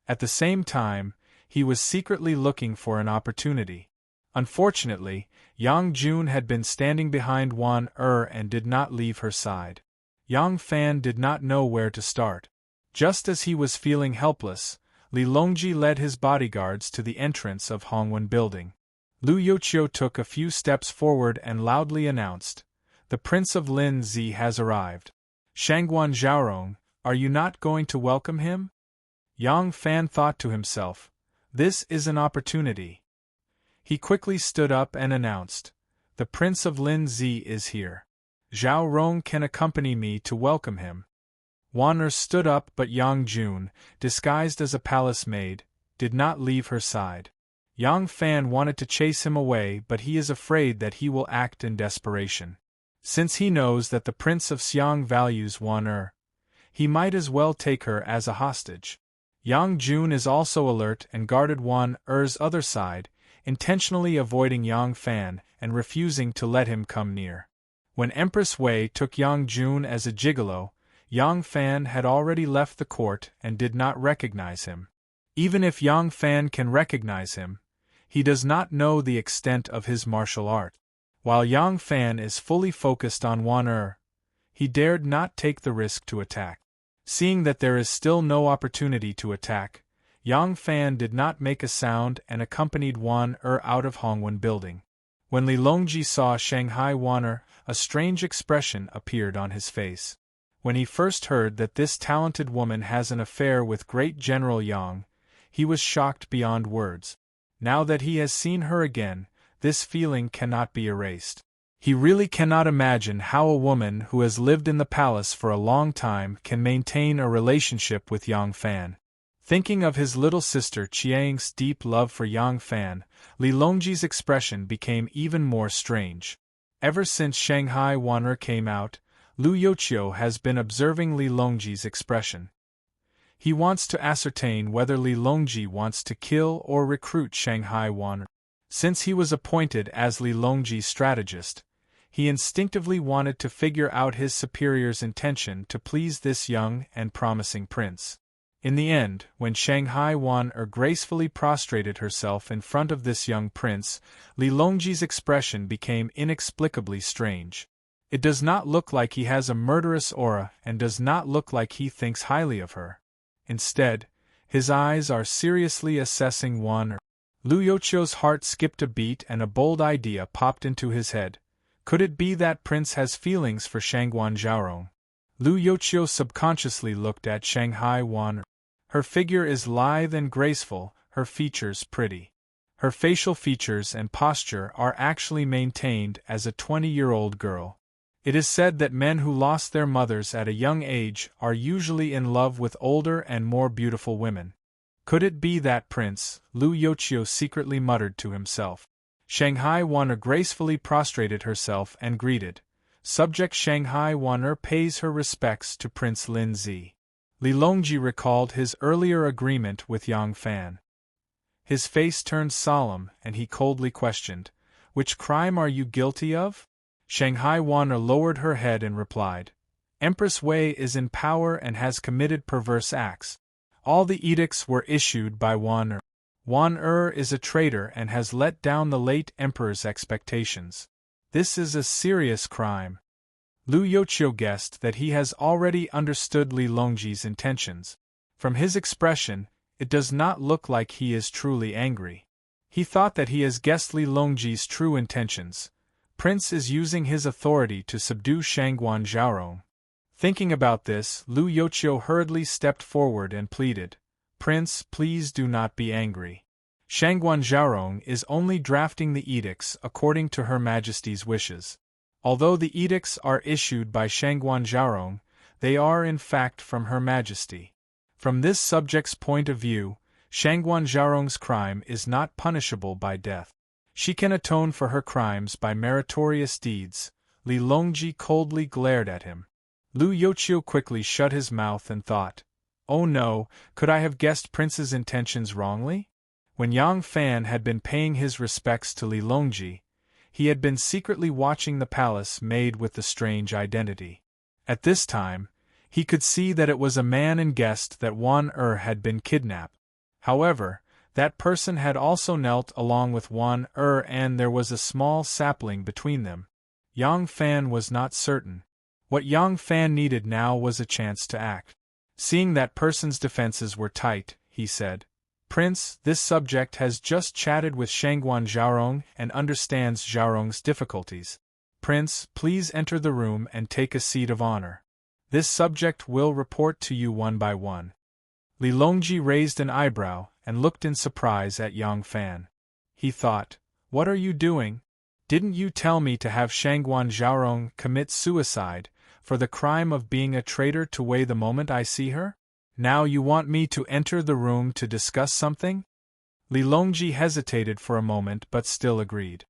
At the same time, he was secretly looking for an opportunity. Unfortunately, Yang Jun had been standing behind Wanner and did not leave her side. Yang Fan did not know where to start. Just as he was feeling helpless, Li Longji led his bodyguards to the entrance of Hongwen Building. Lu Youqiu took a few steps forward and loudly announced, "The Prince of Linzi has arrived. Shangguan Zhaorong, are you not going to welcome him?" Yang Fan thought to himself, "This is an opportunity." He quickly stood up and announced, "The Prince of Linzi is here. Zhaorong can accompany me to welcome him." Wanner stood up, but Yang Jun, disguised as a palace maid, did not leave her side. Yang Fan wanted to chase him away, but he is afraid that he will act in desperation. Since he knows that the Prince of Xiang values Wanner, he might as well take her as a hostage. Yang Jun is also alert and guarded Wan Er's other side, intentionally avoiding Yang Fan and refusing to let him come near. When Empress Wei took Yang Jun as a gigolo, Yang Fan had already left the court and did not recognize him. Even if Yang Fan can recognize him, he does not know the extent of his martial art. While Yang Fan is fully focused on Wan Er, he dared not take the risk to attack. Seeing that there is still no opportunity to attack, Yang Fan did not make a sound and accompanied Wan Er out of Hongwen Building. When Li Longji saw Shanghai Wan Er, a strange expression appeared on his face. When he first heard that this talented woman has an affair with Great General Yang, he was shocked beyond words. Now that he has seen her again, this feeling cannot be erased. He really cannot imagine how a woman who has lived in the palace for a long time can maintain a relationship with Yang Fan. Thinking of his little sister Chiang's deep love for Yang Fan, Li Longji's expression became even more strange. Ever since Shanghai Wan Er came out, Lu Youqiu has been observing Li Longji's expression. He wants to ascertain whether Li Longji wants to kill or recruit Shanghai Wan Er. Since he was appointed as Li Longji's strategist, he instinctively wanted to figure out his superior's intention to please this young and promising prince. In the end, when Shanghai Wan Er gracefully prostrated herself in front of this young prince, Li Longji's expression became inexplicably strange. It does not look like he has a murderous aura and does not look like he thinks highly of her. Instead, his eyes are seriously assessing Wan Er. Lu Youqiu's heart skipped a beat and a bold idea popped into his head. Could it be that prince has feelings for Shangguan Zhaorong? Lu Youqiu subconsciously looked at Shanghai Wan Er. Her figure is lithe and graceful, her features pretty. Her facial features and posture are actually maintained as a 20-year-old girl. It is said that men who lost their mothers at a young age are usually in love with older and more beautiful women. Could it be that prince? Lu Youqiu secretly muttered to himself. Shanghai Wan Er gracefully prostrated herself and greeted. Subject Shanghai Wan Er pays her respects to Prince Lin Zi. Li Longji recalled his earlier agreement with Yang Fan. His face turned solemn and he coldly questioned, "Which crime are you guilty of?" Shanghai Wan Er lowered her head and replied, "Empress Wei is in power and has committed perverse acts. All the edicts were issued by Wan Er. Wan Er is a traitor and has let down the late emperor's expectations. This is a serious crime." Lu Youqiu guessed that he has already understood Li Longji's intentions. From his expression, it does not look like he is truly angry. He thought that he has guessed Li Longji's true intentions. Prince is using his authority to subdue Shangguan Zhaorong. Thinking about this, Lu Youqiu hurriedly stepped forward and pleaded, "Prince, please do not be angry. Shangguan Zhaorong is only drafting the edicts according to Her Majesty's wishes. Although the edicts are issued by Shangguan Zhaorong, they are in fact from Her Majesty. From this subject's point of view, Shangguan Zhaorong's crime is not punishable by death. She can atone for her crimes by meritorious deeds." Li Longji coldly glared at him. Lu Youqiu quickly shut his mouth and thought, "Oh no, could I have guessed Prince's intentions wrongly?" When Yang Fan had been paying his respects to Li Longji, he had been secretly watching the palace made with the strange identity. At this time, he could see that it was a man and guessed that Wan Er had been kidnapped. However, that person had also knelt along with Wan Er and there was a small sapling between them. Yang Fan was not certain. What Yang Fan needed now was a chance to act. Seeing that person's defenses were tight, he said, "Prince, this subject has just chatted with Shangguan Zhaorong and understands Zhaorong's difficulties. Prince, please enter the room and take a seat of honor. This subject will report to you one by one." Li Longji raised an eyebrow and looked in surprise at Yang Fan. He thought, "What are you doing? Didn't you tell me to have Shangguan Zhaorong commit suicide for the crime of being a traitor to Wei the moment I see her? Now you want me to enter the room to discuss something?" Li Longji hesitated for a moment but still agreed.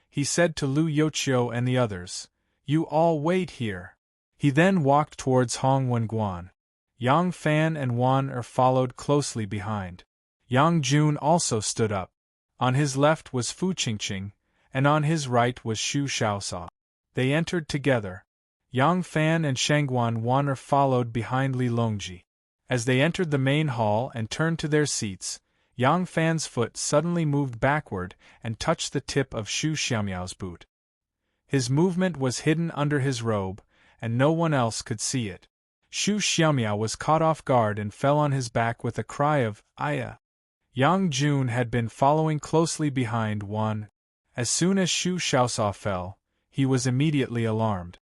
He said to Lu Youqiu and the others, "You all wait here." He then walked towards Hong Wenguan. Yang Fan and Wan followed closely behind. Yang Jun also stood up. On his left was Fu Qingqing, and on his right was Xu Xiaosao. They entered together. Yang Fan and Shangguan Wan followed behind Li Longji. As they entered the main hall and turned to their seats, Yang Fan's foot suddenly moved backward and touched the tip of Xu Xiaomiao's boot. His movement was hidden under his robe, and no one else could see it. Xu Xiaomiao was caught off guard and fell on his back with a cry of "Aya!" Yang Jun had been following closely behind Wan. As soon as Xu Xiaosao fell, he was immediately alarmed.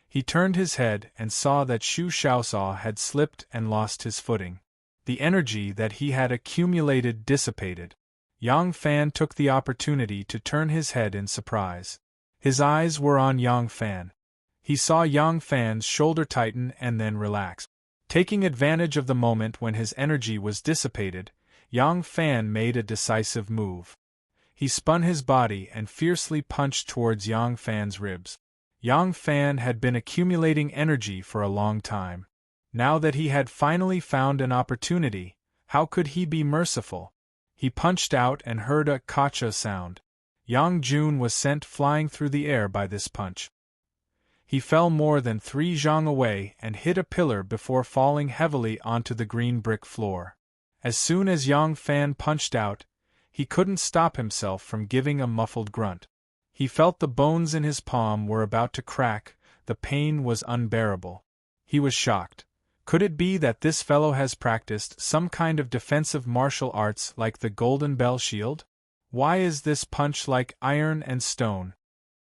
He turned his head and saw that Xu Xiaosao had slipped and lost his footing. The energy that he had accumulated dissipated. Yang Fan took the opportunity to turn his head in surprise. His eyes were on Yang Fan. He saw Yang Fan's shoulder tighten and then relax. Taking advantage of the moment when his energy was dissipated, Yang Fan made a decisive move. He spun his body and fiercely punched towards Yang Fan's ribs. Yang Fan had been accumulating energy for a long time. Now that he had finally found an opportunity, how could he be merciful? He punched out and heard a "kacha" sound. Yang Jun was sent flying through the air by this punch. He fell more than 3 zhang away and hit a pillar before falling heavily onto the green brick floor. As soon as Yang Fan punched out, he couldn't stop himself from giving a muffled grunt. He felt the bones in his palm were about to crack, the pain was unbearable. He was shocked. Could it be that this fellow has practiced some kind of defensive martial arts like the Golden Bell Shield? Why is this punch like iron and stone?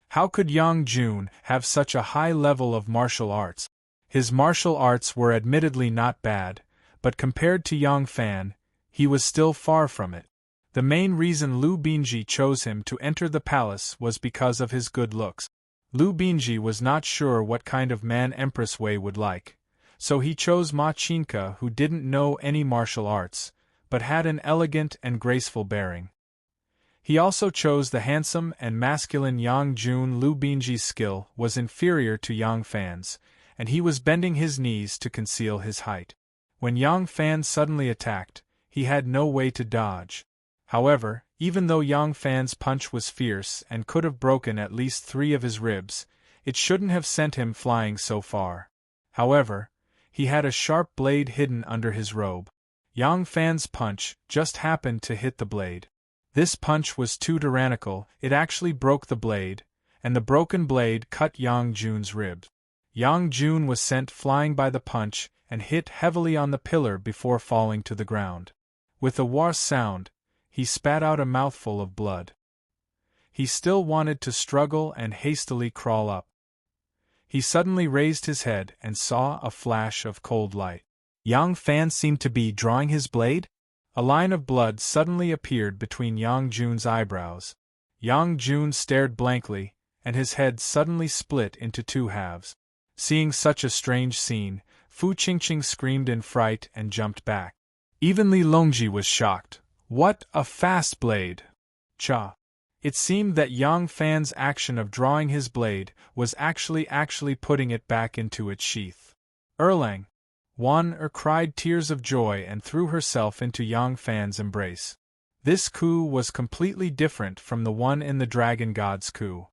How could Yang Jun have such a high level of martial arts? His martial arts were admittedly not bad, but compared to Yang Fan, he was still far from it. The main reason Lu Binji chose him to enter the palace was because of his good looks. Lu Binji was not sure what kind of man Empress Wei would like, so he chose Ma Qinka, who didn't know any martial arts, but had an elegant and graceful bearing. He also chose the handsome and masculine Yang Jun. Lu Binji's skill was inferior to Yang Fan's, and he was bending his knees to conceal his height. When Yang Fan suddenly attacked, he had no way to dodge. However, even though Yang Fan's punch was fierce and could have broken at least 3 of his ribs, it shouldn't have sent him flying so far. However, he had a sharp blade hidden under his robe. Yang Fan's punch just happened to hit the blade. This punch was too tyrannical, it actually broke the blade, and the broken blade cut Yang Jun's ribs. Yang Jun was sent flying by the punch and hit heavily on the pillar before falling to the ground. With a whoosh sound, he spat out a mouthful of blood. He still wanted to struggle and hastily crawl up. He suddenly raised his head and saw a flash of cold light. Yang Fan seemed to be drawing his blade? A line of blood suddenly appeared between Yang Jun's eyebrows. Yang Jun stared blankly, and his head suddenly split into 2 halves. Seeing such a strange scene, Fu Qingqing screamed in fright and jumped back. Even Li Longji was shocked. What a fast blade! Cha! It seemed that Yang Fan's action of drawing his blade was actually putting it back into its sheath. Erlang! Wan cried tears of joy and threw herself into Yang Fan's embrace. This coup was completely different from the one in the Dragon God's coup.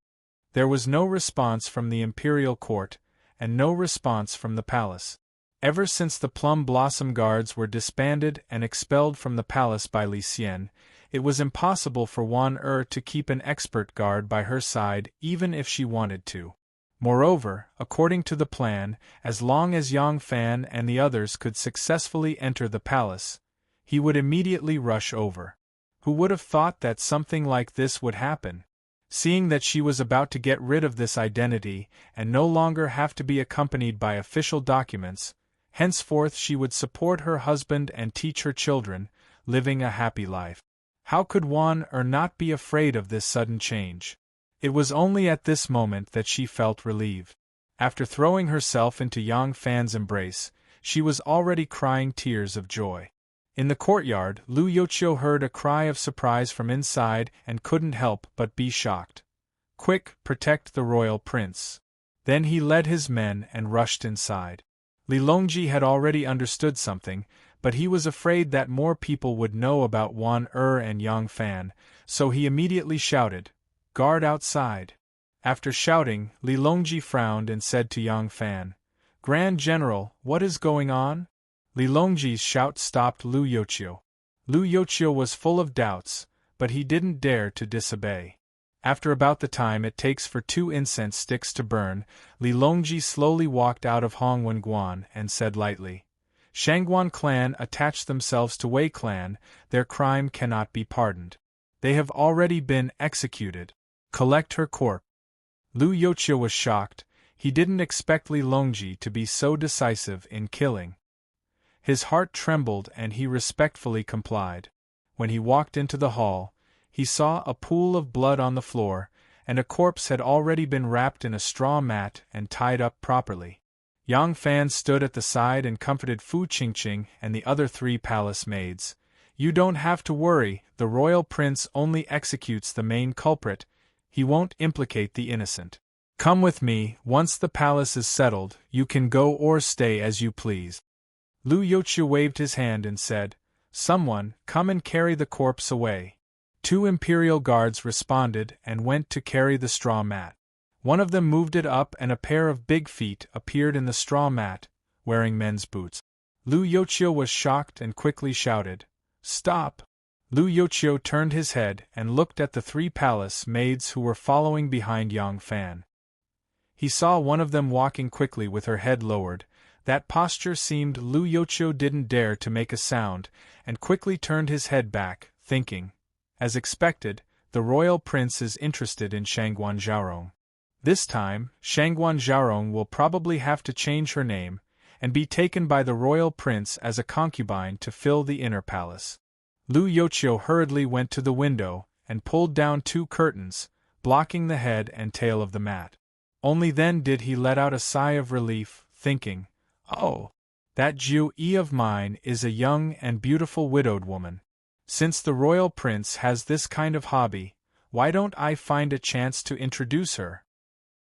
There was no response from the imperial court, and no response from the palace. Ever since the Plum Blossom Guards were disbanded and expelled from the palace by Li Xian, it was impossible for Wan to keep an expert guard by her side even if she wanted to. Moreover, according to the plan, as long as Yang Fan and the others could successfully enter the palace, he would immediately rush over. Who would have thought that something like this would happen? Seeing that she was about to get rid of this identity and no longer have to be accompanied by official documents, henceforth she would support her husband and teach her children, living a happy life. How could Wan not be afraid of this sudden change? It was only at this moment that she felt relieved. After throwing herself into Yang Fan's embrace, she was already crying tears of joy. In the courtyard, Lu Yochio heard a cry of surprise from inside and couldn't help but be shocked. Quick, protect the royal prince. Then he led his men and rushed inside. Li Longji had already understood something, but he was afraid that more people would know about Wan and Yang Fan, so he immediately shouted, "Guard outside!" After shouting, Li Longji frowned and said to Yang Fan, "Grand General, what is going on?" Li Longji's shout stopped Lu Yochio. Lu Yochio was full of doubts, but he didn't dare to disobey. After about the time it takes for 2 incense sticks to burn, Li Longji slowly walked out of Hongwenguan and said lightly, "Shangguan clan attached themselves to Wei clan, their crime cannot be pardoned. They have already been executed. Collect her corpse." Lu Yochio was shocked. He didn't expect Li Longji to be so decisive in killing. His heart trembled and he respectfully complied. When he walked into the hall, he saw a pool of blood on the floor, and a corpse had already been wrapped in a straw mat and tied up properly. Yang Fan stood at the side and comforted Fu Qingqing and the other 3 palace maids. "You don't have to worry, the royal prince only executes the main culprit, he won't implicate the innocent. Come with me, once the palace is settled, you can go or stay as you please." Lu Yochio waved his hand and said, "Someone, come and carry the corpse away." 2 imperial guards responded and went to carry the straw mat. One of them moved it up and a pair of big feet appeared in the straw mat, wearing men's boots. Lu Yochio was shocked and quickly shouted, "Stop!" Lu Yochio turned his head and looked at the 3 palace maids who were following behind Yang Fan. He saw one of them walking quickly with her head lowered. That posture seemed Lu Yochio didn't dare to make a sound, and quickly turned his head back, thinking, as expected, the royal prince is interested in Shangguan Zhaorong. This time, Shangguan Zhaorong will probably have to change her name, and be taken by the royal prince as a concubine to fill the inner palace. Lu Yochio hurriedly went to the window, and pulled down 2 curtains, blocking the head and tail of the mat. Only then did he let out a sigh of relief, thinking, "Oh, that Jiu-E of mine is a young and beautiful widowed woman. Since the royal prince has this kind of hobby, why don't I find a chance to introduce her?"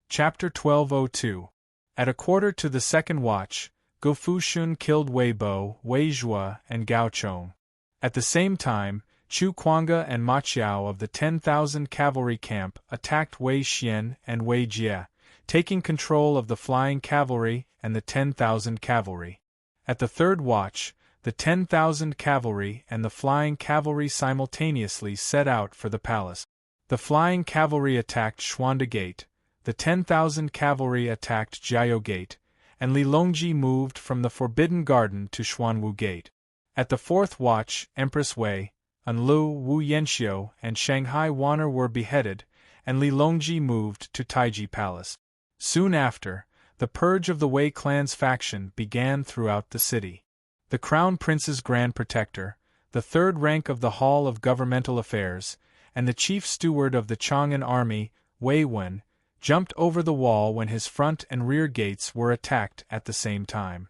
Chapter 1202. At a quarter to the 2nd watch, Go Fushun killed Wei Bo, Wei Zhua, and Gao Chong. At the same time, Chu Kuanga and Ma Qiao of the 10,000 cavalry camp attacked Wei Xian and Wei Jie, taking control of the flying cavalry and the 10,000 cavalry. At the 3rd watch, the 10,000 cavalry and the flying cavalry simultaneously set out for the palace. The flying cavalry attacked Xuanda Gate, the 10,000 cavalry attacked Jiao Gate, and Li Longji moved from the Forbidden Garden to Xuanwu Gate. At the 4th watch, Empress Wei, Anlu, Wu Yanxiu, and Shanghai Wanner were beheaded, and Li Longji moved to Taiji Palace. Soon after, the purge of the Wei clan's faction began throughout the city. The Crown Prince's Grand Protector, the 3rd rank of the Hall of Governmental Affairs, and the Chief Steward of the Chang'an Army, Wei Wen, jumped over the wall when his front and rear gates were attacked at the same time.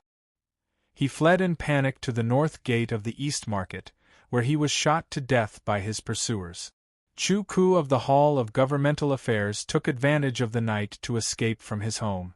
He fled in panic to the north gate of the East Market, where he was shot to death by his pursuers. Chu Ku of the Hall of Governmental Affairs took advantage of the night to escape from his home.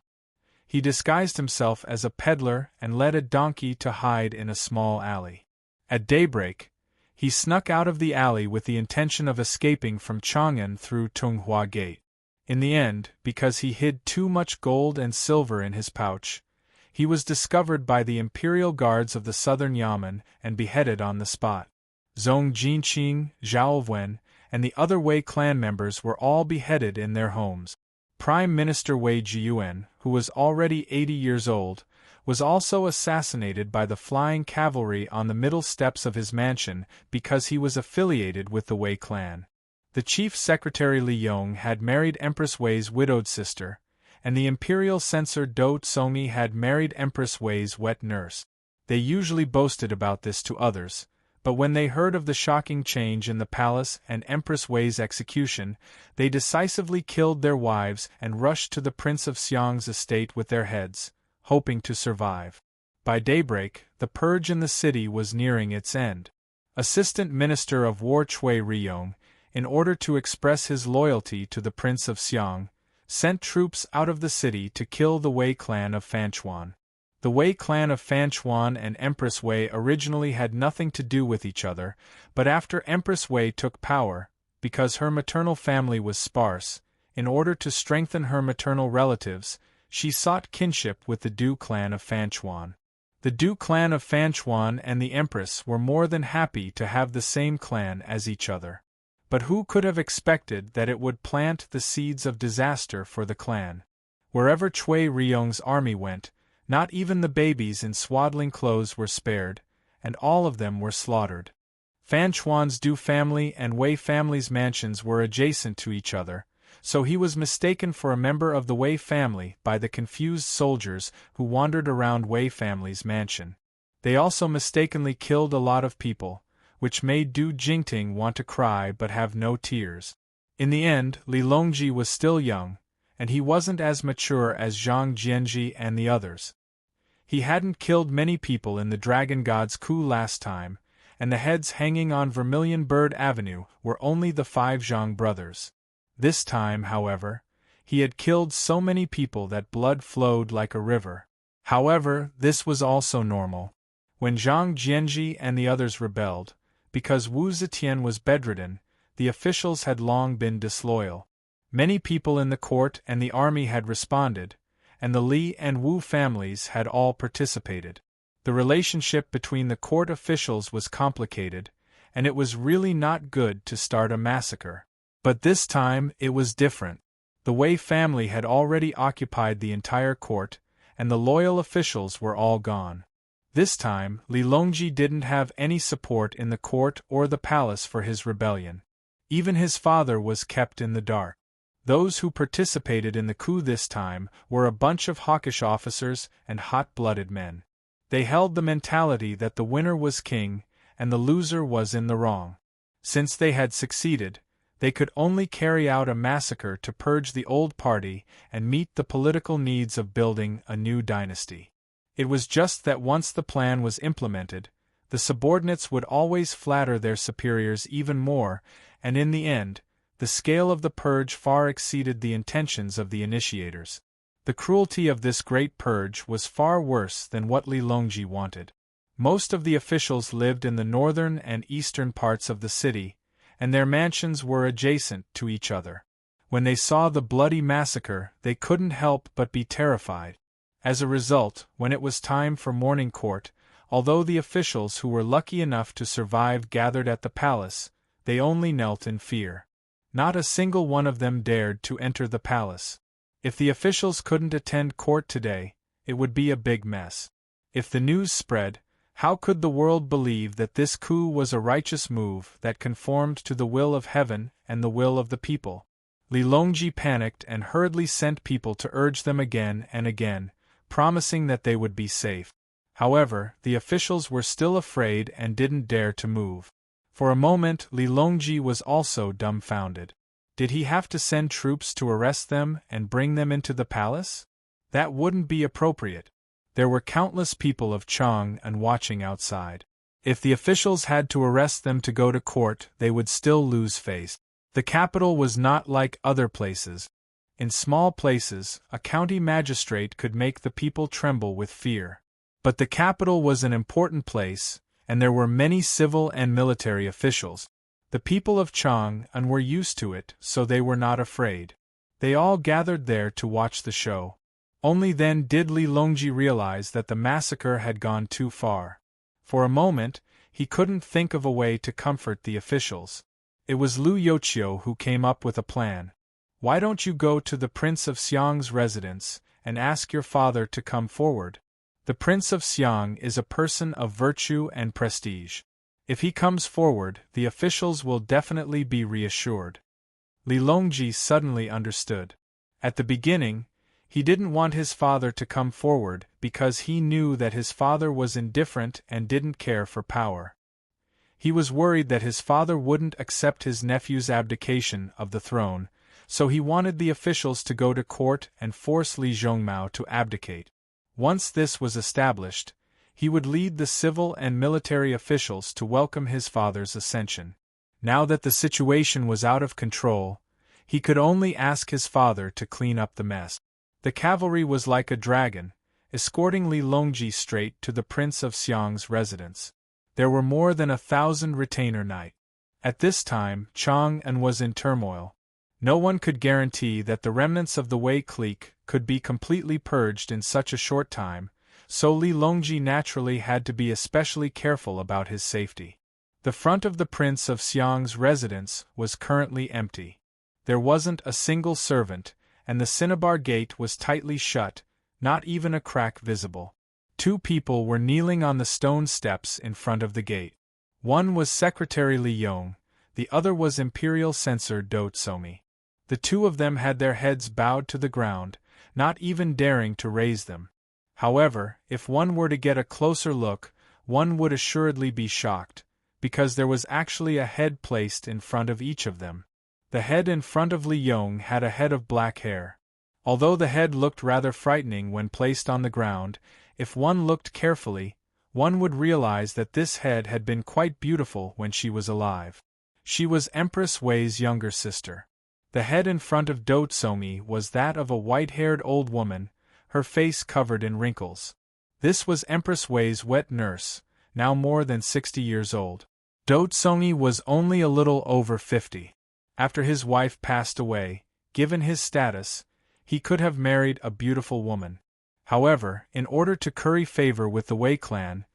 He disguised himself as a peddler and led a donkey to hide in a small alley. At daybreak, he snuck out of the alley with the intention of escaping from Chang'an through Tunghua Gate. In the end, because he hid too much gold and silver in his pouch, he was discovered by the imperial guards of the southern Yamen and beheaded on the spot. Zhong Jinqing, Zhao Wen, and the other Wei clan members were all beheaded in their homes. Prime Minister Wei Jiyuan, who was already 80 years old, was also assassinated by the flying cavalry on the middle steps of his mansion because he was affiliated with the Wei clan. The chief secretary Li Yong had married Empress Wei's widowed sister, and the imperial censor Dou Tsongyi had married Empress Wei's wet nurse. They usually boasted about this to others, but when they heard of the shocking change in the palace and Empress Wei's execution, they decisively killed their wives and rushed to the Prince of Xiang's estate with their heads, hoping to survive. By daybreak, the purge in the city was nearing its end. Assistant Minister of War Chui Riyong, in order to express his loyalty to the Prince of Xiang, sent troops out of the city to kill the Wei clan of Fanchuan. The Wei clan of Fanchuan and Empress Wei originally had nothing to do with each other, but after Empress Wei took power, because her maternal family was sparse, in order to strengthen her maternal relatives, she sought kinship with the Du clan of Fanchuan. The Du clan of Fanchuan and the Empress were more than happy to have the same clan as each other. But who could have expected that it would plant the seeds of disaster for the clan? Wherever Cui Ryong's army went, not even the babies in swaddling clothes were spared, and all of them were slaughtered. Fanchuan's Du family and Wei family's mansions were adjacent to each other, so he was mistaken for a member of the Wei family by the confused soldiers who wandered around Wei family's mansion. They also mistakenly killed a lot of people, which made Du Jingting want to cry but have no tears. In the end, Li Longji was still young, and he wasn't as mature as Zhang Jianji and the others. He hadn't killed many people in the Dragon God's coup last time, and the heads hanging on Vermilion Bird Avenue were only the 5 Zhang brothers. This time, however, he had killed so many people that blood flowed like a river. However, this was also normal. When Zhang Jianji and the others rebelled, because Wu Zetian was bedridden, the officials had long been disloyal. Many people in the court and the army had responded, and the Li and Wu families had all participated. The relationship between the court officials was complicated, and it was really not good to start a massacre. But this time it was different. The Wei family had already occupied the entire court, and the loyal officials were all gone. This time, Li Longji didn't have any support in the court or the palace for his rebellion. Even his father was kept in the dark. Those who participated in the coup this time were a bunch of hawkish officers and hot-blooded men. They held the mentality that the winner was king, and the loser was in the wrong. Since they had succeeded, they could only carry out a massacre to purge the old party and meet the political needs of building a new dynasty. It was just that once the plan was implemented, the subordinates would always flatter their superiors even more, and in the end, the scale of the purge far exceeded the intentions of the initiators. The cruelty of this great purge was far worse than what Li Longji wanted. Most of the officials lived in the northern and eastern parts of the city, and their mansions were adjacent to each other. When they saw the bloody massacre, they couldn't help but be terrified. As a result, when it was time for morning court, although the officials who were lucky enough to survive gathered at the palace, they only knelt in fear. Not a single one of them dared to enter the palace. If the officials couldn't attend court today, it would be a big mess. If the news spread, how could the world believe that this coup was a righteous move that conformed to the will of heaven and the will of the people? Li Longji panicked and hurriedly sent people to urge them again and again, promising that they would be safe. However, the officials were still afraid and didn't dare to move. For a moment, Li Longji was also dumbfounded. Did he have to send troops to arrest them and bring them into the palace? That wouldn't be appropriate. There were countless people of Chang'an watching outside. If the officials had to arrest them to go to court, they would still lose face. The capital was not like other places. In small places, a county magistrate could make the people tremble with fear. But the capital was an important place, and there were many civil and military officials. The people of Chang'an were used to it, so they were not afraid. They all gathered there to watch the show. Only then did Li Longji realize that the massacre had gone too far. For a moment, he couldn't think of a way to comfort the officials. It was Lu Yochio who came up with a plan. Why don't you go to the Prince of Xiang's residence and ask your father to come forward? The Prince of Xiang is a person of virtue and prestige. If he comes forward, the officials will definitely be reassured. Li Longji suddenly understood. At the beginning, he didn't want his father to come forward because he knew that his father was indifferent and didn't care for power. He was worried that his father wouldn't accept his nephew's abdication of the throne, so he wanted the officials to go to court and force Li Zhongmao to abdicate. Once this was established, he would lead the civil and military officials to welcome his father's ascension. Now that the situation was out of control, He could only ask his father to clean up the mess. The cavalry was like a dragon, escorting Li Longji straight to the Prince of Xiang's residence. There were more than 1,000 retainer knights. At this time, Chang'an was in turmoil. No one could guarantee that the remnants of the Wei clique could be completely purged in such a short time, so Li Longji naturally had to be especially careful about his safety. The front of the Prince of Xiang's residence was currently empty. There wasn't a single servant, and the cinnabar gate was tightly shut, not even a crack visible. 2 people were kneeling on the stone steps in front of the gate. One was Secretary Li Yong, the other was Imperial Censor Do Tsomi. The 2 of them had their heads bowed to the ground, not even daring to raise them. However, if one were to get a closer look, one would assuredly be shocked, because there was actually a head placed in front of each of them. The head in front of Li Yong had a head of black hair. Although the head looked rather frightening when placed on the ground, if one looked carefully, one would realize that this head had been quite beautiful when she was alive. She was Empress Wei's younger sister. The head in front of Do Tsomi was that of a white-haired old woman, her face covered in wrinkles. This was Empress Wei's wet nurse, now more than 60 years old. Do Tsomi was only a little over 50. After his wife passed away, given his status, he could have married a beautiful woman. However, in order to curry favor with the Wei clan,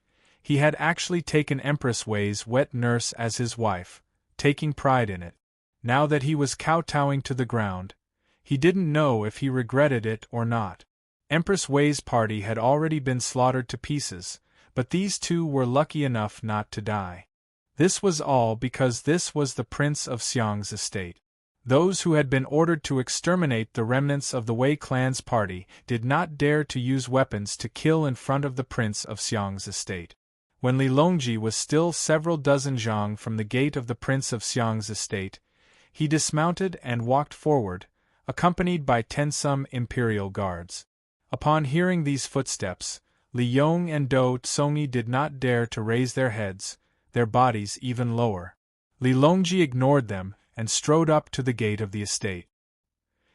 he had actually taken Empress Wei's wet nurse as his wife, taking pride in it. Now that he was kowtowing to the ground, he didn't know if he regretted it or not. Empress Wei's party had already been slaughtered to pieces, but these 2 were lucky enough not to die. This was all because this was the Prince of Xiang's estate. Those who had been ordered to exterminate the remnants of the Wei clan's party did not dare to use weapons to kill in front of the Prince of Xiang's estate. When Li Longji was still several dozen zhang from the gate of the Prince of Xiang's estate, he dismounted and walked forward, accompanied by 10 some imperial guards. Upon hearing these footsteps, Li Yong and Do Tsomi did not dare to raise their heads, their bodies even lower. Li Longji ignored them and strode up to the gate of the estate.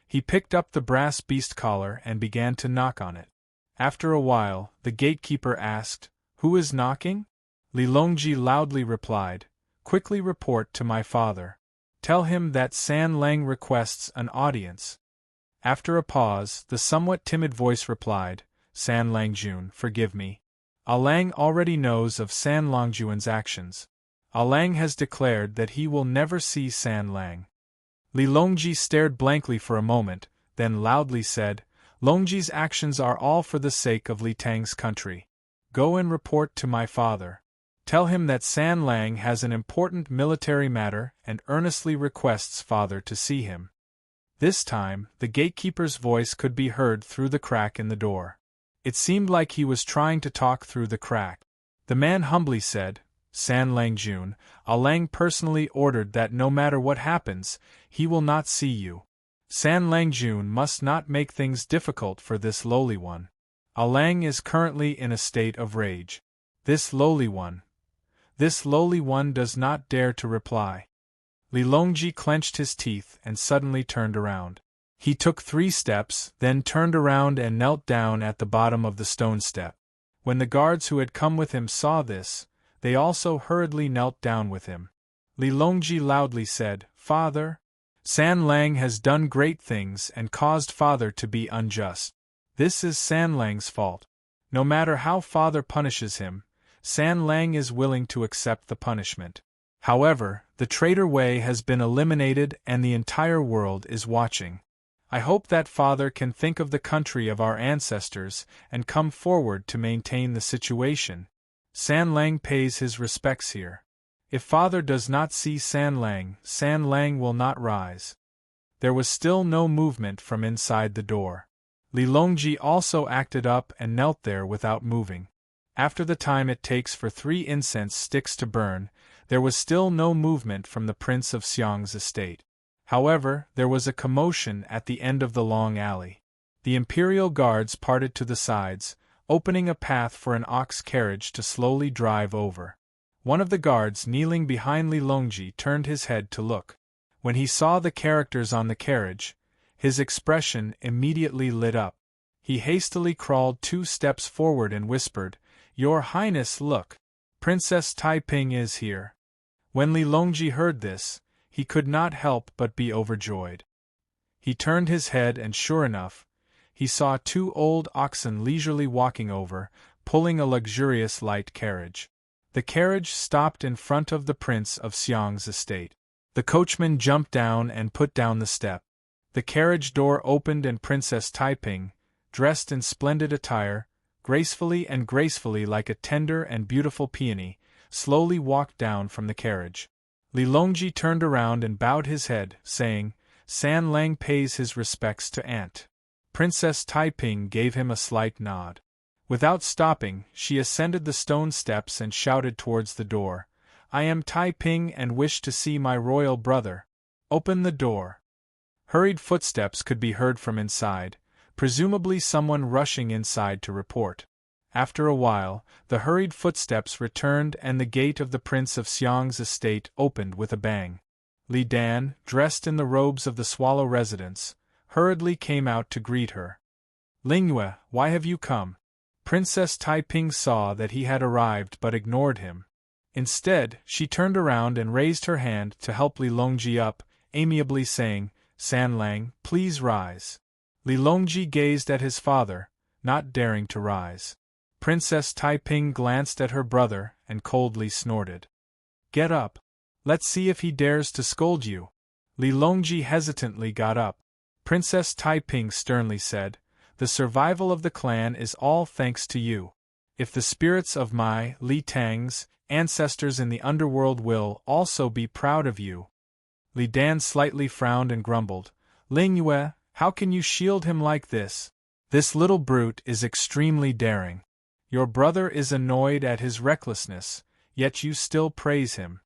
He picked up the brass beast collar and began to knock on it. After a while, the gatekeeper asked, "Who is knocking?" Li Longji loudly replied, "Quickly report to my father. Tell him that San Lang requests an audience." After a pause, the somewhat timid voice replied, "San Langjun, forgive me. Lang already knows of San Langjuan's actions. Lang has declared that he will never see San Lang." Li Longji stared blankly for a moment, then loudly said, "Longji's actions are all for the sake of Li Tang's country. Go and report to my father. Tell him that San Lang has an important military matter and earnestly requests father to see him." This time, the gatekeeper's voice could be heard through the crack in the door. It seemed like he was trying to talk through the crack. The man humbly said, "San Langjun, Lang personally ordered that no matter what happens, he will not see you. San Langjun must not make things difficult for this lowly one. Lang is currently in a state of rage. This lowly one does not dare to reply." Li Longji clenched his teeth and suddenly turned around. He took 3 steps, then turned around and knelt down at the bottom of the stone step. When the guards who had come with him saw this, they also hurriedly knelt down with him. Li Longji loudly said, "Father, San Lang has done great things and caused father to be unjust. This is San Lang's fault. No matter how father punishes him, San Lang is willing to accept the punishment. However, the traitor Wei has been eliminated and the entire world is watching. I hope that father can think of the country of our ancestors and come forward to maintain the situation. San Lang pays his respects here. If father does not see San Lang will not rise." There was still no movement from inside the door. Li Longji also acted up and knelt there without moving. After the time it takes for 3 incense sticks to burn, there was still no movement from the Prince of Xiang's estate. However, there was a commotion at the end of the long alley. The imperial guards parted to the sides, opening a path for an ox carriage to slowly drive over. One of the guards kneeling behind Li Longji turned his head to look. When he saw the characters on the carriage, his expression immediately lit up. He hastily crawled 2 steps forward and whispered, "Your Highness, look! Princess Taiping is here." When Li Longji heard this, he could not help but be overjoyed. He turned his head and sure enough, he saw 2 old oxen leisurely walking over, pulling a luxurious light carriage. The carriage stopped in front of the Prince of Xiang's estate. The coachman jumped down and put down the step. The carriage door opened and Princess Taiping, dressed in splendid attire, gracefully like a tender and beautiful peony, slowly walked down from the carriage. Li Longji turned around and bowed his head, saying, "San Lang pays his respects to Aunt." Princess Taiping gave him a slight nod. Without stopping, she ascended the stone steps and shouted towards the door, "I am Taiping and wish to see my royal brother. Open the door." Hurried footsteps could be heard from inside, presumably someone rushing inside to report. After a while, the hurried footsteps returned and the gate of the Prince of Xiang's estate opened with a bang. Li Dan, dressed in the robes of the Swallow residence, hurriedly came out to greet her. "Lingyue, why have you come?" Princess Taiping saw that he had arrived but ignored him. Instead, she turned around and raised her hand to help Li Longji up, amiably saying, "San Lang, please rise." Li Longji gazed at his father, not daring to rise. Princess Taiping glanced at her brother and coldly snorted. "Get up. Let's see if he dares to scold you." Li Longji hesitantly got up. Princess Taiping sternly said, "The survival of the clan is all thanks to you. If the spirits of my, Li Tang's, ancestors in the underworld will also be proud of you." Li Dan slightly frowned and grumbled, "Lingyue, how can you shield him like this? This little brute is extremely daring. Your brother is annoyed at his recklessness, yet you still praise him."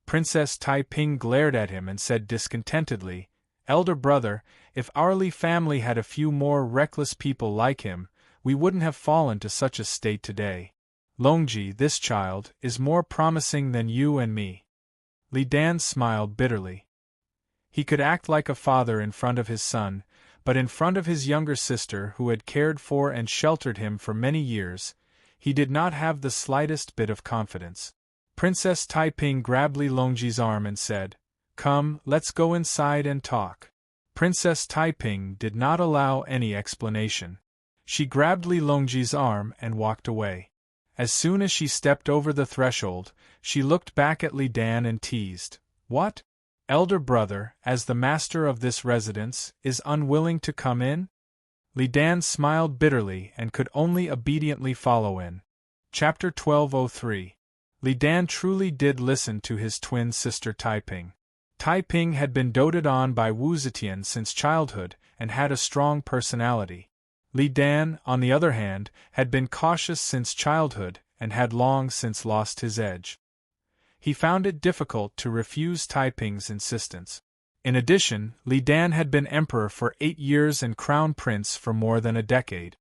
Princess Taiping glared at him and said discontentedly, "Elder brother, if our Li family had a few more reckless people like him, we wouldn't have fallen to such a state today. Longji, this child, is more promising than you and me." Li Dan smiled bitterly. He could act like a father in front of his son, but in front of his younger sister who had cared for and sheltered him for many years, he did not have the slightest bit of confidence. Princess Taiping grabbed Li Longji's arm and said, "Come, let's go inside and talk." Princess Taiping did not allow any explanation. She grabbed Li Longji's arm and walked away. As soon as she stepped over the threshold, she looked back at Li Dan and teased, "What? Elder brother, as the master of this residence, is unwilling to come in?" Li Dan smiled bitterly and could only obediently follow in. Chapter 1203. Li Dan truly did listen to his twin sister Taiping. Taiping had been doted on by Wu Zetian since childhood and had a strong personality. Li Dan, on the other hand, had been cautious since childhood and had long since lost his edge. He found it difficult to refuse Taiping's insistence. In addition, Li Dan had been emperor for 8 years and crown prince for more than a decade.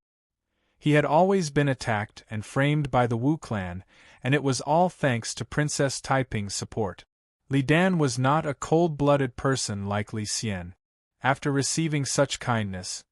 He had always been attacked and framed by the Wu clan, and it was all thanks to Princess Taiping's support. Li Dan was not a cold-blooded person like Li Xian. After receiving such kindness,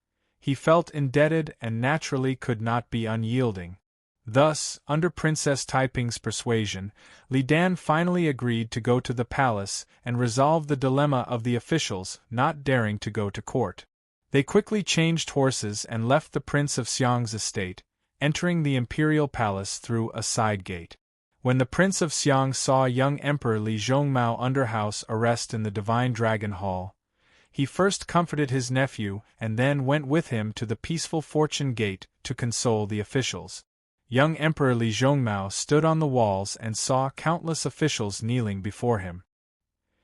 he felt indebted and naturally could not be unyielding. Thus, under Princess Taiping's persuasion, Li Dan finally agreed to go to the palace and resolve the dilemma of the officials not daring to go to court. They quickly changed horses and left the Prince of Xiang's estate, entering the imperial palace through a side gate. When the Prince of Xiang saw young Emperor Li Zhongmao under house arrest in the Divine Dragon Hall, he first comforted his nephew and then went with him to the peaceful Fortune Gate to console the officials. Young Emperor Li Zhongmao stood on the walls and saw countless officials kneeling before him.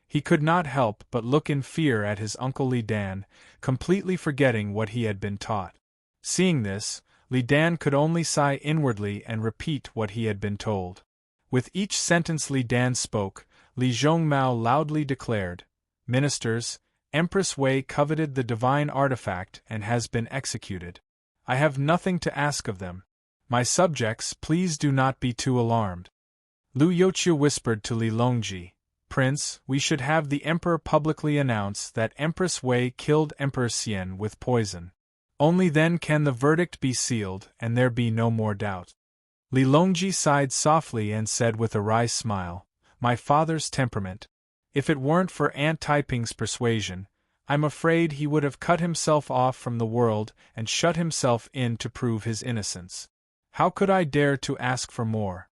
He could not help but look in fear at his uncle Li Dan, completely forgetting what he had been taught. Seeing this, Li Dan could only sigh inwardly and repeat what he had been told. With each sentence Li Dan spoke, Li Zhongmao loudly declared, "Ministers, Empress Wei coveted the divine artifact and has been executed. I have nothing to ask of them. My subjects, please do not be too alarmed." Lu Youqiu whispered to Li Longji, Prince, we should have the Emperor publicly announce that Empress Wei killed Emperor Xian with poison. Only then can the verdict be sealed and there be no more doubt. Li Longji sighed softly and said with a wry smile, "My father's temperament. If it weren't for Aunt Taiping's persuasion, I'm afraid he would have cut himself off from the world and shut himself in to prove his innocence. How could I dare to ask for more?"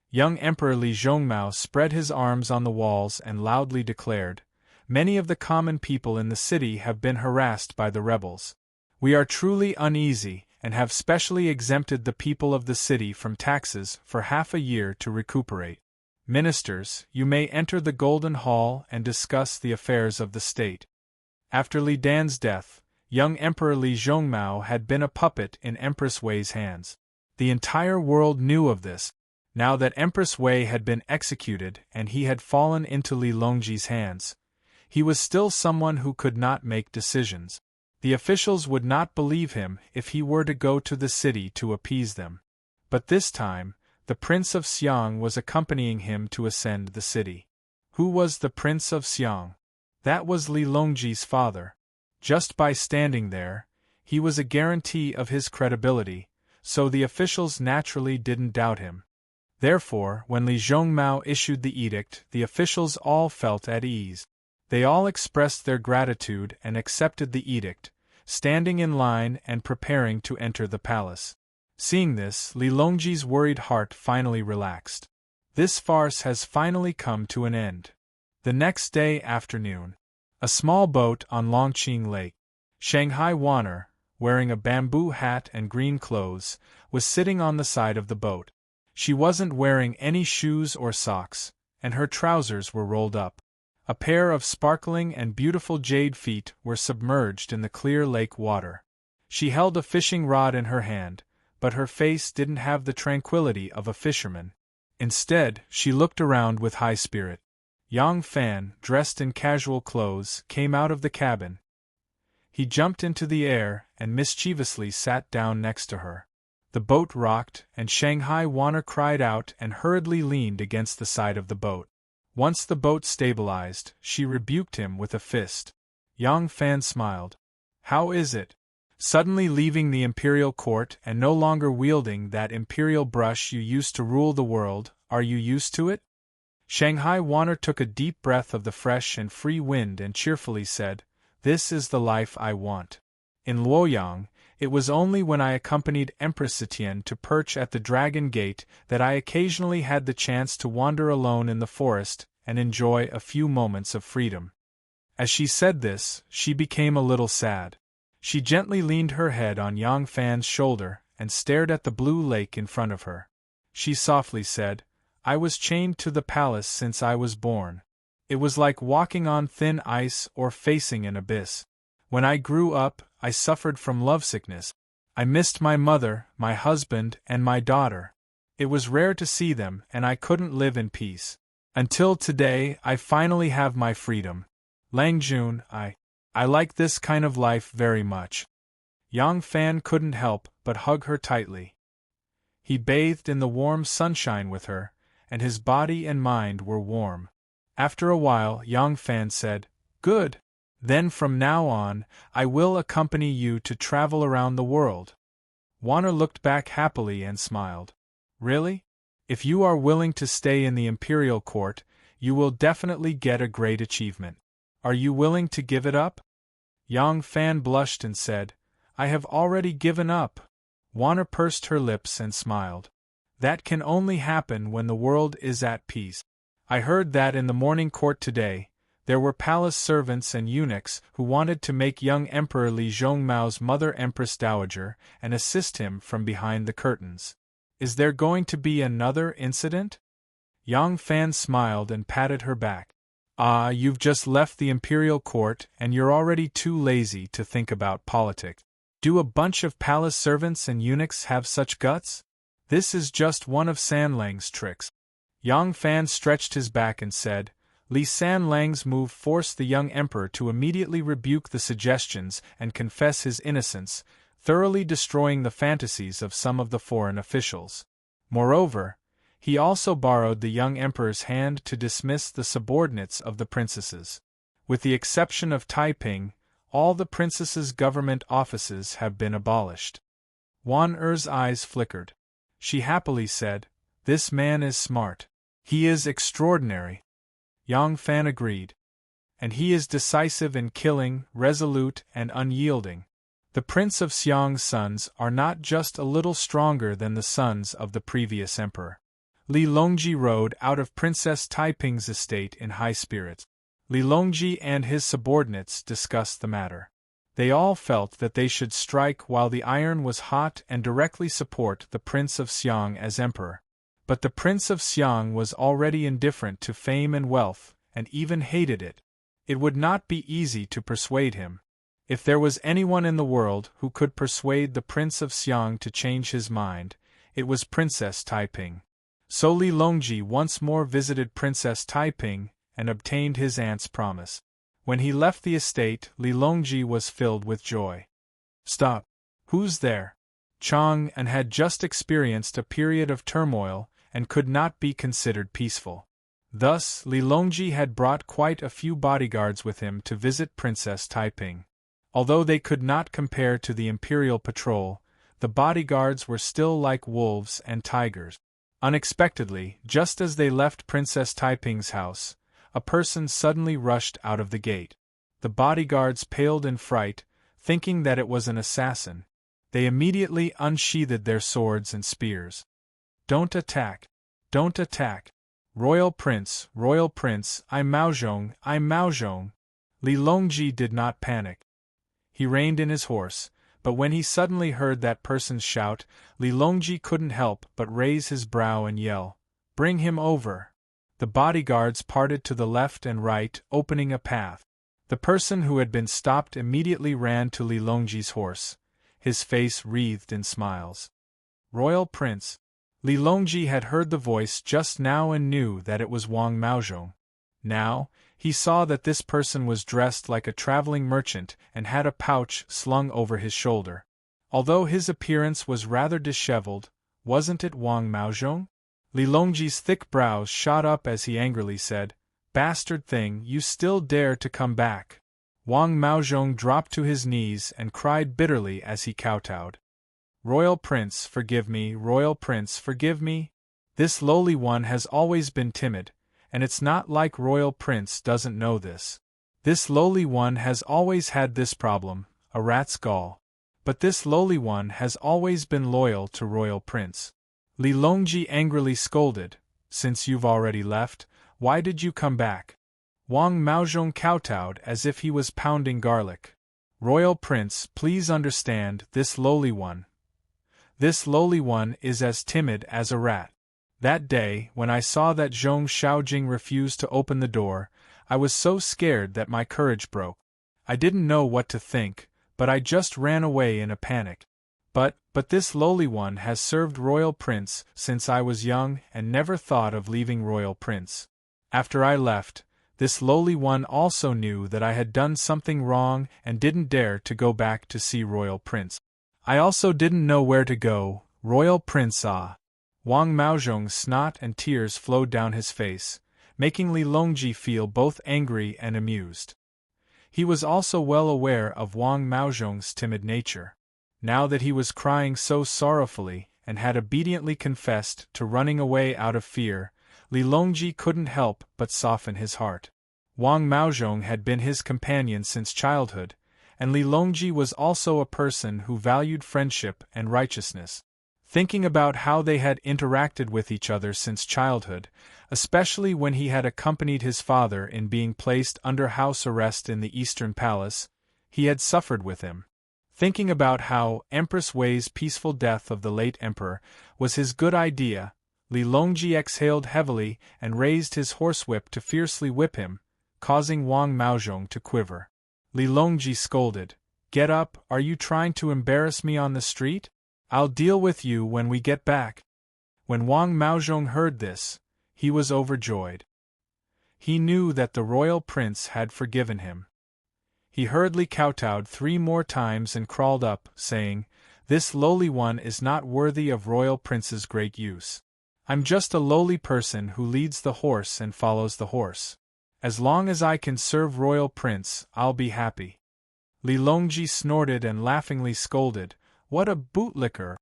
Young Emperor Li Zhongmao spread his arms on the walls and loudly declared, "Many of the common people in the city have been harassed by the rebels. We are truly uneasy, and have specially exempted the people of the city from taxes for half a year to recuperate. Ministers, you may enter the Golden Hall and discuss the affairs of the state." After Li Dan's death, young Emperor Li Zhongmao had been a puppet in Empress Wei's hands. The entire world knew of this. Now that Empress Wei had been executed and he had fallen into Li Longji's hands, he was still someone who could not make decisions. The officials would not believe him if he were to go to the city to appease them. But this time, the Prince of Xiang was accompanying him to ascend the city. Who was the Prince of Xiang? That was Li Longji's father. Just by standing there, he was a guarantee of his credibility, so the officials naturally didn't doubt him. Therefore, when Li Zhongmao issued the edict, the officials all felt at ease. They all expressed their gratitude and accepted the edict, standing in line and preparing to enter the palace. Seeing this, Li Longji's worried heart finally relaxed. This farce has finally come to an end. The next day afternoon, a small boat on Longqing Lake. Shanghai Wanner, wearing a bamboo hat and green clothes, was sitting on the side of the boat. She wasn't wearing any shoes or socks, and her trousers were rolled up. A pair of sparkling and beautiful jade feet were submerged in the clear lake water. She held a fishing rod in her hand, but her face didn't have the tranquility of a fisherman. Instead, she looked around with high spirit. Yang Fan, dressed in casual clothes, came out of the cabin. He jumped into the air and mischievously sat down next to her. The boat rocked, and Shanghai Wanner cried out and hurriedly leaned against the side of the boat. Once the boat stabilized, she rebuked him with a fist. Yang Fan smiled. "How is it? Suddenly leaving the imperial court and no longer wielding that imperial brush you used to rule the world, are you used to it?" Shanghai Wanner took a deep breath of the fresh and free wind and cheerfully said, "This is the life I want. In Luoyang, it was only when I accompanied Empress Zetian to perch at the Dragon Gate that I occasionally had the chance to wander alone in the forest and enjoy a few moments of freedom." As she said this, she became a little sad. She gently leaned her head on Yang Fan's shoulder and stared at the blue lake in front of her. She softly said, "I was chained to the palace since I was born. It was like walking on thin ice or facing an abyss. When I grew up, I suffered from lovesickness. I missed my mother, my husband, and my daughter. It was rare to see them, and I couldn't live in peace. Until today, I finally have my freedom. Lang Jun, I like this kind of life very much." Yang Fan couldn't help but hug her tightly. He bathed in the warm sunshine with her, and his body and mind were warm. After a while, Yang Fan said, "Good. Then from now on, I will accompany you to travel around the world." Wanner looked back happily and smiled. "Really? If you are willing to stay in the imperial court, you will definitely get a great achievement. Are you willing to give it up?" Yang Fan blushed and said, "I have already given up." Wanner pursed her lips and smiled. "That can only happen when the world is at peace. I heard that in the morning court today, there were palace servants and eunuchs who wanted to make young Emperor Li Zhongmao's mother Empress Dowager and assist him from behind the curtains. Is there going to be another incident?" Yang Fan smiled and patted her back. "Ah, you've just left the imperial court and you're already too lazy to think about politics. Do a bunch of palace servants and eunuchs have such guts? This is just one of Sanlang's tricks." Yang Fan stretched his back and said, "Li Sanlang's move forced the young emperor to immediately rebuke the suggestions and confess his innocence, thoroughly destroying the fantasies of some of the foreign officials. Moreover, He also borrowed the young emperor's hand to dismiss the subordinates of the princesses. With the exception of Taiping, all the princess's government offices have been abolished. Wan Er's eyes flickered. She happily said, "This man is smart. He is extraordinary." Yang Fan agreed. "And he is decisive in killing, resolute and unyielding. The Prince of Xiang's sons are not just a little stronger than the sons of the previous emperor." Li Longji rode out of Princess Taiping's estate in high spirits. Li Longji and his subordinates discussed the matter. They all felt that they should strike while the iron was hot and directly support the Prince of Xiang as emperor. But the Prince of Xiang was already indifferent to fame and wealth, and even hated it. It would not be easy to persuade him. If there was anyone in the world who could persuade the Prince of Xiang to change his mind, it was Princess Taiping. So Li Longji once more visited Princess Taiping and obtained his aunt's promise. When he left the estate, Li Longji was filled with joy. "Stop! Who's there?" Chang An had just experienced a period of turmoil and could not be considered peaceful. Thus, Li Longji had brought quite a few bodyguards with him to visit Princess Taiping. Although they could not compare to the imperial patrol, the bodyguards were still like wolves and tigers. Unexpectedly, just as they left Princess Taiping's house, a person suddenly rushed out of the gate. The bodyguards paled in fright, thinking that it was an assassin. They immediately unsheathed their swords and spears. "Don't attack! Don't attack! Royal Prince, I'm Maozhong, I'm Maozhong!" Li Longji did not panic. He reined in his horse, but when he suddenly heard that person's shout, Li Longji couldn't help but raise his brow and yell, "Bring him over!" The bodyguards parted to the left and right, opening a path. The person who had been stopped immediately ran to Li Longji's horse, his face wreathed in smiles. "Royal Prince!" Li Longji had heard the voice just now and knew that it was Wang Maozhong. Now, he saw that this person was dressed like a traveling merchant and had a pouch slung over his shoulder. Although his appearance was rather disheveled, wasn't it Wang Maozhong? Li Longji's thick brows shot up as he angrily said, "Bastard thing, you still dare to come back!" Wang Maozhong dropped to his knees and cried bitterly as he kowtowed. "Royal Prince, forgive me, Royal Prince, forgive me. This lowly one has always been timid, and it's not like Royal Prince doesn't know this. This lowly one has always had this problem, a rat's gall. But this lowly one has always been loyal to Royal Prince." Li Longji angrily scolded, "Since you've already left, why did you come back?" Wang Maozhong kowtowed as if he was pounding garlic. "Royal Prince, please understand, this lowly one is as timid as a rat. That day, when I saw that Zhong Shaojing refused to open the door, I was so scared that my courage broke. I didn't know what to think, but I just ran away in a panic. But this lowly one has served Royal Prince since I was young and never thought of leaving Royal Prince. After I left, this lowly one also knew that I had done something wrong and didn't dare to go back to see Royal Prince. I also didn't know where to go, Royal Prince ah." Wang Maozhong's snot and tears flowed down his face, making Li Longji feel both angry and amused. He was also well aware of Wang Maozhong's timid nature. Now that he was crying so sorrowfully and had obediently confessed to running away out of fear, Li Longji couldn't help but soften his heart. Wang Maozhong had been his companion since childhood, and Li Longji was also a person who valued friendship and righteousness. Thinking about how they had interacted with each other since childhood, especially when he had accompanied his father in being placed under house arrest in the Eastern Palace, he had suffered with him. Thinking about how Empress Wei's peaceful death of the late emperor was his good idea, Li Longji exhaled heavily and raised his horsewhip to fiercely whip him, causing Wang Maozhong to quiver. Li Longji scolded, "Get up, are you trying to embarrass me on the street? I'll deal with you when we get back." When Wang Maozhong heard this, he was overjoyed. He knew that the royal prince had forgiven him. He hurriedly kowtowed 3 more times and crawled up, saying, "This lowly one is not worthy of royal prince's great use. I'm just a lowly person who leads the horse and follows the horse. As long as I can serve royal prince, I'll be happy." Li Longji snorted and laughingly scolded, "What a bootlicker!"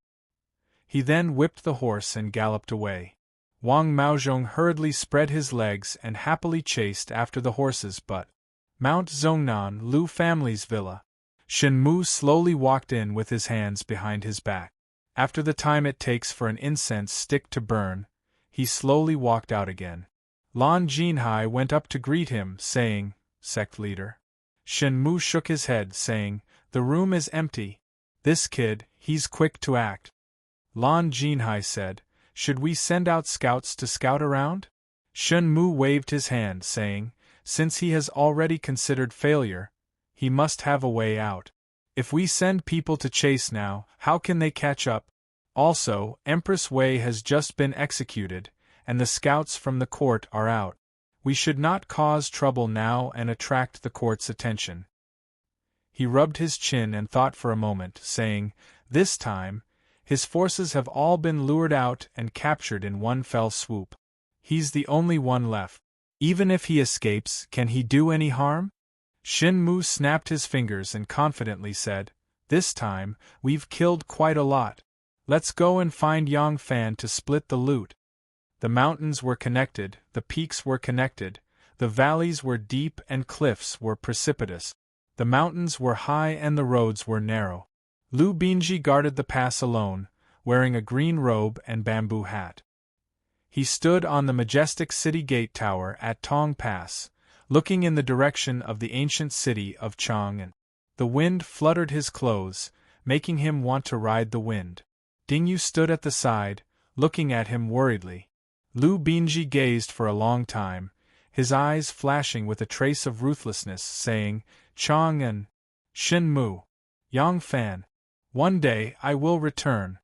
He then whipped the horse and galloped away. Wang Maozhong hurriedly spread his legs and happily chased after the horses, but Mount Zhongnan, Lu family's villa. Shen Mu slowly walked in with his hands behind his back. After the time it takes for an incense stick to burn, he slowly walked out again. Lan Jinhai went up to greet him, saying, "Sect leader." Shen Mu shook his head, saying, "The room is empty. This kid, he's quick to act." Lan Jinhai said, "Should we send out scouts to scout around?" Shen Mu waved his hand, saying, "Since he has already considered failure, he must have a way out. If we send people to chase now, how can they catch up? Also, Empress Wei has just been executed, and the scouts from the court are out. We should not cause trouble now and attract the court's attention." He rubbed his chin and thought for a moment, saying, "This time, his forces have all been lured out and captured in one fell swoop. He's the only one left. Even if he escapes, can he do any harm?" Shen Mu snapped his fingers and confidently said, "This time, we've killed quite a lot. Let's go and find Yang Fan to split the loot." The mountains were connected, the peaks were connected, the valleys were deep and cliffs were precipitous. The mountains were high and the roads were narrow. Lu Binji guarded the pass alone, wearing a green robe and bamboo hat. He stood on the majestic city gate tower at Tong Pass, looking in the direction of the ancient city of Chang'an. The wind fluttered his clothes, making him want to ride the wind. Dingyu stood at the side, looking at him worriedly. Lu Binji gazed for a long time, his eyes flashing with a trace of ruthlessness, saying, "Chang'an, Shen Mu, Yang Fan. One day I will return,